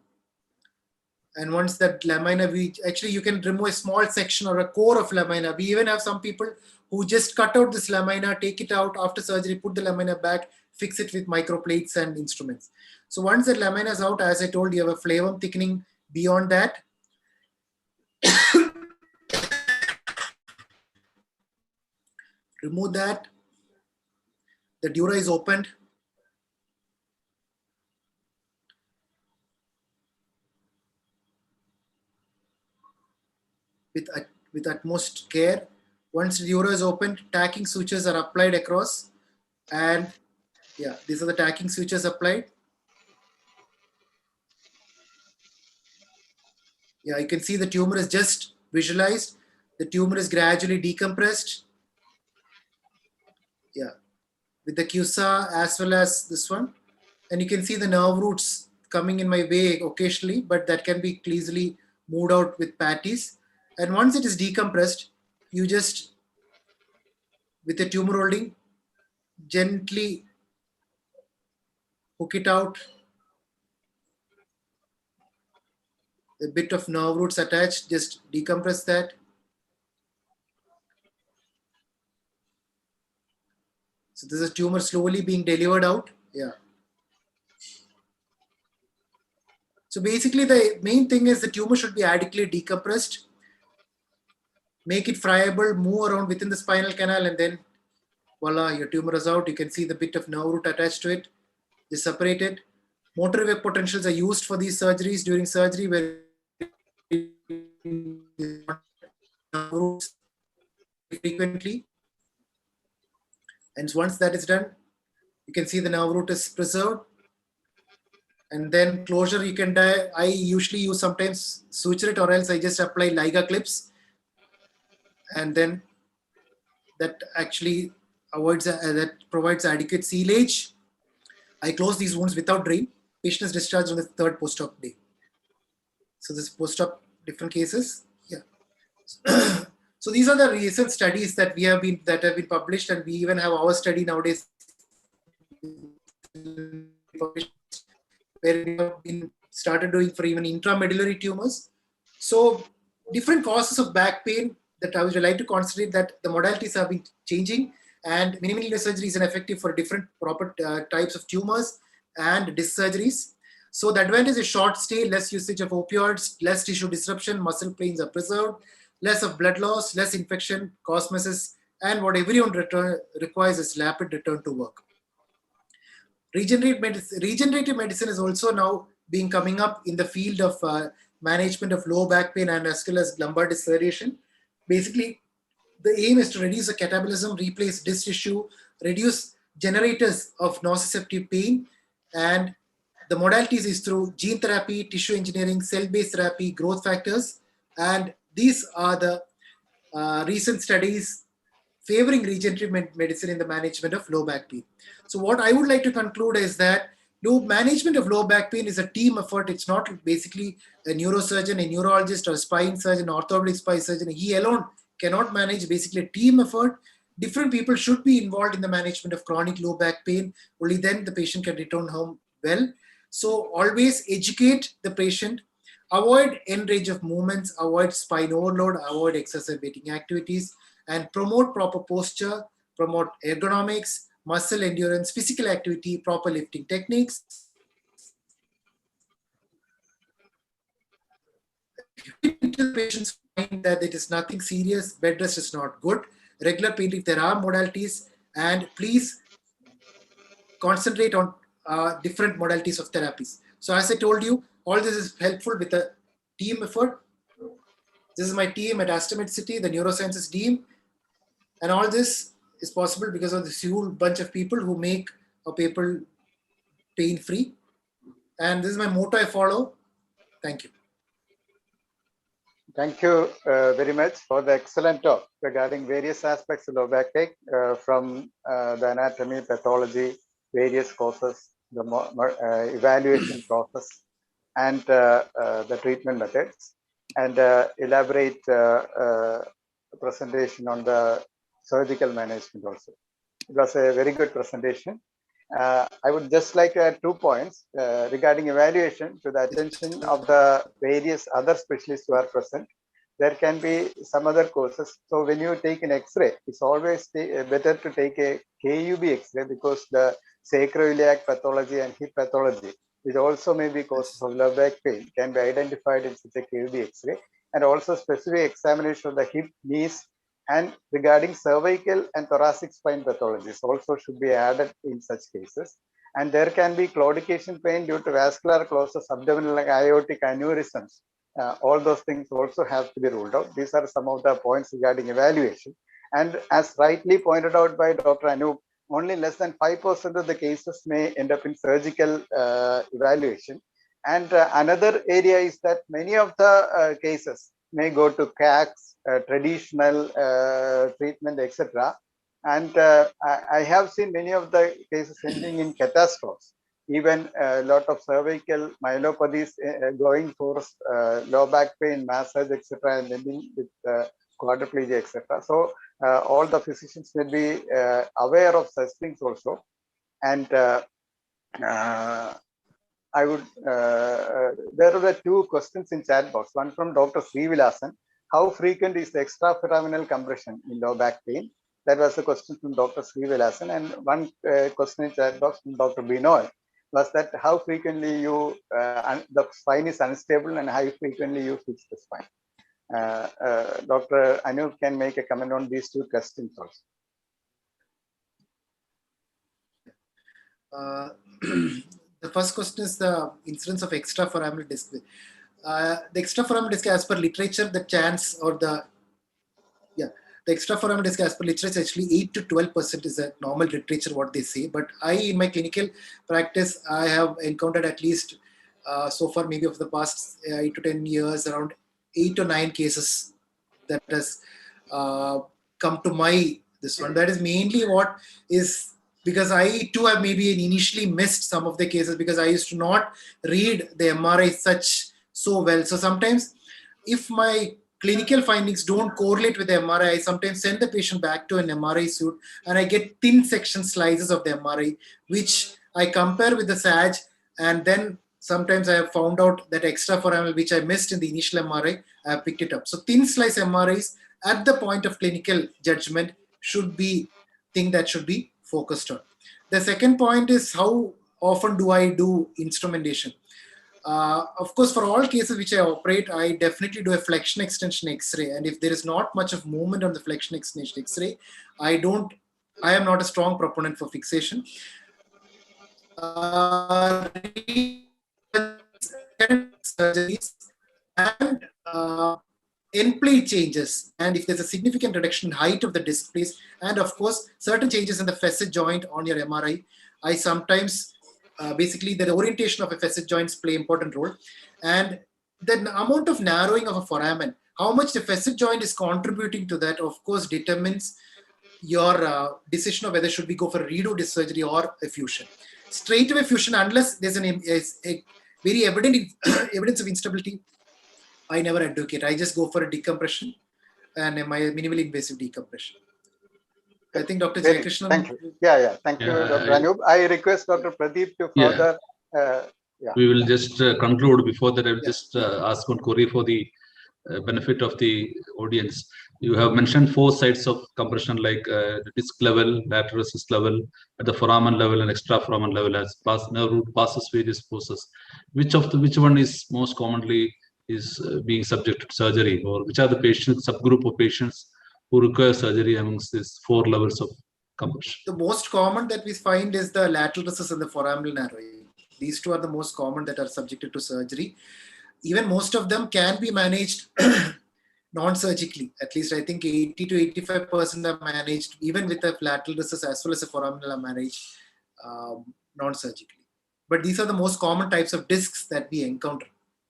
and once that lamina, actually you can remove a small section or a core of lamina. We even have some people who just cut out this lamina, take it out after surgery, put the lamina back, fix it with microplates and instruments. So once the lamina is out, as I told you, have a flavum thickening beyond that. Remove that. The dura is opened. With utmost care, Once the dura is opened, tacking sutures are applied across, and yeah, these are the tacking sutures applied. Yeah, you can see the tumor is just visualized. The tumor is gradually decompressed. Yeah, with the CUSA as well as this one. And you can see the nerve roots coming in my way occasionally, but that can be easily moved out with patties. And once it is decompressed, you just, with the tumor holding, gently hook it out. A bit of nerve roots attached, just decompress that. So this is a tumor slowly being delivered out. Yeah. So basically the main thing is the tumor should be adequately decompressed. Make it friable, move around within the spinal canal, and then voila, your tumor is out. You can see the bit of nerve root attached to it. Just separate it. Motor wave potentials are used for these surgeries during surgery where nerve roots frequently. And once that is done, you can see the nerve root is preserved. And then closure, you can I usually use sometimes suture it, or else I just apply Liga clips. And then that actually avoids, that provides adequate sealage. I close these wounds without drain. Patient is discharged on the third post-op day. So this post-op, different cases. Yeah. So these are the recent studies that have been published, and we even have our study nowadays where we have been started doing for even intramedullary tumors. So different causes of back pain that I would like to consider that the modalities have been changing, and minimally surgery is effective for different proper types of tumors and disc surgeries. So the advantage is short stay, less usage of opioids, less tissue disruption, muscle planes are preserved, less of blood loss, less infection, cosmesis, and what everyone requires is rapid return to work. Regenerative medicine is also now being coming up in the field of management of low back pain and as well as lumbar disc herniation. Basically, the aim is to reduce the catabolism, replace disc tissue, reduce generators of nociceptive pain, and the modalities is through gene therapy, tissue engineering, cell-based therapy, growth factors, and these are the recent studies favoring regenerative medicine in the management of low back pain. So what I would like to conclude is that management of low back pain is a team effort. It's not basically a neurosurgeon, a neurologist, or a spine surgeon, orthopedic spine surgeon. He alone cannot manage, basically a team effort. Different people should be involved in the management of chronic low back pain. Only then the patient can return home well. So always educate the patient, avoid end range of movements, avoid spine overload, avoid exacerbating activities, and promote proper posture, promote ergonomics, muscle endurance, physical activity, proper lifting techniques. If the patients find that it is nothing serious, bed rest is not good, regular pain if there are modalities, and please concentrate on different modalities of therapies. So as I told you, all this is helpful with a team effort. This is my team at Astomed City, the neurosciences team. And all this is possible because of this whole bunch of people who make a paper pain-free. And this is my motto I follow. Thank you. Thank you very much for the excellent talk regarding various aspects of low back pain, from the anatomy, pathology, various causes, the evaluation process, and the treatment methods, and elaborate presentation on the surgical management also. It was a very good presentation. I would just like to add 2 points regarding evaluation to the attention of the various other specialists who are present. There can be some other causes. So when you take an X-ray, it's always better to take a KUB X-ray, because the sacroiliac pathology and hip pathology, which also may be causes of low back pain, can be identified in such a KUB X-ray, and also specific examination of the hip, knees, and regarding cervical and thoracic spine pathologies also should be added in such cases. And there can be claudication pain due to vascular closures, abdominal aortic aneurysms. All those things also have to be ruled out. These are some of the points regarding evaluation. And as rightly pointed out by Dr. Anup, only less than 5% of the cases may end up in surgical evaluation. And another area is that many of the cases may go to CACs, traditional treatment, etc. And I have seen many of the cases ending in catastrophes. Even a lot of cervical myelopathies going for low back pain, massage, etc., and ending with quadriplegia, etc. So all the physicians will be aware of such things also. And I would, there were two questions in chat box. One from Dr. Srivilasan. How frequent is the extraforaminal compression in low back pain? That was a question from Dr. Srivilasan. And one question in chat box from Dr. Binoy was that how frequently you, the spine is unstable and how frequently you fix the spine. Dr. Anup can make a comment on these two questions also. The first question is the incidence of extraforaminal disc. The extraforaminal disc, as per literature, the chance or the extraforaminal disc, as per literature, actually 8 to 12% is a normal literature what they say. But in my clinical practice, I have encountered at least so far, maybe of the past 8 to 10 years, around 8 to 9 cases that has come to this one. That is mainly what is. Because I too have maybe initially missed some of the cases because I used to not read the MRI so well. So sometimes if my clinical findings don't correlate with the MRI, I sometimes send the patient back to an MRI suite and I get thin section slices of the MRI, which I compare with the SAG, and then sometimes I have found out that extraforaminal, which I missed in the initial MRI, I have picked it up. So thin slice MRIs at the point of clinical judgment should be thing that should be focused on. The second point is how often do I do instrumentation? Of course, for all cases which I operate, I definitely do a flexion extension X-ray. And if there is not much of movement on the flexion extension X-ray, I am not a strong proponent for fixation. Surgeries and end plate changes, and if there's a significant reduction in height of the disc place, and of course certain changes in the facet joint on your MRI, I sometimes basically the orientation of a facet joints play important role, and the amount of narrowing of a foramen, how much the facet joint is contributing to that, of course determines your decision of whether should we go for a redo disc surgery or a fusion. Straight away fusion, unless there's a very evident evidence of instability, I never advocate. I just go for a decompression and a minimally invasive decompression. I think Dr. Jayakrishnan. Thank you. Thank you, Dr. Anup. I request Dr. Pradeep to further. We will just conclude. Before that, I will just ask one query for the benefit of the audience. You have mentioned 4 sites of compression, like the disc level, lateral recess level, at the foramen level, and extraforamen level, as nerve root passes various forces. Which one is most commonly being subjected to surgery, or which are the subgroup of patients who require surgery amongst these 4 levels of compression? The most common that we find is the lateral recess and the foraminal narrowing. These 2 are the most common that are subjected to surgery. Even most of them can be managed non-surgically. At least I think 80 to 85% are managed, even with a lateral recess as well as a foraminal are managed non-surgically. But these are the most common types of discs that we encounter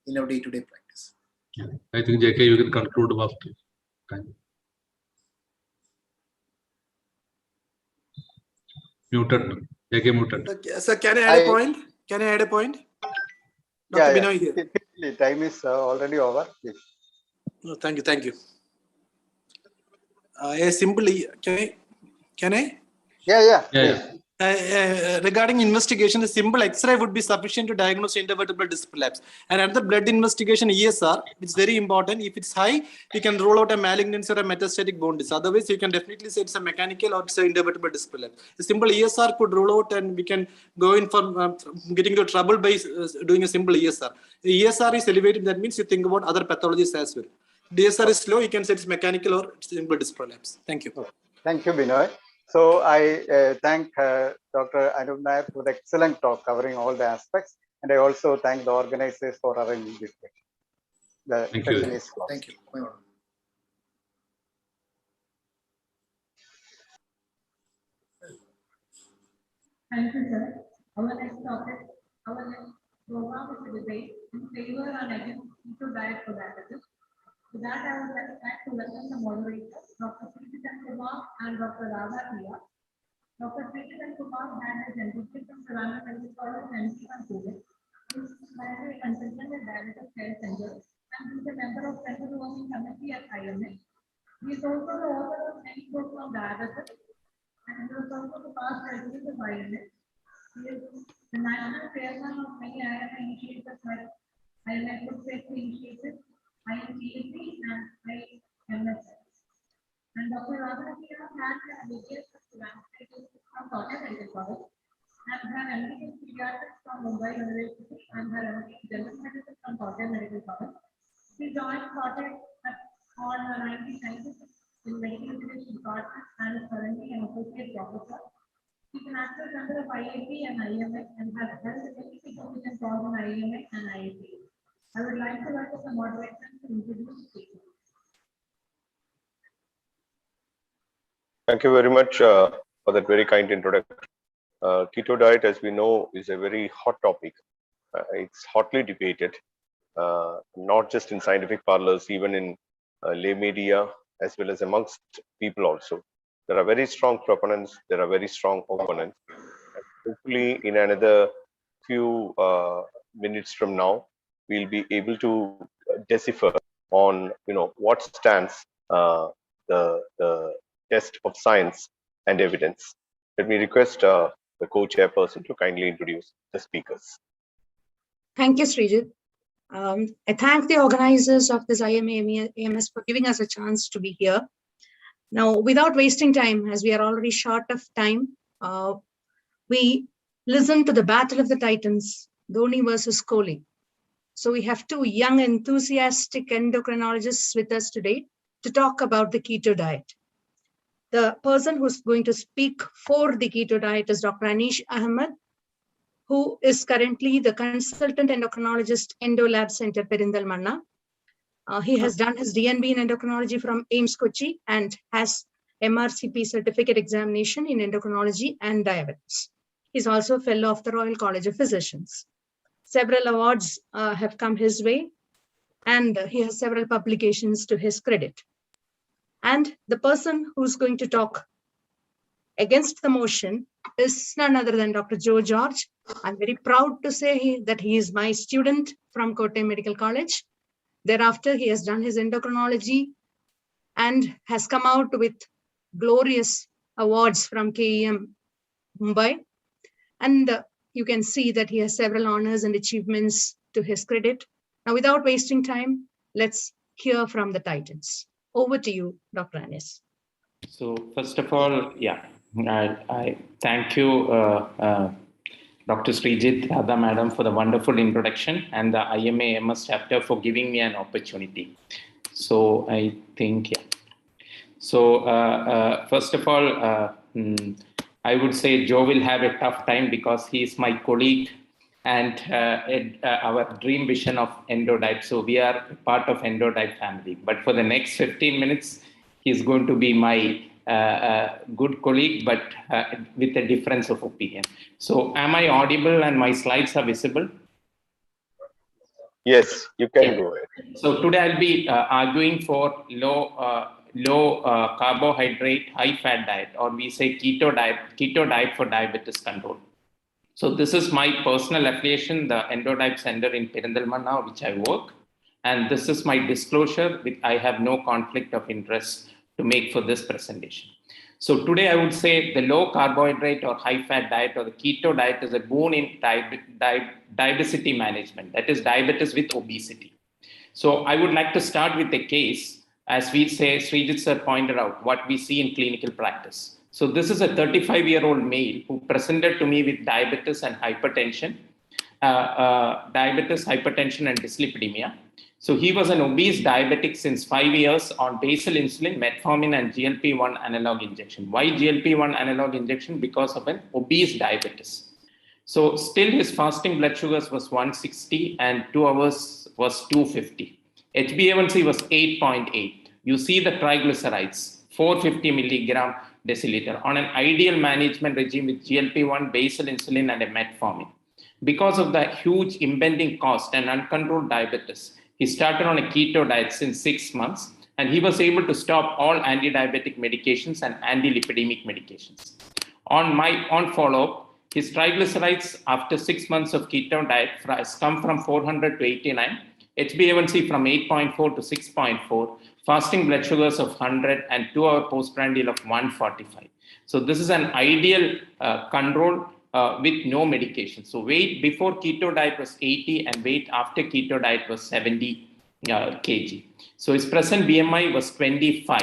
in our day-to-day practice. I think JK, you can conclude after time. Muted. JK muted. Sir, can I add a point? Can I add a point? Dr. Binoy here. Time is already over. Please. No, thank you. Thank you. Can I? Yeah. Regarding investigation, a simple X-ray would be sufficient to diagnose intervertebral disc prolapse. And another blood investigation, ESR, which is very important. If it's high, you can rule out a malignancy or a metastatic bone disease. Otherwise, you can definitely say it's a mechanical or it's an intervertebral disc prolapse. A simple ESR could rule out, and we can go in for getting into trouble by doing a simple ESR. The ESR is elevated. That means you think about other pathologies as well. DSR is low. You can say it's mechanical or it's simple disc prolapse. Thank you. Thank you, Binoy. So I thank Dr. Anup Nair for the excellent talk covering all the aspects, and I also thank the organizers for arranging this session. Thank you. Thank you, sir. Our next topic, our next program is a debate in favor and against keto diet for diabetes. To that, I would like to welcome the moderators, Dr. Srijitan Kumar and Dr. Radha Priya. Dr. Srijitan Kumar had his MPH from Savannah Medical College and MD from Pune. He is currently a consultant at Diabetes Care Center and he is a member of Center Working Committee at IMA. He is also the author of many books on diabetes and he was also the past president of IMA. He is the national chairman of many IMA initiatives like IMA Food Safety Initiative, IMCAC and IMS. And Dr. Radha Priya had an MBBS from Cotton Medical College and her MD in Pediatrics from Mumbai University and her MD in General Medicine from Cotton Medical College. She joined Cotton on 1996 in Medical Education Department and is currently an associate professor. She is an active member of IAP and IMA and has held many positions both in IMA and IAP. I would like to welcome the moderators to introduce the speaker. Thank you very much for that very kind introduction. Keto diet, as we know, is a very hot topic. It's hotly debated, not just in scientific parlors, even in lay media, as well as amongst people also. There are very strong proponents, there are very strong opponents. Hopefully, in another few minutes from now, we'll be able to decipher on, what stands the test of science and evidence. Let me request the co-chairperson to kindly introduce the speakers. Thank you, Srijit. I thank the organizers of this IMA AMS for giving us a chance to be here. Now, without wasting time, as we are already short of time, we listen to the battle of the titans, Dhoni versus Kohli. So we have two young, enthusiastic endocrinologists with us today to talk about the keto diet. The person who's going to speak for the keto diet is Dr. Anish Ahmed, who is currently the consultant endocrinologist Endo Lab Center, Perindalmanna. He has done his DNB in endocrinology from AMS Kochi and has MRCP certificate examination in endocrinology and diabetes. He's also a fellow of the Royal College of Physicians. Several awards have come his way, and he has several publications to his credit. And the person who's going to talk against the motion is none other than Dr. Joe George. I'm very proud to say that he is my student from Kottayam Medical College. Thereafter, he has done his endocrinology and has come out with glorious awards from KEM Mumbai. And you can see that he has several honors and achievements to his credit. Now, without wasting time, let's hear from the titans. Over to you, Dr. Anis. So first of all, I thank you, Dr. Srijit, Radha Madam, for the wonderful introduction and the IMA AMS chapter for giving me an opportunity. So I think, So first of all, I would say Joe will have a tough time because he is my colleague and our dream vision of EndoDiet. So we are part of EndoDiet family. But for the next 15 minutes, he's going to be my good colleague, but with a difference of opinion. So am I audible and my slides are visible? Yes, you can go ahead. So today I'll be arguing for low carbohydrate, high fat diet, or we say keto diet for diabetes control. So this is my personal affiliation, the EndoDiet Center in Perindalmanna, which I work. And this is my disclosure. I have no conflict of interest to make for this presentation. So today I would say the low carbohydrate or high fat diet or the keto diet is a boon in diabetes management, that is diabetes with obesity. So I would like to start with a case, as we say, Srijit sir pointed out, what we see in clinical practice. So this is a 35-year-old male who presented to me with diabetes and hypertension, diabetes, hypertension and dyslipidemia. So he was an obese diabetic since 5 years on basal insulin, metformin and GLP-1 analog injection. Why GLP-1 analog injection? Because of an obese diabetes. So still his fasting blood sugars was 160 and 2 hours was 250. HbA1c was 8.8. You see the triglycerides, 450 milligram deciliter on an ideal management regime with GLP-1, basal insulin, and a metformin. Because of the huge impending cost and uncontrolled diabetes, he started on a keto diet since 6 months, and he was able to stop all anti-diabetic medications and anti-lipidemic medications. On follow-up, his triglycerides after 6 months of keto diet has come from 400 to 89, HbA1c from 8.4 to 6.4, fasting blood sugars of 100, and 2-hour postprandial of 145. So this is an ideal control with no medication. So weight before keto diet was 80 and weight after keto diet was 70 kg. So his present BMI was 25.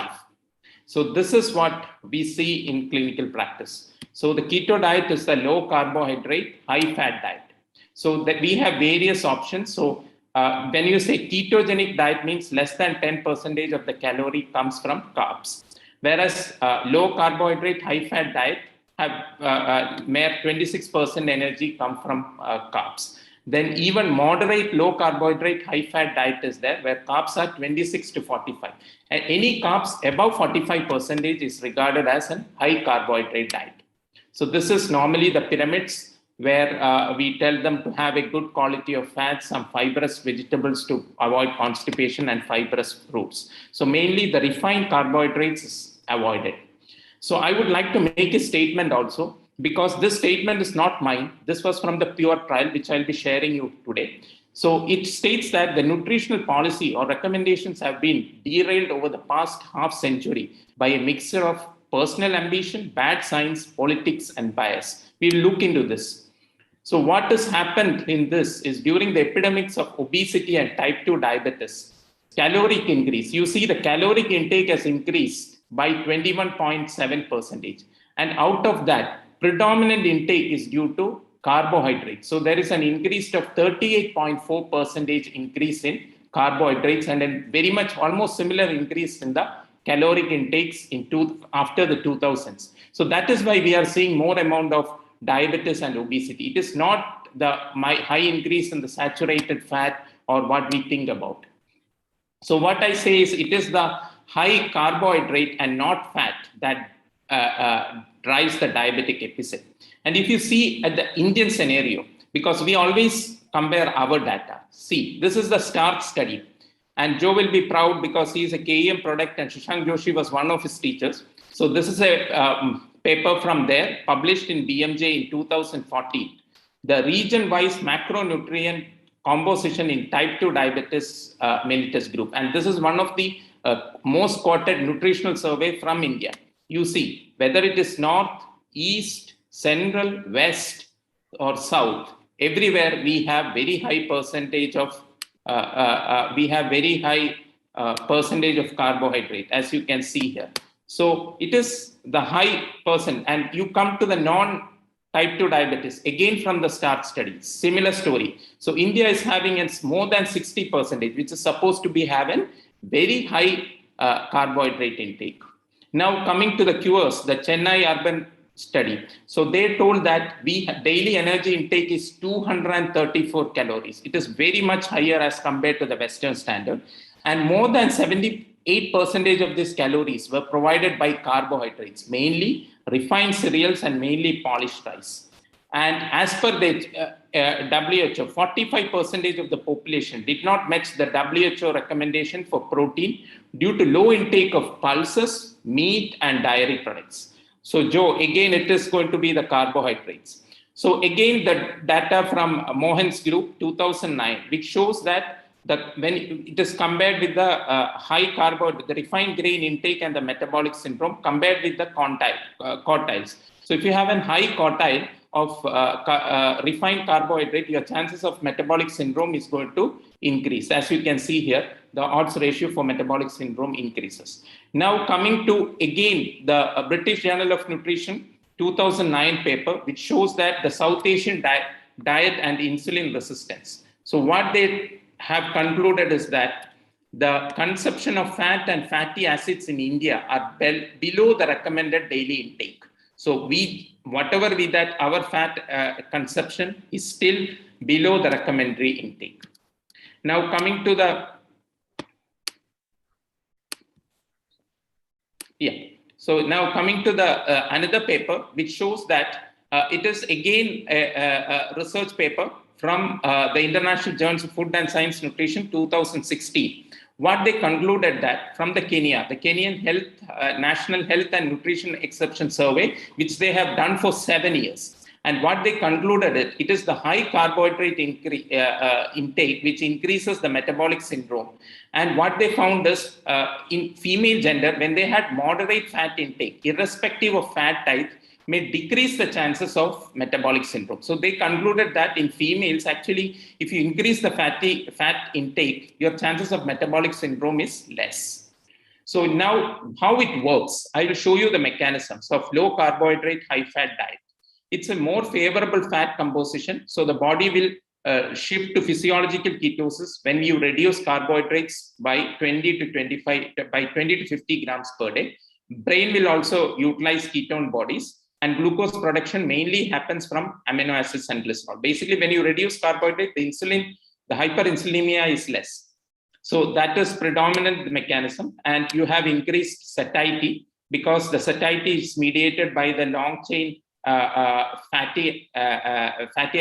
So this is what we see in clinical practice. So the keto diet is the low carbohydrate, high fat diet. So that we have various options. So when you say ketogenic diet means less than 10% of the calorie comes from carbs. Whereas low carbohydrate, high fat diet have mere 26% energy come from carbs. Then even moderate low carbohydrate, high fat diet is there where carbs are 26 to 45. And any carbs above 45% is regarded as a high carbohydrate diet. So this is normally the pyramids where we tell them to have a good quality of fats, some fibrous vegetables to avoid constipation, and fibrous fruits. So mainly the refined carbohydrates is avoided. So I would like to make a statement also, because this statement is not mine. This was from the Pure trial, which I'll be sharing you today. So it states that the nutritional policy or recommendations have been derailed over the past half century by a mixture of personal ambition, bad science, politics, and bias. We will look into this. So what has happened in this is during the epidemics of obesity and type 2 diabetes, caloric increase. You see the caloric intake has increased by 21.7%. And out of that, predominant intake is due to carbohydrates. So there is an increase of 38.4% increase in carbohydrates and a very much almost similar increase in the caloric intakes after the 2000s. So that is why we are seeing more amount of diabetes and obesity. It is not the high increase in the saturated fat or what we think about. So what I say is it is the high carbohydrate and not fat that drives the diabetic episode. And if you see at the Indian scenario, because we always compare our data. See, this is the START study. And Joe will be proud because he is a KEM product and Shashank Joshi was one of his teachers. So this is a paper from there published in BMJ in 2014. The region-wise macronutrient composition in type 2 diabetes mellitus group. And this is one of the most quoted nutritional survey from India. You see, whether it is north, east, central, west, or south, everywhere we have very high percentage of percentage of carbohydrate, as you can see here. So it is the high percent, and you come to the non-type 2 diabetes, again from the START study, similar story. So India is having more than 60%, which is supposed to be having very high carbohydrate intake. Now coming to the cures, the Chennai urban study. So they told that daily energy intake is 234 calories. It is very much higher as compared to the Western standard. And more than 78% of these calories were provided by carbohydrates, mainly refined cereals and mainly polished rice. And as per the WHO, 45% of the population did not match the WHO recommendation for protein due to low intake of pulses, meat, and dairy products. So Joe, again, it is going to be the carbohydrates. So again, the data from Mohan's group, 2009, which shows that when it is compared with the high carbohydrate, the refined grain intake and the metabolic syndrome compared with the quartiles. So if you have a high quartile of refined carbohydrate, your chances of metabolic syndrome is going to increase. As you can see here, the odds ratio for metabolic syndrome increases. Now coming to, again, the British Journal of Nutrition 2009 paper, which shows that the South Asian diet and insulin resistance. So what they have concluded is that the consumption of fat and fatty acids in India are below the recommended daily intake. So our fat consumption is still below the recommended intake. Now coming to the So now coming to the another paper, which shows that it is again a research paper from the International Journals of Food and Science Nutrition 2016. What they concluded that from the Kenyan National Health and Nutrition Exception Survey, which they have done for 7 years. And what they concluded it is the high carbohydrate intake, which increases the metabolic syndrome. And what they found is in female gender, when they had moderate fat intake, irrespective of fat type, may decrease the chances of metabolic syndrome. So they concluded that in females, actually, if you increase the fat intake, your chances of metabolic syndrome is less. So now how it works, I will show you the mechanisms of low carbohydrate, high fat diet. It's a more favorable fat composition. So the body will shift to physiological ketosis when you reduce carbohydrates by 20 to 50 grams per day. Brain will also utilize ketone bodies, and glucose production mainly happens from amino acids and glycerol. Basically, when you reduce carbohydrate, the hyperinsulinemia is less. So that is predominant mechanism, and you have increased satiety because the satiety is mediated by the long chain fatty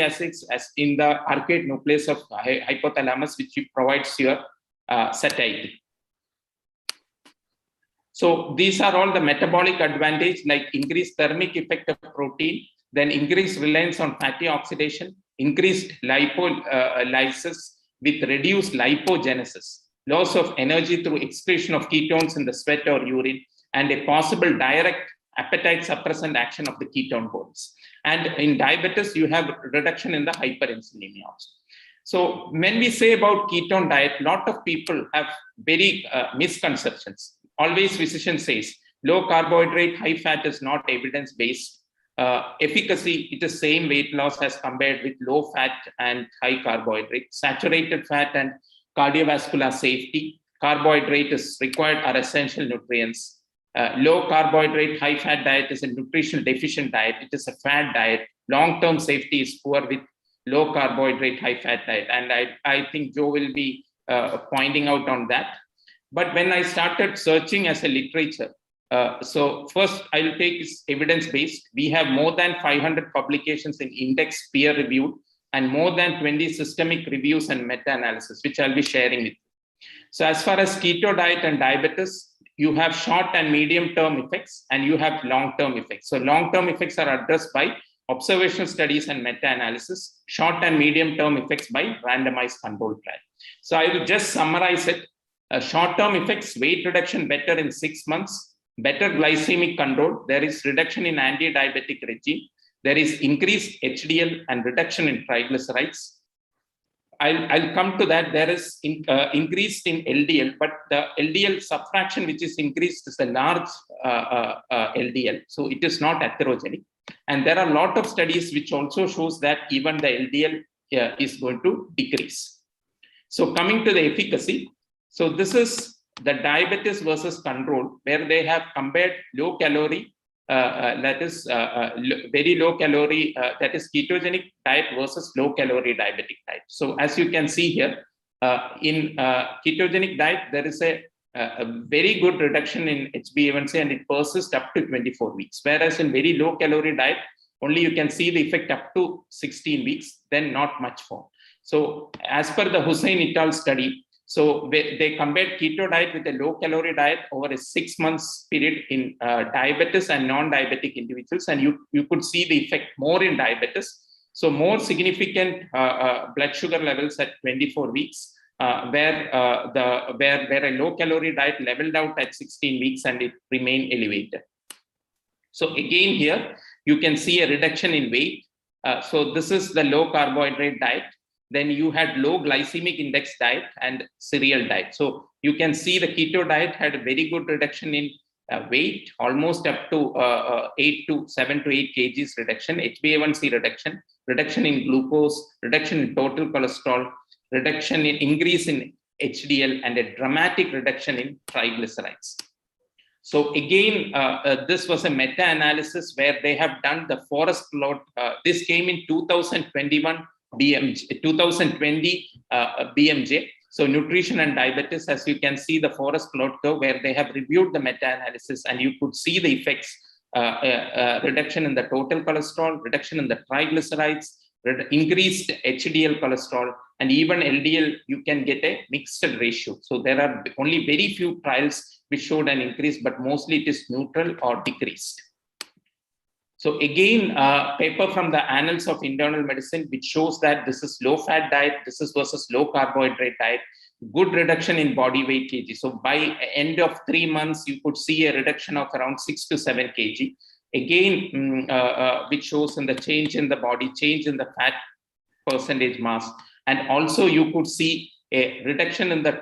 acids as in the arcuate nucleus of hypothalamus, which provides your satiety. So these are all the metabolic advantage, like increased thermic effect of protein, then increased reliance on fatty oxidation, increased lipolysis with reduced lipogenesis, loss of energy through excretion of ketones in the sweat or urine, and a possible direct appetite suppressant action of the ketone bodies. And in diabetes, you have reduction in the hyperinsulinemia also. So when we say about ketone diet, a lot of people have very misconceptions. Always physician says, low carbohydrate, high fat is not evidence-based. Efficacy, it is same weight loss as compared with low fat and high carbohydrate. Saturated fat and cardiovascular safety. Carbohydrate is required are essential nutrients. Low carbohydrate, high fat diet is a nutritional deficient diet. It is a fat diet. Long-term safety is poor with low carbohydrate, high fat diet. And I think Joe will be pointing out on that. But when I started searching as a literature, so first I'll take is evidence-based. We have more than 500 publications in index peer-reviewed and more than 20 systemic reviews and meta-analysis, which I'll be sharing with you. So as far as keto diet and diabetes, you have short and medium-term effects and you have long-term effects. So long-term effects are addressed by observational studies and meta-analysis, short and medium-term effects by randomized controlled trial. So I will just summarize it. Short-term effects, weight reduction better in 6 months, better glycemic control, there is reduction in anti-diabetic regime, there is increased HDL and reduction in triglycerides. I'll come to that. There is increase in LDL, but the LDL subfraction which is increased is a large LDL, so it is not atherogenic. And there are a lot of studies which also shows that even the LDL is going to decrease. So coming to the efficacy, so this is the diabetes versus control, where they have compared low calorie, that is very low calorie, that is ketogenic diet versus low calorie diabetic diet. So as you can see here, in ketogenic diet, there is a very good reduction in HbA1c and it persists up to 24 weeks. Whereas in very low calorie diet, only you can see the effect up to 16 weeks, then not much more. So as per the Hussain et al. Study, so they compared keto diet with a low calorie diet over a 6 months period in diabetes and non-diabetic individuals. And you could see the effect more in diabetes. So more significant blood sugar levels at 24 weeks, where a low calorie diet leveled out at 16 weeks and it remained elevated. So again here, you can see a reduction in weight. So this is the low carbohydrate diet. Then you had low glycemic index diet and cereal diet. So you can see the keto diet had a very good reduction in weight, almost up to 7 to 8 kgs reduction, HbA1c reduction, reduction in glucose, reduction in total cholesterol, reduction in increase in HDL, and a dramatic reduction in triglycerides. So again, this was a meta-analysis where they have done the forest plot. This came in 2021 BMJ, 2020 BMJ. So nutrition and diabetes, as you can see the forest plot curve where they have reviewed the meta-analysis, and you could see the effects, reduction in the total cholesterol, reduction in the triglycerides, increased HDL cholesterol, and even LDL, you can get a mixed ratio. So there are only very few trials which showed an increase, but mostly it is neutral or decreased. So again, paper from the Annals of Internal Medicine, which shows that this is low fat diet, this is versus low carbohydrate diet, good reduction in body weight kg. So by end of 3 months, you could see a reduction of around 6 to 7 kg. Again, which shows in the change in the body, change in the fat percentage mass. And also you could see a reduction in the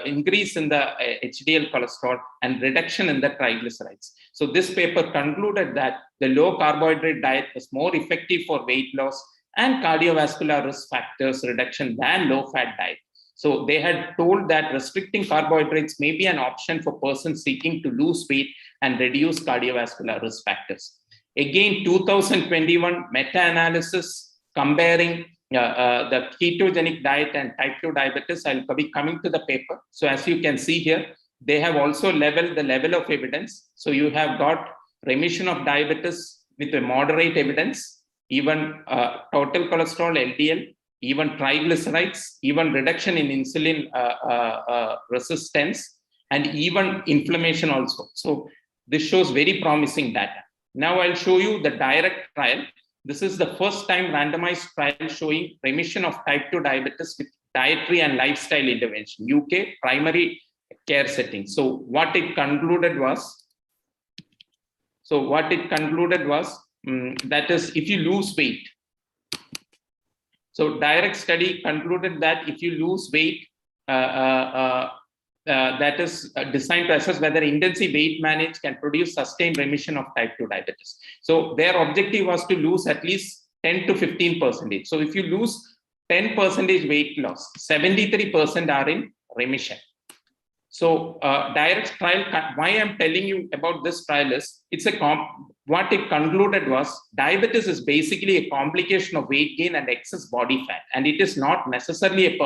increase in the HDL cholesterol and reduction in the triglycerides. So this paper concluded that the low carbohydrate diet is more effective for weight loss and cardiovascular risk factors reduction than low fat diet. So they had told that restricting carbohydrates may be an option for persons seeking to lose weight and reduce cardiovascular risk factors. Again, 2021 meta-analysis comparing the ketogenic diet and type 2 diabetes. I'll be coming to the paper. So as you can see here, they have also leveled the level of evidence. So you have got remission of diabetes with a moderate evidence, even total cholesterol, LDL, even triglycerides, even reduction in insulin resistance, and even inflammation also. So this shows very promising data. Now I'll show you the direct trial. This is the first time randomized trial showing remission of type 2 diabetes with dietary and lifestyle intervention, UK primary care setting. So what it concluded was, that is, if you lose weight. So direct study concluded that if you lose weight, that is designed to assess whether intensive weight management can produce sustained remission of type 2 diabetes. So their objective was to lose at least 10 to 15%. So if you lose 10% weight loss, 73% are in remission. So direct trial, why I'm telling you about this trial is, what it concluded was diabetes is basically a complication of weight gain and excess body fat, and it is not necessarily a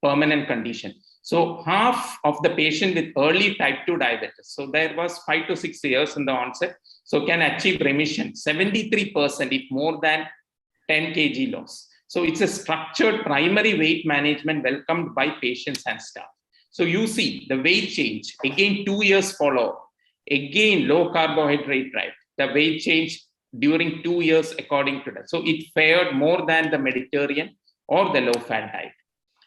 permanent condition. So half of the patient with early type 2 diabetes, so there was 5 to 6 years in the onset, so can achieve remission, 73% if more than 10 kg loss. So it's a structured primary weight management welcomed by patients and staff. So you see the weight change, again 2 years follow, again low carbohydrate diet, the weight change during 2 years according to that. So it fared more than the Mediterranean or the low fat diet.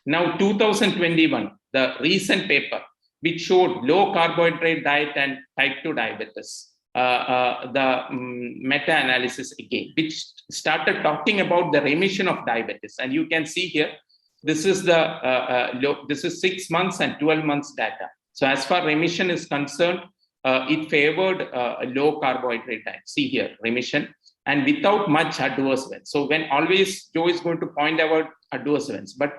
Now 2021, the recent paper which showed low carbohydrate diet and type 2 diabetes, the meta-analysis again, which started talking about the remission of diabetes. And you can see here, this is this is 6 months and 12 months data. So as far remission is concerned, it favored a low carbohydrate diet. See here, remission, and without much adverse events. So when always Joe is going to point out adverse events, but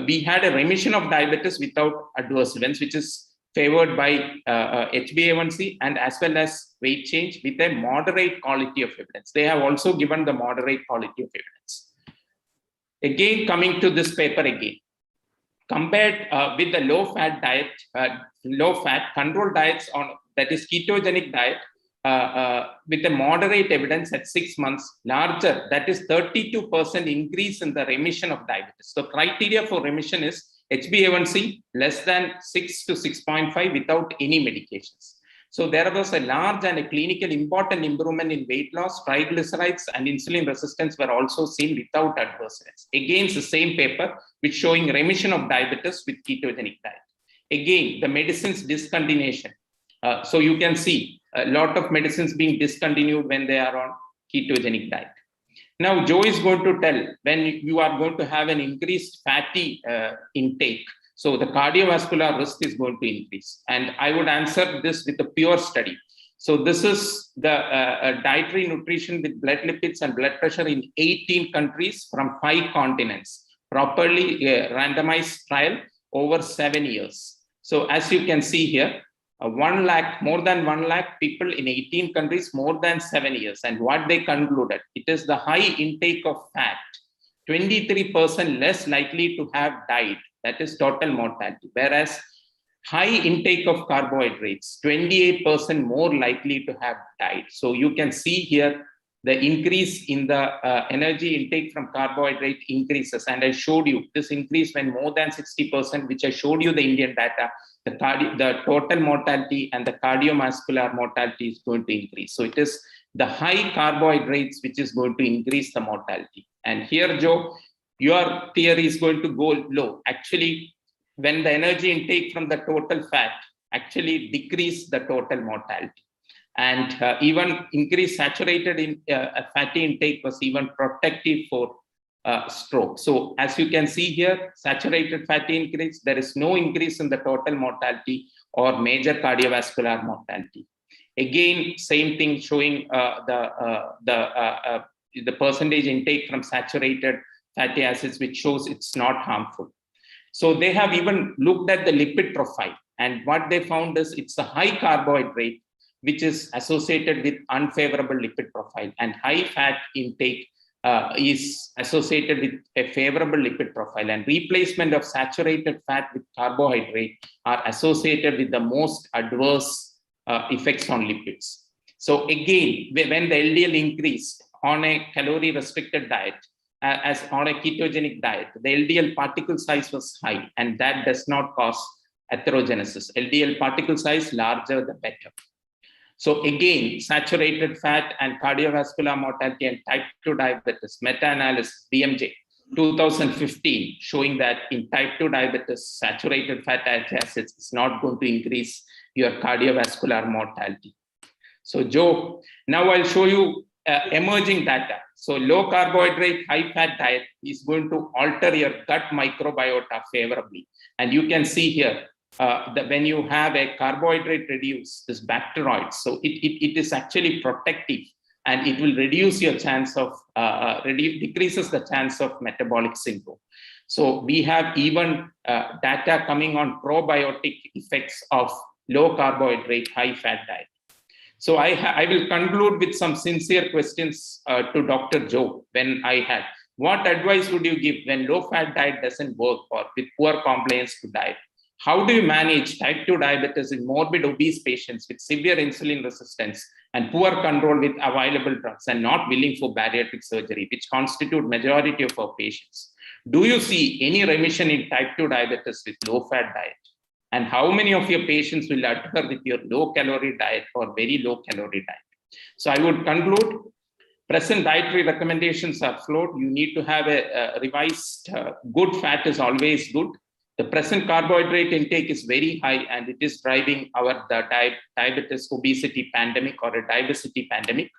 we had a remission of diabetes without adverse events, which is favored by HbA1c and as well as weight change with a moderate quality of evidence. They have also given the moderate quality of evidence. Again, coming to this paper again, compared with the low fat diet, low fat control diets on, that is ketogenic diet, with a moderate evidence at 6 months, larger, that is 32% increase in the remission of diabetes. So criteria for remission is HbA1c less than 6 to 6.5 without any medications. So there was a large and a clinical important improvement in weight loss, triglycerides and insulin resistance were also seen without adverse events. Again, the same paper which showing remission of diabetes with ketogenic diet. Again, the medicines discontinuation. So you can see a lot of medicines being discontinued when they are on ketogenic diet. Now, Joe is going to tell when you are going to have an increased fatty intake. So the cardiovascular risk is going to increase. And I would answer this with a pure study. So this is the dietary nutrition with blood lipids and blood pressure in 18 countries from 5 continents, properly randomized trial over 7 years. So as you can see here, 1 lakh, more than 1 lakh people in 18 countries, more than 7 years. And what they concluded, it is the high intake of fat, 23% less likely to have died. that is total mortality. Whereas high intake of carbohydrates, 28% more likely to have died. So you can see here the increase in the energy intake from carbohydrate increases. And I showed you this increase when more than 60%, which I showed you the Indian data, the total mortality and the cardiovascular mortality is going to increase. So it is the high carbohydrates which is going to increase the mortality. And here, Joe, your theory is going to go low. Actually, when the energy intake from the total fat actually decrease the total mortality. And even increased saturated in fatty intake was even protective for stroke. So as you can see here, saturated fatty increase, there is no increase in the total mortality or major cardiovascular mortality. Again, same thing showing the percentage intake from saturated fatty acids, which shows it's not harmful. So they have even looked at the lipid profile, and what they found is it's a high carbohydrate which is associated with unfavorable lipid profile, and high fat intake is associated with a favorable lipid profile, and replacement of saturated fat with carbohydrate are associated with the most adverse effects on lipids. So again, when the LDL increased on a calorie restricted diet, as on a ketogenic diet, the LDL particle size was high, and that does not cause atherogenesis. LDL particle size larger the better. So again, saturated fat and cardiovascular mortality and type 2 diabetes, meta-analysis, BMJ, 2015, showing that in type 2 diabetes, saturated fatty acids is not going to increase your cardiovascular mortality. So Joe, now I'll show you emerging data. So low carbohydrate, high fat diet is going to alter your gut microbiota favorably. And you can see here, that when you have a carbohydrate reduce this bacteroids, so it is actually protective, and it will reduce your chance of decreases the chance of metabolic syndrome. So we have even data coming on probiotic effects of low carbohydrate, high fat diet. So I will conclude with some sincere questions to Dr. Joe. When I had, what advice would you give when low fat diet doesn't work or with poor compliance to diet? How do you manage type 2 diabetes in morbid obese patients with severe insulin resistance and poor control with available drugs and not willing for bariatric surgery, which constitute majority of our patients? Do you see any remission in type 2 diabetes with low fat diet? And how many of your patients will adhere with your low calorie diet or very low calorie diet? So I would conclude, present dietary recommendations are flawed. You need to have a revised, good fat is always good. The present carbohydrate intake is very high, and it is driving our diabetes, obesity pandemic or a diabesity pandemic.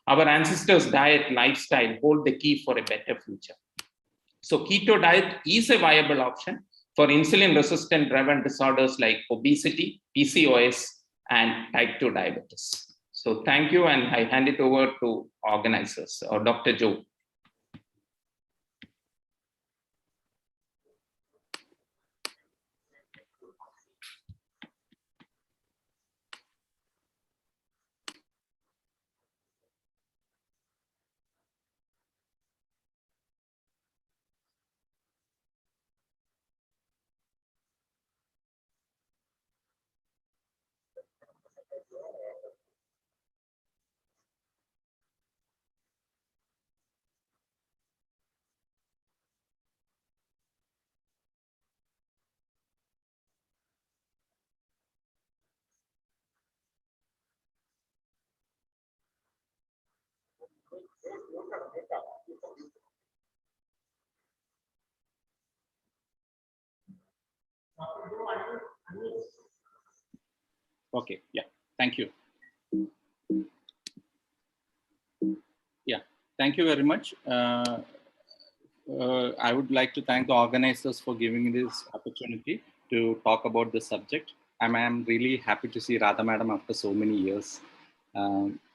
Our ancestors' diet, lifestyle hold the key for a better future. So keto diet is a viable option for insulin-resistant driven disorders like obesity, PCOS, and type 2 diabetes. So thank you, and I hand it over to organizers or Dr. Joe. Okay, yeah, thank you. Yeah, thank you very much. I would like to thank the organizers for giving me this opportunity to talk about this subject. I'm really happy to see Radha Madam after so many years.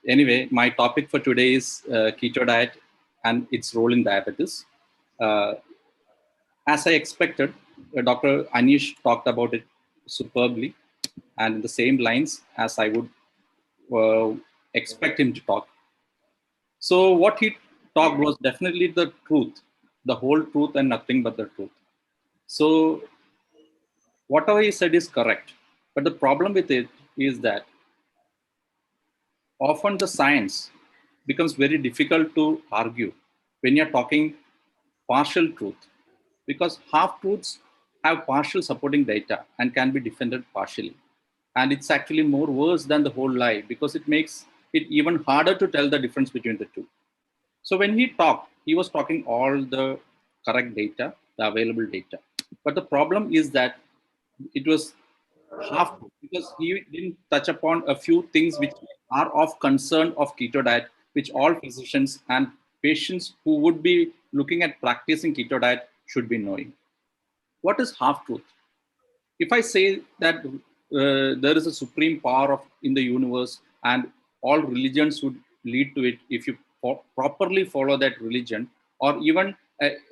Anyway, my topic for today is keto diet and its role in diabetes. As I expected, Dr. Anish talked about it superbly and in the same lines as I would expect him to talk. So what he talked was definitely the truth, the whole truth and nothing but the truth. So whatever he said is correct. But the problem with it is that often the science becomes very difficult to argue when you're talking partial truth, because half truths have partial supporting data and can be defended partially. And it's actually more worse than the whole lie, because it makes it even harder to tell the difference between the two. So when he talked, he was talking all the correct data, the available data. But the problem is that it was half, because he didn't touch upon a few things which are of concern of keto diet, which all physicians and patients who would be looking at practicing keto diet should be knowing. What is half truth? If I say that there is a supreme power in the universe and all religions would lead to it if you properly follow that religion, or even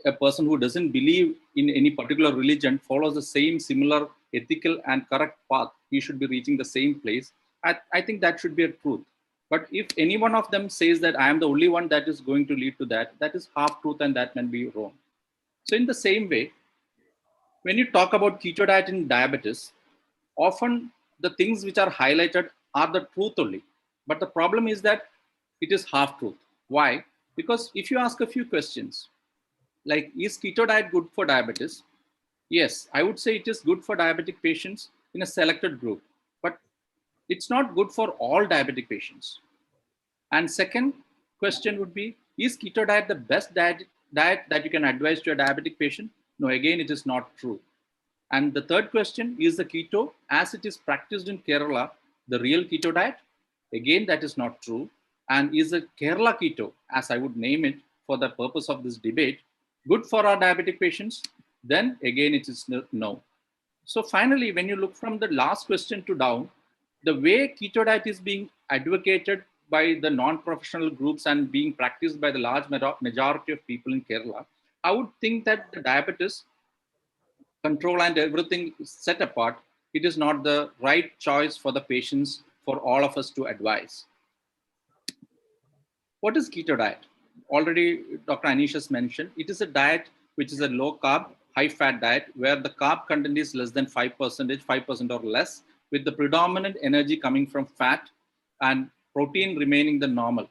a person who doesn't believe in any particular religion follows the same similar ethical and correct path, he should be reaching the same place. I think that should be a truth. But if any one of them says that I am the only one that is going to lead to that, that is half truth and that can be wrong. So in the same way, when you talk about keto diet in diabetes, often the things which are highlighted are the truth only. But the problem is that it is half truth. Why? Because if you ask a few questions, like, is keto diet good for diabetes? Yes, I would say it is good for diabetic patients in a selected group, but it's not good for all diabetic patients. And second question would be, is keto diet the best diet that you can advise to a diabetic patient? No, again, it is not true. And the third question, is the keto as it is practiced in Kerala the real keto diet? Again, that is not true. And is the Kerala keto, as I would name it for the purpose of this debate, good for our diabetic patients? Then again, it is no. So finally, when you look from the last question to down, the way keto diet is being advocated by the non-professional groups and being practiced by the large majority of people in Kerala, I would think that the diabetes control and everything set apart, it is not the right choice for the patients, for all of us to advise. What is keto diet? Already Dr. Anish has mentioned, it is a diet which is a low carb, high fat diet where the carb content is less than 5%, 5% or less, with the predominant energy coming from fat and protein remaining the normal.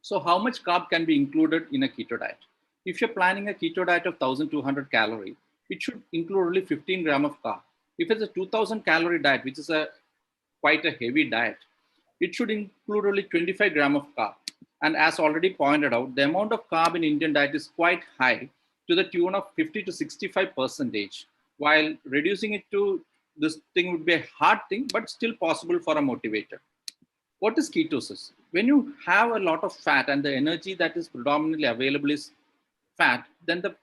So how much carb can be included in a keto diet? If you're planning a keto diet of 1200 calories, it should include only 15 grams of carb. If it's a 2000 calorie diet, which is quite a heavy diet, it should include only 25 grams of carb. And as already pointed out, the amount of carb in Indian diet is quite high, to the tune of 50 to 65%, while reducing it to this thing would be a hard thing, but still possible for a motivator. What is ketosis? When you have a lot of fat and the energy that is predominantly available is fat, then the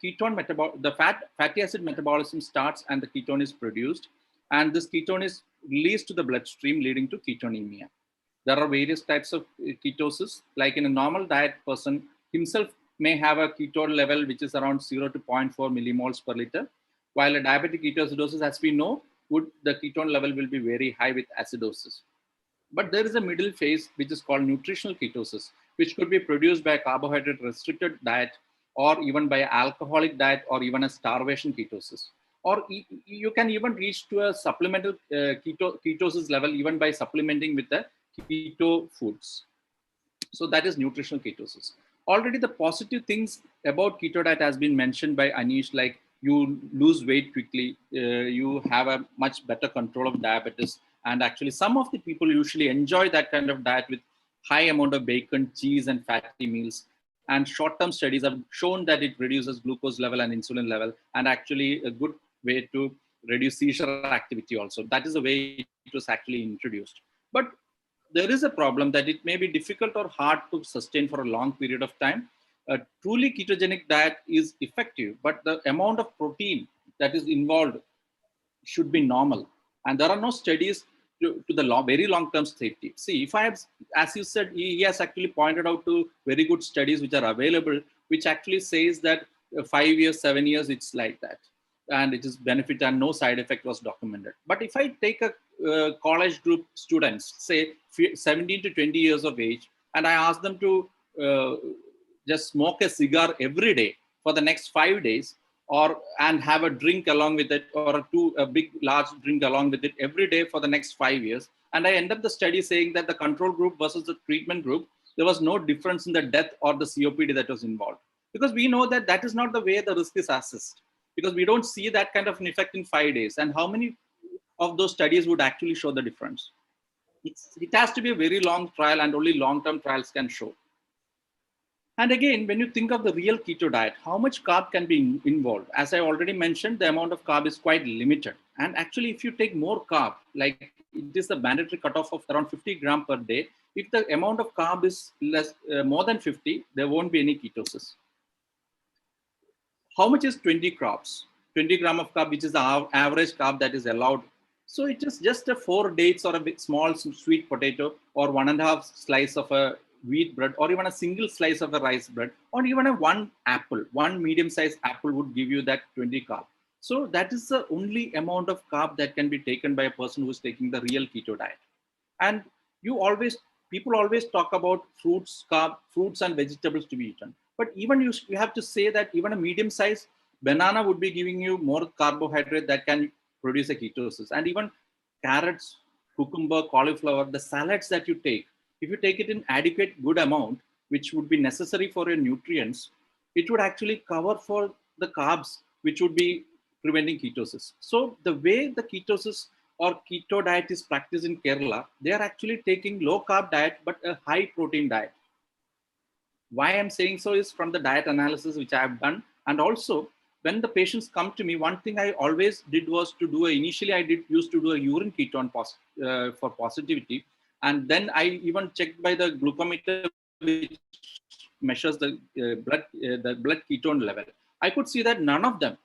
fatty acid metabolism starts and the ketone is produced, and this ketone is released to the bloodstream, leading to ketonemia. There are various types of ketosis. Like in a normal diet person himself may have a ketone level which is around 0 to 0.4 millimoles per liter, while a diabetic ketoacidosis, as we know, the ketone level will be very high with acidosis. But there is a middle phase which is called nutritional ketosis, which could be produced by a carbohydrate restricted diet, or even by alcoholic diet, or even a starvation ketosis. Or you can even reach to a supplemental ketosis level even by supplementing with the keto foods. So that is nutritional ketosis. Already the positive things about keto diet has been mentioned by Anish, like you lose weight quickly, you have a much better control of diabetes. And actually some of the people usually enjoy that kind of diet with high amount of bacon, cheese and fatty meals. And short-term studies have shown that it reduces glucose level and insulin level, and actually a good way to reduce seizure activity also. That is the way it was actually introduced. But there is a problem that it may be difficult or hard to sustain for a long period of time. A truly ketogenic diet is effective, but the amount of protein that is involved should be normal. And there are no studies to the very long-term safety. See, if I have, as you said, he has actually pointed out to very good studies which are available, which actually says that 5 years, 7 years, it's like that. And it is benefit and no side effect was documented. But if I take a college group students, say 17 to 20 years of age, and I ask them to just smoke a cigar every day for the next 5 days, and have a drink along with it, or a big large drink along with it every day for the next 5 years. And I end up the study saying that the control group versus the treatment group, there was no difference in the death or the COPD that was involved. Because we know that that is not the way the risk is assessed, because we don't see that kind of an effect in 5 days. And how many of those studies would actually show the difference? It has to be a very long trial, and only long-term trials can show. And again, when you think of the real keto diet, how much carb can be involved? As I already mentioned, the amount of carb is quite limited. And actually, if you take more carb, like it is the mandatory cutoff of around 50 grams per day, if the amount of carb is more than 50, there won't be any ketosis. How much is 20 carbs? 20 grams of carb, which is the average carb that is allowed. So it is just a 4 dates or a bit small sweet potato, or 1.5 slice of a wheat bread, or even a single slice of a rice bread, or even a one apple, one medium-sized apple would give you that 20 carb. So that is the only amount of carb that can be taken by a person who is taking the real keto diet. And people always talk about fruits and vegetables to be eaten. But even you have to say that even a medium-sized banana would be giving you more carbohydrate that can produce a ketosis. And even carrots, cucumber, cauliflower, the salads that you take, if you take it in adequate good amount, which would be necessary for your nutrients, it would actually cover for the carbs, which would be preventing ketosis. So the way the ketosis or keto diet is practiced in Kerala, they are actually taking low carb diet, but a high protein diet. Why I'm saying so is from the diet analysis which I have done. And also when the patients come to me, one thing I always did was to do initially I used to do a urine ketone for positivity. And then I even checked by the glucometer, which measures the blood ketone level. I could see that none of them,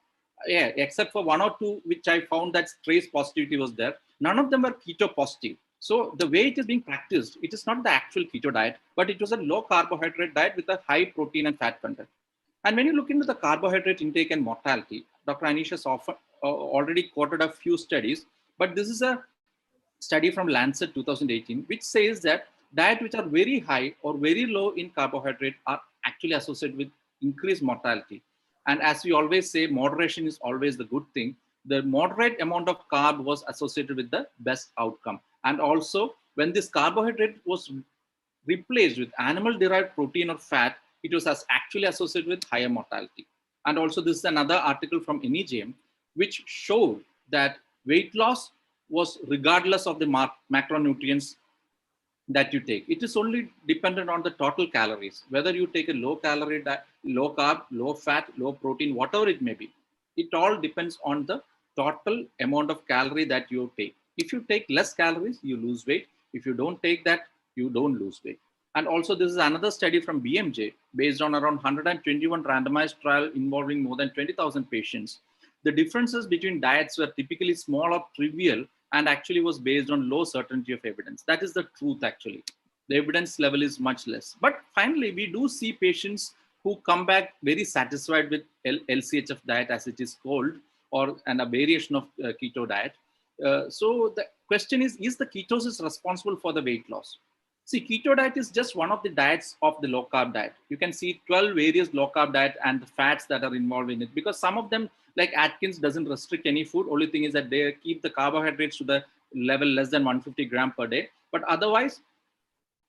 except for 1 or 2, which I found that trace positivity was there, none of them were keto positive. So the way it is being practiced, it is not the actual keto diet, but it was a low carbohydrate diet with a high protein and fat content. And when you look into the carbohydrate intake and mortality, Dr. Anish has already quoted a few studies, but this is a study from Lancet 2018, which says that diets which are very high or very low in carbohydrate are actually associated with increased mortality. And as we always say, moderation is always the good thing. The moderate amount of carb was associated with the best outcome. And also, when this carbohydrate was replaced with animal-derived protein or fat, it was actually associated with higher mortality. And also, this is another article from NEJM, which showed that weight loss was regardless of the macronutrients that you take. It is only dependent on the total calories, whether you take a low calorie diet, low carb, low fat, low protein, whatever it may be. It all depends on the total amount of calorie that you take. If you take less calories, you lose weight. If you don't take that, you don't lose weight. And also, this is another study from BMJ based on around 121 randomized trial involving more than 20,000 patients. The differences between diets were typically small or trivial, and actually was based on low certainty of evidence. That is the truth actually. The evidence level is much less. But finally, we do see patients who come back very satisfied with LCHF diet, as it is called, and a variation of keto diet. So the question is the ketosis responsible for the weight loss? See, keto diet is just one of the diets of the low carb diet. You can see 12 various low carb diet and the fats that are involved in it, because some of them, like Atkins, doesn't restrict any food. Only thing is that they keep the carbohydrates to the level less than 150 grams per day. But otherwise,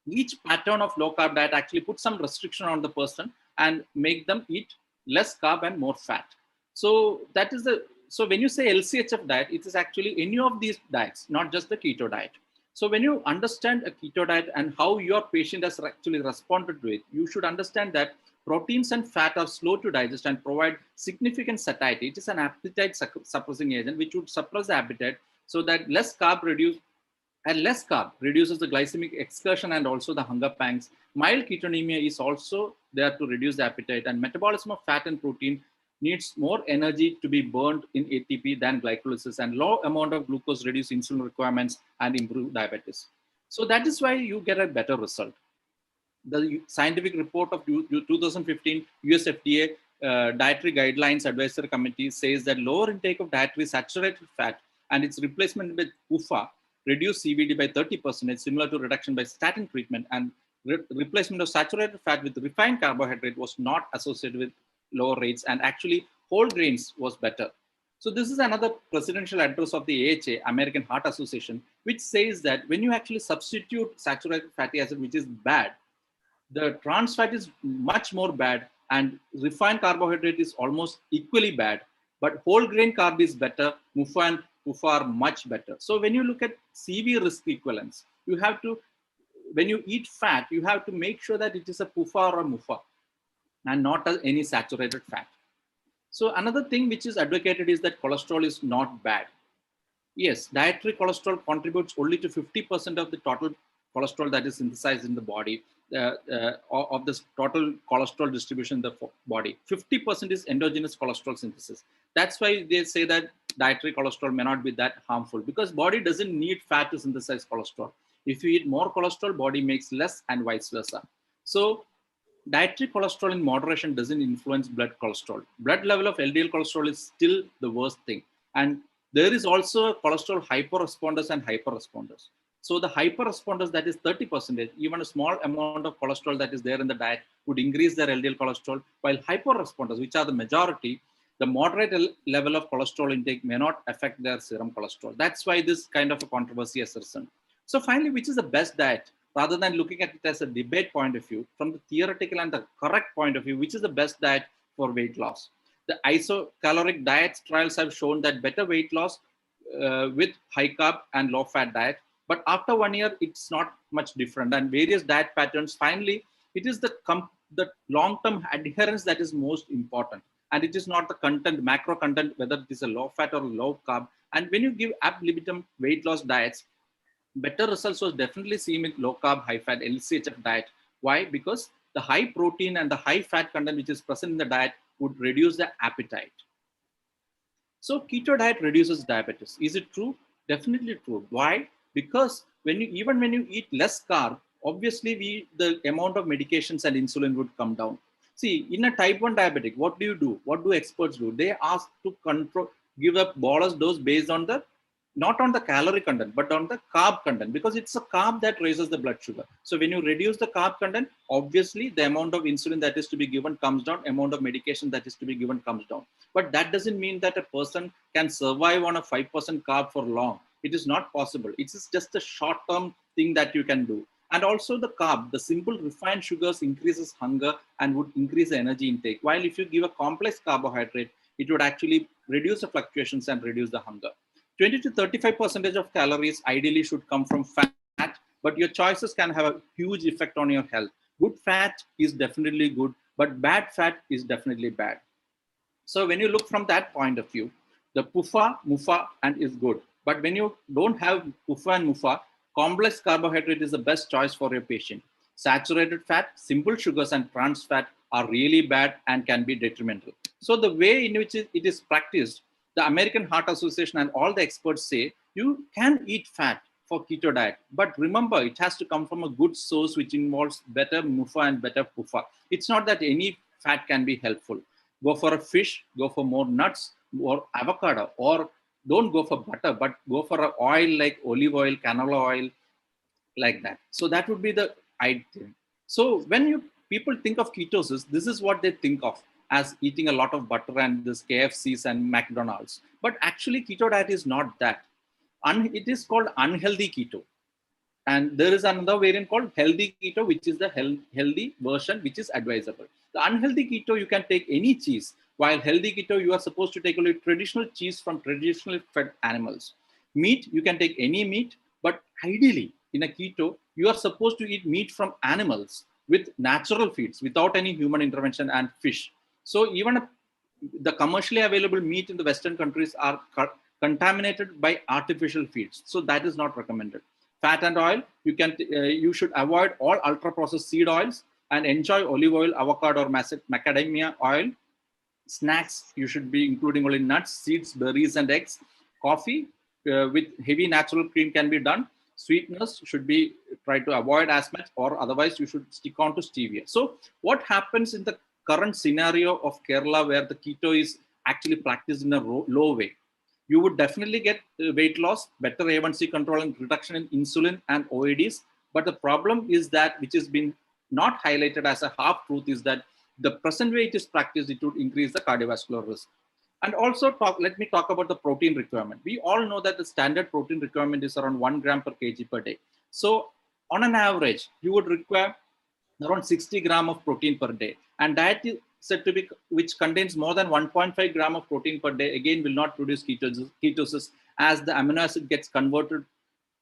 each pattern of low carb diet actually puts some restriction on the person and make them eat less carb and more fat. So that is so when you say LCHF diet, it is actually any of these diets, not just the keto diet. So when you understand a keto diet and how your patient has actually responded to it, you should understand that proteins and fat are slow to digest and provide significant satiety. It is an appetite suppressing agent which would suppress the appetite, so that less carb reduces the glycemic excursion and also the hunger pangs. Mild ketonemia is also there to reduce the appetite, and metabolism of fat and protein needs more energy to be burned in ATP than glycolysis, and low amount of glucose reduce insulin requirements and improve diabetes. So that is why you get a better result. The scientific report of 2015 US FDA Dietary Guidelines Advisory Committee says that lower intake of dietary saturated fat and its replacement with UFA reduced CVD by 30%, similar to reduction by statin treatment, and replacement of saturated fat with refined carbohydrate was not associated with lower rates, and actually whole grains was better. So this is another presidential address of the AHA, American Heart Association, which says that when you actually substitute saturated fatty acid, which is bad, the trans fat is much more bad, and refined carbohydrate is almost equally bad, but whole grain carb is better. MUFA and PUFA are much better. So when you look at CV risk equivalence, you have to, when you eat fat, you have to make sure that it is a PUFA or a MUFA and not any saturated fat. So another thing which is advocated is that cholesterol is not bad. Yes, dietary cholesterol contributes only to 50% of the total cholesterol that is synthesized in the body, of this total cholesterol distribution in the body. 50% is endogenous cholesterol synthesis. That's why they say that dietary cholesterol may not be that harmful, because body doesn't need fat to synthesize cholesterol. If you eat more cholesterol, body makes less, and vice versa. So dietary cholesterol in moderation doesn't influence blood cholesterol. Blood level of LDL cholesterol is still the worst thing. And there is also cholesterol hyperresponders and hyperresponders. So the hyperresponders, that is 30%, even a small amount of cholesterol that is there in the diet would increase their LDL cholesterol, while hyperresponders, which are the majority, the moderate level of cholesterol intake may not affect their serum cholesterol. That's why this kind of a controversy has arisen. So finally, which is the best diet? Rather than looking at it as a debate point of view, from the theoretical and the correct point of view, which is the best diet for weight loss? The isocaloric diets trials have shown that better weight loss with high carb and low fat diet. But after 1 year, it's not much different. And various diet patterns, finally, it is the long-term adherence that is most important. And it is not the content, macro content, whether it is a low fat or low carb. And when you give ab libitum weight loss diets, better results was definitely seen with low carb, high fat, LCHF diet. Why? Because the high protein and the high fat content which is present in the diet would reduce the appetite. So keto diet reduces diabetes. Is it true? Definitely true. Why? Because even when you eat less carb, obviously the amount of medications and insulin would come down. See, in a type 1 diabetic, what do? What do experts do? They ask to give a bolus dose based on not on the calorie content, but on the carb content, because it's a carb that raises the blood sugar. So when you reduce the carb content, obviously the amount of insulin that is to be given comes down, amount of medication that is to be given comes down. But that doesn't mean that a person can survive on a 5% carb for long. It is not possible. It is just a short-term thing that you can do. And also the carb, the simple refined sugars increases hunger and would increase the energy intake. While if you give a complex carbohydrate, it would actually reduce the fluctuations and reduce the hunger. 20 to 35% of calories ideally should come from fat, but your choices can have a huge effect on your health. Good fat is definitely good, but bad fat is definitely bad. So when you look from that point of view, the PUFA, MUFA, and is good. But when you don't have PUFA and MUFA, complex carbohydrate is the best choice for your patient. Saturated fat, simple sugars, and trans fat are really bad and can be detrimental. So the way in which it is practiced, the American Heart Association and all the experts say you can eat fat for keto diet, but remember it has to come from a good source which involves better MUFA and better PUFA. It's not that any fat can be helpful. Go for a fish, go for more nuts, or avocado, or don't go for butter, but go for an oil like olive oil, canola oil, like that. So that would be the ideal. So when people think of ketosis, this is what they think of as eating a lot of butter and this KFCs and McDonald's. But actually keto diet is not that. It is called unhealthy keto. And there is another variant called healthy keto, which is the healthy version, which is advisable. The unhealthy keto, you can take any cheese, while healthy keto, you are supposed to take only traditional cheese from traditionally fed animals. Meat, you can take any meat, but ideally in a keto, you are supposed to eat meat from animals with natural feeds without any human intervention, and fish. So even the commercially available meat in the Western countries are contaminated by artificial feeds. So that is not recommended. Fat and oil, you should avoid all ultra processed seed oils and enjoy olive oil, avocado, or macadamia oil. Snacks, you should be including only nuts, seeds, berries, and eggs. Coffee with heavy natural cream can be done. Sweeteners should be tried to avoid as much, or otherwise you should stick on to stevia. So what happens in the current scenario of Kerala, where the keto is actually practiced in a low way? You would definitely get weight loss, better A1C control, and reduction in insulin and OADs. But the problem is that, which has been not highlighted as a half truth, is that the present way it is practiced, it would increase the cardiovascular risk. And also let me talk about the protein requirement. We all know that the standard protein requirement is around 1 gram per kg per day. So on an average, you would require around 60 gram of protein per day. And diet is said to be, which contains more than 1.5 gram of protein per day, again will not produce ketosis as the amino acid gets converted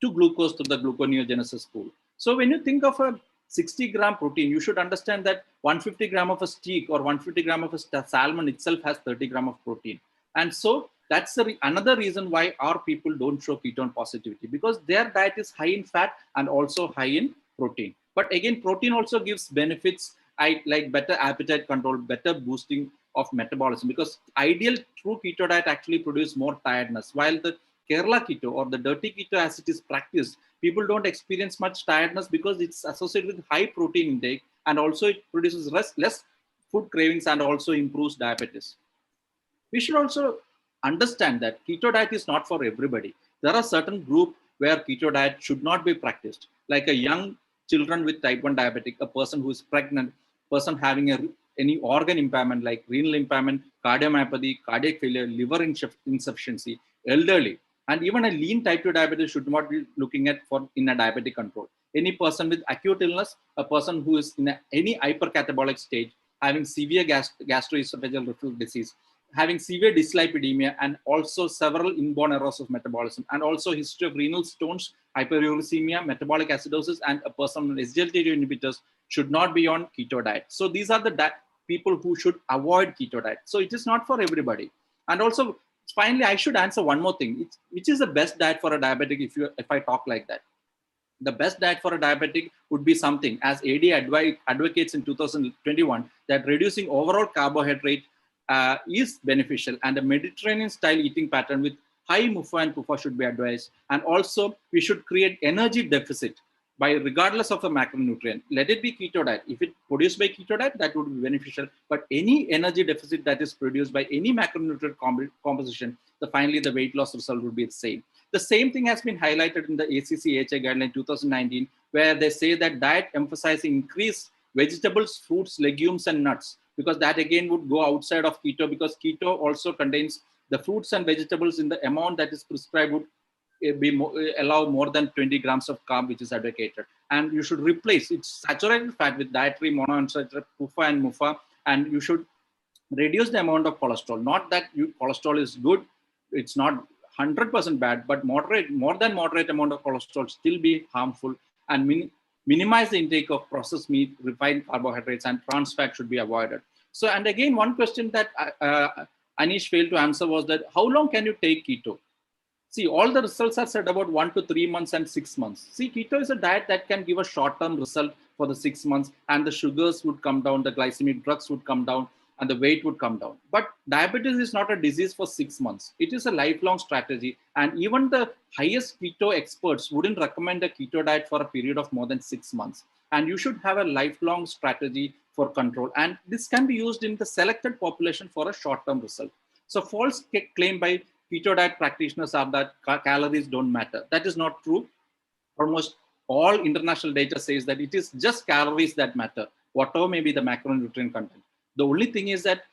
to glucose through the gluconeogenesis pool. So when you think of a 60 gram protein, you should understand that 150 gram of a steak or 150 gram of a salmon itself has 30 gram of protein. And so that's another reason why our people don't show ketone positivity, because their diet is high in fat and also high in protein. But again, protein also gives benefits like better appetite control, better boosting of metabolism, because ideal true keto diet actually produces more tiredness, while the Kerala keto or the dirty keto as it is practiced, people don't experience much tiredness because it's associated with high protein intake, and also it produces less food cravings and also improves diabetes. We should also understand that keto diet is not for everybody. There are certain groups where keto diet should not be practiced, like a young children with type 1 diabetic, a person who is pregnant, person having any organ impairment like renal impairment, cardiomyopathy, cardiac failure, liver insufficiency, elderly, and even a lean type 2 diabetes should not be looking at in a diabetic control. Any person with acute illness, a person who is in any hypercatabolic stage, having severe gastroesophageal reflux disease, having severe dyslipidemia, and also several inborn errors of metabolism, and also history of renal stones, hyperuricemia, metabolic acidosis, and a person on SGLT2 inhibitors should not be on keto diet. So these are the people who should avoid keto diet. So it is not for everybody. And also, finally, I should answer one more thing. Which is the best diet for a diabetic if I talk like that? The best diet for a diabetic would be something, as AD advocates in 2021, that reducing overall carbohydrate is beneficial, and a Mediterranean style eating pattern with high MUFA and PUFA should be advised. And also we should create energy deficit by regardless of the macronutrient. Let it be keto diet. If it produced by keto diet, that would be beneficial. But any energy deficit that is produced by any macronutrient composition, finally the weight loss result would be the same. The same thing has been highlighted in the ACC-AHA guideline 2019, where they say that diet emphasizing increased vegetables, fruits, legumes, and nuts, because that again would go outside of keto, because keto also contains the fruits and vegetables in the amount that is prescribed would allow more than 20 grams of carb, which is advocated. And you should replace its saturated fat with dietary monounsaturated PUFA and MUFA, and you should reduce the amount of cholesterol. Not that cholesterol is good, it's not 100% bad, but more than moderate amount of cholesterol still be harmful, and minimize the intake of processed meat, refined carbohydrates, and trans fat should be avoided. So, and again, one question that Anish failed to answer was that how long can you take keto? See, all the results are said about 1 to 3 months and 6 months. See, keto is a diet that can give a short-term result for the 6 months, and the sugars would come down, the glycemic drugs would come down, and the weight would come down. But diabetes is not a disease for 6 months. It is a lifelong strategy. And even the highest keto experts wouldn't recommend a keto diet for a period of more than 6 months. And you should have a lifelong strategy for control. And this can be used in the selected population for a short-term result. So false claim by keto diet practitioners are that calories don't matter. That is not true. Almost all international data says that it is just calories that matter, whatever may be the macronutrient content. The only thing is that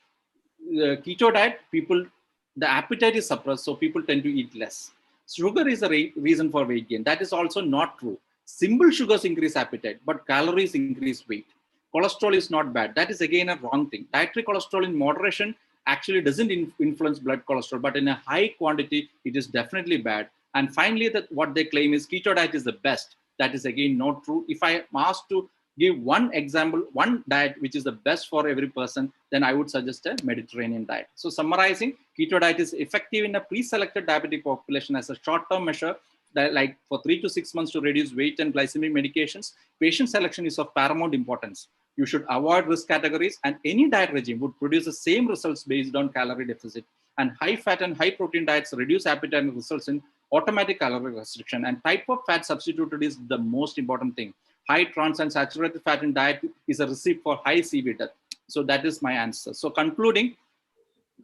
keto diet, the appetite is suppressed, so people tend to eat less. Sugar is a reason for weight gain. That is also not true. Simple sugars increase appetite, but calories increase weight. Cholesterol is not bad. That is again a wrong thing. Dietary cholesterol in moderation actually doesn't influence blood cholesterol, but in a high quantity, it is definitely bad. And finally, what they claim is keto diet is the best. That is again not true. If I am asked to give one example, one diet which is the best for every person, then I would suggest a Mediterranean diet. So summarizing, keto diet is effective in a pre-selected diabetic population as a short-term measure, that like for 3 to 6 months to reduce weight and glycemic medications. Patient selection is of paramount importance. You should avoid risk categories, and any diet regime would produce the same results based on calorie deficit. And high fat and high protein diets reduce appetite and results in automatic calorie restriction. And type of fat substituted is the most important thing. High trans and saturated fat in diet is a recipe for high CV death. So that is my answer. So concluding,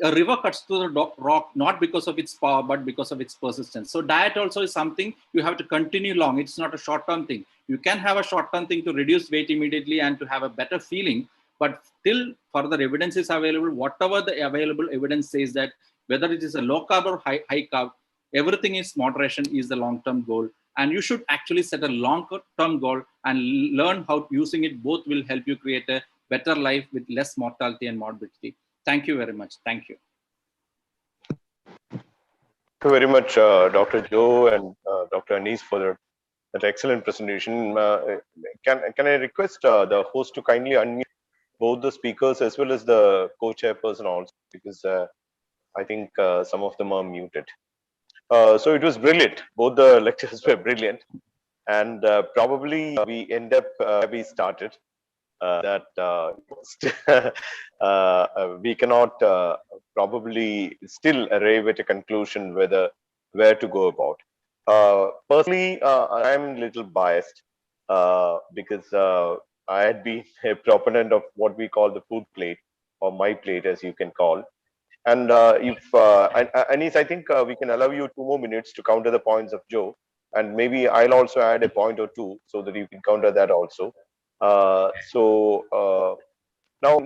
a river cuts through the rock not because of its power, but because of its persistence. So diet also is something you have to continue long. It's not a short-term thing. You can have a short-term thing to reduce weight immediately and to have a better feeling, but till further evidence is available. Whatever the available evidence says that whether it is a low carb or high carb, everything is moderation is the long-term goal. And you should actually set a long-term goal and learn how using it both will help you create a better life with less mortality and morbidity. Thank you very much. Thank you. Thank you very much, Dr. Joe and Dr. Anis for that excellent presentation. Can I request the host to kindly unmute both the speakers as well as the co-chairperson also, because I think some of them are muted. So it was brilliant. Both the lectures were brilliant. And probably we end up where we started. We cannot probably still arrive at a conclusion where to go about. Personally, I'm a little biased because I had been a proponent of what we call the food plate, or my plate as you can call. And Anis, I think we can allow you 2 more minutes to counter the points of Joe. And maybe I'll also add a point or two so that you can counter that also. Now,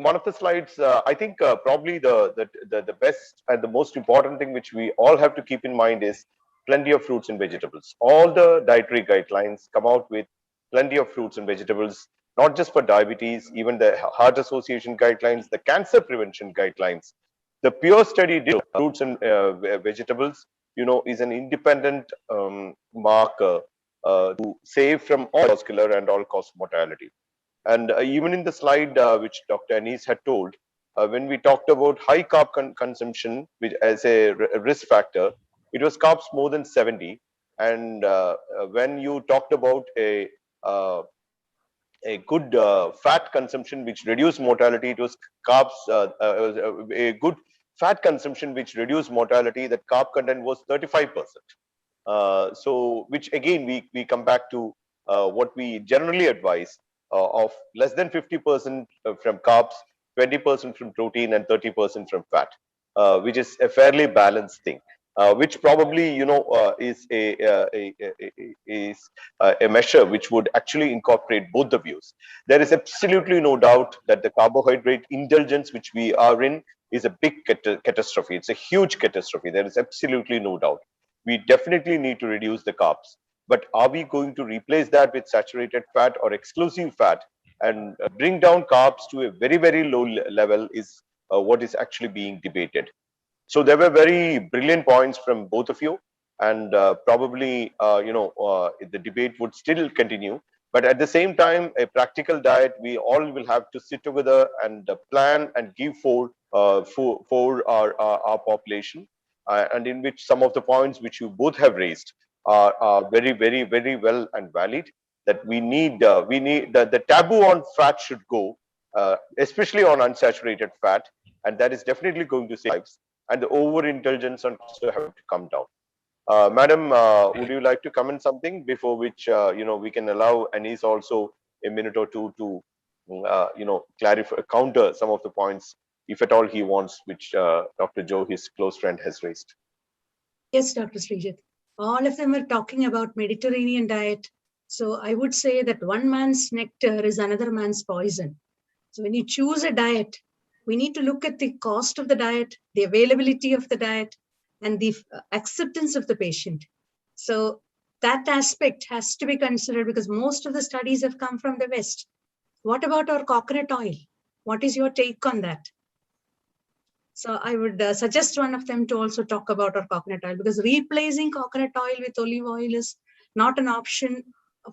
one of the slides, I think probably the best and the most important thing which we all have to keep in mind is plenty of fruits and vegetables. All the dietary guidelines come out with plenty of fruits and vegetables, not just for diabetes, even the Heart Association guidelines, the cancer prevention guidelines. The pure study did fruits and vegetables, is an independent marker to save from all vascular and all cause mortality. And even in the slide which Dr. Anis had told, when we talked about high carb consumption which as a risk factor, it was carbs more than 70. And when you talked about a good fat consumption which reduced mortality, it was carbs, a good fat consumption which reduced mortality, that carb content was 35%. So which again, we come back to what we generally advise of less than 50% from carbs, 20% from protein, and 30% from fat, which is a fairly balanced thing. Which probably is a measure which would actually incorporate both the views. There is absolutely no doubt that the carbohydrate indulgence which we are in is a big catastrophe. It's a huge catastrophe. There is absolutely no doubt. We definitely need to reduce the carbs. But are we going to replace that with saturated fat or exclusive fat and bring down carbs to a very, very low level is what is actually being debated. So there were very brilliant points from both of you, and probably the debate would still continue. But at the same time, a practical diet, we all will have to sit together and plan and give for our population, and in which some of the points which you both have raised are very, very, very well and valid. That we need the taboo on fat should go, especially on unsaturated fat, and that is definitely going to save lives. And the overindulgence also have to come down. Madam, would you like to comment something before which we can allow Anis also a minute or two to clarify, counter some of the points, if at all he wants, which Dr. Joe, his close friend, has raised. Yes, Dr. Srijit. All of them are talking about Mediterranean diet. So I would say that one man's nectar is another man's poison. So when you choose a diet, we need to look at the cost of the diet, the availability of the diet, and the acceptance of the patient. So that aspect has to be considered because most of the studies have come from the West. What about our coconut oil? What is your take on that? So I would suggest one of them to also talk about our coconut oil, because replacing coconut oil with olive oil is not an option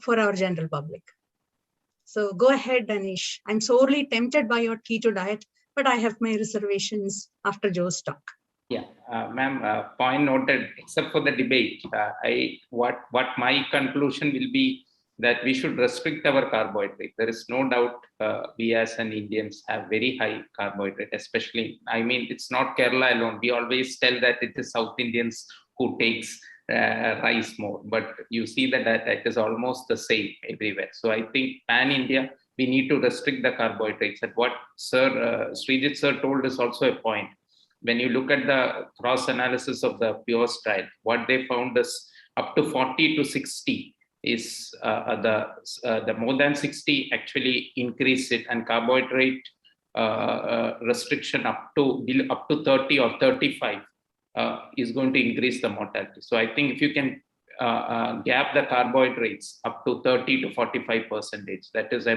for our general public. So go ahead, Anish. I'm sorely tempted by your keto diet, but I have my reservations after Joe's talk. Yeah, ma'am, point noted, except for the debate, what my conclusion will be that we should restrict our carbohydrate. There is no doubt we as an Indians have very high carbohydrate, especially, I mean, it's not Kerala alone. We always tell that it is South Indians who takes rice more, but you see that it is almost the same everywhere. So I think pan-India, we need to restrict the carbohydrates. And what Srijit sir told is also a point. When you look at the cross analysis of the Pure trial, what they found is up to 40 to 60 is the more than 60 actually increase it, and carbohydrate restriction up to 30 or 35 is going to increase the mortality. So I think if you can gap the carbohydrates up to 30 to 45%, that is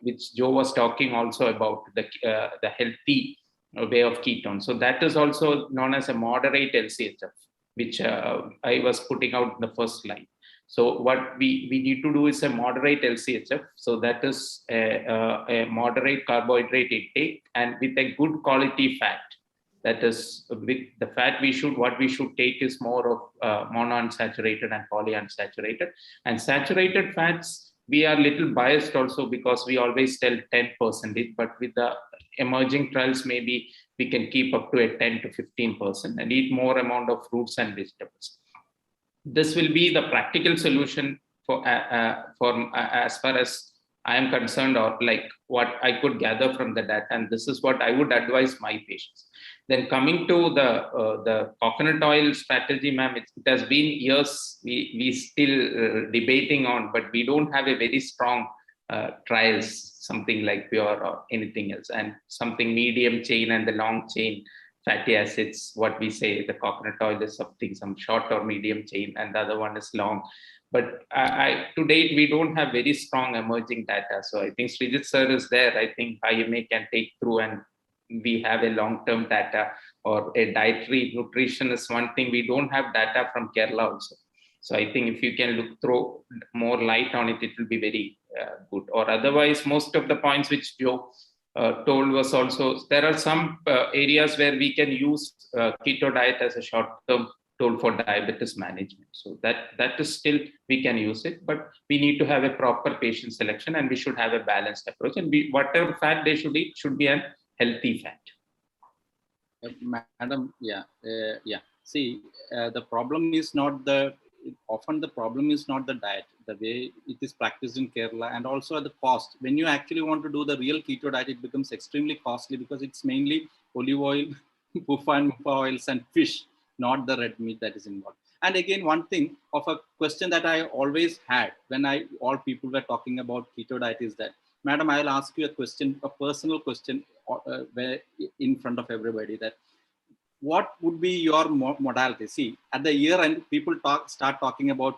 which Joe was talking also about, the healthy way of ketone. So that is also known as a moderate LCHF, which I was putting out in the first slide. So what we need to do is a moderate LCHF. So that is a moderate carbohydrate intake and with a good quality fat. That is, with the fat what we should take is more of monounsaturated and polyunsaturated. And saturated fats, we are little biased also because we always tell 10%, but with the emerging trials, maybe we can keep up to a 10 to 15% and eat more amount of fruits and vegetables. This will be the practical solution for as far as I am concerned, or like what I could gather from the data, and this is what I would advise my patients. Then coming to the coconut oil strategy, ma'am, it has been years we still debating on, but we don't have a very strong trials, something like pure or anything else, and something medium chain and the long chain fatty acids. What we say, the coconut oil is something some short or medium chain, and the other one is long. But to date, we don't have very strong emerging data. So I think Srijit sir is there. I think IMA can take through, and we have a long-term data, or a dietary nutrition is one thing. We don't have data from Kerala also. So I think if you can throw more light on it, it will be very good. Or otherwise, most of the points which Joe told was also, there are some areas where we can use keto diet as a short-term tool for diabetes management. So that is still, we can use it, but we need to have a proper patient selection, and we should have a balanced approach, and whatever fat they should eat should be a healthy fat. Madam, yeah. See, the problem is not often the problem is not the diet, the way it is practiced in Kerala, and also at the cost. When you actually want to do the real keto diet, it becomes extremely costly because it's mainly olive oil, pufa and mufa oils and fish, not the red meat that is involved. And again, one thing of a question that I always had when all people were talking about keto diet is that, Madam, I'll ask you a question, a personal question where in front of everybody, that what would be your modality? See, at the year end, people start talking about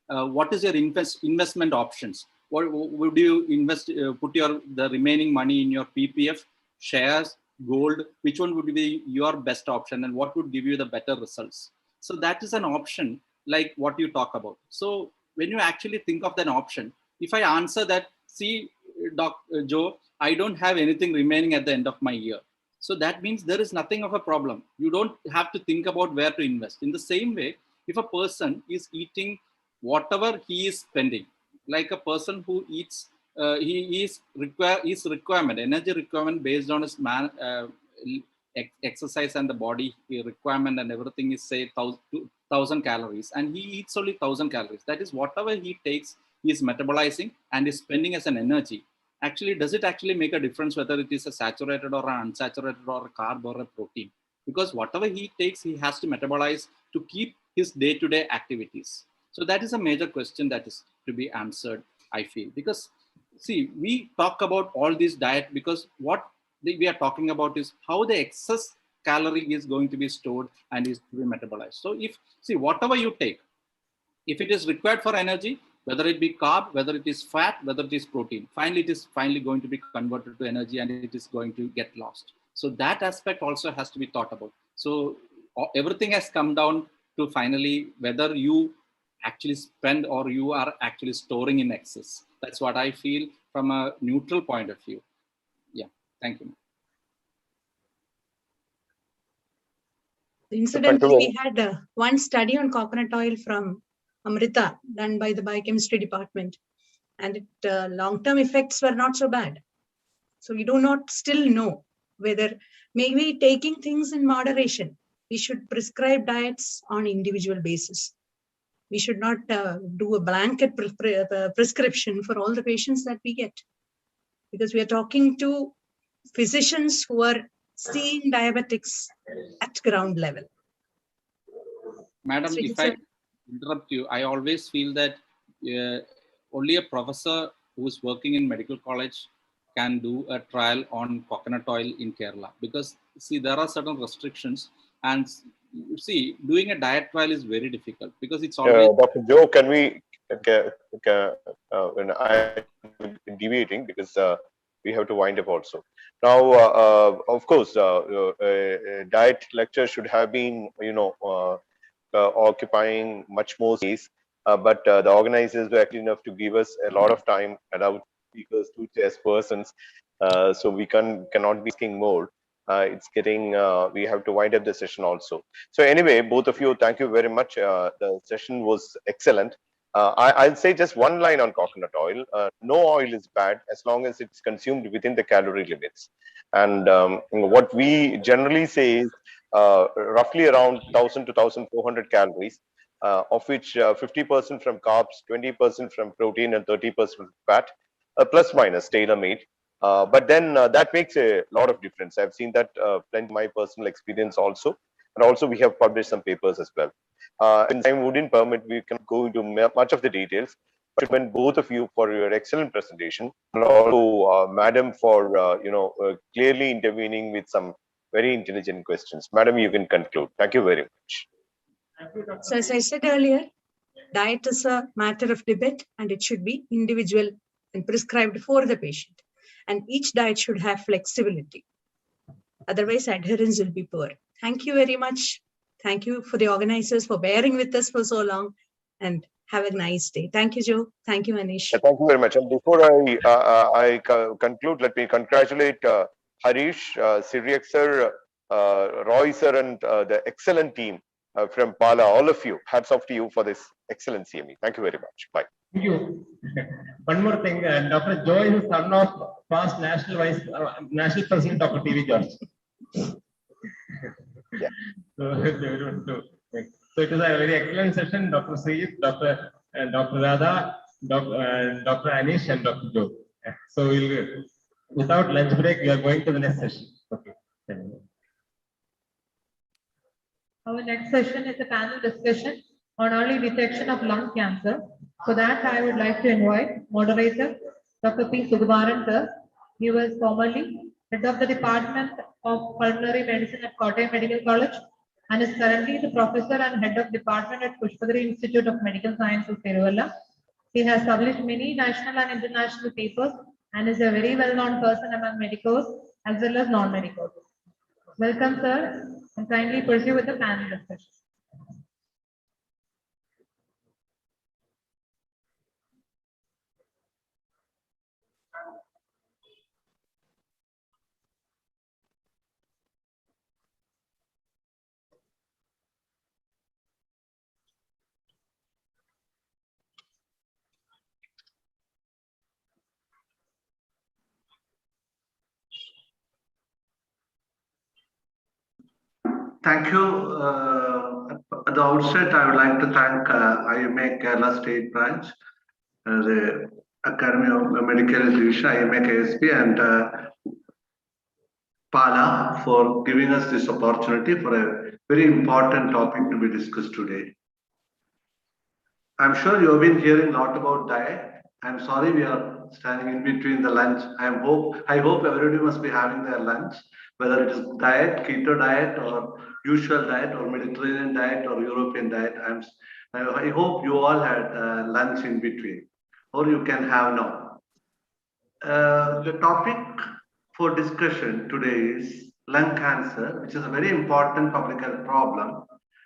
what is your investment options. What would you invest? Put the remaining money in your PPF, shares, gold? Which one would be your best option, and what would give you the better results? So that is an option, like what you talk about. So when you actually think of that option, if I answer that, see, Joe, I don't have anything remaining at the end of my year. So that means there is nothing of a problem. You don't have to think about where to invest. In the same way, if a person is eating whatever he is spending, like a person who eats, his requirement, energy requirement based on his exercise and the body requirement and everything is say 1,000 calories, and he eats only 1,000 calories. That is whatever he takes, he is metabolizing and is spending as an energy. Actually, does it actually make a difference whether it is a saturated or an unsaturated or a carb or a protein? Because whatever he takes, he has to metabolize to keep his day-to-day activities. So that is a major question that is to be answered, I feel. Because see, we talk about all this diet because what we are talking about is how the excess calorie is going to be stored and is to be metabolized. So whatever you take, if it is required for energy, whether it be carb, whether it is fat, whether it is protein, finally it is going to be converted to energy and it is going to get lost. So that aspect also has to be thought about. So everything has come down to finally whether you actually spend or you are actually storing in excess. That's what I feel from a neutral point of view. Yeah, thank you. Incidentally, we had one study on coconut oil from Amrita done by the biochemistry department, and long-term effects were not so bad. So we do not still know whether maybe taking things in moderation. We should prescribe diets on individual basis. We should not do a blanket prescription for all the patients that we get, because we are talking to physicians who are seeing diabetics at ground level. Madam, if I interrupt you, I always feel that only a professor who is working in medical college can do a trial on coconut oil in Kerala? Because see, there are certain restrictions, and see, doing a diet trial is very difficult because it's always. Dr. Joe, can we? When I deviating because we have to wind up also. Now, of course, diet lecture should have been, occupying much more space, but the organizers were actually enough to give us a lot of time, allowed speakers, two chairpersons, so we cannot be asking more. It's getting, we have to wind up the session also. So anyway, both of you, thank you very much. The session was excellent. I'll say just one line on coconut oil. No oil is bad as long as it's consumed within the calorie limits. And what we generally say is roughly around 1,000 to 1,400 calories, of which 50% from carbs, 20% from protein, and 30% from fat, plus minus tailor-made. But then that makes a lot of difference. I've seen that plenty in my personal experience also. And also we have published some papers as well. And time wouldn't permit, we can go into much of the details. But I commend both of you for your excellent presentation, and also Madam for clearly intervening with some very intelligent questions. Madam, you can conclude. Thank you very much. So as I said earlier, diet is a matter of debate, and it should be individual and prescribed for the patient. And each diet should have flexibility. Otherwise, adherence will be poor. Thank you very much. Thank you for the organizers for bearing with us for so long, and have a nice day. Thank you, Joe. Thank you, Anish. Thank you very much. And before I conclude, let me congratulate Harish, Syriac sir, Roy sir, and the excellent team from Pala. All of you, hats off to you for this excellent CME. Thank you very much. Bye. Thank you. One more thing, Dr. Joe is the son of past national president Dr. T.V. George. Yeah. So it was a very excellent session, Dr. Sri, Dr. Radha, Dr. Anish, and Dr. Joe. So we'll, without lunch break, we are going to the next session. Okay. Our next session is a panel discussion on early detection of lung cancer. For that, I would like to invite moderator Dr. P. Sukumaran sir. He was formerly head of the Department of Pulmonary Medicine at Kottayam Medical College and is currently the professor and head of department at Pushpadri Institute of Medical Sciences, Peruvalla. He has published many national and international papers and is a very well-known person among medicos as well as non-medicos. Welcome, sir, and kindly pursue with the panel discussion. Thank you. At the outset, I would like to thank IMA Kerala State Branch, the Academy of Medical Division, IMA KSP, and Pala for giving us this opportunity for a very important topic to be discussed today. I'm sure you have been hearing a lot about diet. I'm sorry we are standing in between the lunch. I hope everybody must be having their lunch, whether it is diet, keto diet, or usual diet, or Mediterranean diet, or European diet. I hope you all had lunch in between, or you can have now. The topic for discussion today is lung cancer, which is a very important public health problem.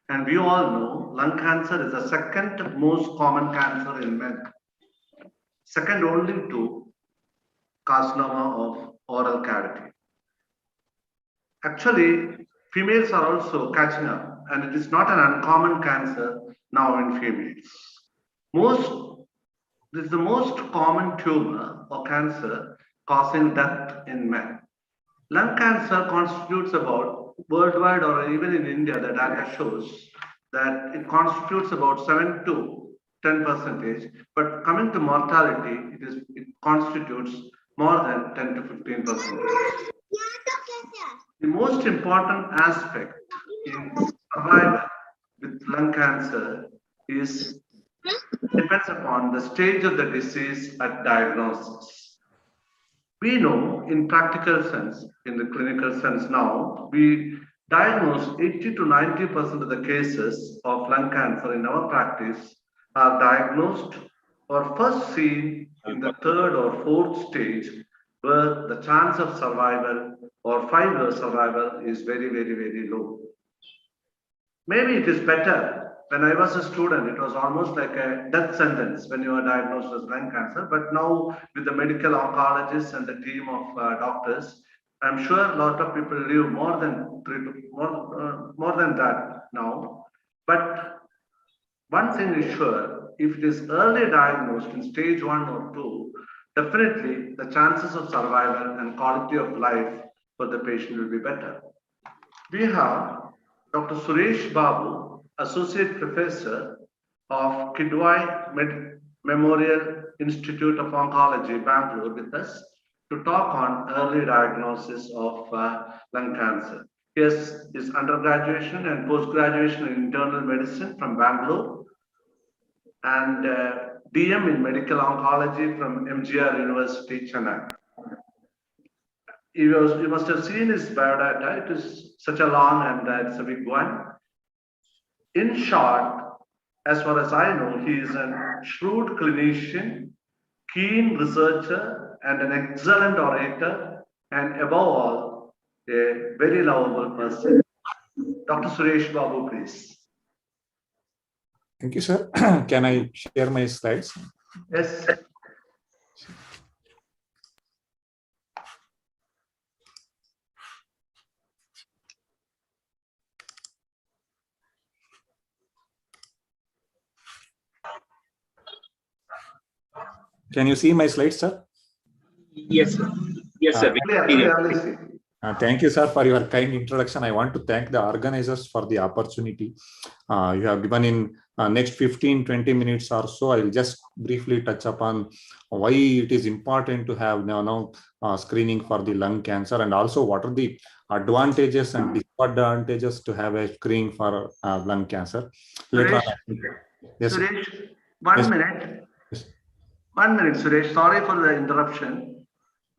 And we all know lung cancer is the second most common cancer in men, second only to carcinoma of oral cavity. Actually, females are also catching up, and it is not an uncommon cancer now in females. This is the most common tumor or cancer causing death in men. Lung cancer constitutes about, worldwide or even in India, the data shows that it constitutes about 7 to 10%, but coming to mortality, it constitutes more than 10 to 15%. The most important aspect in survival with lung cancer depends upon the stage of the disease at diagnosis. We know in practical sense, in the clinical sense now, we diagnose 80 to 90% of the cases of lung cancer in our practice are diagnosed or first seen in the third or fourth stage, where the chance of survival or 5-year survival is very, very, very low. Maybe it is better. When I was a student, it was almost like a death sentence when you were diagnosed with lung cancer. But now, with the medical oncologists and the team of doctors, I'm sure a lot of people live more than that now. But one thing is sure: if it is early diagnosed in stage 1 or 2, definitely the chances of survival and quality of life for the patient will be better. We have Dr. Suresh Babu, Associate Professor of Kidwai Memorial Institute of Oncology, Bangalore, with us to talk on early diagnosis of lung cancer. He has his undergraduation and post-graduation in internal medicine from Bangalore and DM in medical oncology from MGR University, Chennai. You must have seen his biodata. It is such a long and it's a big one. In short, as far as I know, he is a shrewd clinician, keen researcher, and an excellent orator, and above all, a very lovable person. Dr. Suresh Babu, please. Thank you, sir. Can I share my slides? Yes. Can you see my slides, sir? Yes, sir. Yes, sir. Thank you, sir, for your kind introduction. I want to thank the organizers for the opportunity you have given. In next 15-20 minutes or so, I will just briefly touch upon why it is important to have now screening for the lung cancer, and also what are the advantages and disadvantages to have a screening for lung cancer. Later on, yes, Suresh, 1 minute. 1 minute, Suresh. Sorry for the interruption.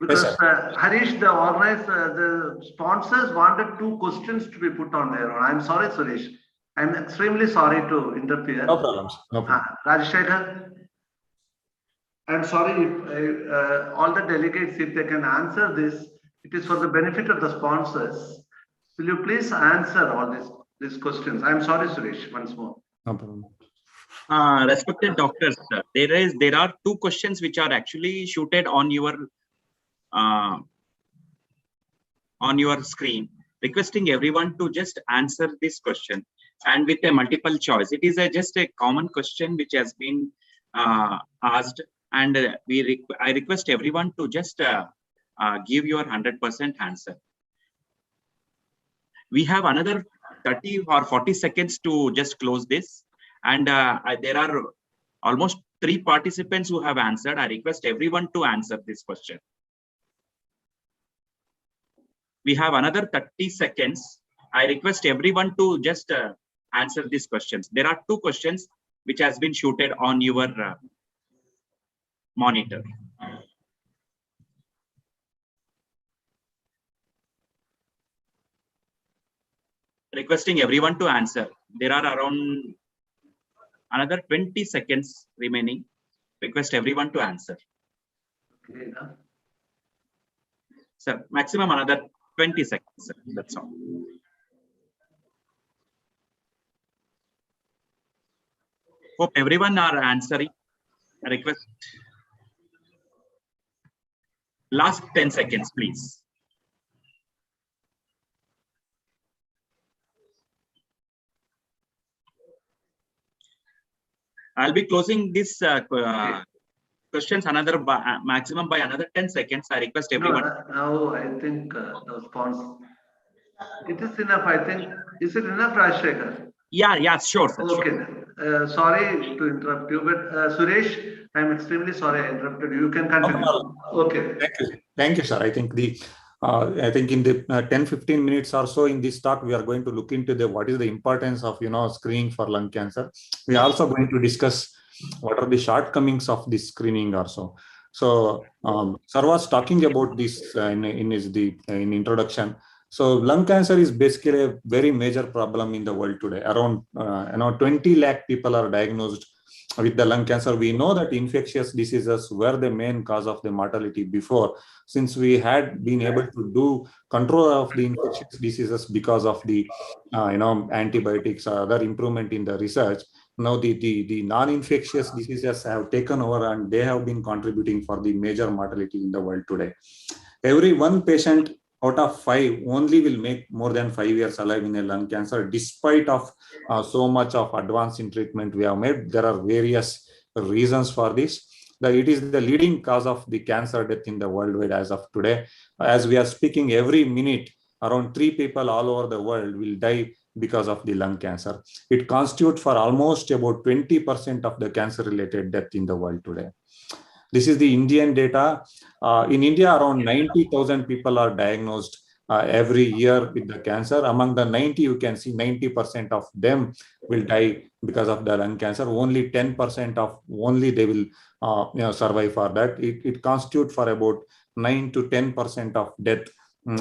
Because yes, Harish, the organizer, the sponsors wanted 2 questions to be put on there. I'm sorry, Suresh. I'm extremely sorry to interfere. No problems. No problem. Rajshekar, I'm sorry if all the delegates, if they can answer this, it is for the benefit of the sponsors. Will you please answer all these questions? I'm sorry, Suresh, once more. No problem. Respected doctors, there are 2 questions which are actually shooted on your screen, requesting everyone to just answer this question and with a multiple choice. It is just a common question which has been asked, and I request everyone to just give your 100% answer. We have another 30 or 40 seconds to just close this. And there are almost 3 participants who have answered. I request everyone to answer this question. We have another 30 seconds. I request everyone to just answer these questions. There are 2 questions which has been shooted on your monitor. Requesting everyone to answer. There are around another 20 seconds remaining. Request everyone to answer. Okay, Sir, maximum another 20 seconds. Sir. That's all. Hope everyone are answering. I request last 10 seconds, please. I'll be closing this questions another maximum by another 10 seconds. I request everyone. No, now I think the sponsor. It is enough, I think. Is it enough, Rajshekar? Yeah, sure, sir. Okay, sure. Sorry to interrupt you, but Suresh, I'm extremely sorry I interrupted you. You can continue. Okay. Thank you, sir. I think in the 10-15 minutes or so in this talk, we are going to look into what is the importance of screening for lung cancer. We are also going to discuss what are the shortcomings of this screening also. So Sir was talking about this in introduction. So lung cancer is basically a very major problem in the world today. Around 20 lakh people are diagnosed with the lung cancer. We know that infectious diseases were the main cause of the mortality before, since we had been able to do control of the infectious diseases because of the antibiotics or other improvement in the research. Now the non-infectious diseases have taken over and they have been contributing for the major mortality in the world today. Every one patient out of 5 only will make more than 5 years alive in a lung cancer, despite of so much of advance in treatment we have made. There are various reasons for this. It is the leading cause of the cancer death in the worldwide as of today. As we are speaking, every minute, around 3 people all over the world will die because of the lung cancer. It constitutes for almost about 20% of the cancer-related death in the world today. This is the Indian data. In India, around 90,000 people are diagnosed every year with the cancer. Among the 90, you can see 90% of them will die because of the lung cancer. Only 10% of they will survive for that. It constitutes for about 9 to 10% of death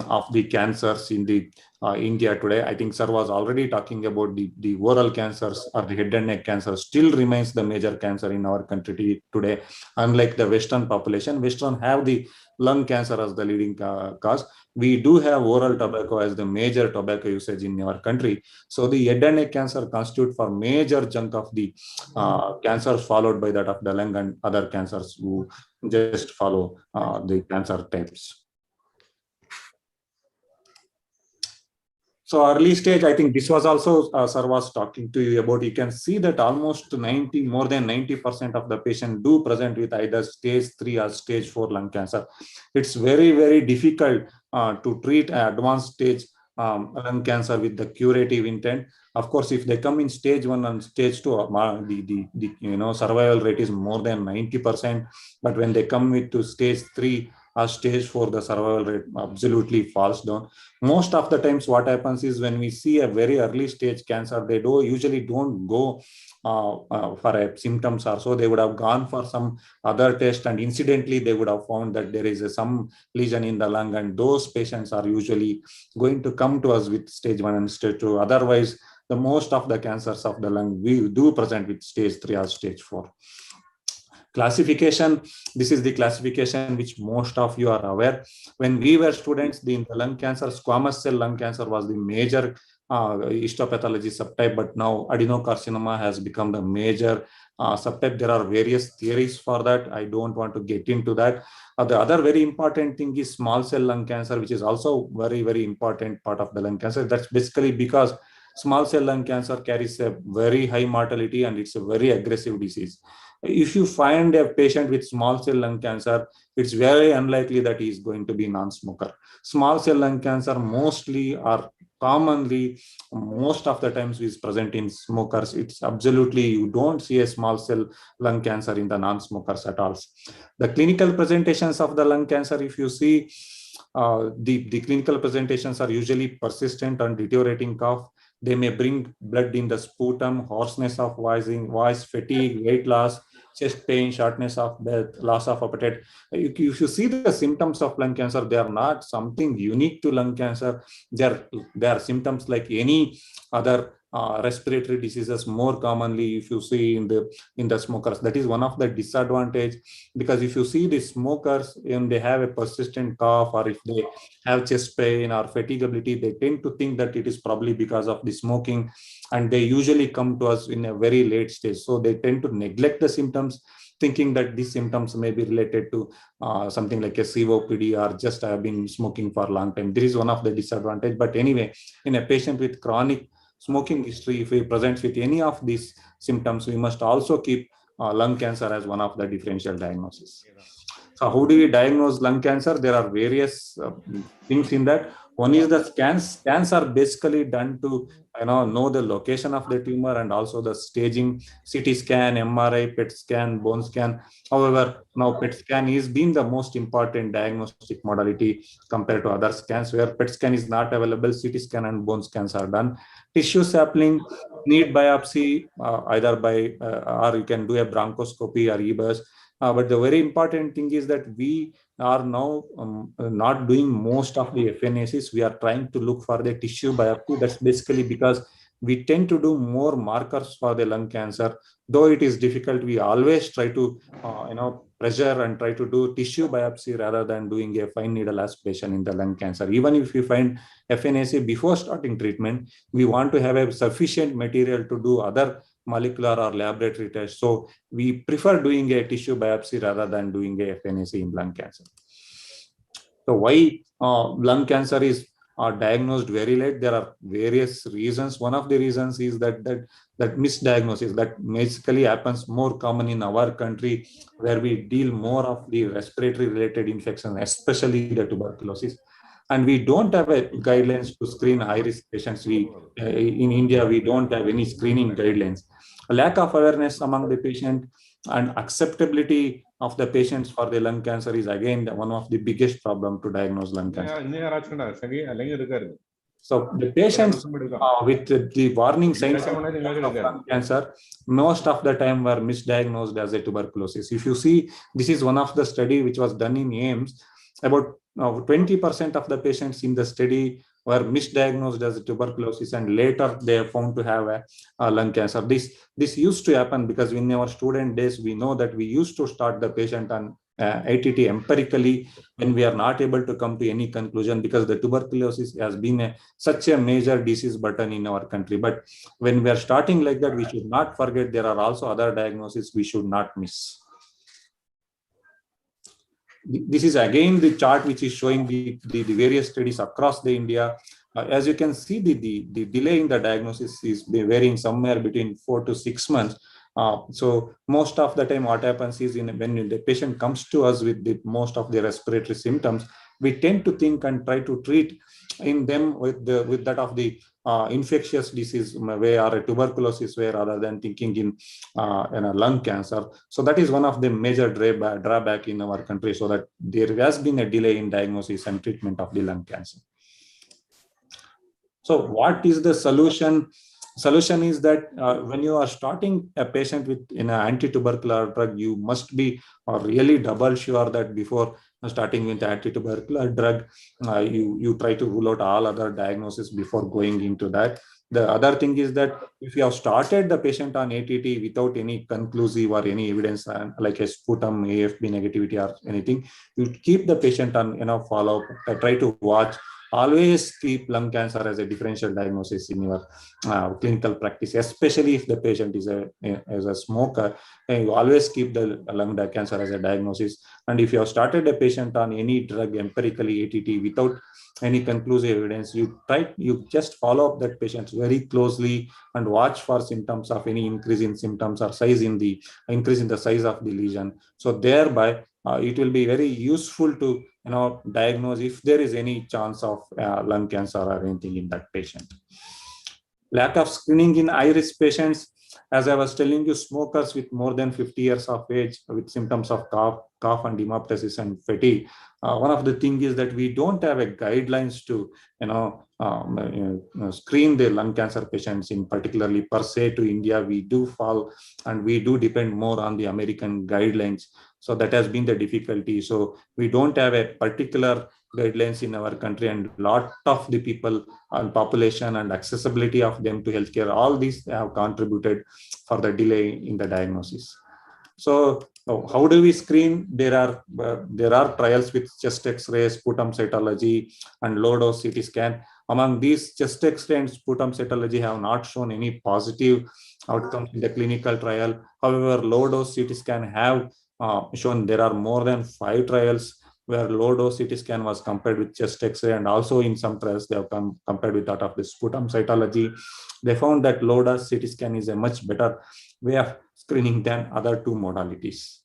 of the cancers in the India today. I think Sir was already talking about the oral cancers or the head and neck cancer still remains the major cancer in our country today. Unlike the Western population, Western have the lung cancer as the leading cause. We do have oral tobacco as the major tobacco usage in our country. So the head and neck cancer constitute for major chunk of the cancers, followed by that of the lung and other cancers who just follow the cancer types. So early stage, I think this was also Sir was talking to you about. You can see that almost more than 90% of the patients do present with either stage 3 or stage 4 lung cancer. It's very, very difficult to treat advanced stage lung cancer with the curative intent. Of course, if they come in stage 1 and stage 2, the survival rate is more than 90%. But when they come to stage 3 or stage 4, the survival rate absolutely falls down. Most of the times what happens is when we see a very early stage cancer, they usually don't go for a symptoms or so. They would have gone for some other test, and incidentally they would have found that there is some lesion in the lung, and those patients are usually going to come to us with stage 1 and stage 2. Otherwise, the most of the cancers of the lung we do present with stage 3 or stage 4. Classification, this is the classification which most of you are aware. When we were students, the lung cancer, squamous cell lung cancer was the major histopathology subtype, but now adenocarcinoma has become the major subtype. There are various theories for that. I don't want to get into that. The other very important thing is small cell lung cancer, which is also very, very important part of the lung cancer. That's basically because small cell lung cancer carries a very high mortality and it's a very aggressive disease. If you find a patient with small cell lung cancer, it's very unlikely that he is going to be non-smoker. Small cell lung cancer mostly or commonly, most of the times is present in smokers. It's absolutely, you don't see a small cell lung cancer in the non-smokers at all. The clinical presentations of the lung cancer, if you see, the clinical presentations are usually persistent and deteriorating cough. They may bring blood in the sputum, hoarseness of voice, fatigue, weight loss, chest pain, shortness of breath, loss of appetite. If you see the symptoms of lung cancer, they are not something unique to lung cancer. They are symptoms like any other respiratory diseases. More commonly, if you see in the smokers, that is one of the disadvantage, because if you see the smokers and they have a persistent cough, or if they have chest pain or fatigability, they tend to think that it is probably because of the smoking, and they usually come to us in a very late stage. So they tend to neglect the symptoms, thinking that these symptoms may be related to something like a COPD or just have been smoking for a long time. This is one of the disadvantage. But anyway, in a patient with chronic smoking history, if he presents with any of these symptoms, we must also keep lung cancer as one of the differential diagnoses. So how do we diagnose lung cancer? There are various things in that. One is the scans. Scans are basically done to know the location of the tumor and also the staging. CT scan, MRI, PET scan, bone scan. However, now PET scan is being the most important diagnostic modality compared to other scans. Where PET scan is not available, CT scan and bone scans are done. Tissue sampling, need biopsy, either by or you can do a bronchoscopy or EBUS. But the very important thing is that we are now not doing most of the FNACs. We are trying to look for the tissue biopsy. That's basically because we tend to do more markers for the lung cancer. Though it is difficult, we always try to pressure and try to do tissue biopsy rather than doing a fine needle aspiration in the lung cancer. Even if we find FNAC before starting treatment, we want to have a sufficient material to do other molecular or laboratory tests. So we prefer doing a tissue biopsy rather than doing a FNAC in lung cancer. So why lung cancer is diagnosed very late? There are various reasons. One of the reasons is that misdiagnosis that basically happens more common in our country, where we deal more of the respiratory related infections, especially the tuberculosis. And we don't have a guidelines to screen high-risk patients. In India, we don't have any screening guidelines. A lack of awareness among the patient and acceptability of the patients for the lung cancer is again one of the biggest problem to diagnose lung cancer. So the patients with the warning signs of lung cancer, most of the time were misdiagnosed as a tuberculosis. If you see, this is one of the study which was done in AMS. About 20% of the patients in the study were misdiagnosed as a tuberculosis, and later they are found to have a lung cancer. This used to happen because in our student days, we know that we used to start the patient on ATT empirically when we are not able to come to any conclusion, because the tuberculosis has been such a major disease burden in our country. But when we are starting like that, we should not forget there are also other diagnoses we should not miss. This is again the chart which is showing the various studies across the India. As you can see, the delay in the diagnosis is varying somewhere between 4 to 6 months. So most of the time what happens is when the patient comes to us with most of the respiratory symptoms, we tend to think and try to treat in them with that of the infectious disease way or a tuberculosis way, rather than thinking in a lung cancer. So that is one of the major drawback in our country, so that there has been a delay in diagnosis and treatment of the lung cancer. So what is the solution? Solution is that when you are starting a patient with an anti-tubercular drug, you must be really double sure that before starting with the anti-tubercular drug, you try to rule out all other diagnoses before going into that. The other thing is that if you have started the patient on ATT without any conclusive or any evidence, like a sputum, AFP negativity or anything, you keep the patient on follow-up, try to watch. Always keep lung cancer as a differential diagnosis in your clinical practice, especially if the patient is a smoker. You always keep the lung cancer as a diagnosis. And if you have started a patient on any drug empirically, ATT, without any conclusive evidence, you just follow up that patient very closely and watch for symptoms of any increase in symptoms or increase in the size of the lesion. So thereby it will be very useful to diagnose if there is any chance of lung cancer or anything in that patient. Lack of screening in high-risk patients, as I was telling you, smokers with more than 50 years of age with symptoms of cough and hemoptysis and fatigue. One of the things is that we don't have a guidelines to screen the lung cancer patients in particularly per se to India. We do fall and we do depend more on the American guidelines. So that has been the difficulty. So we don't have a particular guidelines in our country, and a lot of the people and population and accessibility of them to healthcare, all these have contributed for the delay in the diagnosis. So how do we screen? There are trials with chest X-ray, sputum cytology, and low-dose CT scan. Among these, chest X-ray and sputum cytology have not shown any positive outcomes in the clinical trial. However, low-dose CT scan have shown. There are more than 5 trials where low-dose CT scan was compared with chest X-ray, and also in some trials they have compared with that of the sputum cytology. They found that low-dose CT scan is a much better way of screening than other 2 modalities.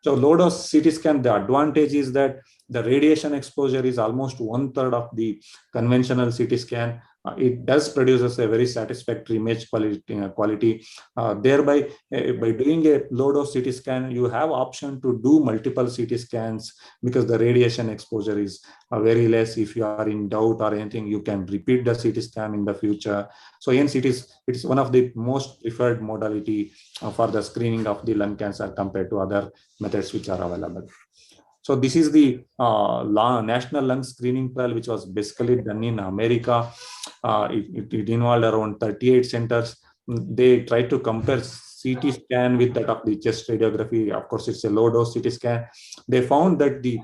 So low-dose CT scan, the advantage is that the radiation exposure is almost 1/3 of the conventional CT scan. it does produces a very satisfactory image quality. Thereby, by doing a low dose CT scan, you have option to do multiple CT scans because the radiation exposure is very less. If you are in doubt or anything, you can repeat the CT scan in the future. So hence it is one of the most preferred modality for the screening of the lung cancer compared to other methods which are available. So this is the national lung screening trial, which was basically done in America. It involved around 38 centers. They tried to compare CT scan with that of the chest radiography. Of course, it's a low dose CT scan. They found that the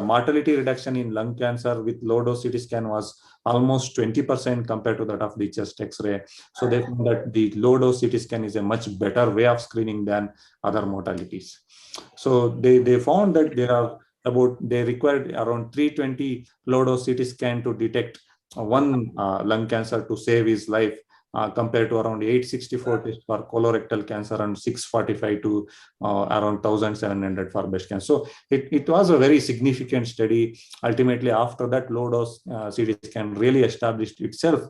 mortality reduction in lung cancer with low dose CT scan was almost 20% compared to that of the chest X-ray. So they found that the low dose CT scan is a much better way of screening than other modalities. So they found that they required around 320 low dose CT scan to detect one lung cancer to save his life, compared to around 864 tests for colorectal cancer and 645 to around 1,700 for breast cancer. So it was a very significant study. Ultimately, after that, low dose CT scan really established itself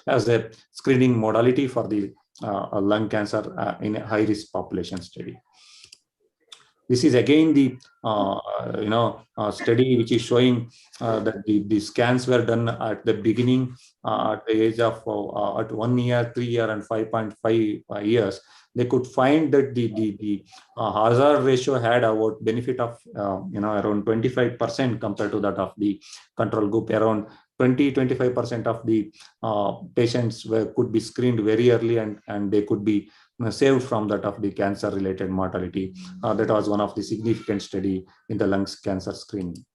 as a screening modality for the lung cancer in a high risk population study. This is again the study which is showing that the scans were done at the beginning at the age of at 1 year, 3 year, and 5.5 years. They could find that the hazard ratio had about benefit of around 25% compared to that of the control group. Around 20-25% of the patients could be screened very early, and they could be saved from that of the cancer related mortality. That was one of the significant study in the lungs cancer screening.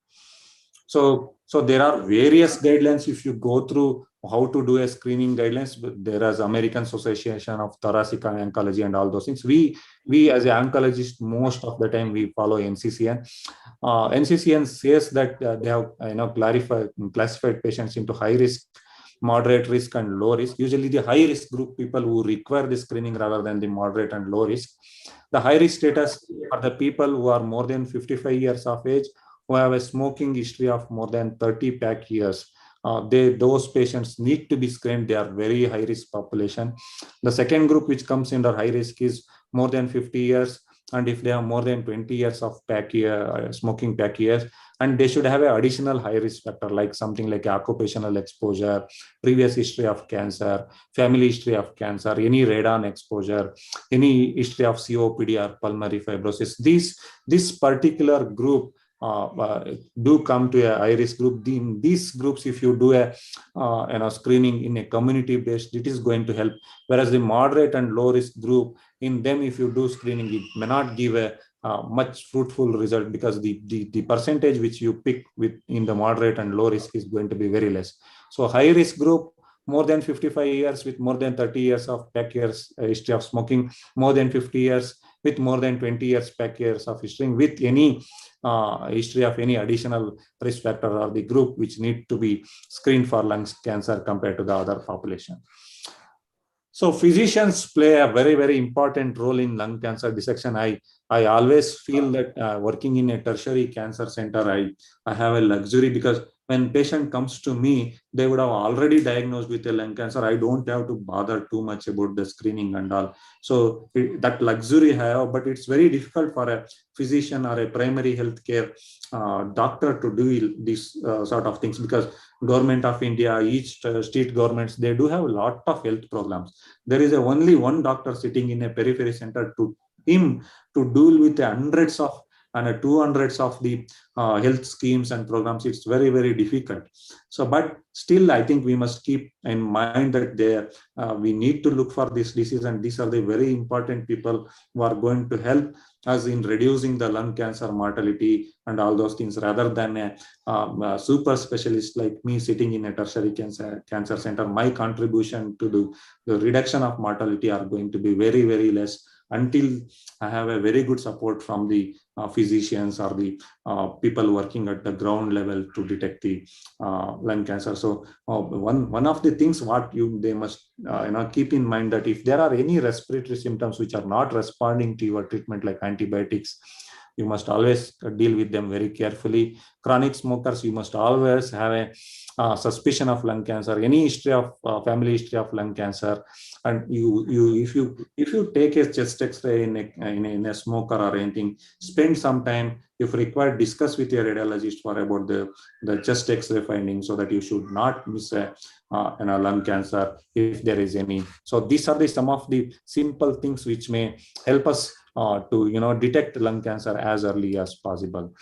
So there are various guidelines. If you go through how to do a screening guidelines, there is American Association of Thoracic Oncology and all those things. We as an oncologist, most of the time we follow NCCN. NCCN says that they have classified patients into high risk, moderate risk, and low risk. Usually the high risk group people who require the screening rather than the moderate and low risk. The high risk status are the people who are more than 55 years of age, who have a smoking history of more than 30 pack years. Those patients need to be screened. They are very high risk population. The second group which comes under high risk is more than 50 years, and if they have more than 20 years of smoking pack years, and they should have an additional high risk factor like something like occupational exposure, previous history of cancer, family history of cancer, any radon exposure, any history of COPD or pulmonary fibrosis. This particular group do come to a high risk group. In these groups, if you do a screening in a community based, it is going to help. Whereas the moderate and low risk group, in them, if you do screening, it may not give a much fruitful result, because the percentage which you pick in the moderate and low risk is going to be very less. So high risk group, more than 55 years with more than 30 years of pack years history of smoking, more than 50 years with more than 20 years pack years of history, with any history of any additional risk factor, or the group which need to be screened for lung cancer compared to the other population. So physicians play a very, very important role in lung cancer dissection. I always feel that working in a tertiary cancer center, I have a luxury, because when patient comes to me, they would have already diagnosed with a lung cancer. I don't have to bother too much about the screening and all. So that luxury I have, but it's very difficult for a physician or a primary healthcare doctor to do this sort of things, because Government of India, each state governments, they do have a lot of health programs. There is only one doctor sitting in a periphery center to him to deal with hundreds of and 200s of the health schemes and programs. It's very, very difficult. So, but still, I think we must keep in mind that we need to look for this disease, and these are the very important people who are going to help us in reducing the lung cancer mortality and all those things, rather than a super specialist like me sitting in a tertiary cancer center. My contribution to the reduction of mortality are going to be very, very less, until I have a very good support from the physicians or the people working at the ground level to detect the lung cancer. So one of the things what they must keep in mind, that if there are any respiratory symptoms which are not responding to your treatment like antibiotics, you must always deal with them very carefully. Chronic smokers, you must always have a suspicion of lung cancer, any history of family history of lung cancer. And if you take a chest X-ray in a smoker or anything, spend some time, if required, discuss with your radiologist for about the chest X-ray findings, so that you should not miss a lung cancer if there is any. So these are some of the simple things which may help us to detect lung cancer as early as possible.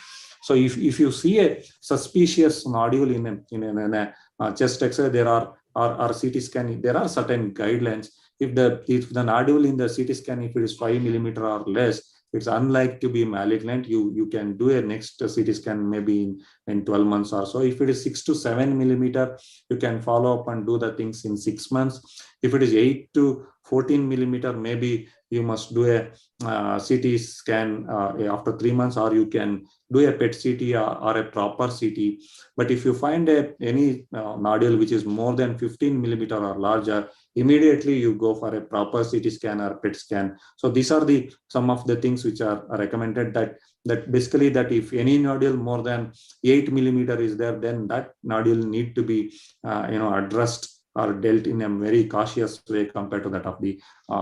So if you see a suspicious nodule in a chest X-ray, there are or CT scan, there are certain guidelines. If the nodule in the CT scan, if it is 5 millimeter or less, it's unlikely to be malignant. You can do a next CT scan maybe in 12 months or so. If it is 6 to 7 millimeter, you can follow up and do the things in 6 months. If it is 8 to 14 millimeter, maybe you must do a CT scan after 3 months, or you can do a PET CT or a proper CT. But if you find any nodule which is more than 15 millimeter or larger, immediately you go for a proper CT scan or PET scan. So these are some of the things which are recommended, that basically that if any nodule more than 8 millimeter is there, then that nodule need to be addressed or dealt in a very cautious way compared to that of the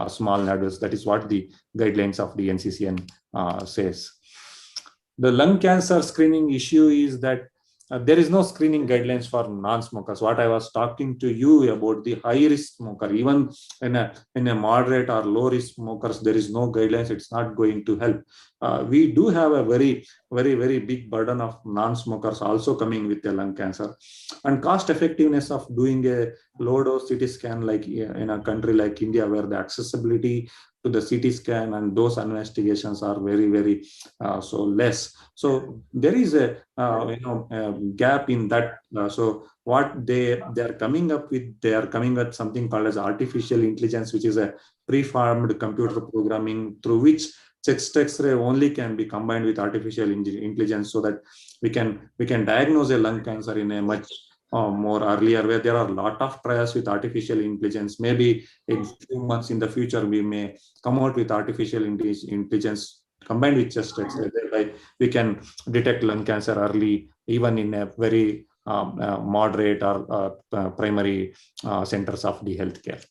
small nodules. That is what the guidelines of the NCCN says. The lung cancer screening issue is that there is no screening guidelines for non-smokers. What I was talking to you about, the high-risk smoker, even in a moderate or low-risk smokers, there is no guidelines. It's not going to help. We do have a very, very, very big burden of non-smokers also coming with the lung cancer. And cost effectiveness of doing a low-dose CT scan, like in a country like India, where the accessibility to the CT scan and those investigations are very, very so less. So there is a gap in that. So what they are coming up with, they are coming with something called as artificial intelligence, which is a preformed computer programming through which chest X-ray only can be combined with artificial intelligence, so that we can diagnose a lung cancer in a much more earlier, where there are a lot of trials with artificial intelligence. Maybe in few months in the future, we may come out with artificial intelligence combined with chest X-ray. Thereby, we can detect lung cancer early, even in a very moderate or primary centers of the healthcare.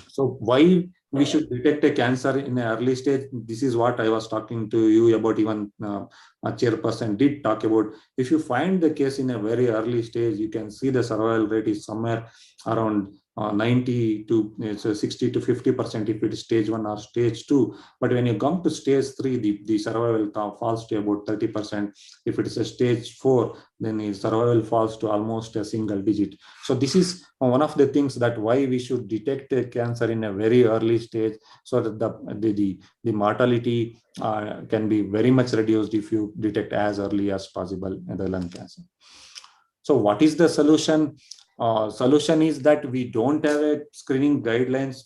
So why we should detect a cancer in an early stage? This is what I was talking to you about. Even a chairperson did talk about. If you find the case in a very early stage, you can see the survival rate is somewhere around 90 to 60 to 50% if it is stage 1 or stage 2. But when you come to stage 3, the survival falls to about 30%. If it is a stage 4, then the survival falls to almost a single digit. So this is one of the things that why we should detect a cancer in a very early stage, so that the mortality can be very much reduced if you detect as early as possible the lung cancer. So what is the solution? Solution is that we don't have a screening guidelines.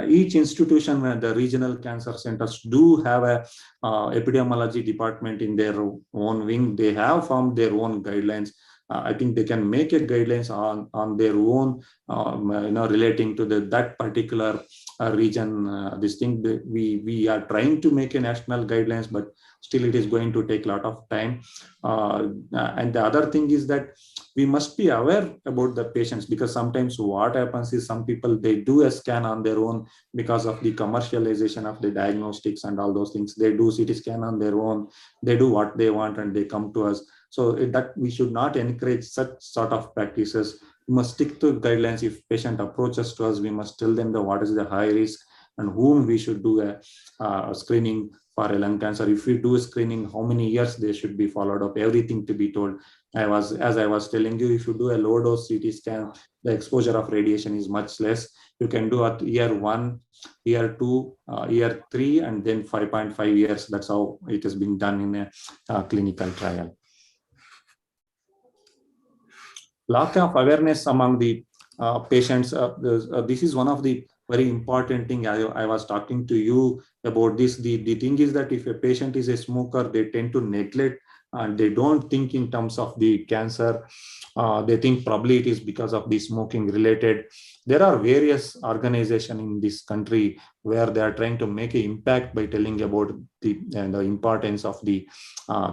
Each institution, the regional cancer centers do have a epidemiology department in their own wing. They have formed their own guidelines. I think they can make a guidelines on their own, relating to that particular region. This thing, we are trying to make a national guidelines, but still it is going to take a lot of time. And the other thing is that we must be aware about the patients, because sometimes what happens is some people, they do a scan on their own because of the commercialization of the diagnostics and all those things. They do CT scan on their own, they do what they want, and they come to us. So that we should not encourage such sort of practices. We must stick to guidelines. If patient approaches to us, we must tell them what is the high risk and whom we should do a screening for a lung cancer. If we do a screening, how many years they should be followed up, everything to be told. As I was telling you, if you do a low dose CT scan, the exposure of radiation is much less. You can do at year 1, year 2, year 3, and then 5.5 years. That's how it has been done in a clinical trial. Lack of awareness among the patients. This is one of the very important thing. I was talking to you about this. The thing is that if a patient is a smoker, they tend to neglect and they don't think in terms of the cancer. They think probably it is because of the smoking related. There are various organizations in this country where they are trying to make an impact by telling about the importance of the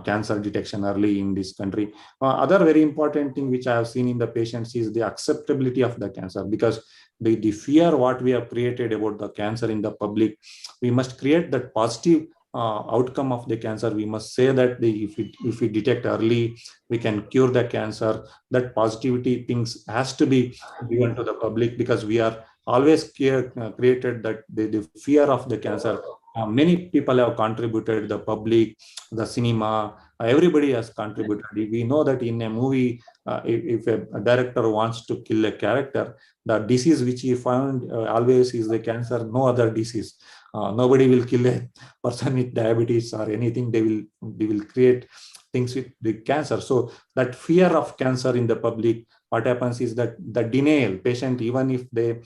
cancer detection early in this country. Other very important thing which I have seen in the patients is the acceptability of the cancer, because the fear what we have created about the cancer in the public, we must create that positive outcome of the cancer. We must say that if we detect early, we can cure the cancer. That positivity things has to be given to the public, because we are always created that the fear of the cancer. Many people have contributed, the public, the cinema, everybody has contributed. We know that in a movie, if a director wants to kill a character, the disease which he found always is the cancer, no other disease. Nobody will kill a person with diabetes or anything. They will create things with the cancer. So that fear of cancer in the public, what happens is that the denial patient, even if they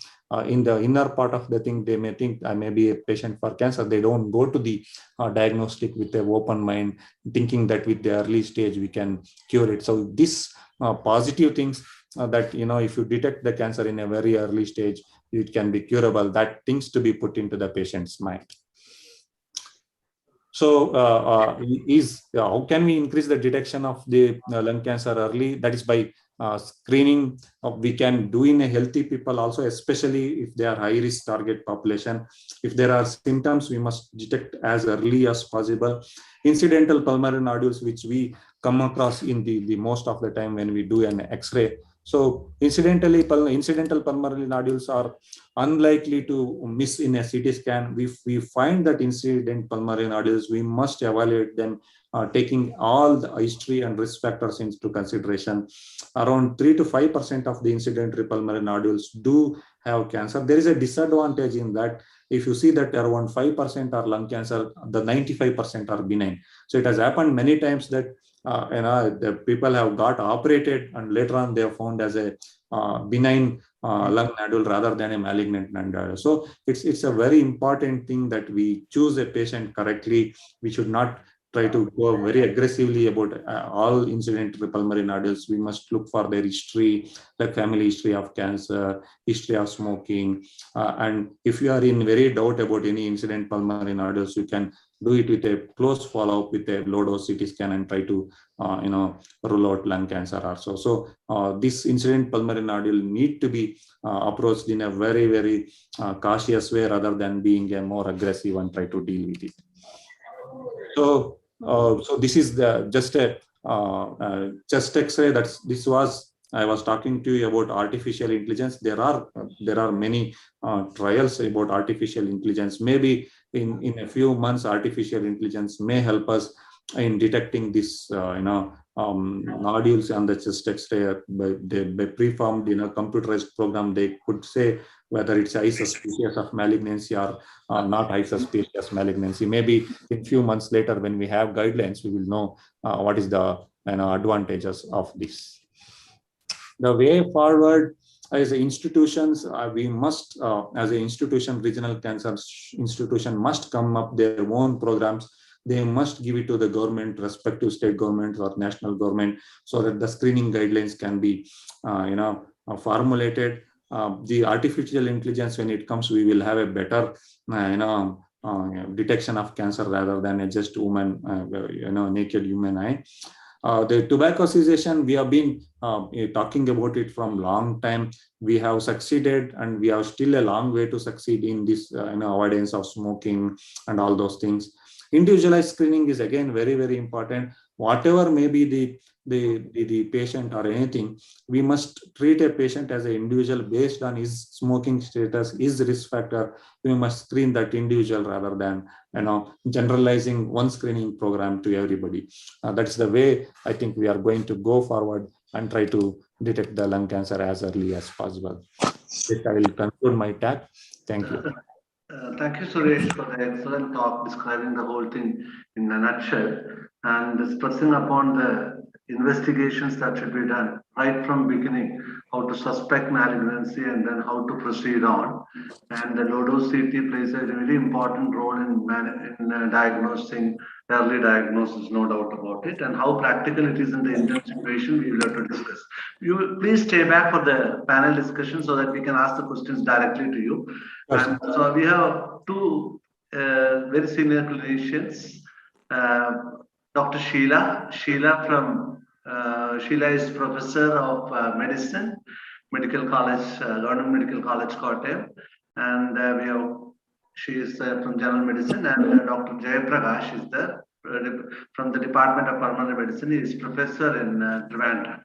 in the inner part of the thing, they may think I may be a patient for cancer. They don't go to the diagnostic with an open mind, thinking that with the early stage we can cure it. So this positive things that, if you detect the cancer in a very early stage, it can be curable. That things to be put into the patient's mind. So how can we increase the detection of the lung cancer early? That is by screening. We can do in a healthy people also, especially if they are high risk target population. If there are symptoms, we must detect as early as possible. Incidental pulmonary nodules, which we come across in the most of the time when we do an X-ray. So incidental pulmonary nodules are unlikely to miss in a CT scan. If we find that incident pulmonary nodules, we must evaluate them, taking all the history and risk factors into consideration. Around 3 to 5% of the incidental pulmonary nodules do have cancer. There is a disadvantage in that. If you see that around 5% are lung cancer, the 95% are benign. So it has happened many times that the people have got operated and later on they are found as a benign lung nodule rather than a malignant lung nodule. So it's a very important thing that we choose a patient correctly. We should not try to go very aggressively about all incidental pulmonary nodules. We must look for their history, like family history of cancer, history of smoking, and if you are in very doubt about any incident pulmonary nodules, you can do it with a close follow-up with a low-dose CT scan and try to rule out lung cancer also. So this incident pulmonary nodule need to be approached in a very, very cautious way rather than being a more aggressive and try to deal with it. So this is just a chest X-ray. I was talking to you about artificial intelligence. There are many trials about artificial intelligence. Maybe in a few months, artificial intelligence may help us in detecting this nodules on the chest X-ray by preformed computerized program. They could say whether it's high suspicious of malignancy or not high suspicious malignancy. Maybe in few months later, when we have guidelines, we will know what is the advantages of this. The way forward, as institutions, we must, as an institution, regional cancer institution must come up their own programs. They must give it to the government, respective state governments or national government, so that the screening guidelines can be, formulated. The artificial intelligence, when it comes, we will have a better, detection of cancer rather than just human, naked human eye. The tobacco cessation, we have been talking about it from long time. We have succeeded, and we have still a long way to succeed in this avoidance of smoking and all those things. Individualized screening is again very, very important. Whatever may be the patient or anything, we must treat a patient as an individual based on his smoking status, his risk factor. We must screen that individual rather than generalizing one screening program to everybody. That's the way I think we are going to go forward and try to detect the lung cancer as early as possible. I will conclude my talk. Thank you. Thank you, Suresh, for the excellent talk describing the whole thing in a nutshell and stressing upon the investigations that should be done right from beginning, how to suspect malignancy and then how to proceed on. And the low-dose CT plays a really important role in diagnosing early diagnosis, no doubt about it, and how practical it is in the Indian situation, we will have to discuss. You please stay back for the panel discussion so that we can ask the questions directly to you. Yes. And so we have two very senior clinicians, Dr. Sheila. Sheila is professor of medicine, Medical College, Government Medical College, Kottayam, and she is from General Medicine, and Dr. Jayaprakash is there from the Department of Pulmonary Medicine. He is professor in Trivandrum.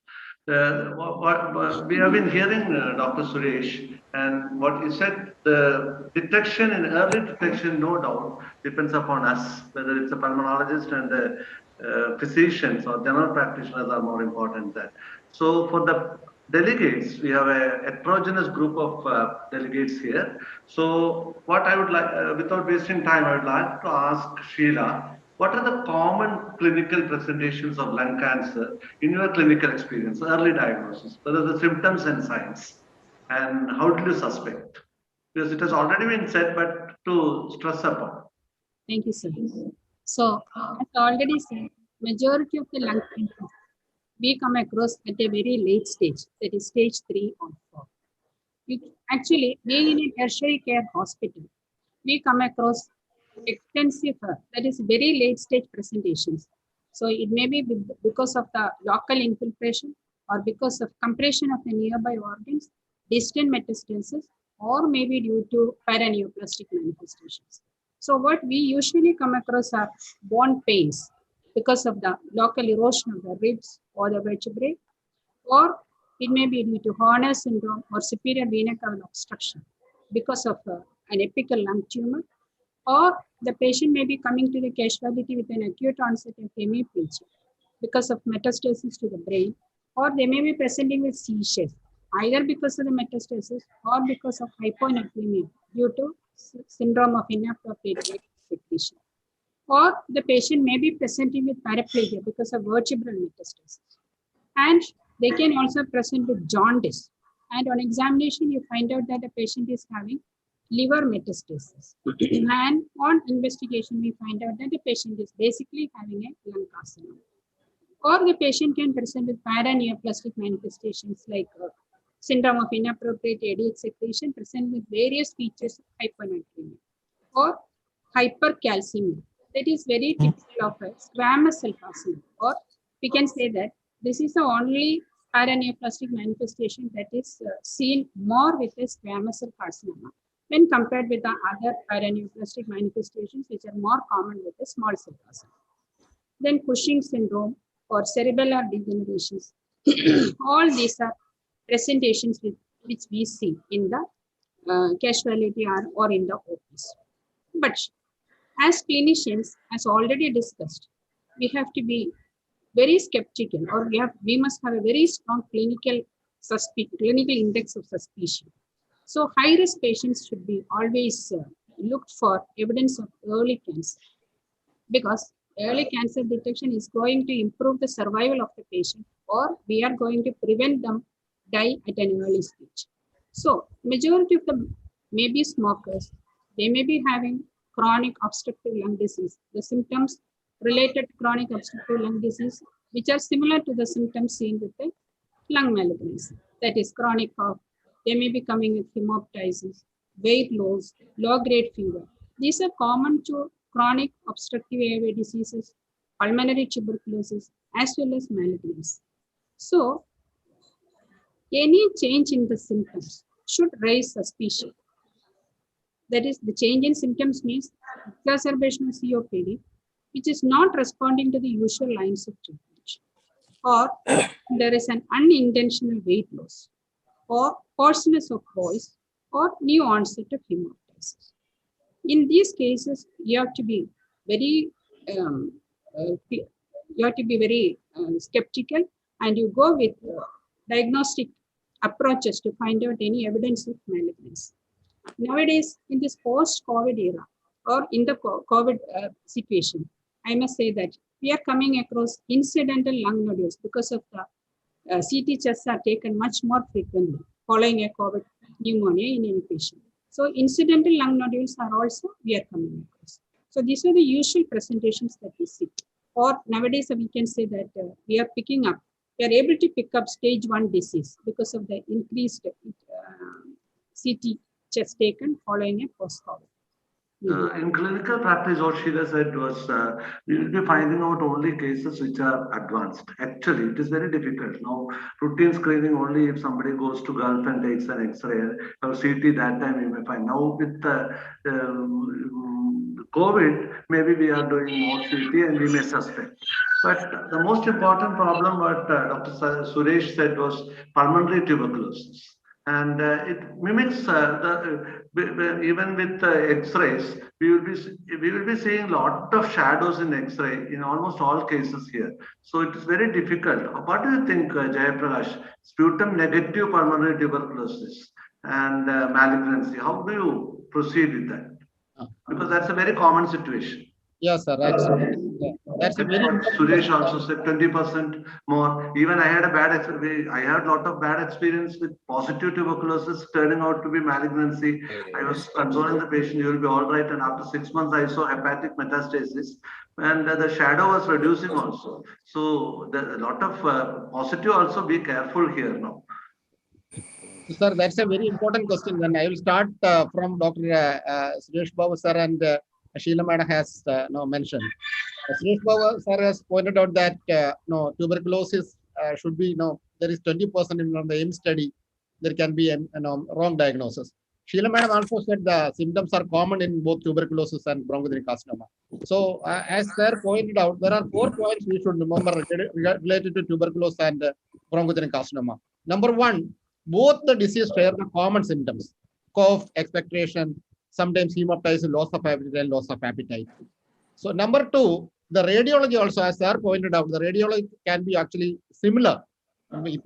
We have been hearing Dr. Suresh, and what he said, the detection and early detection, no doubt, depends upon us, whether it's a pulmonologist and the physicians or general practitioners are more important than. So for the delegates, we have a heterogeneous group of delegates here. So what I would like, without wasting time, I would like to ask Sheila, what are the common clinical presentations of lung cancer in your clinical experience, early diagnosis? What are the symptoms and signs? And how did you suspect? Because it has already been said, but to stress upon. Thank you, sir. So, as already said, majority of the lung cancers we come across at a very late stage, that is stage 3 or 4. Actually, being in a tertiary care hospital, we come across extensive, that is very late stage presentations. So it may be because of the local infiltration or because of compression of the nearby organs, distant metastasis, or maybe due to paraneoplastic manifestations. So what we usually come across are bone pains because of the local erosion of the ribs or the vertebrae, or it may be due to Horner syndrome or superior vena cava obstruction because of an apical lung tumor, or the patient may be coming to the casualty with an acute onset of hemiplegia because of metastasis to the brain, or they may be presenting with seizures, either because of the metastasis or because of hyponatremia due to syndrome of inappropriate secretion. Or the patient may be presenting with paraplegia because of vertebral metastasis. And they can also present with jaundice. And on examination, you find out that the patient is having liver metastasis. And on investigation, we find out that the patient is basically having a lung carcinoma. Or the patient can present with paraneoplastic manifestations like syndrome of inappropriate ADH secretion, present with various features of hyponatremia or hypercalcemia. That is very typical of a squamous cell carcinoma. Or we can say that this is the only paraneoplastic manifestation that is seen more with a squamous cell carcinoma when compared with the other paraneoplastic manifestations which are more common with a small cell carcinoma. Then Cushing syndrome or cerebellar degenerations. All these are presentations which we see in the casualty or in the OPs. But as clinicians, as already discussed, we have to be very skeptical, or we must have a very strong clinical index of suspicion. So high-risk patients should be always looked for evidence of early cancer, because early cancer detection is going to improve the survival of the patient, or we are going to prevent them die at an early stage. So majority of them may be smokers. They may be having chronic obstructive lung disease. The symptoms related to chronic obstructive lung disease, which are similar to the symptoms seen with the lung malignancy, that is chronic cough. They may be coming with hemoptysis, weight loss, low-grade fever. These are common to chronic obstructive airway diseases, pulmonary tuberculosis, as well as malignancy. So, any change in the symptoms should raise suspicion. That is, the change in symptoms means exacerbation of COPD, which is not responding to the usual lines of treatment, or there is an unintentional weight loss, or hoarseness of voice, or new onset of hemoptysis. In these cases, you have to be very skeptical, and you go with diagnostic approaches to find out any evidence of malignancy. Nowadays, in this post-COVID era, or in the COVID situation, I must say that we are coming across incidental lung nodules because of the CT tests are taken much more frequently following a COVID pneumonia in any patient. So incidental lung nodules are also we are coming across. So these are the usual presentations that we see. Or nowadays we can say that we are able to pick up stage 1 disease because of the increased CT chest taken following a post-COVID. In clinical practice, what Sheila said was, we will be finding out only cases which are advanced. Actually, it is very difficult. Now, routine screening only if somebody goes to Gulf and takes an X-ray or CT, that time you may find. Now, with COVID, maybe we are doing more CT and we may suspect. But the most important problem, what Dr. Suresh said, was pulmonary tuberculosis. And it mimics even with X-rays, we will be seeing a lot of shadows in X-ray in almost all cases here. So it is very difficult. What do you think, Jayaprakash? Sputum negative pulmonary tuberculosis and malignancy. How do you proceed with that? Because that's a very common situation. Yes, sir. That's a very what Suresh also said, 20% more. Even I had I had a lot of bad experience with positive tuberculosis turning out to be malignancy. I was consoling the patient, you will be all right. And after 6 months, I saw hepatic metastasis and the shadow was reducing also. So a lot of positive also, be careful here now. Sir, that's a very important question. Then I will start from Dr. Suresh Babu sir and Sheila Madam has mentioned. Suresh Babu sir has pointed out that tuberculosis should be there is 20% in the AIM study. There can be wrong diagnosis. Sheila Madam also said the symptoms are common in both tuberculosis and bronchodilated carcinoma. So as sir pointed out, there are 4 points we should remember related to tuberculosis and bronchodilated carcinoma. Number 1. Both the disease share the common symptoms: cough, expectoration, sometimes hemoptysis, loss of appetite, and loss of appetite. So number 2, the radiology also, as sir pointed out, the radiology can be actually similar.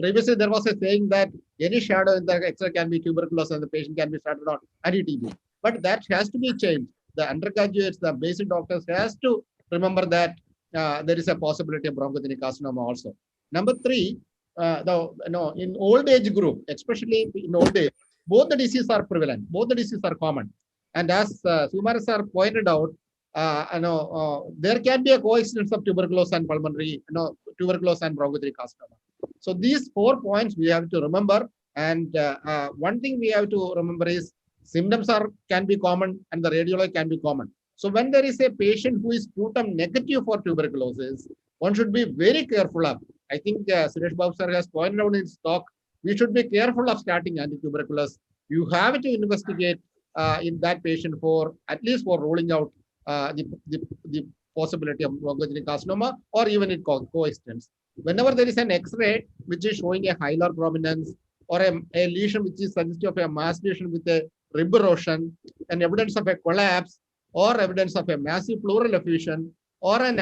Previously, there was a saying that any shadow in the X-ray can be tuberculosis and the patient can be started on anti-TB. But that has to be changed. The undergraduates, the basic doctors has to remember that there is a possibility of bronchodilated carcinoma also. Number 3, in old age group, especially in old age, both the diseases are prevalent, both the diseases are common. And as Sumar sir pointed out, there can be a coexistence of tuberculosis and pulmonary, tuberculosis and bronchodilated carcinoma. So these 4 points we have to remember. And one thing we have to remember is symptoms can be common and the radiology can be common. So when there is a patient who is sputum negative for tuberculosis, one should be very careful of. I think Suresh Babu sir has pointed out in his talk, we should be careful of starting anti-tuberculosis. You have to investigate in that patient for at least for ruling out the possibility of bronchodilated carcinoma or even in coexistence. Whenever there is an X-ray which is showing a hilar prominence or a lesion which is suggestive of a mass lesion with a rib erosion, and evidence of a collapse or evidence of a massive pleural effusion, or an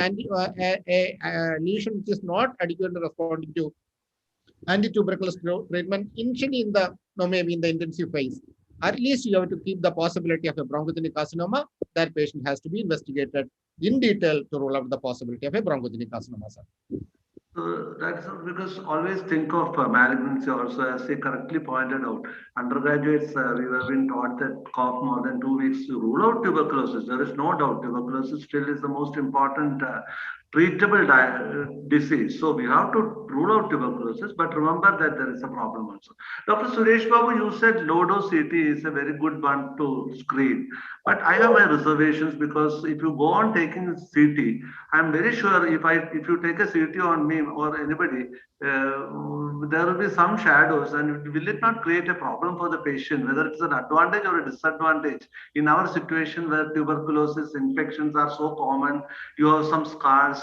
lesion which is not adequately responding to anti-tuberculosis treatment initially in the maybe in the intensive phase. At least you have to keep the possibility of a bronchodilated carcinoma. That patient has to be investigated in detail to rule out the possibility of a bronchodilated carcinoma. That's because always think of malignancy also, as he correctly pointed out. Undergraduates, we have been taught that cough more than 2 weeks to rule out tuberculosis. There is no doubt tuberculosis still is the most important treatable disease. So we have to rule out tuberculosis, but remember that there is a problem also. Dr. Suresh Babu, you said low-dose CT is a very good one to screen. But I have my reservations because if you go on taking CT, I'm very sure if you take a CT on me or anybody, there will be some shadows, and will it not create a problem for the patient, whether it's an advantage or a disadvantage in our situation where tuberculosis infections are so common, you have some scars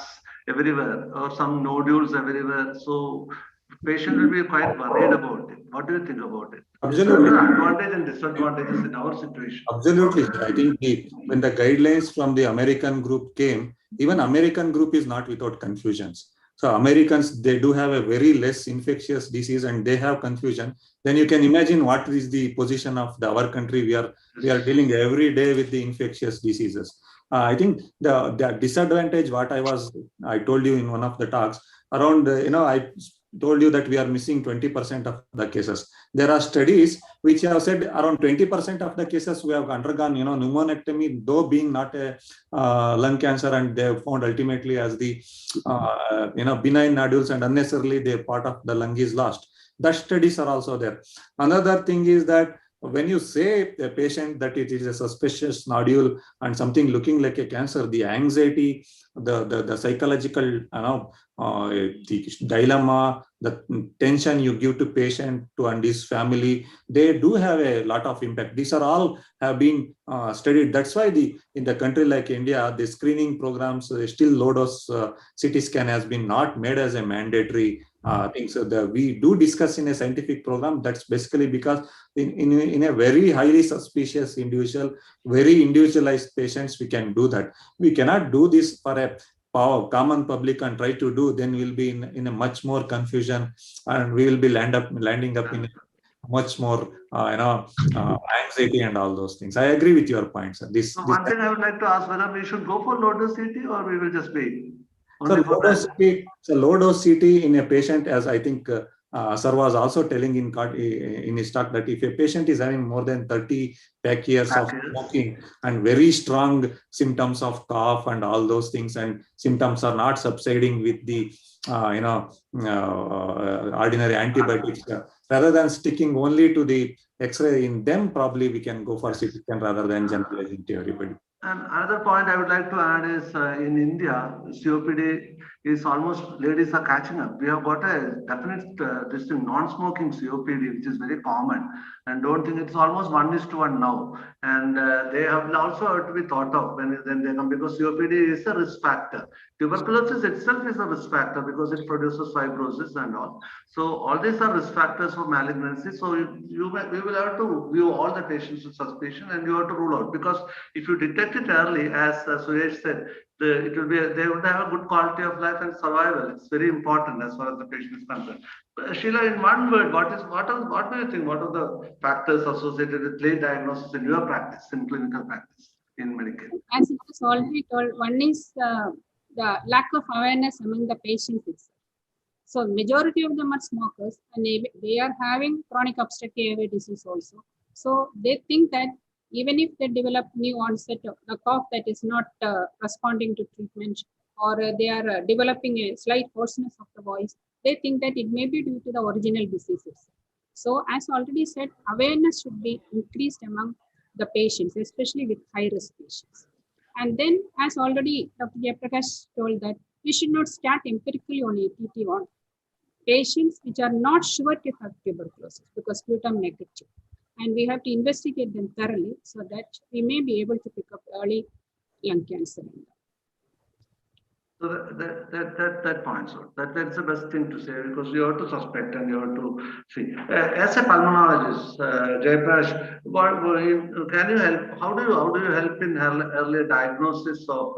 everywhere or some nodules everywhere. So patient will be quite worried about it. What do you think about it? Absolutely. There are advantages and disadvantages in our situation. Absolutely. I think when the guidelines from the American group came, even American group is not without confusions. So Americans, they do have a very less infectious disease and they have confusion. Then you can imagine what is the position of our country. We are dealing every day with the infectious diseases. I think the disadvantage, what I told you in one of the talks around, I told you that we are missing 20% of the cases. There are studies which have said around 20% of the cases we have undergone, pneumonectomy, though being not a lung cancer, and they have found ultimately as the, benign nodules, and unnecessarily the part of the lung is lost. The studies are also there. Another thing is that when you say a patient that it is a suspicious nodule and something looking like a cancer, the anxiety, the psychological, the dilemma, the tension you give to patient and his family, they do have a lot of impact. These are all have been studied. That's why in the country like India, the screening programs, still low dose CT scan has been not made as a mandatory thing. So we do discuss in a scientific program. That's basically because in a very highly suspicious individual, very individualized patients, we can do that. We cannot do this for a common public and try to do, then we'll be in a much more confusion, and we will be landing up in much more anxiety and all those things. I agree with your points. One thing I would like to ask, whether we should go for low dose CT or we will just wait. So low dose CT in a patient, as I think Sir was also telling in his talk, that if a patient is having more than 30 pack years of smoking and very strong symptoms of cough and all those things, and symptoms are not subsiding with the ordinary antibiotics, rather than sticking only to the X-ray in them, probably we can go for CT scan rather than generalizing to everybody. And another point I would like to add is in India, COPD is almost, ladies are catching up. We have got a definite non-smoking COPD, which is very common. And don't think it's almost 1:1 now. And they have also to be thought of when they come, because COPD is a risk factor. Tuberculosis itself is a risk factor because it produces fibrosis and all. So all these are risk factors for malignancy. So we will have to view all the patients with suspicion, and you have to rule out, because if you detect it early, as Suresh said, they would have a good quality of life and survival. It's very important as far as the patient is concerned. Sheila, in one word, what do you think? What are the factors associated with late diagnosis in your practice, in clinical practice, in Medicare? As it was already told, one is the lack of awareness among the patients itself. So majority of them are smokers, and they are having chronic obstructive airway disease also. So they think that even if they develop new onset of a cough that is not responding to treatment, or they are developing a slight hoarseness of the voice, they think that it may be due to the original diseases. So as already said, awareness should be increased among the patients, especially with high-risk patients. And then, as already Dr. Jayaprakash told, that we should not start empirically on ATT on patients which are not sure to have tuberculosis, because sputum negative. And we have to investigate them thoroughly so that we may be able to pick up early lung cancer. So that point, so that's the best thing to say, because you have to suspect and you have to see. As a pulmonologist, Jayaprakash, can you help? How do you help in early diagnosis of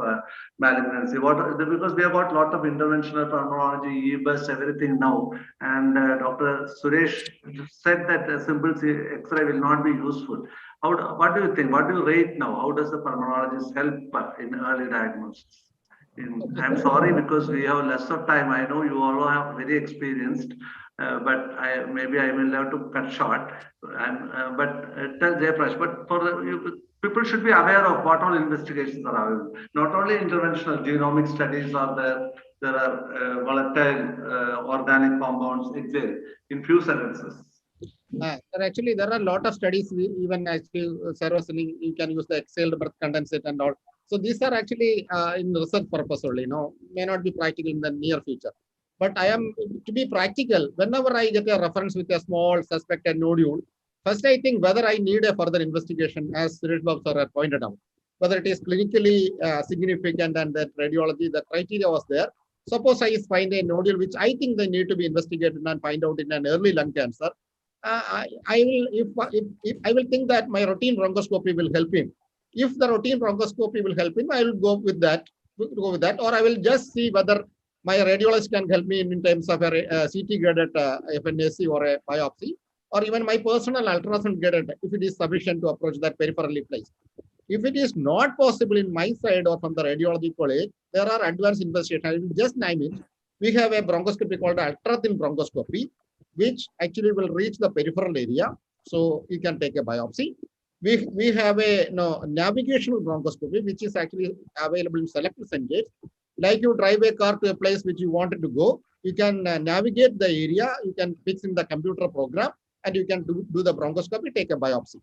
malignancy? Because we have got a lot of interventional pulmonology, EBUS, everything now, and Dr. Suresh said that a simple X-ray will not be useful. What do you think? What do you rate now? How does the pulmonologist help in early diagnosis? I'm sorry, because we have less of time. I know you all are very experienced, but maybe I will have to cut short. Tell Jayaprakash, but people should be aware of what all investigations are available. Not only interventional, genomic studies are there. There are volatile organic compounds exist in few sentences. Actually, there are a lot of studies. Even actually, you can use the exhaled breath condensate and all. So these are actually in research purpose only. May not be practical in the near future. But I am to be practical. Whenever I get a reference with a small suspected nodule, first I think whether I need a further investigation, as Suresh Babu sir pointed out, whether it is clinically significant and that radiology, the criteria was there. Suppose I find a nodule which I think they need to be investigated and find out in an early lung cancer. I will think that my routine bronchoscopy will help him. If the routine bronchoscopy will help him, I will go with that, or I will just see whether my radiologist can help me in terms of a CT guided FNAC or a biopsy, or even my personal ultrasound guided, if it is sufficient to approach that peripherally place. If it is not possible in my side or from the radiology college, there are advanced investigations. I will just name it. We have a bronchoscopy called ultra-thin bronchoscopy. which actually will reach the peripheral area. So you can take a biopsy. We have a navigational bronchoscopy, which is actually available in selected centers. Like you drive a car to a place which you wanted to go, you can navigate the area, you can fix in the computer program, and you can do the bronchoscopy, take a biopsy.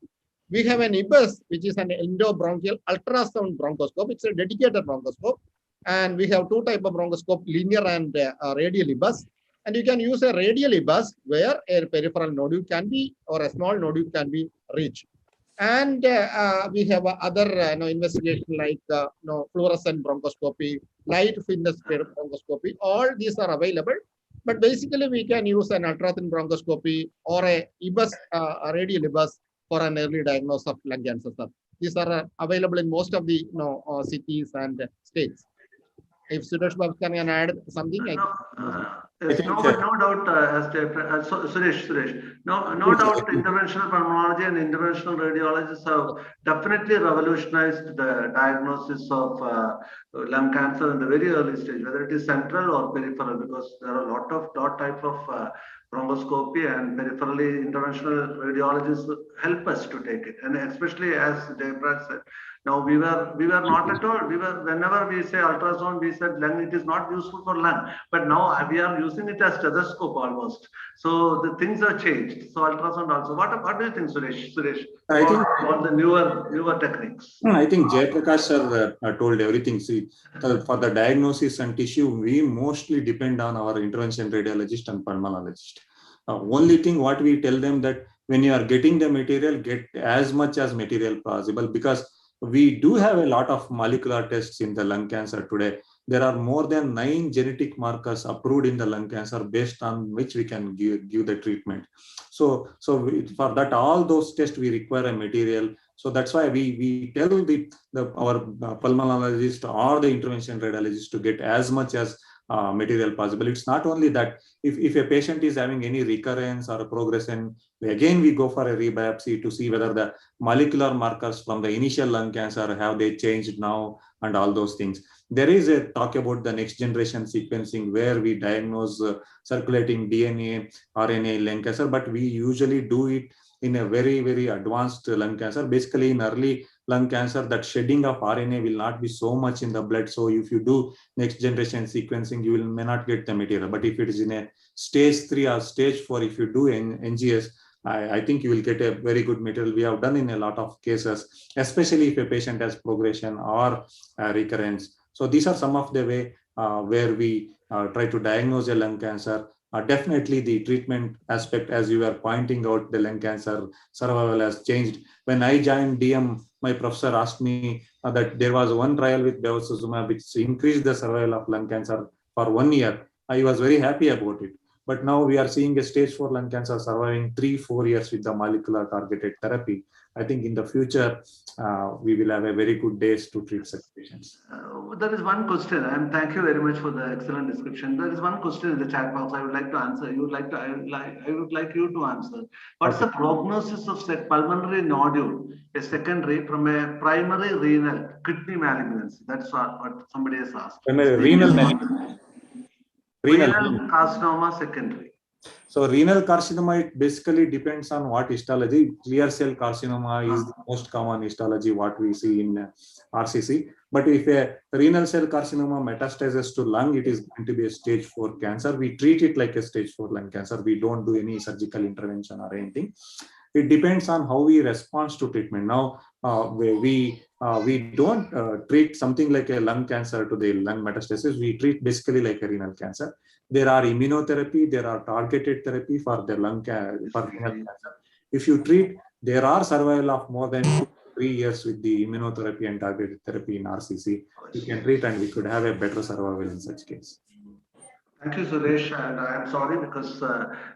We have an IBUS, which is an endobronchial ultrasound bronchoscope. It's a dedicated bronchoscope. And we have two types of bronchoscope, linear and radial IBUS. And you can use a radial IBUS where a peripheral nodule can be, or a small nodule can be reached. And we have other investigation like fluorescent bronchoscopy, light fitness bronchoscopy. All these are available. But basically, we can use an ultrathin bronchoscopy or a IBUS, a radial IBUS for an early diagnosis of lung cancer. These are available in most of the cities and states. If Suresh Babu can add something, Yes, no doubt, Suresh, no doubt, interventional pulmonology and interventional radiologists have definitely revolutionized the diagnosis of lung cancer in the very early stage, whether it is central or peripheral, because there are a lot type of bronchoscopy and peripherally interventional radiologists help us to take it, and especially as Jayaprak said. Now we were not at all. Whenever we say ultrasound, we said lung. It is not useful for lung, but now we are using it as stethoscope almost. So the things have changed. So ultrasound also. What do you think, Suresh? I think all the newer techniques. I think Jayaprakash sir told everything. See, for the diagnosis and tissue, we mostly depend on our intervention radiologist and pulmonologist. Only thing what we tell them that when you are getting the material, get as much as material possible, because we do have a lot of molecular tests in the lung cancer today. There are more than 9 genetic markers approved in the lung cancer based on which we can give the treatment. So for that, all those tests we require a material. So that's why we tell our pulmonologist or the intervention radiologist to get as much as material possible. It's not only that if a patient is having any recurrence or a progression, again we go for a rebiopsy to see whether the molecular markers from the initial lung cancer have they changed now and all those things. There is a talk about the next generation sequencing where we diagnose circulating DNA, RNA lung cancer, but we usually do it in a very, very advanced lung cancer. Basically, in early lung cancer, that shedding of RNA will not be so much in the blood. So if you do next generation sequencing, you may not get the material. But if it is in a stage 3 or stage 4, if you do NGS, I think you will get a very good material. We have done in a lot of cases, especially if a patient has progression or recurrence. So these are some of the way where we try to diagnose a lung cancer. Definitely the treatment aspect, as you were pointing out, the lung cancer survival has changed. When I joined DM, my professor asked me that there was one trial with bevacizumab which increased the survival of lung cancer for 1 year. I was very happy about it. But now we are seeing a stage 4 lung cancer surviving 3-4 years with the molecular targeted therapy. I think in the future, we will have a very good days to treat such patients. There is one question, and thank you very much for the excellent description. There is one question in the chat box I would like to answer. I would like you to answer. What's the prognosis of pulmonary nodule, a secondary from a primary renal kidney malignancy? That's what somebody has asked. Renal carcinoma secondary. So renal carcinoma, it basically depends on what histology. Clear cell carcinoma is the most common histology what we see in RCC. But if a renal cell carcinoma metastases to lung, it is going to be a stage 4 cancer. We treat it like a stage 4 lung cancer. We don't do any surgical intervention or anything. It depends on how we respond to treatment. Now, we don't treat something like a lung cancer to the lung metastasis. We treat basically like a renal cancer. There are immunotherapy, there are targeted therapy for the renal cancer. If you treat, there are survival of more than 3 years with the immunotherapy and targeted therapy in RCC. You can treat and we could have a better survival in such case. Thank you, Suresh, and I am sorry because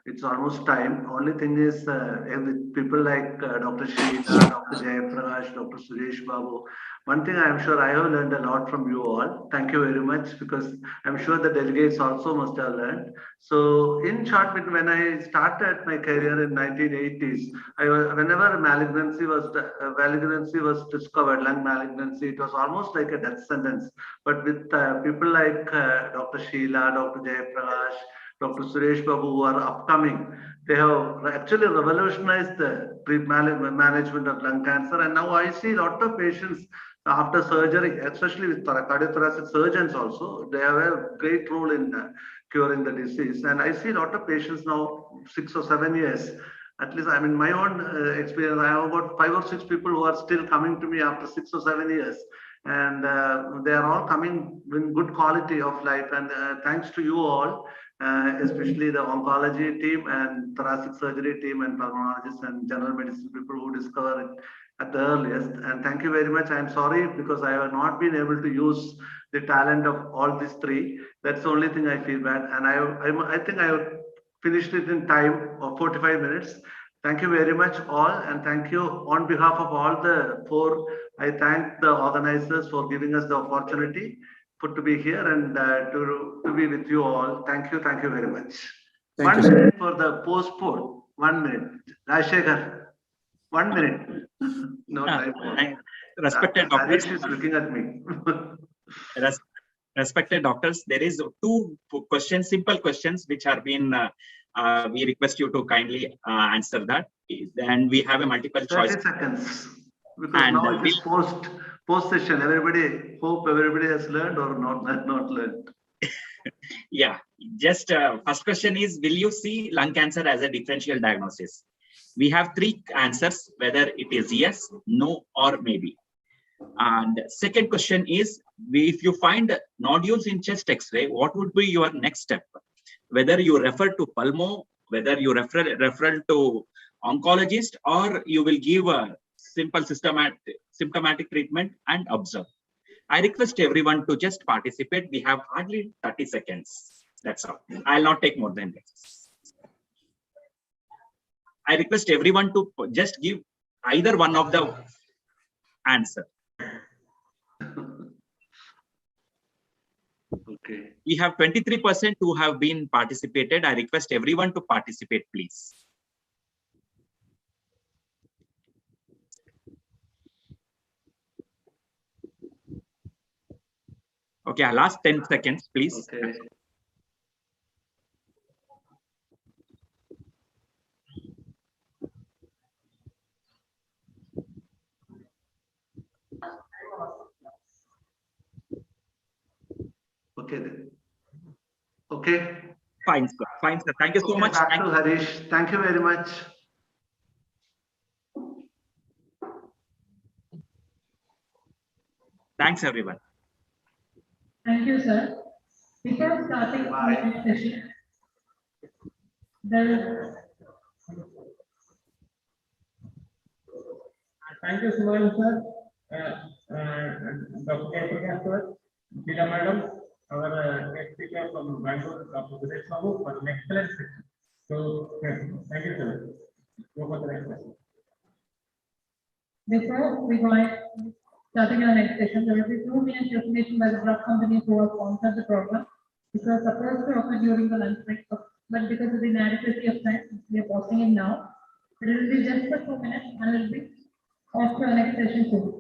it's almost time. Only thing is, with people like Dr. Sheila, Dr. Jayaprakash, Dr. Suresh Babu, one thing I am sure I have learned a lot from you all. Thank you very much, because I'm sure the delegates also must have learned. So, in short, when I started my career in 1980s, whenever malignancy was discovered, lung malignancy, it was almost like a death sentence. But with people like Dr. Sheila, Dr. Jayaprakash, Dr. Suresh Babu, who are upcoming. They have actually revolutionized the management of lung cancer. And now I see a lot of patients after surgery, especially with cardiothoracic surgeons also, they have a great role in curing the disease. And I see a lot of patients now, 6 or 7 years. At least, I mean, my own experience, I have about 5 or 6 people who are still coming to me after 6 or 7 years. And they are all coming with good quality of life. And thanks to you all, especially the oncology team and thoracic surgery team and pulmonologists and general medicine people who discover it at the earliest. And thank you very much. I'm sorry because I have not been able to use the talent of all these three. That's the only thing I feel bad. And I think I have finished it in time of 45 minutes. Thank you very much all. And thank you on behalf of all the 4. I thank the organizers for giving us the opportunity to be here and to be with you all. Thank you very much. Thank 1 you, minute for the postpone. 1 minute. Rajshekhar, 1 minute. No time. Respected doctors. Harish is looking at me. Respected doctors, there is 2 questions, simple questions, which are being, we request you to kindly answer that. And we have a multiple 30 choice. seconds. Because now it is post session. Hope everybody has learned or not learned. Yeah, just first question is, will you see lung cancer as a differential diagnosis? We have 3 answers, whether it is yes, no, or maybe. And second question is, if you find nodules in chest X-ray, what would be your next step? Whether you refer to pulmo, whether you refer to oncologist, or you will give a simple symptomatic treatment and observe. I request everyone to just participate. We have hardly 30 seconds. That's all. I'll not take more than this. I request everyone to just give either one of the answer. Okay. We have 23% who have been participated. I request everyone to participate, please. Okay, last 10 seconds, please. Okay. Okay then. Okay. Fine, sir. Fine, sir. Thank you so much. Back to Harish. Thank you very much. Thanks, everyone. Thank you, sir. Before starting the next session, thank you, Suman sir, Dr. Prakash sir, Sheila madam, our next speaker from Bangalore, Dr. Suresh Babu, for an excellent session. So, thank you, sir. Go for the next question. before we go starting our next session, there will be 2 minutes presentation by the drug companies who have sponsored the program. It was supposed to occur during the lunch break, but because of the inadequacy of time, we are posting it now. It will be just for 2 minutes and it will be off to our next session soon.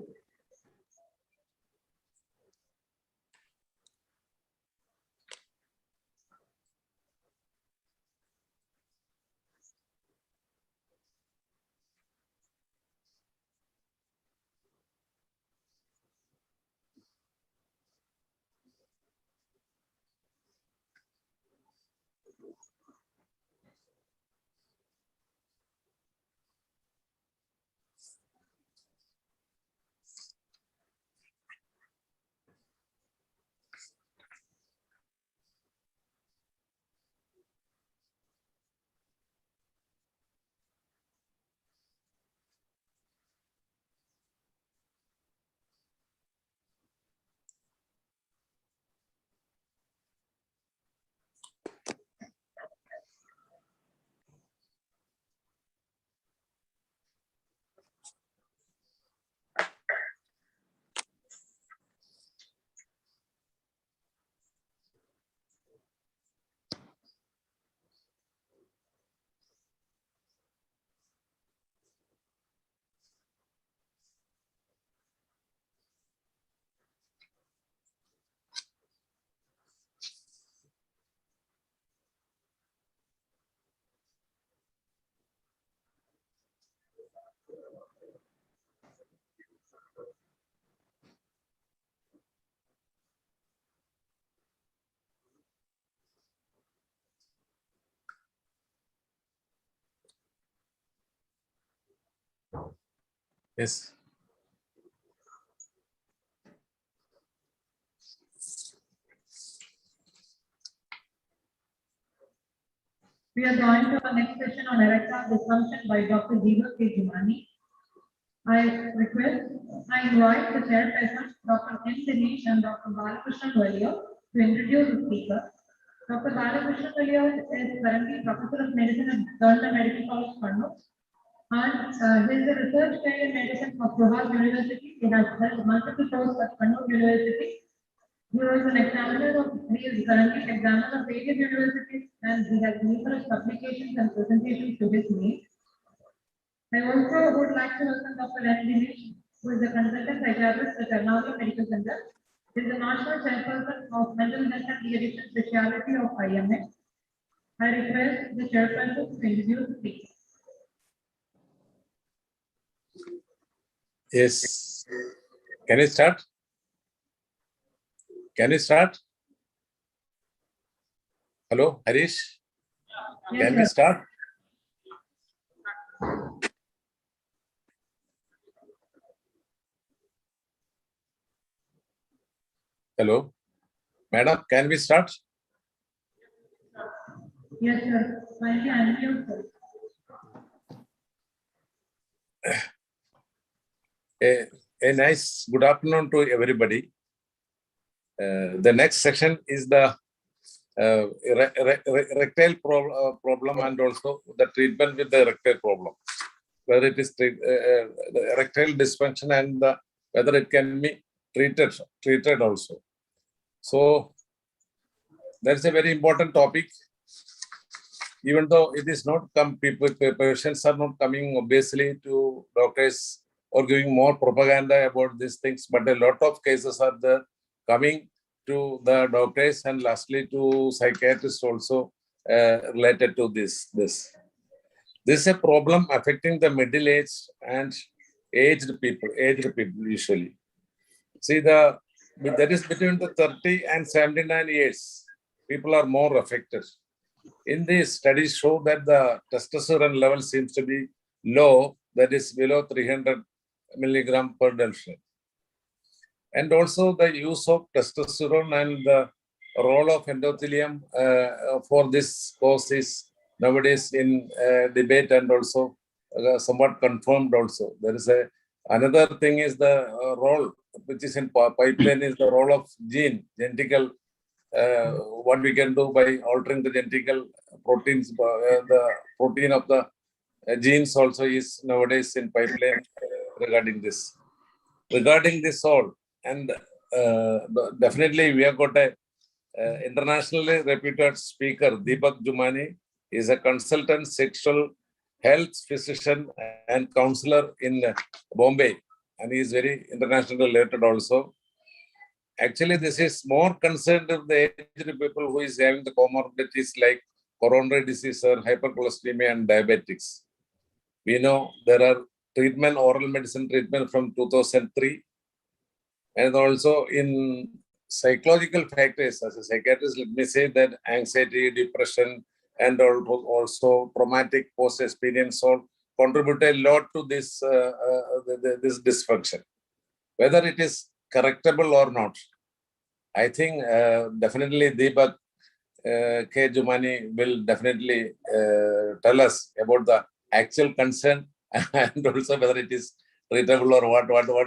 Yes. We are going to our next session on erectile dysfunction by Dr. Deepak K. Jumani. I invite the chairperson, Dr. N. Dinesh and Dr. Balakrishnan Valia to introduce the speaker. Dr. Balakrishnan Valia is currently Professor of Medicine at Government Medical College, Kannur. And he is a research fellow in medicine of Rohas University. He has held multiple posts at Kannur University. He was an examiner of, he is currently examiner of various universities, and he has numerous publications and presentations to his name. I also would like to welcome Dr. N. Dinesh, who is a consultant psychiatrist at Ernakulam Medical Center. He is the national chairperson of Mental Health and De-Addiction Specialty of IMA. I request the chairperson to introduce the speaker. Yes. Can I start? Can you start? Hello, Harish? Yes, Can we sir. start? Hello, madam, can we start? Yes, sir. Kindly unmute, sir. A nice good afternoon to everybody. The next section is the erectile problem and also the treatment with the erectile problem, whether it is the erectile dysfunction and whether it can be treated also. So that's a very important topic. Even though it is not patients are not coming obviously to doctors or giving more propaganda about these things, but a lot of cases are there coming to the doctors and lastly to psychiatrists also related to this. This is a problem affecting the middle-aged and aged people usually. See, that is between the 30 and 79 years, people are more affected. In these studies show that the testosterone level seems to be low, that is below 300 milligram per deciliter. And also the use of testosterone and the role of endothelium for this cause is nowadays in debate and also somewhat confirmed also. There is another thing is the role which is in pipeline is the role of genetical, what we can do by altering the genetical proteins, the protein of the genes also is nowadays in pipeline regarding this. Regarding this all, and definitely we have got a internationally reputed speaker, Deepak Jumani. He is a consultant sexual health physician and counselor in Bombay, and he is very internationally related also. Actually, this is more concerned with the aged people who is having the comorbidities like coronary disease or hypercholesteremia and diabetics. We know there are oral medicine treatment from 2003. And also in psychological factors, as a psychiatrist, let me say that anxiety, depression, and also traumatic post-experience all contribute a lot to this, this dysfunction. Whether it is correctable or not, I think definitely Deepak K. Jumani will definitely tell us about the actual concern and also whether it is treatable or what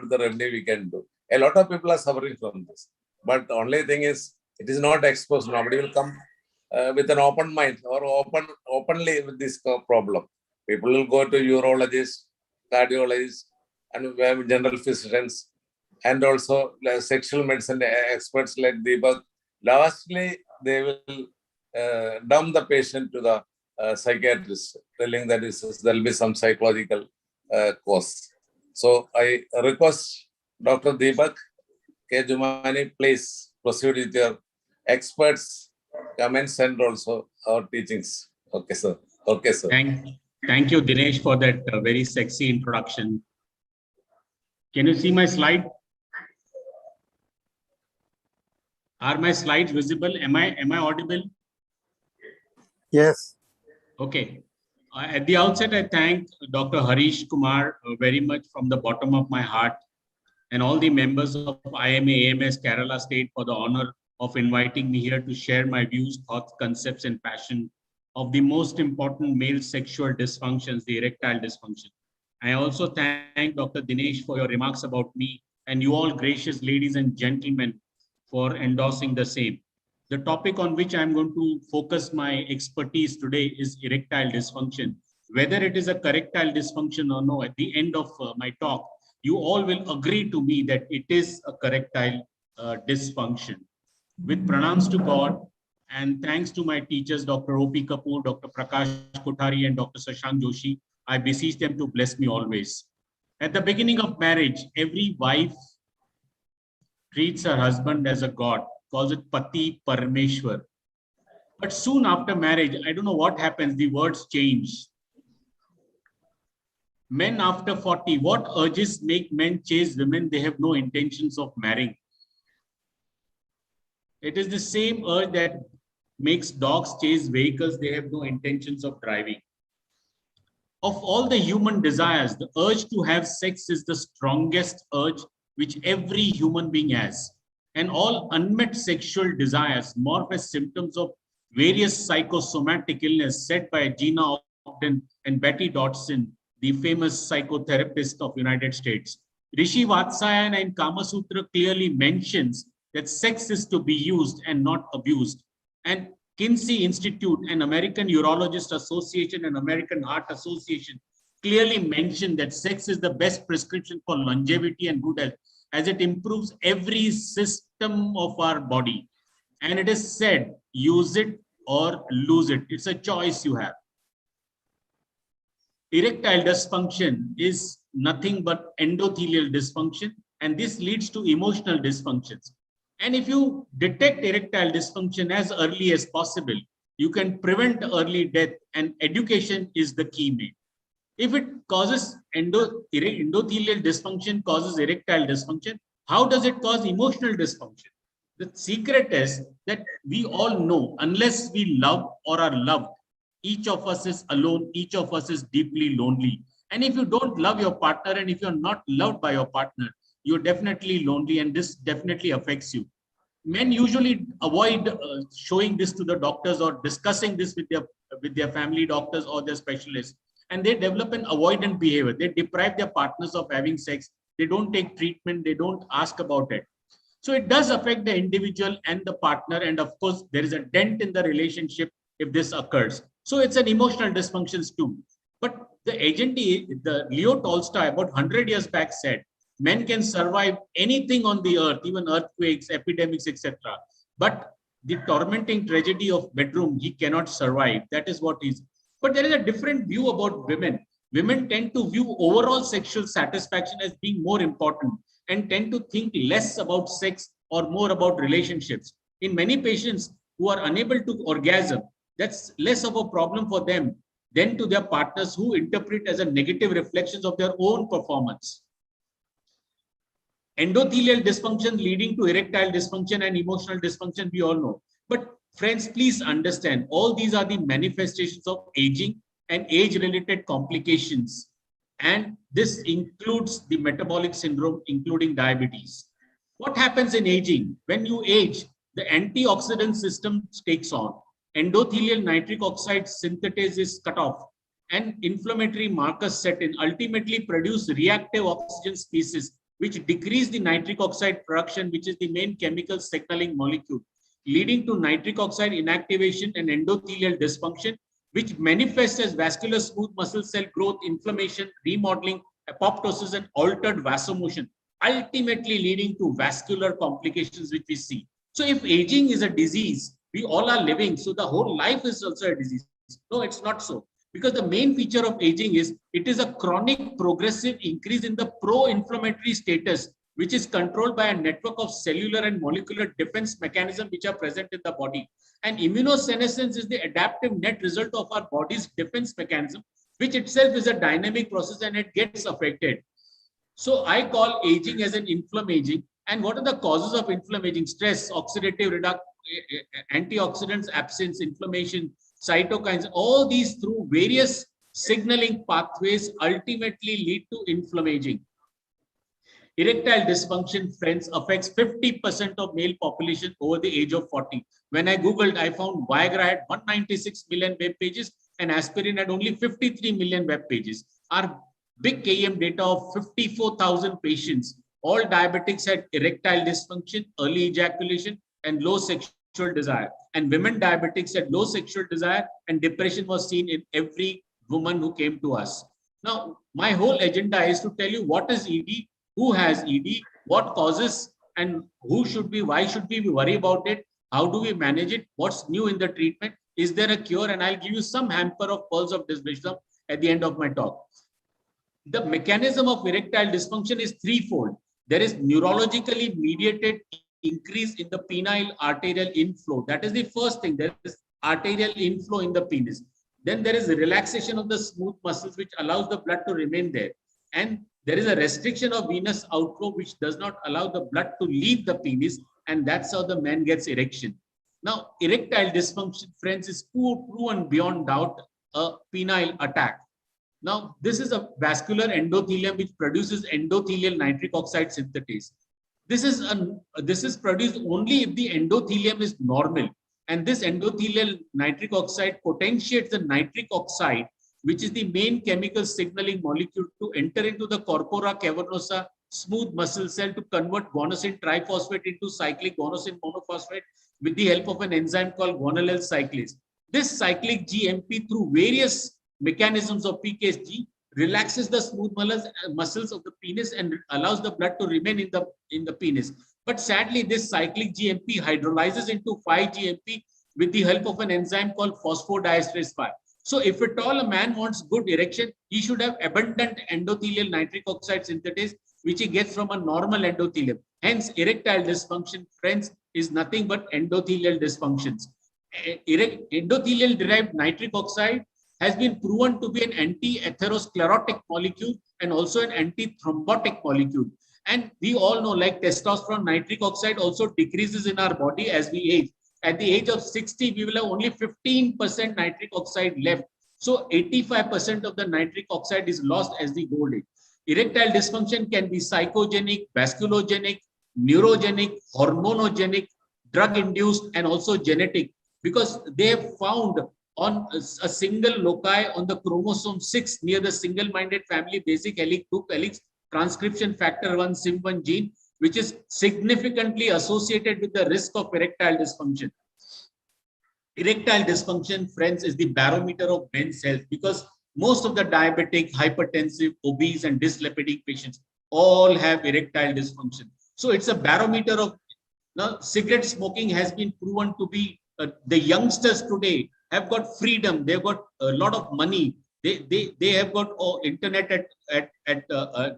the remedy we can do. A lot of people are suffering from this, but the only thing is it is not exposed. Nobody will come with an open mind or openly with this problem. People will go to urologists, cardiologists, and general physicians, and also sexual medicine experts like Deepak. Lastly, they will dump the patient to the psychiatrist, telling that there will be some psychological cause. So I request Dr. Deepak K. Jumani, please proceed with your experts' comments and also our teachings. Okay, sir. Okay, sir. Thank you, Dinesh, for that very sexy introduction. Can you see my slide? Are my slides visible? Am I audible? Yes. Okay. At the outset, I thank Dr. Harish Kumar very much from the bottom of my heart, and all the members of IMA AMS Kerala State for the honor of inviting me here to share my views, thoughts, concepts, and passion of the most important male sexual dysfunctions, the erectile dysfunction. I also thank Dr. Dinesh for your remarks about me, and you all gracious ladies and gentlemen for endorsing the same. The topic on which I'm going to focus my expertise today is erectile dysfunction. Whether it is a correctile dysfunction or no, at the end of my talk, you all will agree to me that it is a correctile dysfunction. With pranams to God and thanks to my teachers, Dr. O.P. Kapoor, Dr. Prakash Kothari, and Dr. Shashank Joshi, I beseech them to bless me always. At the beginning of marriage, every wife treats her husband as a god, calls it Pati Parameshwar. But soon after marriage, I don't know what happens, the words change. Men after 40, what urges make men chase women they have no intentions of marrying? It is the same urge that makes dogs chase vehicles they have no intentions of driving. Of all the human desires, the urge to have sex is the strongest urge which every human being has. And all unmet sexual desires morph as symptoms of various psychosomatic illness said by Gina Ogden and Betty Dodson, the famous psychotherapist of United States. Rishi Vatsayana in Kama Sutra clearly mentions that sex is to be used and not abused. And Kinsey Institute, an American Urologist Association and American Heart Association clearly mentioned that sex is the best prescription for longevity and good health, as it improves every system of our body. And it is said, use it or lose it. It's a choice you have. Erectile dysfunction is nothing but endothelial dysfunction, and this leads to emotional dysfunctions. And if you detect erectile dysfunction as early as possible, you can prevent early death, and education is the key main. If it causes endothelial dysfunction, causes erectile dysfunction, how does it cause emotional dysfunction? The secret is that we all know, unless we love or are loved, each of us is alone, each of us is deeply lonely. And if you don't love your partner, and if you're not loved by your partner, you're definitely lonely, and this definitely affects you. Men usually avoid showing this to the doctors or discussing this with their family doctors or their specialists, and they develop an avoidant behavior. They deprive their partners of having sex. They don't take treatment. They don't ask about it. So it does affect the individual and the partner, and of course, there is a dent in the relationship if this occurs. So it's an emotional dysfunction too. But the agent, the Leo Tolstoy, about 100 years back said, men can survive anything on the earth, even earthquakes, epidemics, etc. But the tormenting tragedy of bedroom, he cannot survive. That is what is. But there is a different view about women. Women tend to view overall sexual satisfaction as being more important and tend to think less about sex or more about relationships. In many patients who are unable to orgasm, that's less of a problem for them than to their partners, who interpret as a negative reflections of their own performance. Endothelial dysfunction leading to erectile dysfunction and emotional dysfunction, we all know. But friends, please understand, all these are the manifestations of aging and age-related complications. And this includes the metabolic syndrome, including diabetes. What happens in aging? When you age, the antioxidant system takes on. Endothelial nitric oxide synthetase is cut off, and inflammatory markers set in, ultimately produce reactive oxygen species, which decrease the nitric oxide production, which is the main chemical signaling molecule, leading to nitric oxide inactivation and endothelial dysfunction, which manifests as vascular smooth muscle cell growth, inflammation, remodeling, apoptosis, and altered vasomotion, ultimately leading to vascular complications, which we see. So if aging is a disease, we all are living, so the whole life is also a disease. No, it's not so. Because the main feature of aging is it is a chronic progressive increase in the pro-inflammatory status, which is controlled by a network of cellular and molecular defense mechanisms which are present in the body. And immunosenescence is the adaptive net result of our body's defense mechanism, which itself is a dynamic process and it gets affected. So I call aging as an inflammaging. And what are the causes of inflammaging? Stress, oxidative reduction, antioxidants absence, inflammation, cytokines, all these through various signaling pathways ultimately lead to inflammation. Erectile dysfunction, friends, affects 50% of male population over the age of 40. When I Googled, I found Viagra had 196 million web pages and aspirin had only 53 million web pages. Our big KM data of 54,000 patients, all diabetics had erectile dysfunction, early ejaculation, and low sexual desire. And women diabetics had low sexual desire, and depression was seen in every woman who came to us. Now, my whole agenda is to tell you what is ED, who has ED, what causes, and why should we worry about it? How do we manage it? What's new in the treatment? Is there a cure? And I'll give you some hamper of pearls of wisdom at the end of my talk. The mechanism of erectile dysfunction is threefold. There is neurologically mediated increase in the penile arterial inflow. That is the first thing. There is arterial inflow in the penis. Then there is a relaxation of the smooth muscles, which allows the blood to remain there. And there is a restriction of venous outflow, which does not allow the blood to leave the penis. And that's how the man gets erection. Now, erectile dysfunction, friends, is proven beyond doubt a penile attack. Now, this is a vascular endothelium which produces endothelial nitric oxide synthetase. This is produced only if the endothelium is normal. And this endothelial nitric oxide potentiates the nitric oxide, which is the main chemical signaling molecule, to enter into the corpora cavernosa smooth muscle cell to convert guanosine triphosphate into cyclic guanosine monophosphate with the help of an enzyme called guanylyl cyclase. This cyclic GMP, through various mechanisms of PKSG, relaxes the smooth muscles of the penis and allows the blood to remain in the penis. But sadly, this cyclic GMP hydrolyzes into 5-GMP with the help of an enzyme called phosphodiesterase 5. So if at all a man wants good erection, he should have abundant endothelial nitric oxide synthetase, which he gets from a normal endothelium. Hence, erectile dysfunction, friends, is nothing but endothelial dysfunctions. Endothelial derived nitric oxide has been proven to be an anti-atherosclerotic molecule and also an anti-thrombotic molecule. And we all know, like testosterone, nitric oxide also decreases in our body as we age. At the age of 60, we will have only 15% nitric oxide left. So 85% of the nitric oxide is lost as we go age. Erectile dysfunction can be psychogenic, vasculogenic, neurogenic, hormonogenic, drug-induced, and also genetic, because they have found on a single loci on the chromosome 6 near the single-minded family basic helix, group helix, transcription factor 1 SIM1 gene, which is significantly associated with the risk of erectile dysfunction. Erectile dysfunction, friends, is the barometer of men's health, because most of the diabetic, hypertensive, obese, and dyslipidemic patients all have erectile dysfunction. So it's a barometer of, now, cigarette smoking has been proven to be, the youngsters today have got freedom, they've got a lot of money, they have got internet at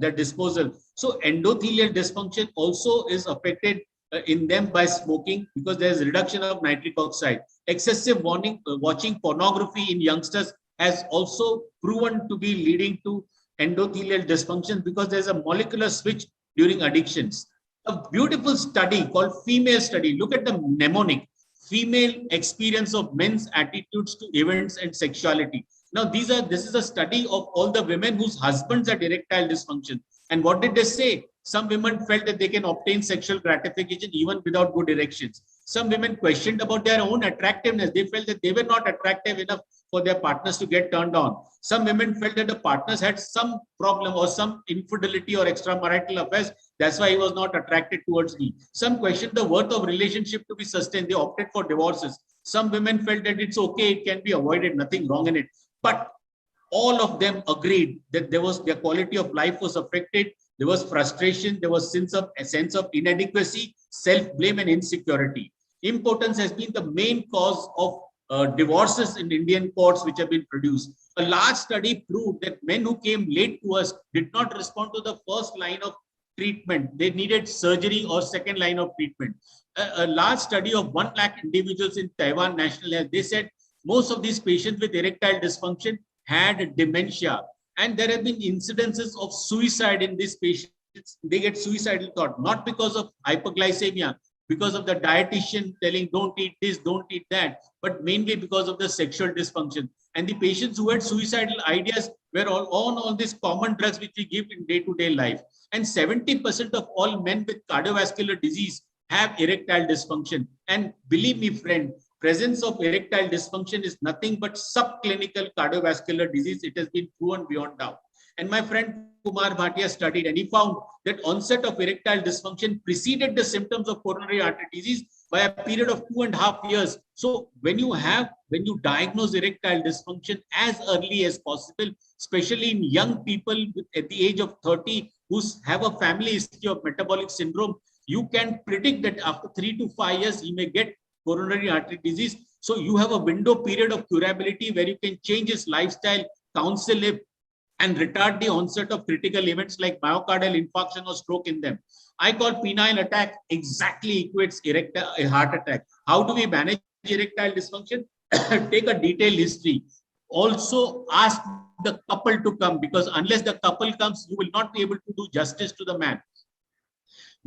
their disposal. So endothelial dysfunction also is affected in them by smoking, because there is reduction of nitric oxide. Excessive watching pornography in youngsters has also proven to be leading to endothelial dysfunction, because there's a molecular switch during addictions. A beautiful study called female study. Look at the mnemonic: female experience of men's attitudes to events and sexuality. Now, this is a study of all the women whose husbands had erectile dysfunction. And what did they say? Some women felt that they can obtain sexual gratification even without good erections. Some women questioned about their own attractiveness. They felt that they were not attractive enough for their partners to get turned on. Some women felt that the partners had some problem or some infidelity or extramarital affairs. That's why he was not attracted towards me. Some questioned the worth of relationship to be sustained. They opted for divorces. Some women felt that it's okay, it can be avoided, nothing wrong in it. But all of them agreed that their quality of life was affected. There was frustration. There was a sense of inadequacy, self-blame, and insecurity. Impotence has been the main cause of divorces in Indian courts, which have been produced. A large study proved that men who came late to us did not respond to the first line of treatment. They needed surgery or second line of treatment. A large study of 1 lakh individuals in Taiwan National Health, they said most of these patients with erectile dysfunction had dementia, and there have been incidences of suicide in these patients. They get suicidal thought, not because of hypoglycemia, because of the dietitian telling don't eat this, don't eat that, but mainly because of the sexual dysfunction. And the patients who had suicidal ideas were on all these common drugs which we give in day-to-day life. And 70% of all men with cardiovascular disease have erectile dysfunction. And believe me, friend, presence of erectile dysfunction is nothing but subclinical cardiovascular disease. It has been proven beyond doubt. And my friend Kumar Bhatia studied, and he found that onset of erectile dysfunction preceded the symptoms of coronary artery disease by a period of 2.5 years. So when you diagnose erectile dysfunction as early as possible, especially in young people at the age of 30 who have a family history of metabolic syndrome, you can predict that after 3 to 5 years, he may get coronary artery disease. So you have a window period of curability where you can change his lifestyle, counsel him, and retard the onset of critical events like myocardial infarction or stroke in them. I call penile attack exactly equates a heart attack. How do we manage erectile dysfunction? Take a detailed history. Also ask the couple to come, because unless the couple comes, you will not be able to do justice to the man.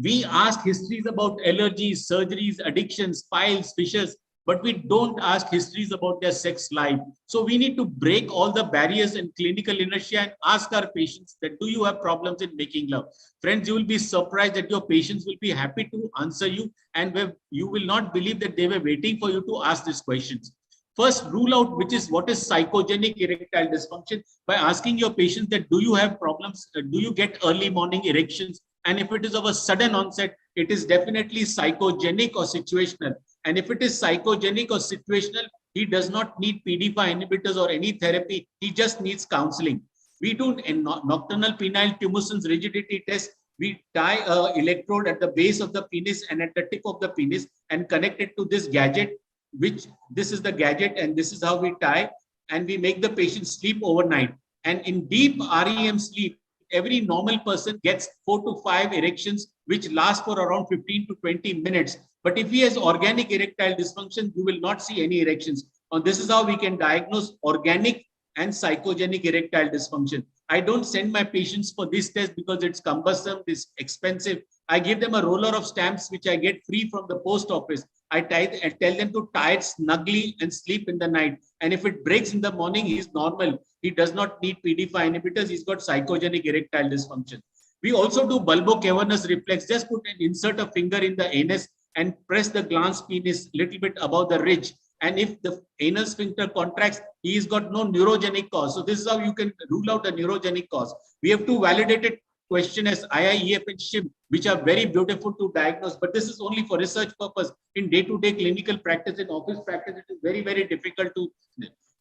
We ask histories about allergies, surgeries, addictions, piles, fissures, but we don't ask histories about their sex life. So we need to break all the barriers and clinical inertia and ask our patients that, do you have problems in making love? Friends, you will be surprised that your patients will be happy to answer you, and you will not believe that they were waiting for you to ask these questions. First, rule out what is psychogenic erectile dysfunction by asking your patients that, do you have problems? Do you get early morning erections? And if it is of a sudden onset, it is definitely psychogenic or situational. And if it is psychogenic or situational, he does not need PDE5 inhibitors or any therapy. He just needs counseling. We do a nocturnal penile tumescence rigidity test. We tie an electrode at the base of the penis and at the tip of the penis and connect it to this gadget, this is the gadget, and this is how we tie, and we make the patient sleep overnight. And in deep REM sleep, every normal person gets 4 to 5 erections, which last for around 15 to 20 minutes. But if he has organic erectile dysfunction, you will not see any erections. And this is how we can diagnose organic and psychogenic erectile dysfunction. I don't send my patients for this test because it's cumbersome, it's expensive. I give them a roller of stamps, which I get free from the post office. I tell them to tie it snugly and sleep in the night. And if it breaks in the morning, he's normal. He does not need PDE5 inhibitors. He's got psychogenic erectile dysfunction. We also do bulbocavernous reflex. Just insert a finger in the anus and press the glans penis a little bit above the ridge. And if the anal sphincter contracts, he's got no neurogenic cause. So this is how you can rule out a neurogenic cause. We have two validated questionnaires, IIEF and SHIM, which are very beautiful to diagnose, but this is only for research purpose. In day-to-day clinical practice, in office practice, it is very, very difficult to.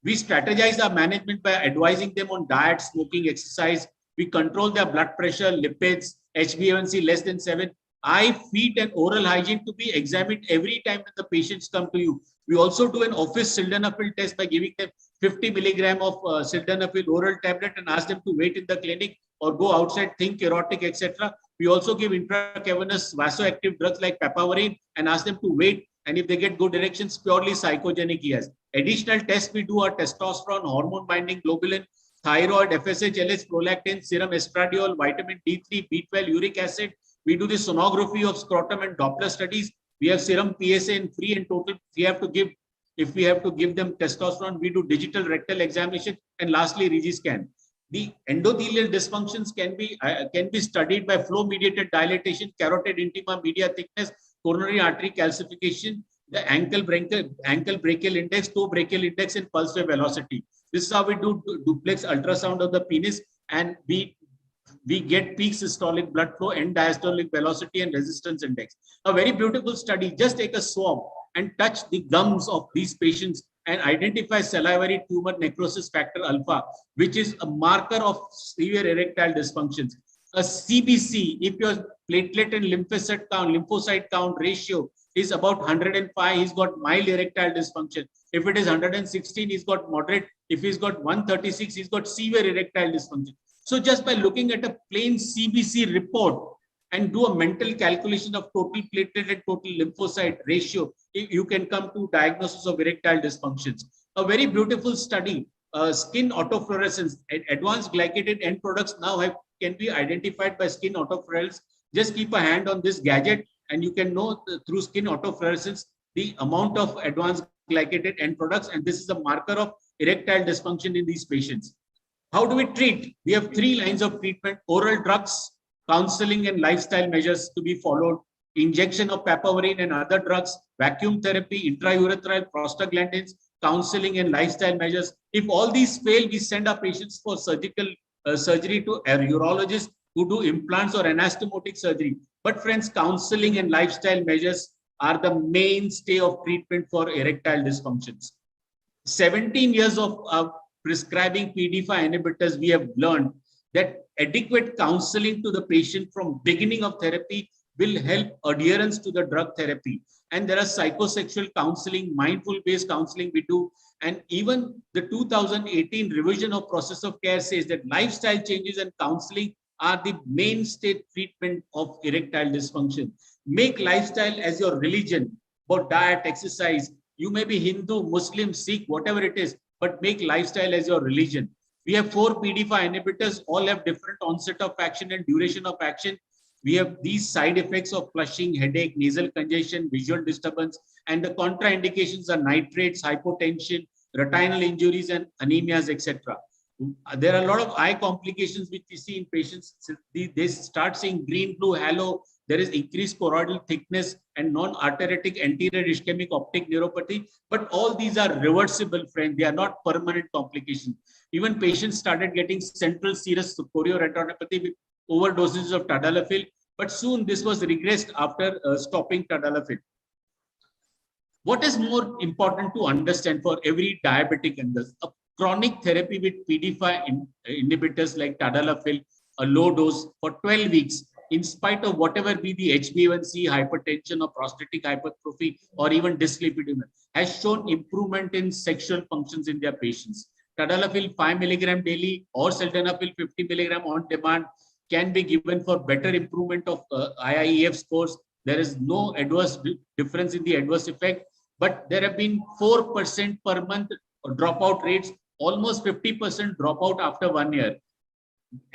We strategize our management by advising them on diet, smoking, exercise. We control their blood pressure, lipids, HbA1c less than 7. Eye, feet, and oral hygiene to be examined every time that the patients come to you. We also do an office sildenafil test by giving them 50 milligram of sildenafil oral tablet and ask them to wait in the clinic or go outside, think erotic, etc. We also give intracavernous vasoactive drugs like papaverine and ask them to wait. And if they get good erections, purely psychogenic he has. Additional tests we do are testosterone, hormone binding globulin, thyroid, FSH, LH, prolactin, serum estradiol, vitamin D3, B12, uric acid. We do the sonography of scrotum and Doppler studies. We have serum PSA in free and total. If we have to give them testosterone, we do digital rectal examination, and lastly, Regi-scan. The endothelial dysfunctions can be studied by flow-mediated dilatation, carotid intima, media thickness, coronary artery calcification, the ankle brachial index, toe brachial index, and pulse wave velocity. This is how we do duplex ultrasound of the penis, and we get peak systolic blood flow, end diastolic velocity, and resistance index. A very beautiful study. Just take a swab and touch the gums of these patients and identify salivary tumor necrosis factor alpha, which is a marker of severe erectile dysfunctions. A CBC, if your platelet and lymphocyte count ratio is about 105, he's got mild erectile dysfunction. If it is 116, he's got moderate. If he's got 136, he's got severe erectile dysfunction. So just by looking at a plain CBC report and do a mental calculation of total platelet and total lymphocyte ratio, you can come to diagnosis of erectile dysfunctions. A very beautiful study, skin autofluorescence, advanced glycated end products now can be identified by skin autofluorescence. Just keep a hand on this gadget and you can know through skin autofluorescence the amount of advanced glycated end products, and this is a marker of erectile dysfunction in these patients. How do we treat? We have 3 lines of treatment: oral drugs, counseling and lifestyle measures to be followed, injection of papaverine and other drugs, vacuum therapy, intraurethral prostaglandins, counseling and lifestyle measures. If all these fail, we send our patients for surgical surgery to a urologist who do implants or anastomotic surgery. But friends, counseling and lifestyle measures are the mainstay of treatment for erectile dysfunctions. 17 years of prescribing PDE5 inhibitors, we have learned that adequate counseling to the patient from beginning of therapy will help adherence to the drug therapy. And there are psychosexual counseling, mindful-based counseling we do. And even the 2018 revision of process of care says that lifestyle changes and counseling are the mainstay treatment of erectile dysfunction. Make lifestyle as your religion, about diet, exercise. You may be Hindu, Muslim, Sikh, whatever it is, but make lifestyle as your religion. We have 4 PDE5 inhibitors, all have different onset of action and duration of action. We have these side effects of flushing, headache, nasal congestion, visual disturbance, and the contraindications are nitrates, hypotension, retinal injuries, and anemias, etc. There are a lot of eye complications which we see in patients. They start seeing green, blue halo. There is increased choroidal thickness and non-arteritic anterior ischemic optic neuropathy. But all these are reversible, friend. They are not permanent complications. Even patients started getting central serous chorioretinopathy with overdoses of tadalafil. But soon this was regressed after stopping tadalafil. What is more important to understand for every diabetic and a chronic therapy with PDE5 inhibitors like tadalafil, a low dose for 12 weeks, in spite of whatever be the HbA1c, hypertension or prostatic hypertrophy or even dyslipidemia, has shown improvement in sexual functions in their patients. Tadalafil 5 mg daily or sildenafil 50 mg on demand can be given for better improvement of IIEF scores. There is no adverse difference in the adverse effect, but there have been 4% per month dropout rates, almost 50% dropout after 1 year.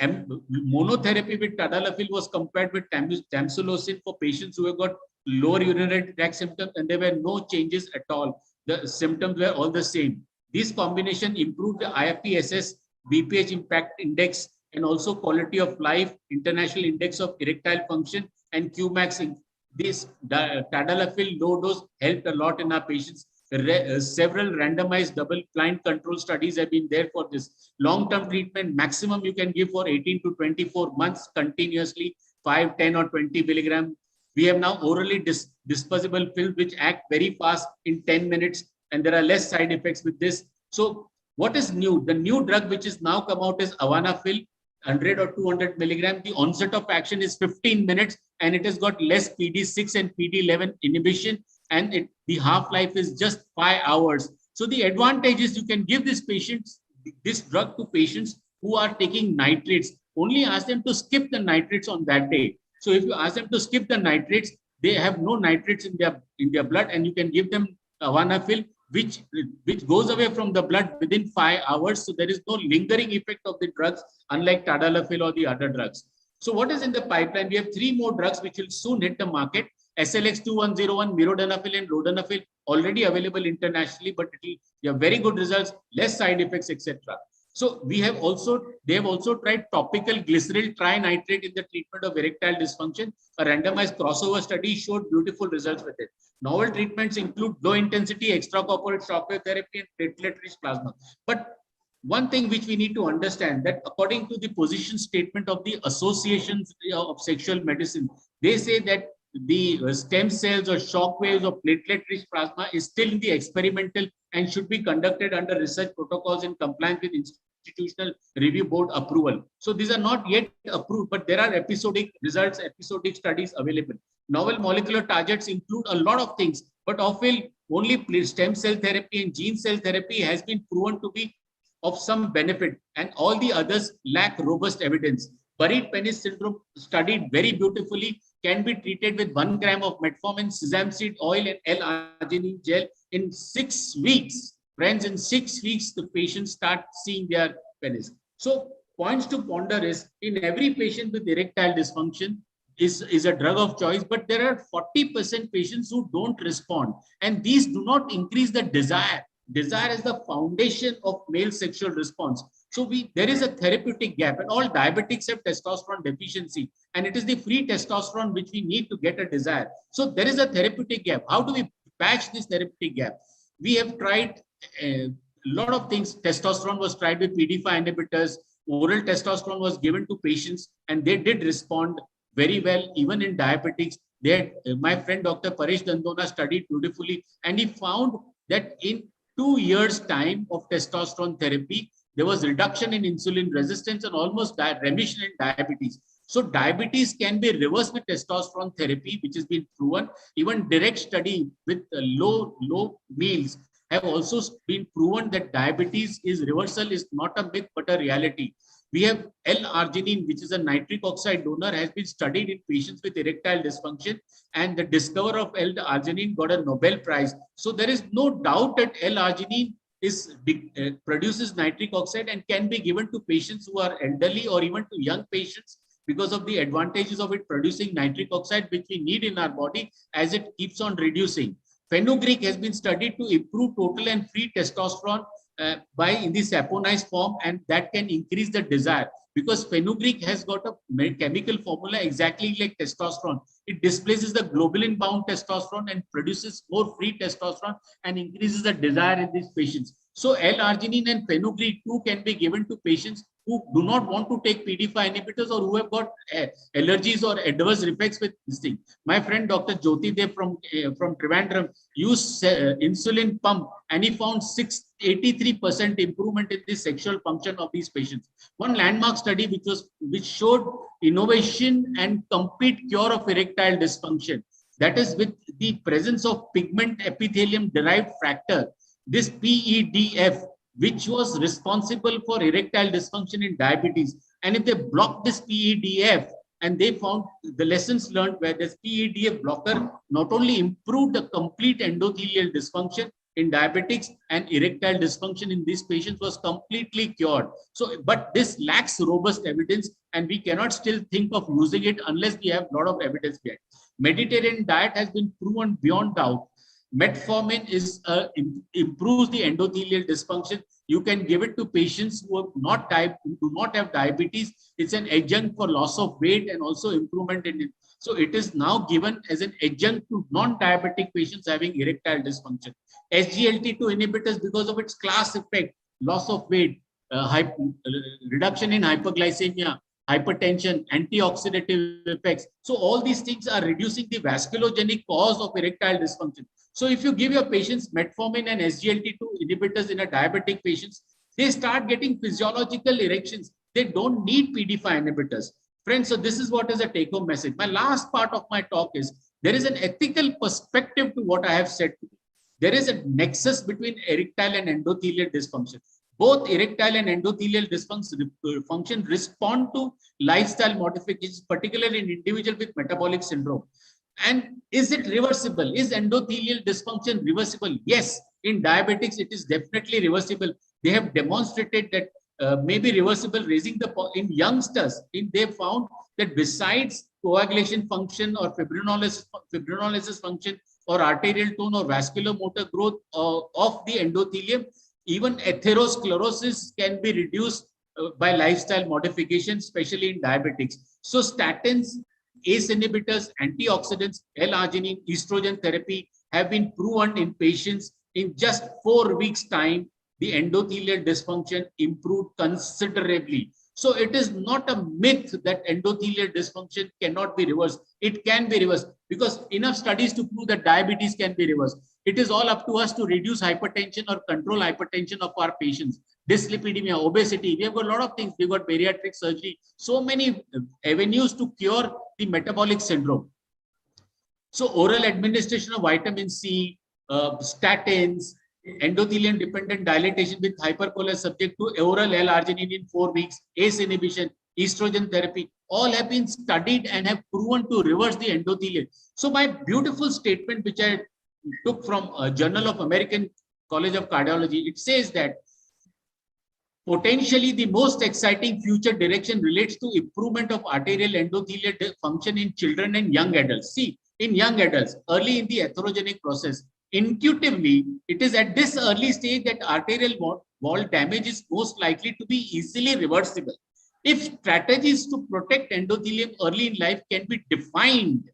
Monotherapy with tadalafil was compared with tamsulosin for patients who have got lower urinary tract symptoms, and there were no changes at all. The symptoms were all the same. This combination improved the IFPSS, BPH impact index, and also quality of life, international index of erectile function, and Qmax. This tadalafil low dose helped a lot in our patients. Several randomized double-blind control studies have been there for this. Long-term treatment, maximum you can give for 18 to 24 months continuously, 5, 10 or 20 milligram. We have now orally dispersible pills which act very fast in 10 minutes, and there are less side effects with this. So what is new? The new drug which is now come out is avanafil, 100 or 200 milligram. The onset of action is 15 minutes, and it has got less PD6 and PD11 inhibition, and the half-life is just 5 hours. So the advantage is you can give this drug to patients who are taking nitrates. Only ask them to skip the nitrates on that day. So if you ask them to skip the nitrates, they have no nitrates in their blood, and you can give them avanafil, which goes away from the blood within 5 hours. So there is no lingering effect of the drugs, unlike tadalafil or the other drugs. So what is in the pipeline? We have 3 more drugs which will soon hit the market. SLX2101, mirodanafil and lodanafil, already available internationally, but they have very good results, less side effects, etc. So they have also tried topical glyceryl trinitrate in the treatment of erectile dysfunction. A randomized crossover study showed beautiful results with it. Novel treatments include low intensity extracorporeal shockwave therapy and platelet-rich plasma. But one thing which we need to understand, that according to the position statement of the associations of sexual medicine, they say that the stem cells or shock waves or platelet-rich plasma is still in the experimental and should be conducted under research protocols in compliance with institutional review board approval. So these are not yet approved, but there are episodic results, episodic studies available. Novel molecular targets include a lot of things, but often only stem cell therapy and gene cell therapy has been proven to be of some benefit, and all the others lack robust evidence. Buried penis syndrome, studied very beautifully, can be treated with 1 gram of metformin, sesame seed oil, and L-arginine gel in 6 weeks. Friends, in 6 weeks, the patients start seeing their penis. So points to ponder is, in every patient with erectile dysfunction is a drug of choice, but there are 40% patients who don't respond, and these do not increase the desire. desire is the foundation of male sexual response. So there is a therapeutic gap, and all diabetics have testosterone deficiency, and it is the free testosterone which we need to get a desire. So there is a therapeutic gap. How do we patch this therapeutic gap? We have tried a lot of things. Testosterone was tried with PDE5 inhibitors. Oral testosterone was given to patients, and they did respond very well, even in diabetics. My friend Dr. Paresh Dandona studied beautifully, and he found that in 2 years' time of testosterone therapy, there was reduction in insulin resistance and almost remission in diabetes. So diabetes can be reversed with testosterone therapy, which has been proven. Even direct study with low meals have also been proven that diabetes reversal is not a myth but a reality. We have L-arginine, which is a nitric oxide donor, has been studied in patients with erectile dysfunction, and the discoverer of L-arginine got a Nobel Prize. So there is no doubt that L-arginine produces nitric oxide and can be given to patients who are elderly or even to young patients because of the advantages of it producing nitric oxide, which we need in our body as it keeps on reducing. Fenugreek has been studied to improve total and free testosterone in the saponized form, and that can increase the desire, because fenugreek has got a chemical formula exactly like testosterone. It displaces the globulin bound testosterone and produces more free testosterone and increases the desire in these patients. So L-arginine and fenugreek too can be given to patients who do not want to take PDE5 inhibitors or who have got allergies or adverse effects with this thing. My friend Dr. Jyoti Dev from Trivandrum used insulin pump, and he found 83% improvement in the sexual function of these patients. One landmark study which showed innovation and complete cure of erectile dysfunction, that is with the presence of pigment epithelium derived factor, this PEDF, which was responsible for erectile dysfunction in diabetes. And if they block this PEDF, and they found the lessons learned where this PEDF blocker not only improved the complete endothelial dysfunction in diabetics, and erectile dysfunction in these patients was completely cured. So, but this lacks robust evidence, and we cannot still think of using it unless we have a lot of evidence behind. Mediterranean diet has been proven beyond doubt. Metformin improves the endothelial dysfunction. You can give it to patients who do not have diabetes. It's an adjunct for loss of weight and also improvement in it. So it is now given as an adjunct to non-diabetic patients having erectile dysfunction. SGLT2 inhibitors, because of its class effect, loss of weight, reduction in hyperglycemia, hypertension, antioxidative effects. So all these things are reducing the vasculogenic cause of erectile dysfunction. So if you give your patients metformin and SGLT2 inhibitors in a diabetic patients, they start getting physiological erections. They don't need PDE5 inhibitors. Friends, so this is what is a take-home message. My last part of my talk is there is an ethical perspective to what I have said today. There is a nexus between erectile and endothelial dysfunction. Both erectile and endothelial dysfunction respond to lifestyle modifications, particularly in individuals with metabolic syndrome. And is it reversible? Is endothelial dysfunction reversible? Yes, in diabetics, it is definitely reversible. They have demonstrated that may be reversible, raising the in youngsters. They found that besides coagulation function or fibrinolysis function or arterial tone or vascular motor growth of the endothelium, even atherosclerosis can be reduced by lifestyle modifications, especially in diabetics. So statins, ACE inhibitors, antioxidants, L-arginine, estrogen therapy have been proven in patients in just 4 weeks' time. The endothelial dysfunction improved considerably. So it is not a myth that endothelial dysfunction cannot be reversed. It can be reversed because enough studies to prove that diabetes can be reversed. It is all up to us to reduce hypertension or control hypertension of our patients. Dyslipidemia, obesity, we have got a lot of things. We've got bariatric surgery, so many avenues to cure the metabolic syndrome. So oral administration of vitamin C, statins, endothelium dependent dilatation with hypercolor subject to oral L-arginine in 4 weeks, ACE inhibition, estrogen therapy, all have been studied and have proven to reverse the endothelium. So my beautiful statement, which I took from a Journal of American College of Cardiology, it says that potentially the most exciting future direction relates to improvement of arterial endothelial function in children and young adults. See, in young adults, early in the atherogenic process, intuitively, it is at this early stage that arterial wall damage is most likely to be easily reversible. If strategies to protect endothelium early in life can be defined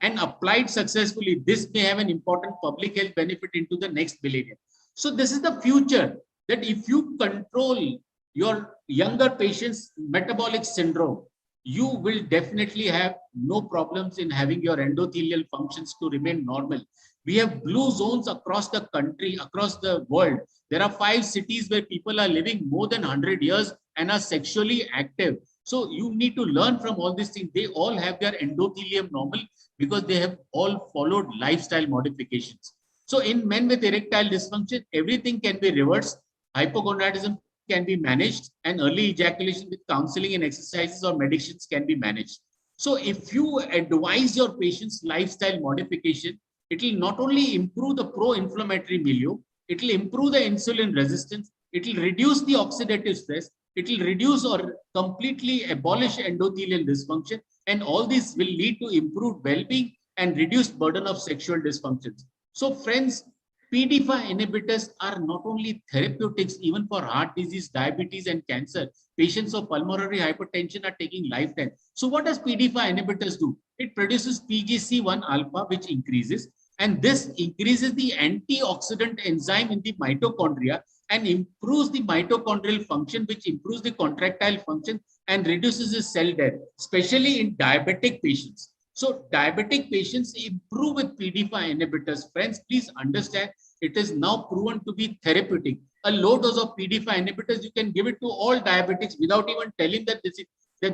and applied successfully, this may have an important public health benefit into the next millennium. So this is the future, that if you control your younger patients' metabolic syndrome, you will definitely have no problems in having your endothelial functions to remain normal. We have blue zones across the country, across the world. There are 5 cities where people are living more than 100 years and are sexually active. So you need to learn from all these things. They all have their endothelium normal because they have all followed lifestyle modifications. So in men with erectile dysfunction, everything can be reversed. Hypogonadism can be managed, and early ejaculation with counseling and exercises or medicines can be managed. So if you advise your patient's lifestyle modification, it will not only improve the pro-inflammatory milieu, it will improve the insulin resistance, it will reduce the oxidative stress, it will reduce or completely abolish endothelial dysfunction, and all this will lead to improved well-being and reduced burden of sexual dysfunctions. So friends, PDE5 inhibitors are not only therapeutics even for heart disease, diabetes, and cancer. Patients of pulmonary hypertension are taking lifetime. So what does PDE5 inhibitors do? It produces PGC1 alpha, which increases, and this increases the antioxidant enzyme in the mitochondria and improves the mitochondrial function, which improves the contractile function and reduces the cell death, especially in diabetic patients. So diabetic patients improve with PDE5 inhibitors. Friends, please understand, it is now proven to be therapeutic. A low dose of PDE5 inhibitors, you can give it to all diabetics without even telling that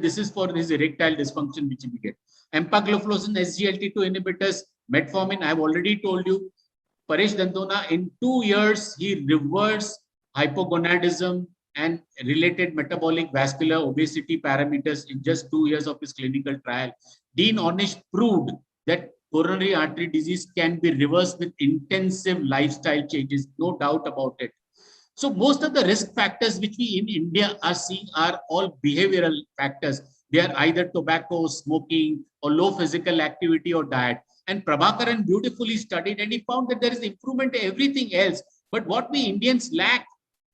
this is for this erectile dysfunction which we get. Empagliflozin, SGLT2 inhibitors, metformin, I have already told you. Paresh Dandona, in 2 years, he reversed hypogonadism and related metabolic vascular obesity parameters in just 2 years of his clinical trial. Dean Ornish proved that coronary artery disease can be reversed with intensive lifestyle changes, no doubt about it. So most of the risk factors which we in India are seeing are all behavioral factors. They are either tobacco, smoking, or low physical activity or diet. And Prabhakaran beautifully studied, and he found that there is improvement in everything else. But what we Indians lack,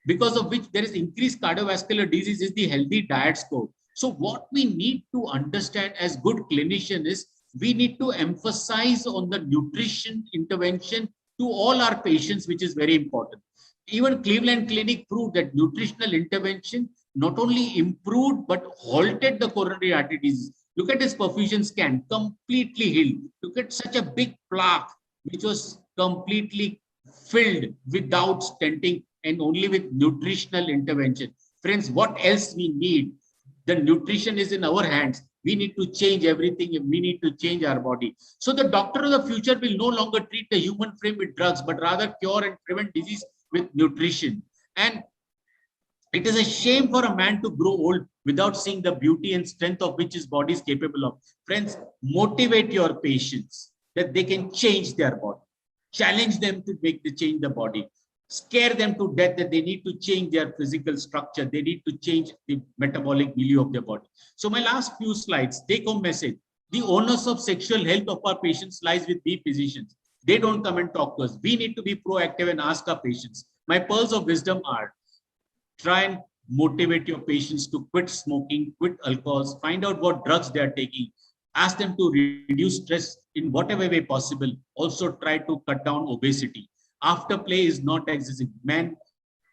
because of which there is increased cardiovascular disease, is the healthy diet score. So what we need to understand as good clinicians is we need to emphasize on the nutrition intervention to all our patients, which is very important. Even Cleveland Clinic proved that nutritional intervention not only improved but halted the coronary artery disease. Look at his perfusion scan, completely healed. Look at such a big plaque which was completely filled without stenting and only with nutritional intervention. Friends, what else we need? The nutrition is in our hands. We need to change everything and we need to change our body. So the doctor of the future will no longer treat the human frame with drugs, but rather cure and prevent disease with nutrition. And it is a shame for a man to grow old without seeing the beauty and strength of which his body is capable of. Friends, motivate your patients that they can change their body. Challenge them to make the change the body. Scare them to death that they need to change their physical structure. They need to change the metabolic milieu of their body. So my last few slides, take home message. The onus of sexual health of our patients lies with we physicians. They don't come and talk to us. We need to be proactive and ask our patients. My pearls of wisdom are: try and motivate your patients to quit smoking, quit alcohols, find out what drugs they are taking, ask them to reduce stress in whatever way possible. Also try to cut down obesity. After play is not existing. Men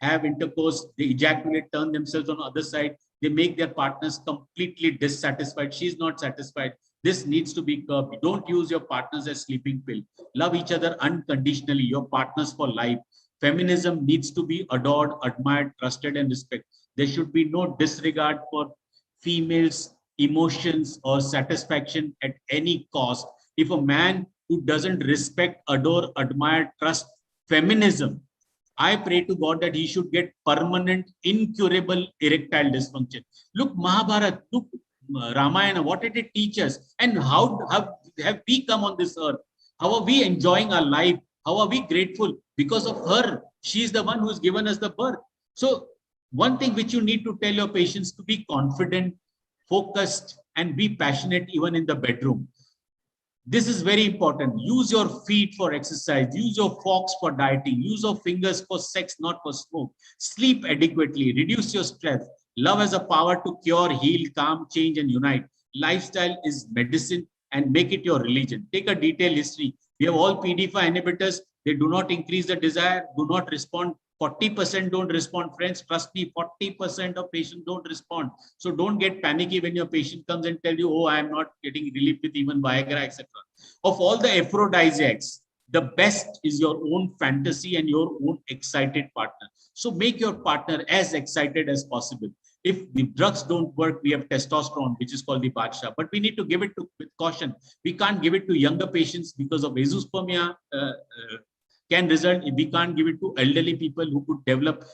have intercourse, they ejaculate, turn themselves on the other side, they make their partners completely dissatisfied. She's not satisfied. This needs to be curbed. Don't use your partners as sleeping pill. Love each other unconditionally, your partners for life. Feminism needs to be adored, admired, trusted, and respected. There should be no disregard for females' emotions or satisfaction at any cost. If a man who doesn't respect, adore, admire, trust feminism, I pray to God that he should get permanent, incurable erectile dysfunction. Look, Mahabharata, look, Ramayana, what did it teach us? And how have we come on this earth? How are we enjoying our life? How are we grateful? Because of her. She is the one who's given us the birth. So one thing which you need to tell your patients to be confident, focused, and be passionate even in the bedroom. This is very important. Use your feet for exercise. Use your forks for dieting. Use your fingers for sex, not for smoke. Sleep adequately. Reduce your stress. Love has a power to cure, heal, calm, change, and unite. Lifestyle is medicine, and make it your religion. Take a detailed history. We have all PDE5 inhibitors. They do not increase the desire, do not respond. 40% don't respond. Friends, trust me, 40% of patients don't respond. So don't get panicky when your patient comes and tell you, oh, I am not getting relief with even Viagra, etc. Of all the aphrodisiacs, the best is your own fantasy and your own excited partner. So make your partner as excited as possible. If the drugs don't work, we have testosterone, which is called the Badsha, but we need to give it with caution. We can't give it to younger patients because of azoospermia can result. We can't give it to elderly people who could develop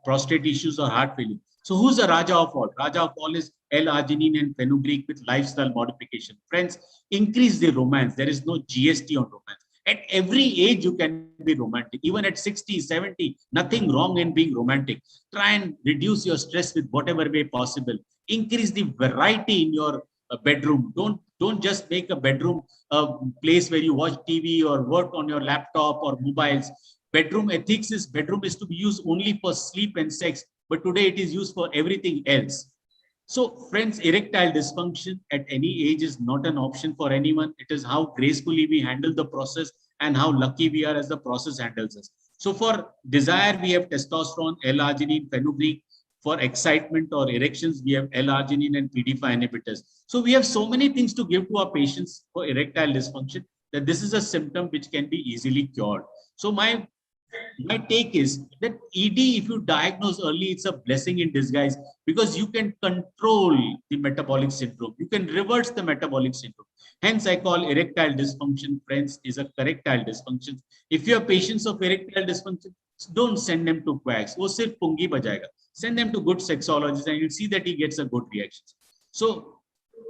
prostate issues or heart failure. So who's the Raja of all? Raja of all is L-arginine and fenugreek with lifestyle modification. Friends, increase the romance. There is no GST on romance. At every age, you can be romantic. Even at 60, 70, nothing wrong in being romantic. Try and reduce your stress with whatever way possible. Increase the variety in your bedroom. Don't just make a bedroom a place where you watch TV or work on your laptop or mobiles. Bedroom ethics is bedroom is to be used only for sleep and sex, but today it is used for everything else. So friends, erectile dysfunction at any age is not an option for anyone. It is how gracefully we handle the process and how lucky we are as the process handles us. So for desire, we have testosterone, L-arginine, fenugreek. For excitement or erections, we have L-arginine and PDE5 inhibitors. So we have so many things to give to our patients for erectile dysfunction that this is a symptom which can be easily cured. So my take is that ED, if you diagnose early, it's a blessing in disguise because you can control the metabolic syndrome. You can reverse the metabolic syndrome. Hence, I call erectile dysfunction, friends, is a correctile dysfunction. If you have patients of erectile dysfunction, don't send them to quacks. वो सिर्फ pungi बजाएगा. Send them to good sexologists and you'll see that he gets a good reaction. So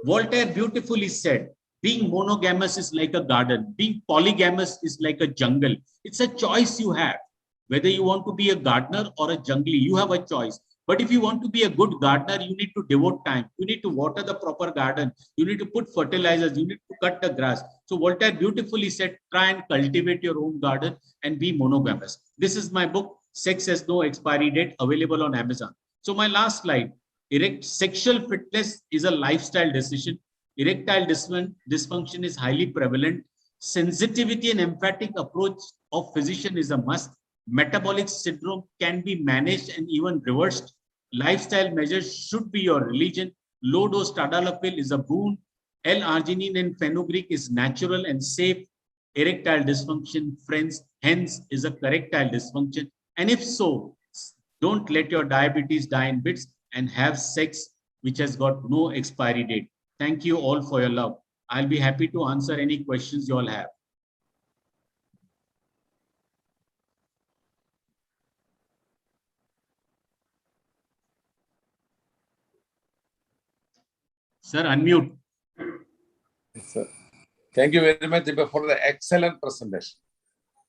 Voltaire beautifully said, being monogamous is like a garden. Being polygamous is like a jungle. It's a choice you have. Whether you want to be a gardener or a jungli, you have a choice. But if you want to be a good gardener, you need to devote time. You need to water the proper garden. You need to put fertilizers. You need to cut the grass. So Voltaire beautifully said, try and cultivate your own garden and be monogamous. This is my book, Sex Has No Expiry Date, available on Amazon. So my last slide, sexual fitness is a lifestyle decision. Erectile dysfunction is highly prevalent. Sensitivity and emphatic approach of physician is a must. Metabolic syndrome can be managed and even reversed. Lifestyle measures should be your religion. Low dose tadalafil is a boon. L-arginine and fenugreek is natural and safe. Erectile dysfunction, friends, hence is a correctile dysfunction. And if so, don't let your diabetes die in bits and have sex which has got no expiry date. Thank you all for your love. I'll be happy to answer any questions you all have. Sir, unmute. Yes, sir. Thank you very much for the excellent presentation.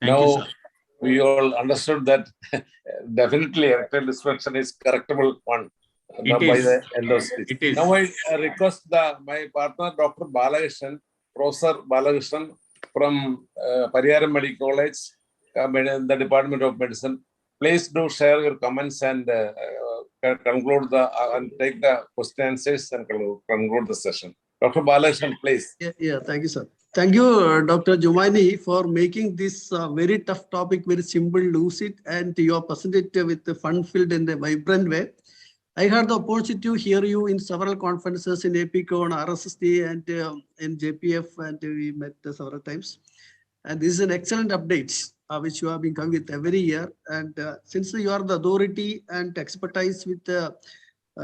Thank you, sir. We all understood that definitely erectile dysfunction is correctable one by the end of it. Now I request my partner, Dr. Balakrishnan, Professor Balakrishnan from Pariyaram Medical College, the Department of Medicine. Please do share your comments and conclude and take the question answers and conclude the session. Dr. Balakrishnan, please. Yeah, thank you, sir. Thank you, Dr. Jumani, for making this very tough topic very simple, lucid, and you have presented it with the fun-filled and a vibrant way. I had the opportunity to hear you in several conferences in APCO, RSSD, and in JPF, and we met several times. And this is an excellent update, which you have been coming with every year. And since you are the authority and expertise with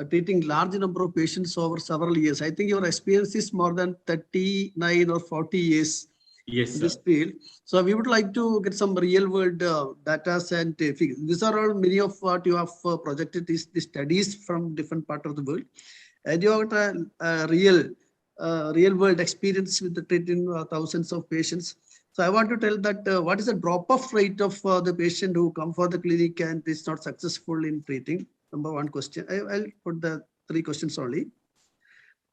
treating large number of patients over several years, I think your experience is more than 39 or 40 years in this field. So we would like to get some real world data and figures. These are all many of what you have projected is the studies from different parts of the world. And you have a real world experience with the treating thousands of patients. So I want to tell that what is the drop-off rate of the patient who come for the clinic and is not successful in treating? Number one question. I'll put the three questions only.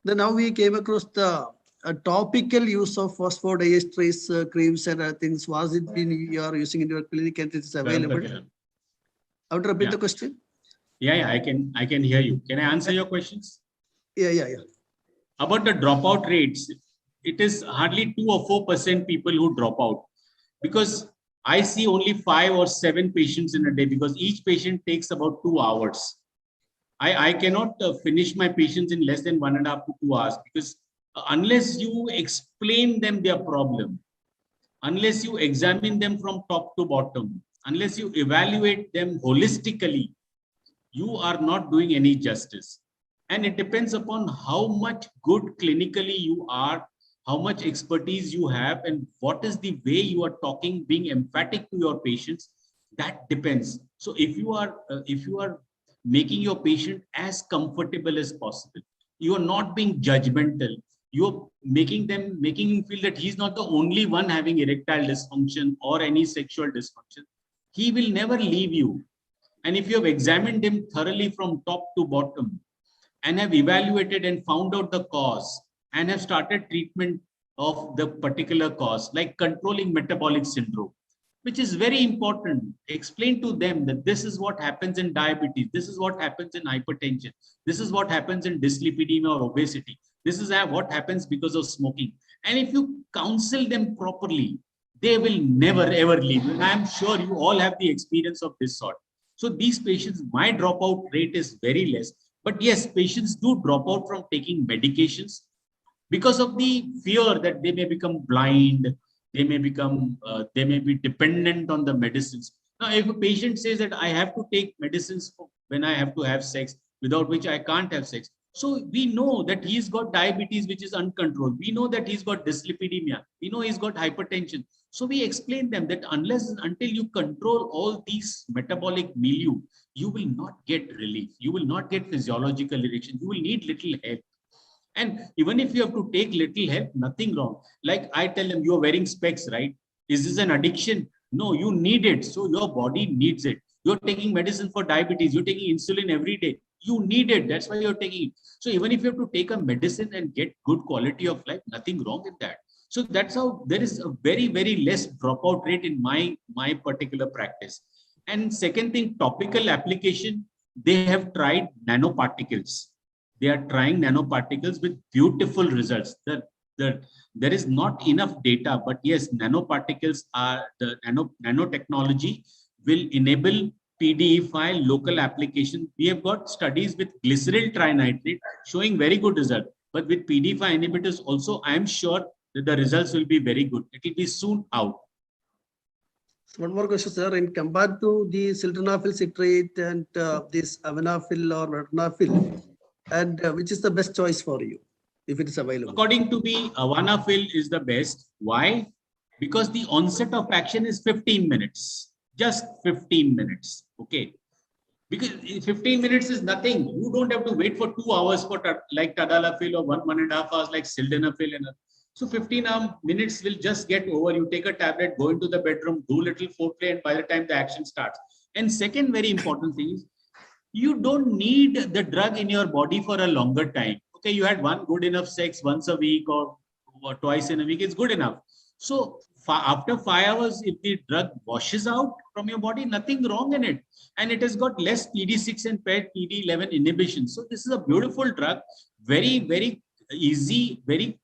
Then now we came across the topical use of phosphodiesterase creams and things, was it been you are using in your clinic and it is available? I would repeat the question. Yeah, I can hear you. Can I answer your questions? Yeah. About the dropout rates, it is hardly 2 or 4% people who drop out, because I see only 5 or 7 patients in a day, because each patient takes about 2 hours. I cannot finish my patients in less than 1.5 to 2 hours, because unless you explain them their problem, unless you examine them from top to bottom, unless you evaluate them holistically, you are not doing any justice. And it depends upon how much good clinically you are, how much expertise you have, and what is the way you are talking, being emphatic to your patients. That depends. So if you are making your patient as comfortable as possible, you are not being judgmental, you're making him feel that he's not the only one having erectile dysfunction or any sexual dysfunction, he will never leave you. And if you have examined him thoroughly from top to bottom and have evaluated and found out the cause and have started treatment of the particular cause, like controlling metabolic syndrome, which is very important. Explain to them that this is what happens in diabetes, this is what happens in hypertension, this is what happens in dyslipidemia or obesity, this is what happens because of smoking. And if you counsel them properly, they will never ever leave. And I'm sure you all have the experience of this sort. So these patients, my dropout rate is very less. But yes, patients do drop out from taking medications because of the fear that they may become blind, they may be dependent on the medicines. Now, if a patient says that I have to take medicines when I have to have sex, without which I can't have sex. So we know that he's got diabetes, which is uncontrolled. We know that he's got dyslipidemia. We know he's got hypertension. So we explain them that until you control all these metabolic milieu, you will not get relief. You will not get physiological erection. You will need little help. And even if you have to take little help, nothing wrong. Like I tell them, you're wearing specs, right? Is this an addiction? No, you need it. So your body needs it. You're taking medicine for diabetes. You're taking insulin every day. You need it. That's why you're taking it. So even if you have to take a medicine and get good quality of life, nothing wrong with that. So that's how there is a very, very less dropout rate in my particular practice. And second thing, topical application, they have tried nanoparticles. They are trying nanoparticles with beautiful results. There is not enough data, but yes, nanoparticles are the nanotechnology will enable PDE file local application. We have got studies with glyceryl trinitrate showing very good result, but with PDE file inhibitors also, I am sure that the results will be very good. It will be soon out. So one more question, sir. In compared to the sildenafil citrate and this avanafil or verdenafil, and which is the best choice for you if it is available? According to me, avanafil is the best. Why? Because the onset of action is 15 minutes, just 15 minutes. Okay. Because 15 minutes is nothing. You don't have to wait for 2 hours for like tadalafil or 1.5 hours like sildenafil. So 15 minutes will just get over. You take a tablet, go into the bedroom, do little foreplay, and by the time the action starts. And second very important thing is, you don't need the drug in your body for a longer time. Okay, you had one good enough sex once a week or twice in a week, it's good enough. So after 5 hours, if the drug washes out from your body, nothing wrong in it. And it has got less PD6 and PD11 inhibition. So this is a beautiful drug, very, very easy, very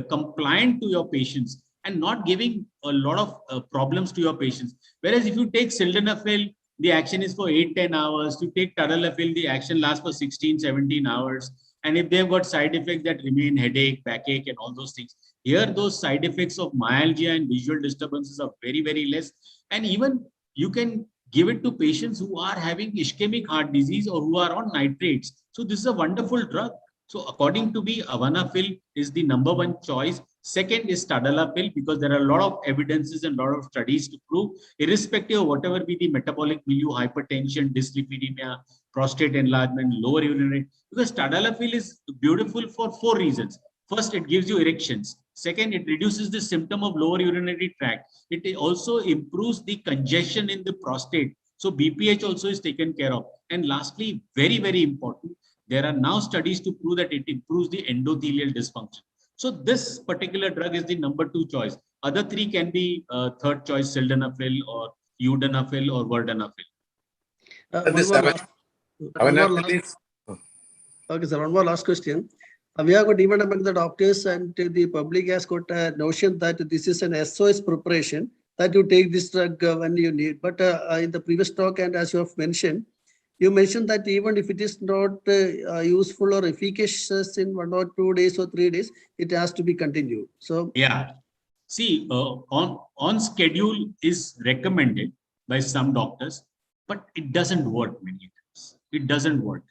compliant to your patients and not giving a lot of problems to your patients. Whereas if you take sildenafil, the action is for 8-10 hours. To take tadalafil, the action lasts for 16-17 hours. And if they've got side effects that remain, headache, backache, and all those things, here those side effects of myalgia and visual disturbances are very, very less. And even you can give it to patients who are having ischemic heart disease or who are on nitrates. So this is a wonderful drug. So according to me, avanafil is the #1 choice. Second is tadalafil, because there are a lot of evidences and a lot of studies to prove, irrespective of whatever be the metabolic milieu, hypertension, dyslipidemia, prostate enlargement, lower urinary, because tadalafil is beautiful for 4 reasons. First, it gives you erections. Second, it reduces the symptom of lower urinary tract. It also improves the congestion in the prostate. So BPH also is taken care of. And lastly, very, very important, there are now studies to prove that it improves the endothelial dysfunction. So this particular drug is the number 2 choice. Other 3 can be third choice, sildenafil or sildenafil or vardenafil. Okay, sir. One more last question. We have got even among the doctors and the public has got a notion that this is an SOS preparation, that you take this drug when you need. But in the previous talk and as you have mentioned, you mentioned that even if it is not useful or efficacious in 1 or 2 days or 3 days, it has to be continued. So yeah, see, on schedule is recommended by some doctors, but it doesn't work many times. It doesn't work.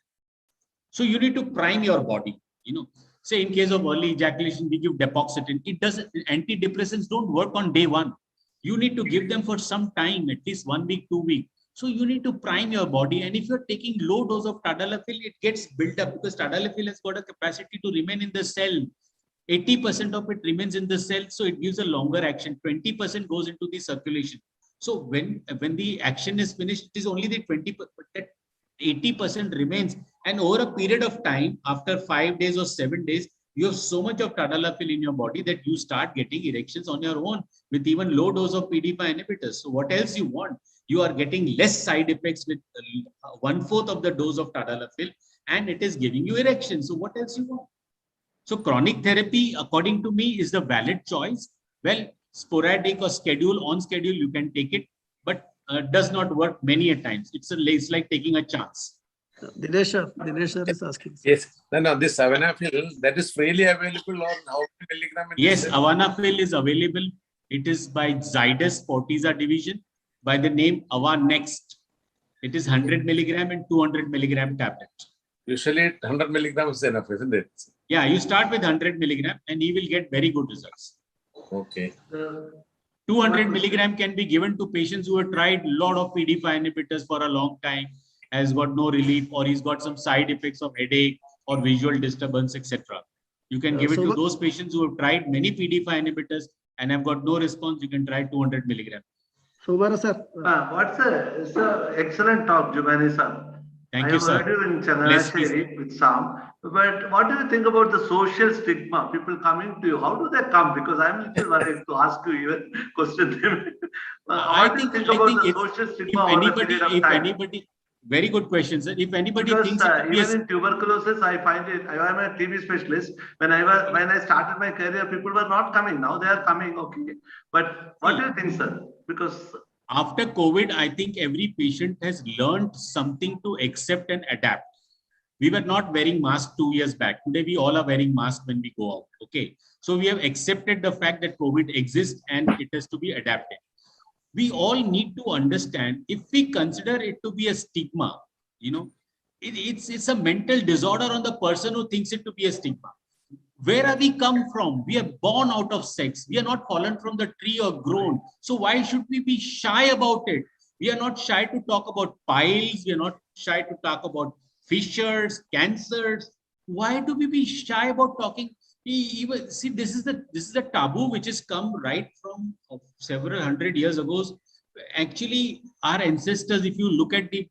So you need to prime your body. Say in case of early ejaculation, we give depoxetin. It doesn't. Antidepressants don't work on day 1. You need to give them for some time, at least 1 week, 2 weeks. So you need to prime your body. And if you're taking low dose of tadalafil, it gets built up because tadalafil has got a capacity to remain in the cell. 80% of it remains in the cell, so it gives a longer action. 20% goes into the circulation. So when the action is finished, it is only the 20%. 80% remains, and over a period of time, after 5 days or 7 days, you have so much of tadalafil in your body that you start getting erections on your own with even low dose of PDE5 inhibitors. So what else you want? You are getting less side effects with 1/4 of the dose of tadalafil, and it is giving you erections. So what else you want? So chronic therapy, according to me, is the valid choice. Well, sporadic or on schedule, you can take it, but does not work many a times. It's like taking a chance. Dinesh sir is asking. Yes. No, this avanafil, that is freely available or how many milligram? Yes, avanafil is available. It is by Zydus Fortisa division by the name Avanext. It is 100 milligram and 200 milligram tablet. Usually 100 milligrams is enough, isn't it? Yeah, you start with 100 milligram and you will get very good results. Okay. 200 milligram can be given to patients who have tried a lot of PDE5 inhibitors for a long time, has got no relief, or he's got some side effects of headache or visual disturbance, etc. You can give it to those patients who have tried many PDE5 inhibitors and have got no response. You can try 200 milligram. Sumara sir. It's an excellent talk, Jumani sir. Thank you, sir. I heard you in Changanasheri with Sam. But what do you think about the social stigma? People coming to you, how do they come? Because I'm a little worried to ask you even question them. What do you think about the social stigma over a period of time? Very good question, sir. If anybody thinks even in tuberculosis, I find it. I am a TB specialist. When I started my career, people were not coming. Now they are coming. Okay, but what do you think, sir? Because after COVID, I think every patient has learned something to accept and adapt. We were not wearing masks 2 years back. Today, we all are wearing masks when we go out. Okay, so we have accepted the fact that COVID exists and it has to be adapted. We all need to understand, if we consider it to be a stigma, it's a mental disorder on the person who thinks it to be a stigma. Where are we come from? We are born out of sex. We are not fallen from the tree or grown. So why should we be shy about it? We are not shy to talk about piles. We are not shy to talk about fissures, cancers. Why do we be shy about talking? Even see, this is a taboo which has come right from several hundred years ago. Actually, our ancestors, if you look at the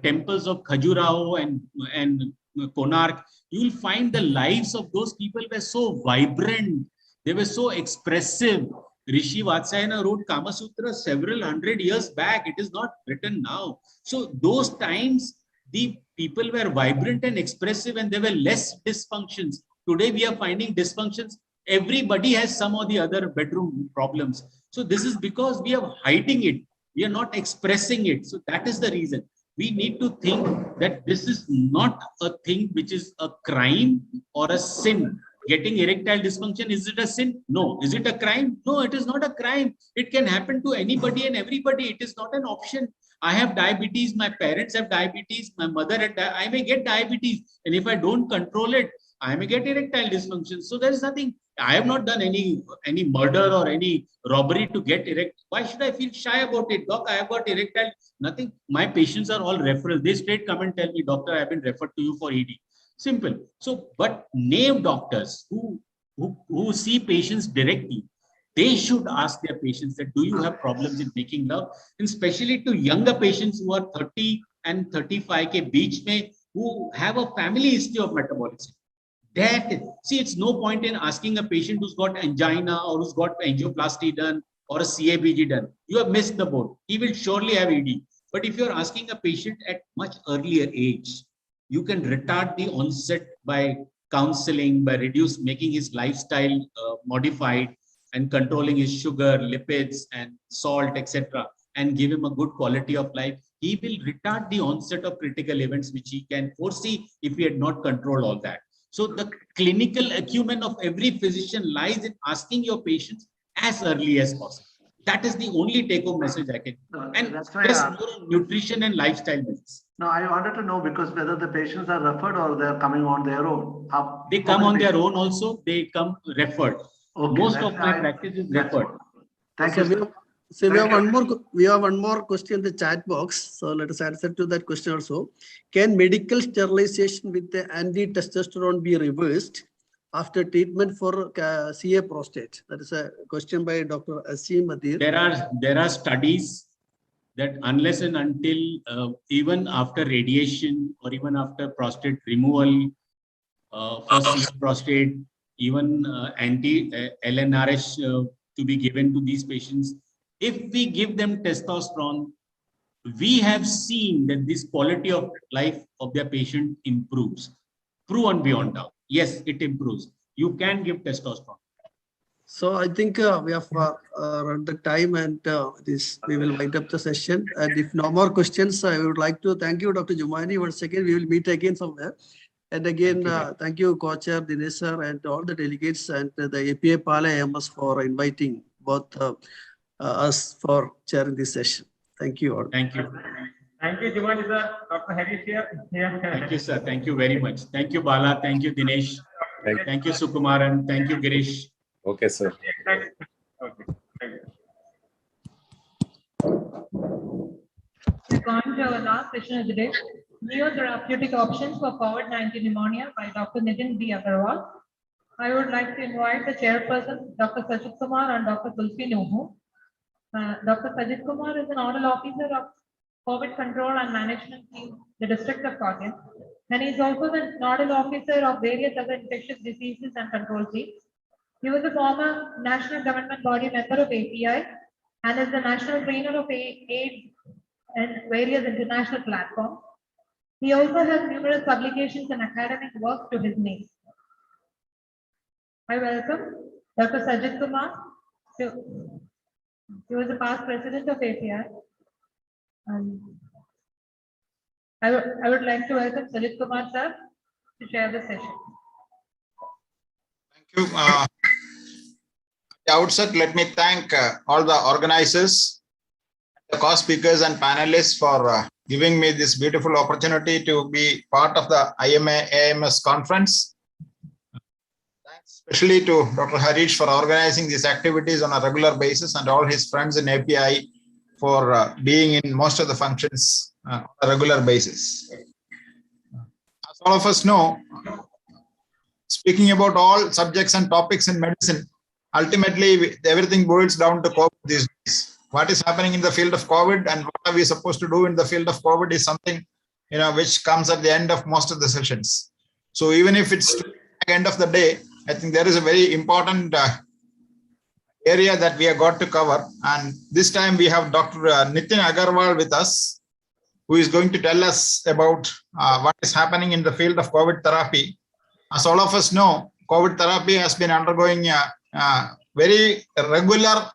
temples of Khajuraho and Konark, you will find the lives of those people were so vibrant. They were so expressive. Rishi Vatsayana wrote Kama Sutra several hundred years back. It is not written now. So those times, the people were vibrant and expressive and there were less dysfunctions. Today, we are finding dysfunctions. Everybody has some or the other bedroom problems. So this is because we are hiding it. We are not expressing it. So that is the reason. We need to think that this is not a thing which is a crime or a sin. Getting erectile dysfunction, is it a sin? No. Is it a crime? No, it is not a crime. It can happen to anybody and everybody. It is not an option. I have diabetes. My parents have diabetes. My mother had I may get diabetes. And if I don't control it, I may get erectile dysfunction. So there is nothing. I have not done any murder or any robbery to get erect. Why should I feel shy about it? Doc, I have got erectile. Nothing. My patients are all referrals. They straight come and tell me, doctor, I have been referred to you for ED. Simple. So, but name doctors who see patients directly, they should ask their patients that, do you have problems in making love? And especially to younger patients who are 30 and 35 ke beach mein, who have a family history of metabolism. See, it's no point in asking a patient who's got angina or who's got angioplasty done or a CABG done. You have missed the boat. He will surely have ED. But if you're asking a patient at much earlier age, you can retard the onset by counseling, by making his lifestyle modified and controlling his sugar, lipids, and salt, etc., and give him a good quality of life. He will retard the onset of critical events, which he can foresee if he had not controlled all that. So the clinical acumen of every physician lies in asking your patients as early as possible. That is the only take-home message I can. And that's why, just more on nutrition and lifestyle visits. No, I wanted to know because whether the patients are referred or they're coming on their own. They come on their own also. They come referred. Okay, Most of my practice is referred. Thank So you. we have one more question in the chat box. So let us answer to that question also. Can medical sterilization with the anti-testosterone be reversed after treatment for CA prostate? That is a question by Dr. Asim Adir. There are studies that unless and until even after radiation or even after prostate removal for CA prostate, even anti-LNRH to be given to these patients, if we give them testosterone, we have seen that this quality of life of their patient improves. Proven beyond doubt. Yes, it improves. You can give testosterone. So I think we have run the time, and we will wind up the session. And if no more questions, I would like to thank you, Dr. Jumaini. Once again, we will meet again somewhere. And again, thank you, Co-Chair Dinesh sir, and all the delegates and the APA Pala AMS for inviting both us for chairing this session. Thank you all. Thank you. Thank you, Jumaini sir. Dr. Harish here. Thank you, sir. Thank you very much. Thank you, Bala. Thank you, Dinesh. Thank you, Sukumaran. Thank you, Girish. Okay, sir. Okay. Thank you. We're going to our last session of the day. Neotherapeutic options for COVID-19 pneumonia by Dr. Nitin B. Agarwal. I would like to invite the chairperson, Dr. Sajid Kumar and Dr. Tulsi Nuhu. Dr. Sajid Kumar is an nodal officer of COVID control and management team, the district of Kottayam, and he is also the nodal officer of various other infectious diseases and control teams. He was a former national government body member of API and is the national trainer of AIDS and various international platforms. He also has numerous publications and academic work to his name. I welcome Dr. Sajid Kumar. He was a past president of API. I would like to welcome Sajid Kumar sir to share the session. Thank you. At the outset, let me thank all the organizers, the co-speakers and panelists for giving me this beautiful opportunity to be part of the IMA AMS conference. Thanks especially to Dr. Harish for organizing these activities on a regular basis and all his friends in API for being in most of the functions on a regular basis. As all of us know, speaking about all subjects and topics in medicine, ultimately everything boils down to COVID these days. What is happening in the field of COVID and what are we supposed to do in the field of COVID is something, which comes at the end of most of the sessions. So even if it's the end of the day, I think there is a very important area that we have got to cover. And this time we have Dr. Nitin Agarwal with us, who is going to tell us about what is happening in the field of COVID therapy. As all of us know, COVID therapy has been undergoing very regular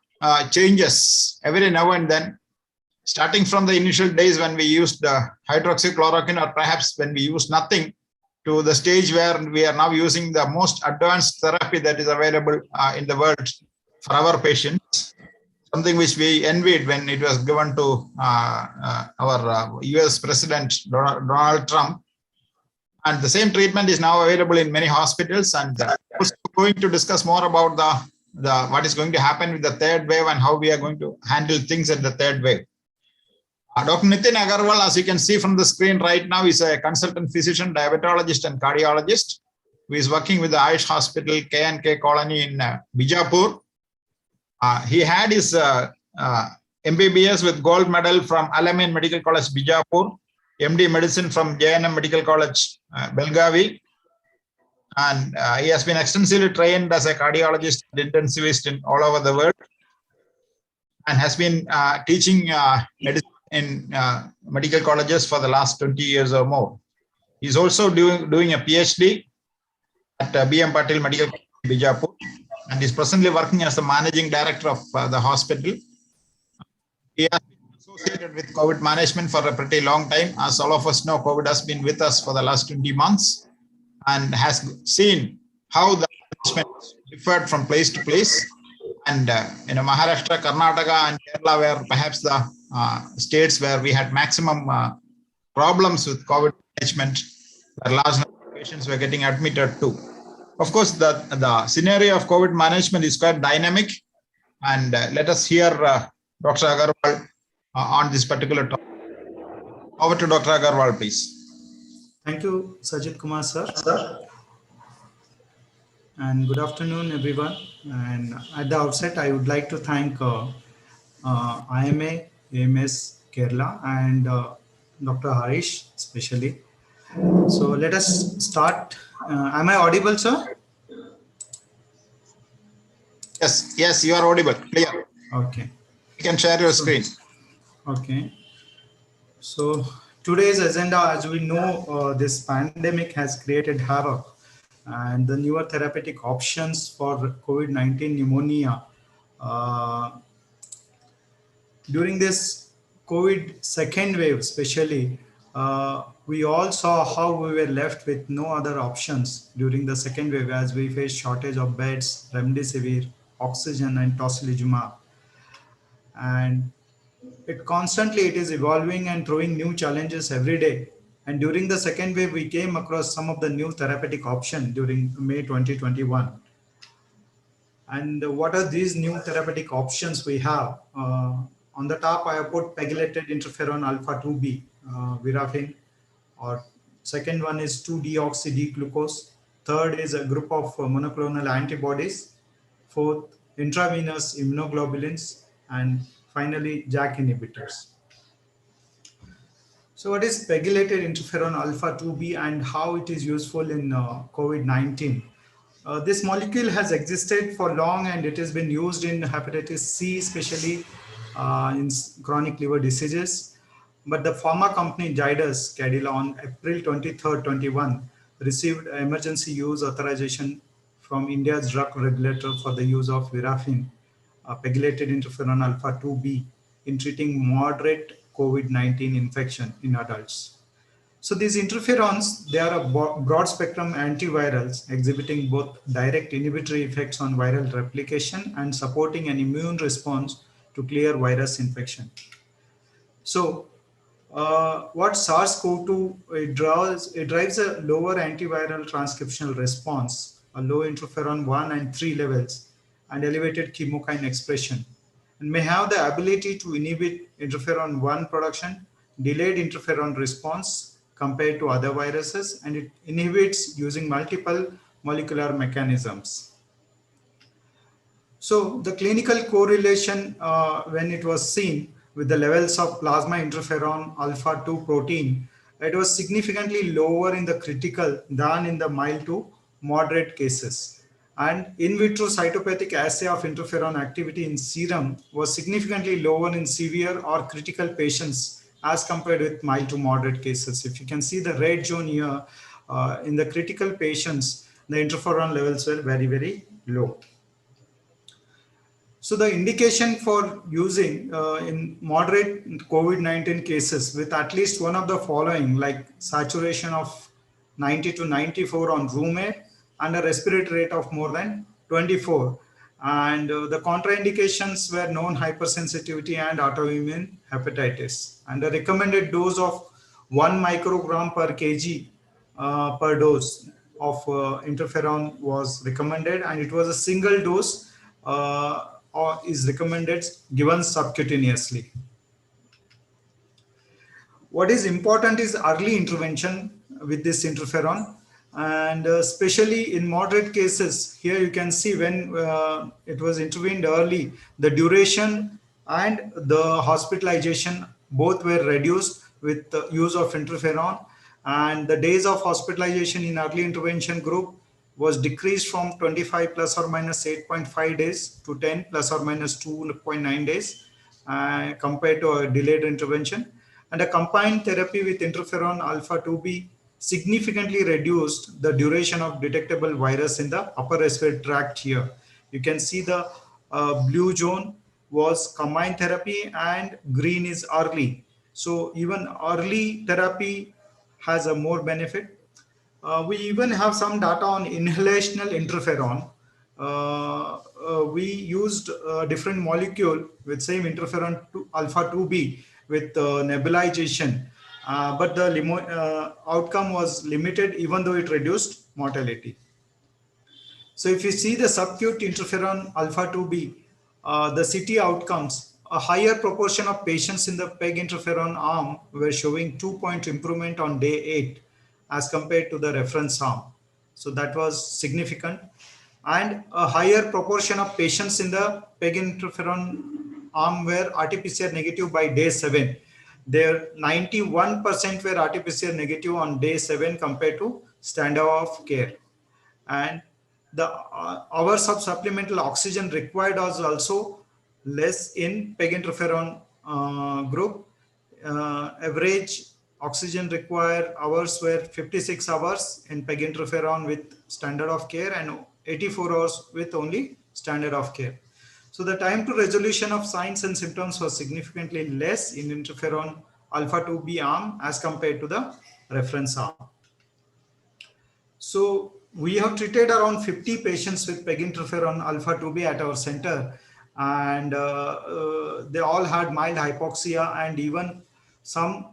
changes every now and then, starting from the initial days when we used hydroxychloroquine or perhaps when we used nothing, to the stage where we are now using the most advanced therapy that is available in the world for our patients, something which we envied when it was given to our US President Donald Trump. And the same treatment is now available in many hospitals. And also going to discuss more about what is going to happen with the third wave and how we are going to handle things at the third wave. Dr. Nitin Agarwal, as you can see from the screen right now, is a consultant physician, diabetologist, and cardiologist who is working with the Ayush Hospital K&K Colony in Bijapur. He had his MBBS with gold medal from Alamein Medical College, Bijapur, MD Medicine from JNM Medical College, Belgavi, and he has been extensively trained as a cardiologist and intensivist in all over the world, and has been teaching medicine in medical colleges for the last 20 years or more. He's also doing a PhD at B.M. Patil Medical College in Bijapur, and is presently working as the managing director of the hospital. He has been associated with COVID management for a pretty long time. As all of us know, COVID has been with us for the last 20 months and has seen how the management differed from place to place. And Maharashtra, Karnataka, and Kerala were perhaps the states where we had maximum problems with COVID management, where large number of patients were getting admitted to. Of course, the scenario of COVID management is quite dynamic, and let us hear Dr. Agarwal on this particular topic. Over to Dr. Agarwal, please. Thank you, Sajid Kumar sir. And good afternoon, everyone. And at the outset, I would like to thank IMA, AMS Kerala, and Dr. Harish, especially. So let us start. Am I audible, sir? Yes, you are audible. Clear. Okay. You can share your screen. Okay. So today's agenda, as we know, this pandemic has created havoc, and the newer therapeutic options for COVID-19 pneumonia. During this COVID second wave, especially, we all saw how we were left with no other options during the second wave, as we faced shortage of beds, remdesivir, oxygen, and tocilizumab. And it is evolving and throwing new challenges every day. And during the second wave, we came across some of the new therapeutic options during May 2021. And what are these new therapeutic options we have? On the top, I have put pegylated interferon alpha 2b, virafin, or second one is 2-deoxy-D-glucose. Third is a group of monoclonal antibodies. Fourth, intravenous immunoglobulins, and finally, JAK inhibitors. So what is pegylated interferon alpha 2b and how it is useful in COVID-19? This molecule has existed for long, and it has been used in hepatitis C, especially in chronic liver diseases. But the pharma company Zydus Cadila on April 23rd, 21 received emergency use authorization from India's drug regulator for the use of virafin, pegylated interferon alpha 2b, in treating moderate COVID-19 infection in adults. So these interferons, they are a broad spectrum antivirals exhibiting both direct inhibitory effects on viral replication and supporting an immune response to clear virus infection. So what SARS-CoV-2, it drives a lower antiviral transcriptional response, a low interferon 1 and 3 levels, and elevated chemokine expression, and may have the ability to inhibit interferon 1 production, delayed interferon response compared to other viruses, and it inhibits using multiple molecular mechanisms. So the clinical correlation when it was seen with the levels of plasma interferon alpha 2 protein, it was significantly lower in the critical than in the mild to moderate cases. And in vitro cytopathic assay of interferon activity in serum was significantly lower in severe or critical patients as compared with mild to moderate cases. If you can see the red zone here, in the critical patients, the interferon levels were very, very low. So the indication for using in moderate COVID-19 cases with at least one of the following, like saturation of 90 to 94 on room air and a respiratory rate of more than 24. And the contraindications were known hypersensitivity and autoimmune hepatitis. And the recommended dose of 1 microgram per kg per dose of interferon was recommended, and it was a single dose or is recommended given subcutaneously. What is important is early intervention with this interferon, and especially in moderate cases. Here you can see when it was intervened early, the duration and the hospitalization both were reduced with the use of interferon, and the days of hospitalization in early intervention group was decreased from 25 plus or minus 8.5 days to 10 plus or minus 2.9 days compared to a delayed intervention. And a combined therapy with interferon alpha 2b significantly reduced the duration of detectable virus in the upper respiratory tract here. You can see the blue zone was combined therapy and green is early. So even early therapy has a more benefit. We even have some data on inhalational interferon. We used a different molecule with same interferon alpha 2b with nebulization, but the outcome was limited even though it reduced mortality. So if you see the subacute interferon alpha 2b, the CT outcomes, a higher proportion of patients in the PEG interferon arm were showing 2-point improvement on day 8 as compared to the reference arm. So that was significant. And a higher proportion of patients in the PEG interferon arm were RT-PCR negative by day 7. There 91% were RT-PCR negative on day 7 compared to standard of care. And the hours of supplemental oxygen required was also less in PEG interferon group. Average oxygen required hours were 56 hours in PEG interferon with standard of care and 84 hours with only standard of care. So the time to resolution of signs and symptoms was significantly less in interferon alpha 2b arm as compared to the reference arm. So we have treated around 50 patients with PEG interferon alpha 2b at our center, and they all had mild hypoxia, and even some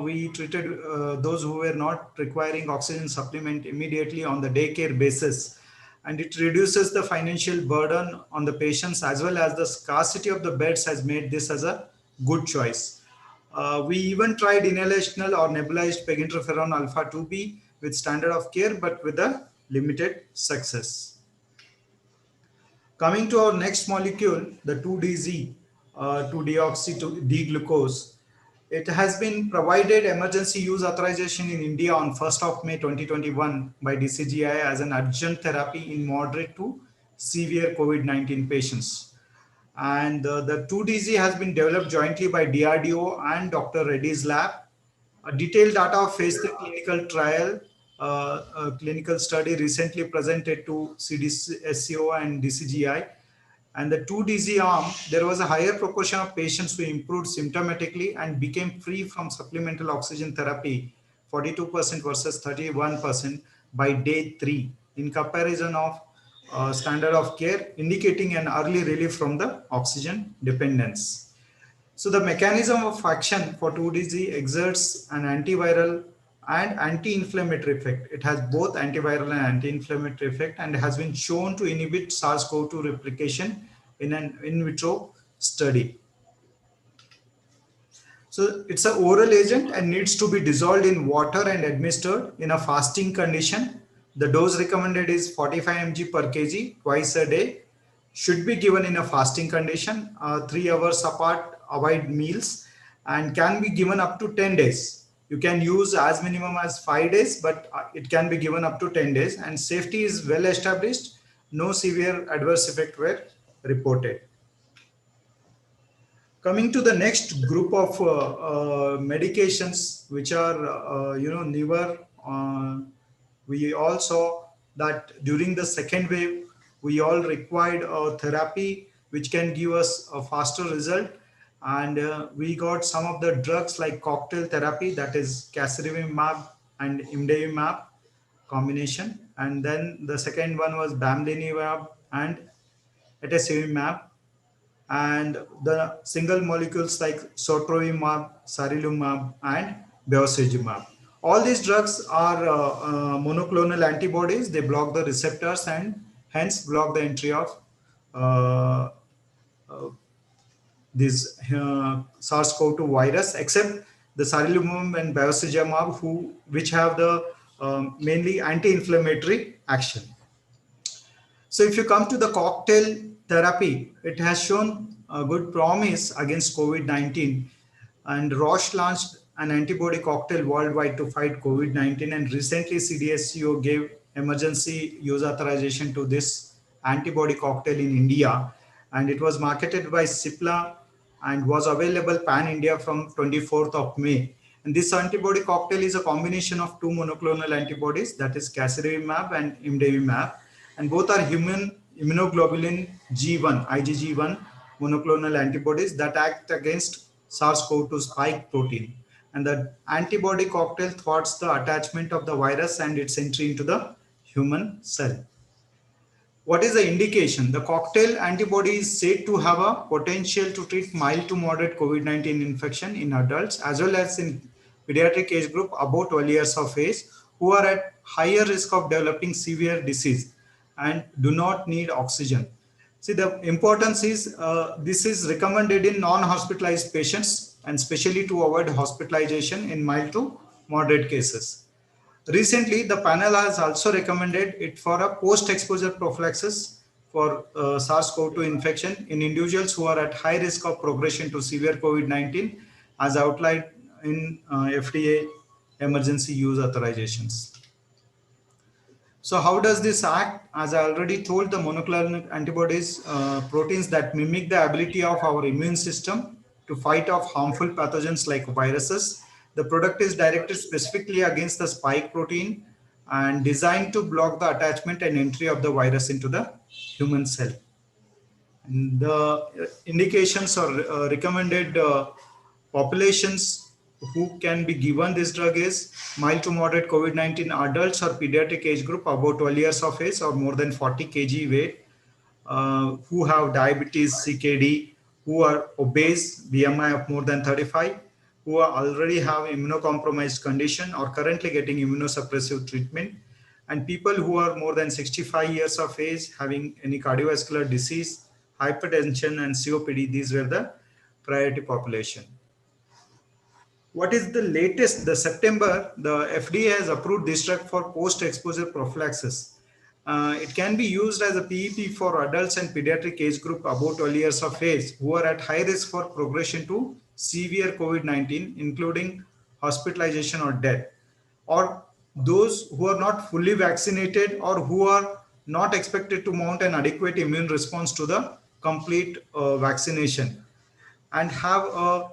we treated those who were not requiring oxygen supplement immediately on the daycare basis. And it reduces the financial burden on the patients, as well as the scarcity of the beds has made this as a good choice. We even tried inhalational or nebulized PEG interferon alpha 2b with standard of care, but with a limited success. Coming to our next molecule, the 2-DZ, 2-deoxy-D-glucose. It has been provided emergency use authorization in India on 1st of May 2021 by DCGI as an adjunct therapy in moderate to severe COVID-19 patients. And the 2-DZ has been developed jointly by DRDO and Dr. Reddy's lab. A detailed data of phase 3 clinical trial, clinical study recently presented to CDSCO and DCGI. And the 2-DZ arm, there was a higher proportion of patients who improved symptomatically and became free from supplemental oxygen therapy, 42% versus 31% by day 3 in comparison of standard of care, indicating an early relief from the oxygen dependence. So the mechanism of action for 2-DZ exerts an antiviral and anti-inflammatory effect. It has both antiviral and anti-inflammatory effect and has been shown to inhibit SARS-CoV-2 replication in an in vitro study. So it's an oral agent and needs to be dissolved in water and administered in a fasting condition. The dose recommended is 45 mg per kg twice a day. Should be given in a fasting condition, 3 hours apart, avoid meals, and can be given up to 10 days. You can use as minimum as 5 days, but it can be given up to 10 days, and safety is well established. No severe adverse effect were reported. Coming to the next group of medications, which are newer, we all saw that during the second wave, we all required a therapy which can give us a faster result. And we got some of the drugs like cocktail therapy, that is casirivimab and imdevimab combination. And then the second one was bamlanivimab and etesevimab. And the single molecules like sotrovimab, sarilumab, and bevacizumab. All these drugs are monoclonal antibodies. They block the receptors and hence block the entry of this SARS-CoV-2 virus, except the sarilumab and bevacizumab, which have the mainly anti-inflammatory action. So if you come to the cocktail therapy, it has shown a good promise against COVID-19, and Roche launched an antibody cocktail worldwide to fight COVID-19, and recently CDSCO gave emergency use authorization to this antibody cocktail in India, and it was marketed by Cipla and was available pan-India from 24th of May. And this antibody cocktail is a combination of two monoclonal antibodies, that is casirivimab and imdevimab, and both are human immunoglobulin G1, IgG1 monoclonal antibodies that act against SARS-CoV-2 spike protein. And the antibody cocktail thwarts the attachment of the virus and its entry into the human cell. What is the indication? The cocktail antibody is said to have a potential to treat mild to moderate COVID-19 infection in adults as well as in pediatric age group above 12 years of age who are at higher risk of developing severe disease and do not need oxygen. See, the importance is this is recommended in non-hospitalized patients and especially to avoid hospitalization in mild to moderate cases. Recently, the panel has also recommended it for a post-exposure prophylaxis for SARS-CoV-2 infection in individuals who are at high risk of progression to severe COVID-19 as outlined in FDA emergency use authorizations. So how does this act? As I already told, the monoclonal antibodies, proteins that mimic the ability of our immune system to fight off harmful pathogens like viruses. The product is directed specifically against the spike protein and designed to block the attachment and entry of the virus into the human cell. And the indications or recommended populations who can be given this drug is mild to moderate COVID-19 adults or pediatric age group about 12 years of age or more than 40 kg weight, who have diabetes, CKD, who are obese, BMI of more than 35, who are already have immunocompromised condition or currently getting immunosuppressive treatment, and people who are more than 65 years of age having any cardiovascular disease, hypertension and COPD. These were the priority population. What is the latest? The September, the FDA has approved this drug for post-exposure prophylaxis. It can be used as a PEP for adults and pediatric age group about 12 years of age who are at high risk for progression to severe COVID-19, including hospitalization or death, or those who are not fully vaccinated or who are not expected to mount an adequate immune response to the complete vaccination and have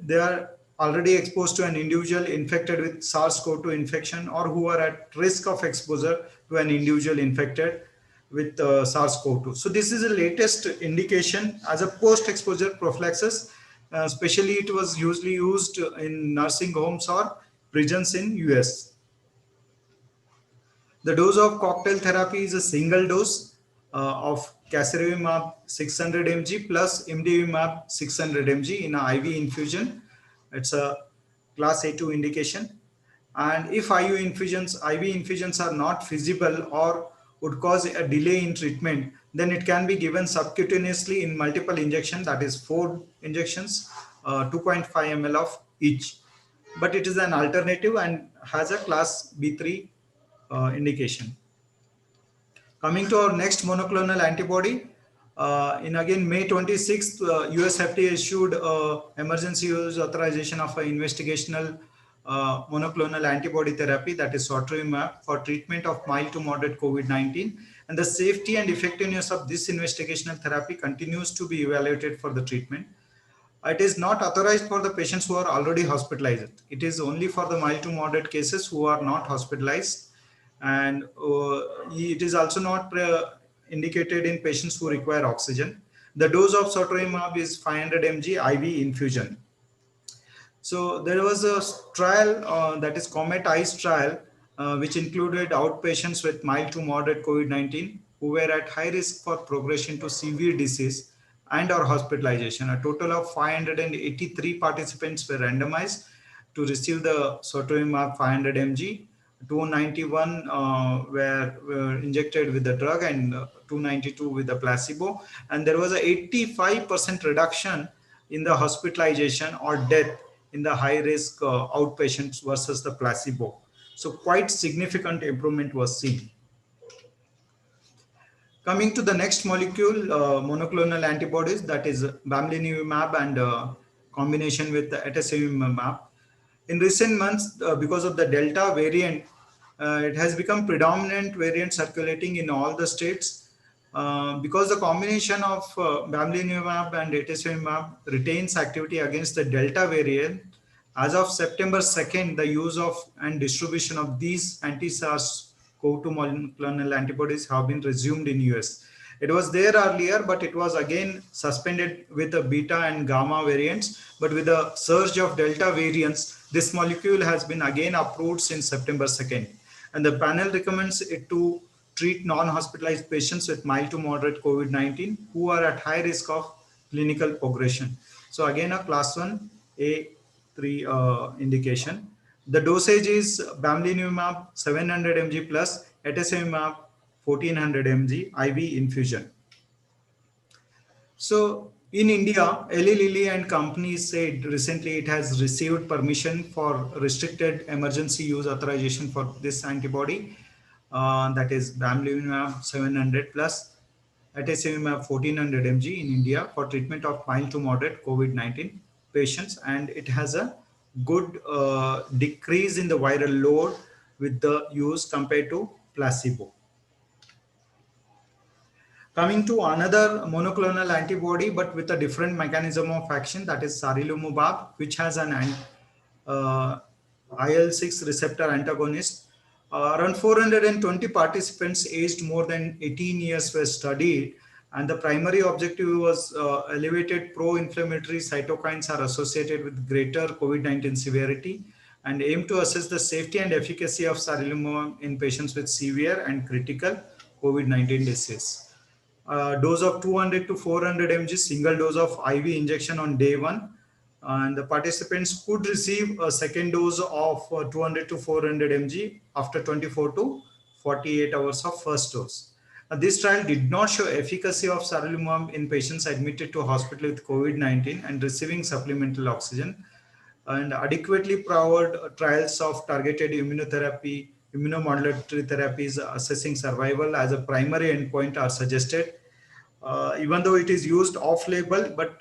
they are already exposed to an individual infected with SARS-CoV-2 infection or who are at risk of exposure to an individual infected with SARS-CoV-2. So this is the latest indication as a post-exposure prophylaxis. Especially it was usually used in nursing homes or prisons in US. The dose of cocktail therapy is a single dose of casirivimab 600 mg plus imdevimab 600 mg in an IV infusion. It's a class A2 indication. And if IV infusions are not feasible or would cause a delay in treatment, then it can be given subcutaneously in multiple injections, that is 4 injections, 2.5 ml of each. But it is an alternative and has a class B3 indication. Coming to our next monoclonal antibody, in again May 26th, US FDA issued emergency use authorization of an investigational monoclonal antibody therapy, that is sotorivimab, for treatment of mild to moderate COVID-19. And the safety and effectiveness of this investigational therapy continues to be evaluated for the treatment. It is not authorized for the patients who are already hospitalized. It is only for the mild to moderate cases who are not hospitalized. And it is also not indicated in patients who require oxygen. The dose of sotorivimab is 500 mg IV infusion. So there was a trial that is Comet ICE trial, which included outpatients with mild to moderate COVID-19 who were at high risk for progression to severe disease and or hospitalization. A total of 583 participants were randomized to receive the sotorivimab 500 mg. 291 were injected with the drug and 292 with the placebo. And there was a 85% reduction in the hospitalization or death in the high risk outpatients versus the placebo. So quite significant improvement was seen. Coming to the next molecule, monoclonal antibodies, that is bamlanivimab and combination with the atezolizumab. In recent months, because of the Delta variant, It has become predominant variant circulating in all the states because the combination of bamlanivimab and atezolizumab retains activity against the Delta variant. As of September 2nd, the use of and distribution of these anti-SARS-CoV-2 monoclonal antibodies have been resumed in US. It was there earlier, but it was again suspended with the beta and gamma variants. But with the surge of Delta variants, this molecule has been again approved since September 2nd. And the panel recommends it to treat non-hospitalized patients with mild to moderate COVID-19 who are at high risk of clinical progression. So again, a class 1A3 indication. The dosage is bamlanivimab 700 mg plus atezolizumab 1400 mg IV infusion. So in India, Eli Lilly and company said recently it has received permission for restricted emergency use authorization for this antibody. That is bamlanivimab 700 plus atezolizumab 1400 mg in India for treatment of mild to moderate COVID-19 patients, and it has a good decrease in the viral load with the use compared to placebo. Coming to another monoclonal antibody, but with a different mechanism of action, that is sarilumumab, which has an IL-6 receptor antagonist. Around 420 participants aged more than 18 years were studied, and the primary objective was elevated pro-inflammatory cytokines are associated with greater COVID-19 severity, and aim to assess the safety and efficacy of sarilumumab in patients with severe and critical COVID-19 disease. Dose of 200 to 400 mg single dose of IV injection on day 1, and the participants could receive a second dose of 200 to 400 mg after 24 to 48 hours of first dose. This trial did not show efficacy of sarilumumab in patients admitted to hospital with COVID-19 and receiving supplemental oxygen, and adequately powered trials of targeted immunotherapy, immunomodulatory therapies assessing survival as a primary endpoint are suggested. Even though it is used off-label, but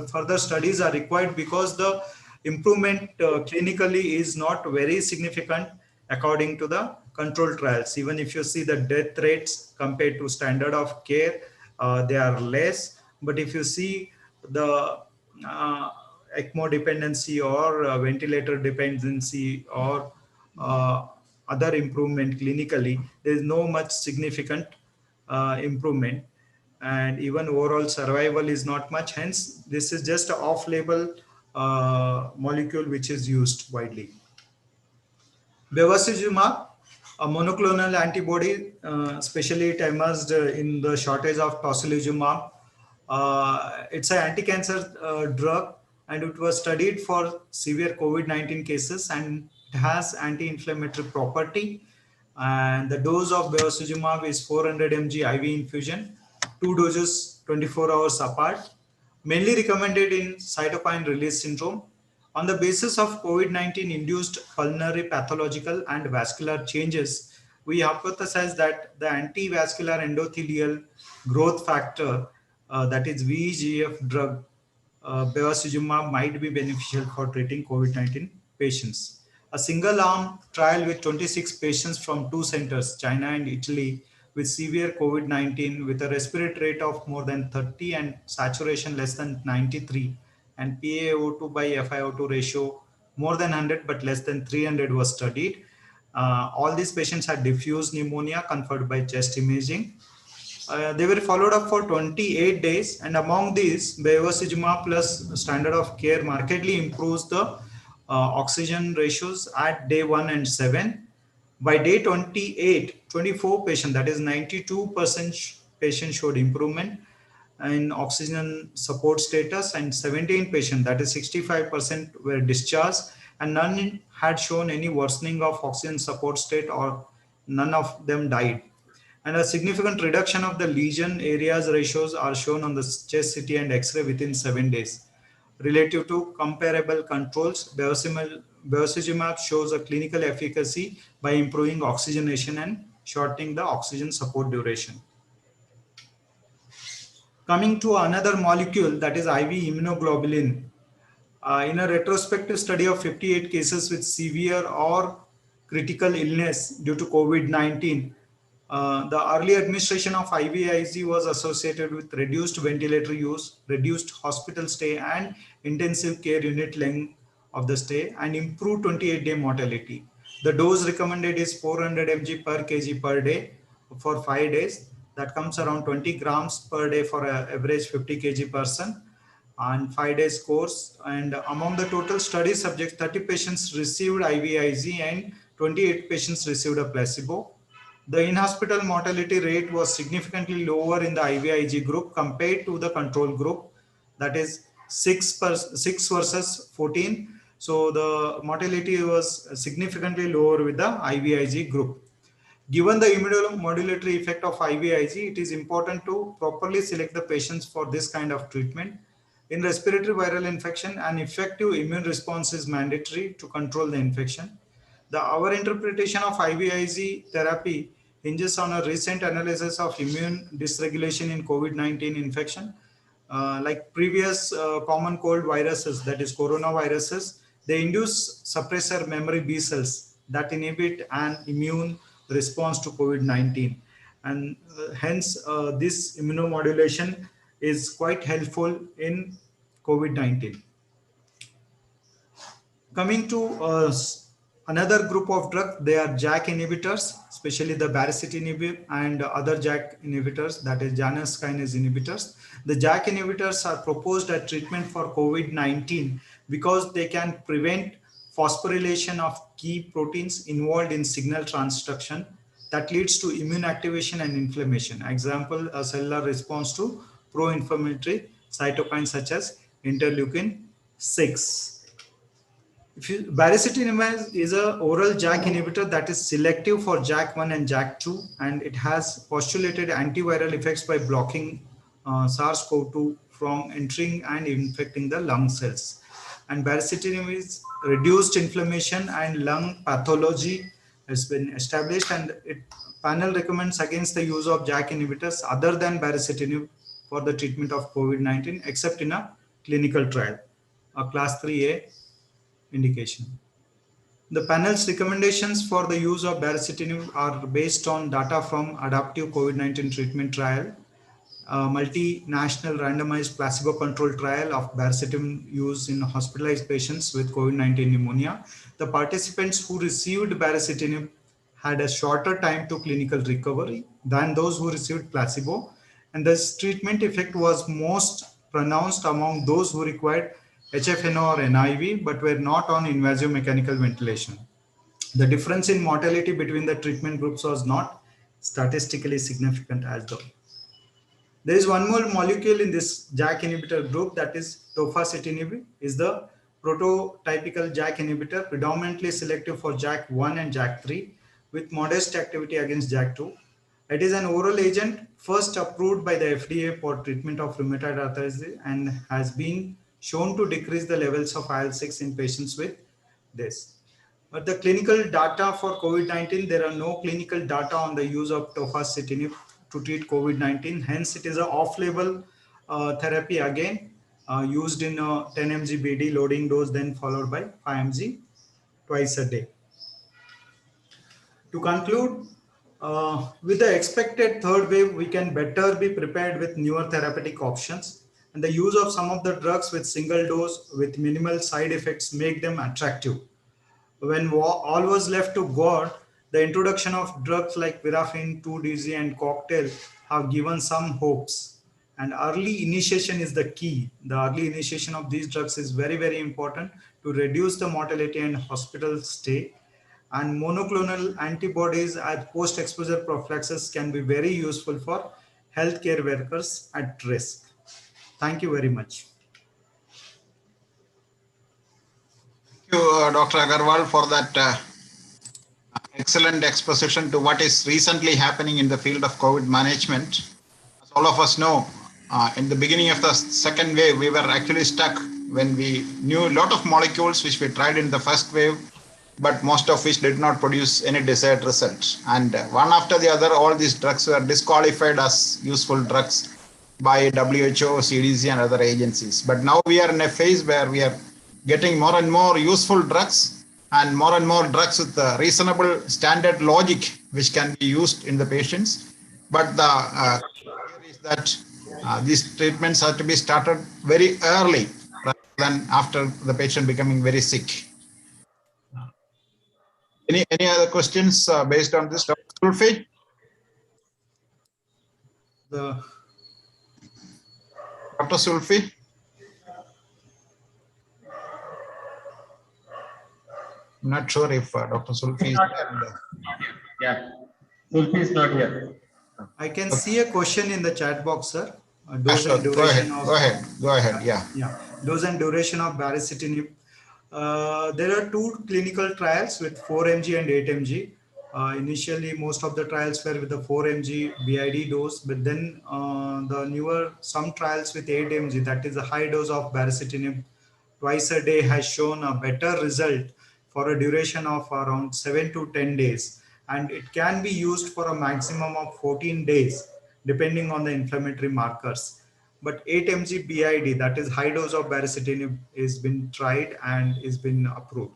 further studies are required because the improvement clinically is not very significant according to the control trials. Even if you see the death rates compared to standard of care, they are less. But if you see the ECMO dependency or ventilator dependency or other improvement clinically, there is no much significant improvement, and even overall survival is not much. Hence, this is just an off-label molecule which is used widely. Bevacizumab, a monoclonal antibody, especially it emerged in the shortage of tocilizumab. It's an anti-cancer drug, and it was studied for severe COVID-19 cases, and it has anti-inflammatory property. And the dose of bevacizumab is 400 mg IV infusion, 2 doses 24 hours apart, mainly recommended in cytokine release syndrome. On the basis of COVID-19 induced pulmonary pathological and vascular changes, we hypothesize that the anti-vascular endothelial growth factor, that is VEGF drug, bevacizumab might be beneficial for treating COVID-19 patients. A single arm trial with 26 patients from 2 centers, China and Italy, with severe COVID-19 with a respiratory rate of more than 30 and saturation less than 93, and PaO2 by FiO2 ratio more than 100 but less than 300 was studied. All these patients had diffuse pneumonia confirmed by chest imaging. They were followed up for 28 days, and among these, bevacizumab plus standard of care markedly improves the oxygen ratios at day 1 and 7. By day 28, 24 patients, that is 92% patients showed improvement in oxygen support status, and 17 patients, that is 65%, were discharged, and none had shown any worsening of oxygen support state, or none of them died. And a significant reduction of the lesion areas ratios are shown on the chest CT and X-ray within 7 days. Relative to comparable controls, bevacizumab shows a clinical efficacy by improving oxygenation and shortening the oxygen support duration. Coming to another molecule, that is IV immunoglobulin. In a retrospective study of 58 cases with severe or critical illness due to COVID-19. The early administration of IVIG was associated with reduced ventilator use, reduced hospital stay and intensive care unit length of the stay, and improved 28-day mortality. The dose recommended is 400 mg per kg per day for 5 days. That comes around 20 grams per day for an average 50 kg person, and 5 days course. And among the total study subjects, 30 patients received IVIG and 28 patients received a placebo. The in-hospital mortality rate was significantly lower in the IVIG group compared to the control group, that is 6 versus 14. So the mortality was significantly lower with the IVIG group. Given the immunomodulatory effect of IVIG, it is important to properly select the patients for this kind of treatment. In respiratory viral infection, an effective immune response is mandatory to control the infection. Our interpretation of IVIG therapy hinges on a recent analysis of immune dysregulation in COVID-19 infection. Like previous common cold viruses, that is coronaviruses, they induce suppressor memory B cells that inhibit an immune response to COVID-19. And hence this immunomodulation is quite helpful in COVID-19. Coming to another group of drugs, they are JAK inhibitors, especially the baricitinib and other JAK inhibitors, that is Janus kinase inhibitors. The JAK inhibitors are proposed as treatment for COVID-19 because they can prevent phosphorylation of key proteins involved in signal transduction that leads to immune activation and inflammation. Example, a cellular response to pro-inflammatory cytokines such as interleukin 6. Baricitinib is an oral JAK inhibitor that is selective for JAK1 and JAK2, and it has postulated antiviral effects by blocking SARS-CoV-2 from entering and infecting the lung cells. And baricitinib is reduced inflammation and lung pathology has been established, and it panel recommends against the use of JAK inhibitors other than baricitinib for the treatment of COVID-19, except in a clinical trial, a class 3A indication. The panel's recommendations for the use of baricitinib are based on data from adaptive COVID-19 treatment trial, a multinational randomized placebo-controlled trial of baricitinib use in hospitalized patients with COVID-19 pneumonia. The participants who received baricitinib had a shorter time to clinical recovery than those who received placebo, and this treatment effect was most pronounced among those who required HFNO or NIV but were not on invasive mechanical ventilation. The difference in mortality between the treatment groups was not statistically significant as though. There is one more molecule in this JAK inhibitor group, that is tofacitinib, is the prototypical JAK inhibitor predominantly selective for JAK1 and JAK3 with modest activity against JAK2. It is an oral agent first approved by the FDA for treatment of rheumatoid arthritis and has been shown to decrease the levels of IL-6 in patients with this. But the clinical data for COVID-19, there are no clinical data on the use of tofacitinib to treat COVID-19. Hence, it is an off-label therapy again, used in a 10 mg BD loading dose, then followed by 5 mg twice a day. To conclude, with the expected third wave, we can better be prepared with newer therapeutic options, and the use of some of the drugs with single dose with minimal side effects make them attractive. When all was left to God, the introduction of drugs like Virafin, 2-DZ and cocktail have given some hopes, and early initiation is the key. The early initiation of these drugs is very, very important to reduce the mortality and hospital stay. And monoclonal antibodies as post-exposure prophylaxis can be very useful for healthcare workers at risk. Thank you very much. Thank you, Dr. Agarwal, for that excellent exposition to what is recently happening in the field of COVID management. As all of us know, in the beginning of the second wave, we were actually stuck when we knew a lot of molecules which we tried in the first wave, but most of which did not produce any desired results. And one after the other, all these drugs were disqualified as useful drugs by WHO, CDC and other agencies. But now we are in a phase where we are getting more and more useful drugs, and more drugs with reasonable standard logic, which can be used in the patients. But the theory is that these treatments have to be started very early rather than after the patient becoming very sick. Any other questions based on this, Dr. Sulfi? The Dr. Sulfi? I'm not sure if Dr. Sulfi is there. Yeah, Sulfi is not here. I can see a question in the chat box, sir. Dose and duration go ahead. Yeah. Dose and duration of baricitinib. There are two clinical trials with 4 mg and 8 mg. Initially, most of the trials were with the 4 mg BID dose, but then some trials with 8 mg, that is a high dose of baricitinib twice a day, has shown a better result for a duration of around 7 to 10 days. And it can be used for a maximum of 14 days, depending on the inflammatory markers. But 8 mg BID, that is high dose of baricitinib, is been tried and is been approved.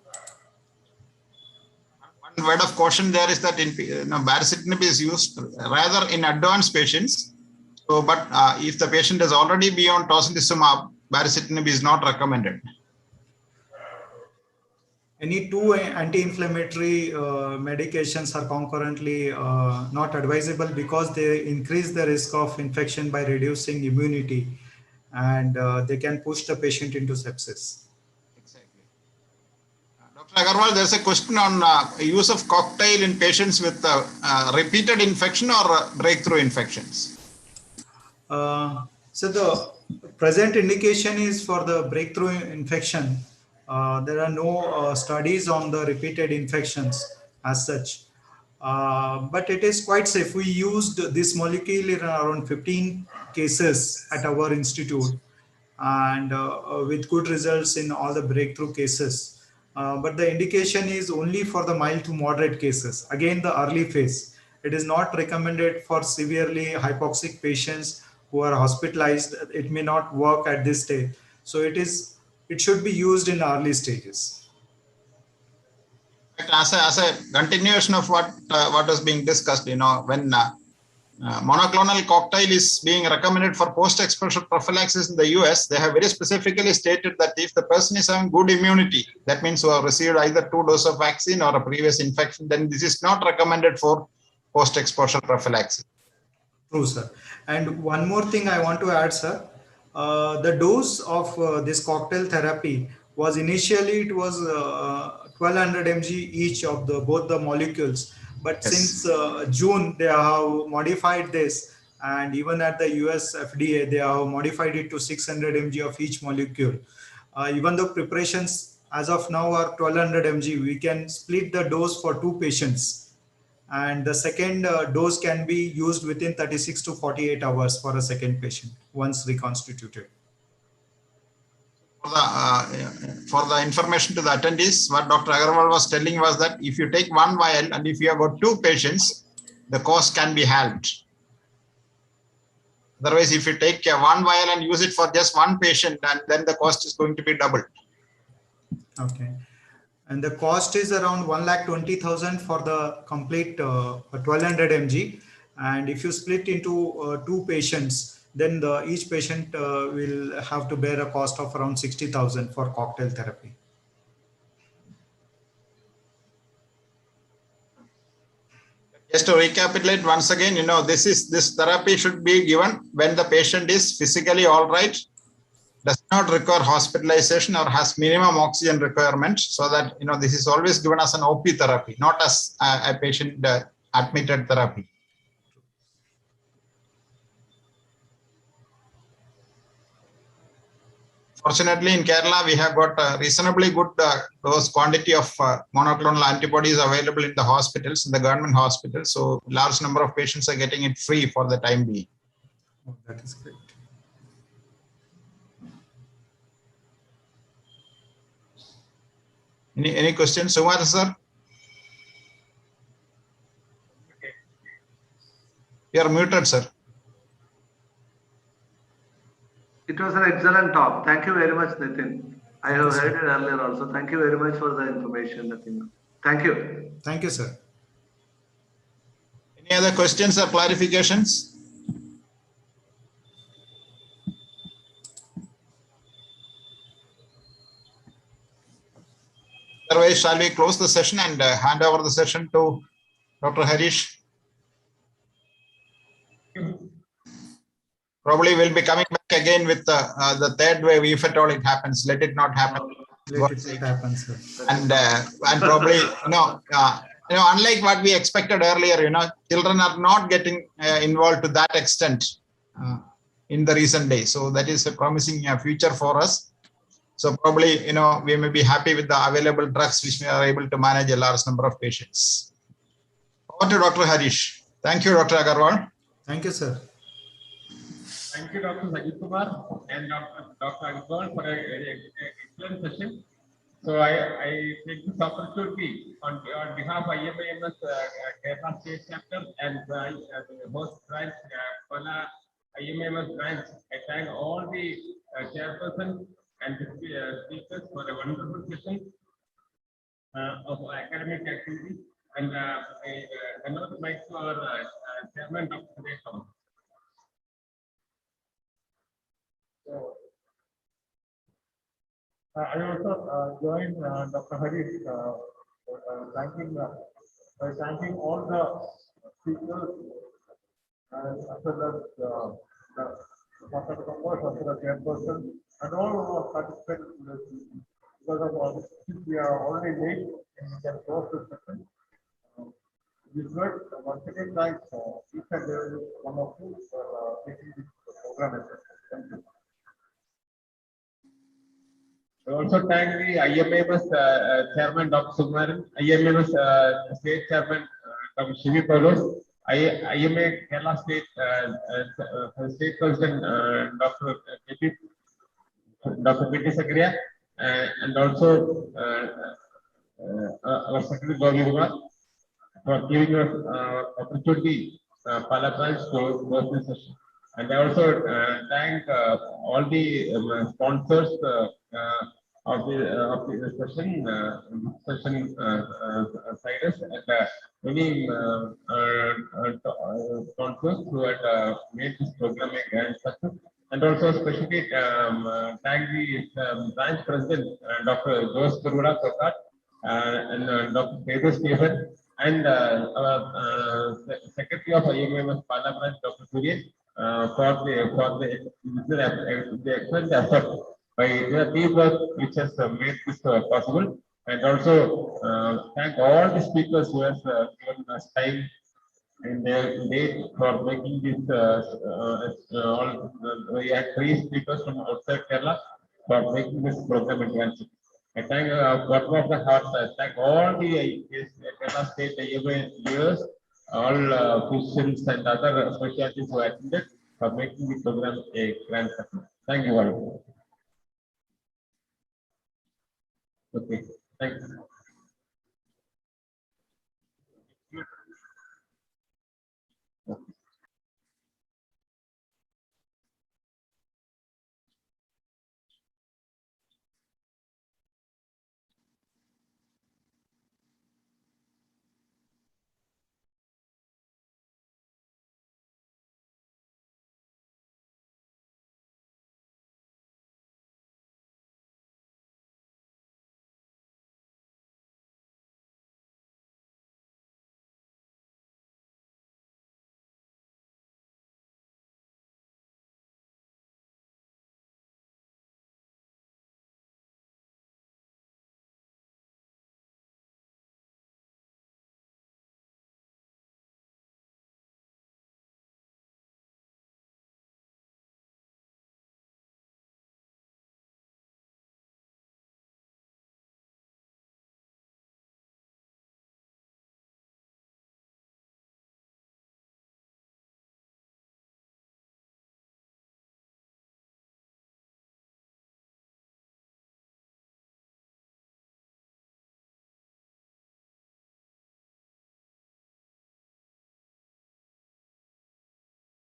One word of caution there is that baricitinib is used rather in advanced patients. So, but if the patient is already beyond tocilizumab, baricitinib is not recommended. Any two anti-inflammatory medications are concurrently not advisable because they increase the risk of infection by reducing immunity, and they can push the patient into sepsis. Exactly. Dr. Agarwal, there's a question on use of cocktail in patients with repeated infection or breakthrough infections. So the present indication is for the breakthrough infection. There are no studies on the repeated infections as such, but it is quite safe. We used this molecule in around 15 cases at our institute, and with good results in all the breakthrough cases. But the indication is only for the mild to moderate cases. Again, the early phase. It is not recommended for severely hypoxic patients who are hospitalized. It may not work at this stage. So it should be used in early stages. As a continuation of what is being discussed, when monoclonal cocktail is being recommended for post-exposure prophylaxis in the US, they have very specifically stated that if the person is having good immunity, that means who have received either 2 doses of vaccine or a previous infection, then this is not recommended for post-exposure prophylaxis. True, sir. And one more thing I want to add, sir. The dose of this cocktail therapy was initially, it was 1200 mg each of both the molecules. But since June, they have modified this. And even at the US FDA, they have modified it to 600 mg of each molecule. Even though preparations as of now are 1200 mg, we can split the dose for 2 patients. And the second dose can be used within 36 to 48 hours for a second patient once reconstituted. For the information to the attendees, what Dr. Agarwal was telling was that if you take 1 vial and if you have got 2 patients, the cost can be halved. Otherwise, if you take 1 vial and use it for just 1 patient, and then the cost is going to be doubled. Okay. And the cost is around 1,20,000 for the complete 1200 mg. And if you split into 2 patients, then each patient will have to bear a cost of around 60,000 for cocktail therapy. Just to recapitulate once again, this therapy should be given when the patient is physically all right, does not require hospitalization or has minimum oxygen requirements, so that this is always given as an OP therapy, not as a patient admitted therapy. Fortunately, in Kerala, we have got a reasonably good dose quantity of monoclonal antibodies available in the hospitals, in the government hospitals. So large number of patients are getting it free for the time being. Oh, that is great. Any questions, Sumar sir? You are muted, sir. It was an excellent talk. Thank you very much, Nitin. I have heard it earlier also. Thank you very much for the information. Nothing. Thank you. Thank you, sir. Any other questions or clarifications? Otherwise, shall we close the session and hand over the session to Dr. Harish? Probably we'll be coming back again with the third wave, if at all it happens. Let it not happen. Let it happen, sir. And probably, unlike what we expected earlier, children are not getting involved to that extent in the recent days. So that is a promising future for us. So probably, we may be happy with the available drugs which we are able to manage a large number of patients. Over to Dr. Harish. Thank you, Dr. Agarwal. Thank you, sir. Thank you, Dr. Sajid Kumar and Dr. Agarwal for an excellent session. So I take this opportunity on behalf of IMA Kerala State Chapter and the host branch, Pala IMA branch. I thank all the chairperson and the speakers for a wonderful session of academic activities. And I hand over the mic to our chairman, Dr. Suresh. So, I also joined Dr. Harish by thanking all the speakers as well as Dr. Kapoor, as well as chairperson, and all participants because of all this. We are already late and we can close the session. We good. Once again, thanks each and every one of you for taking this program. Thank you. I also thank the IMA's chairman, Dr. Sukumaran, IMA's state chairman, Dr. Shivi Palos, IMA Kerala State State President, Dr. P.T. Sakaria, and also our Secretary Gauri Kumar for giving us opportunity Pala branch to host this session. And I also thank all the sponsors of the session Cyrus and many sponsors who had made this program a grand success. And also especially thank the branch president, Dr. Jose Kurula Kokat, and Dr. Pedro Stephen, and Secretary of IMA Pala branch, Dr. Surya, for the excellent effort by the teamwork which has made this possible. And also thank all the speakers who have given us time in their day for making this. We had 3 speakers from outside Kerala for making this program advancing. I thank bottom of the heart. I thank all the Kerala State IMA leaders, all physicians and other specialties who attended for making the program a grand success. Thank you all. Okay, thanks.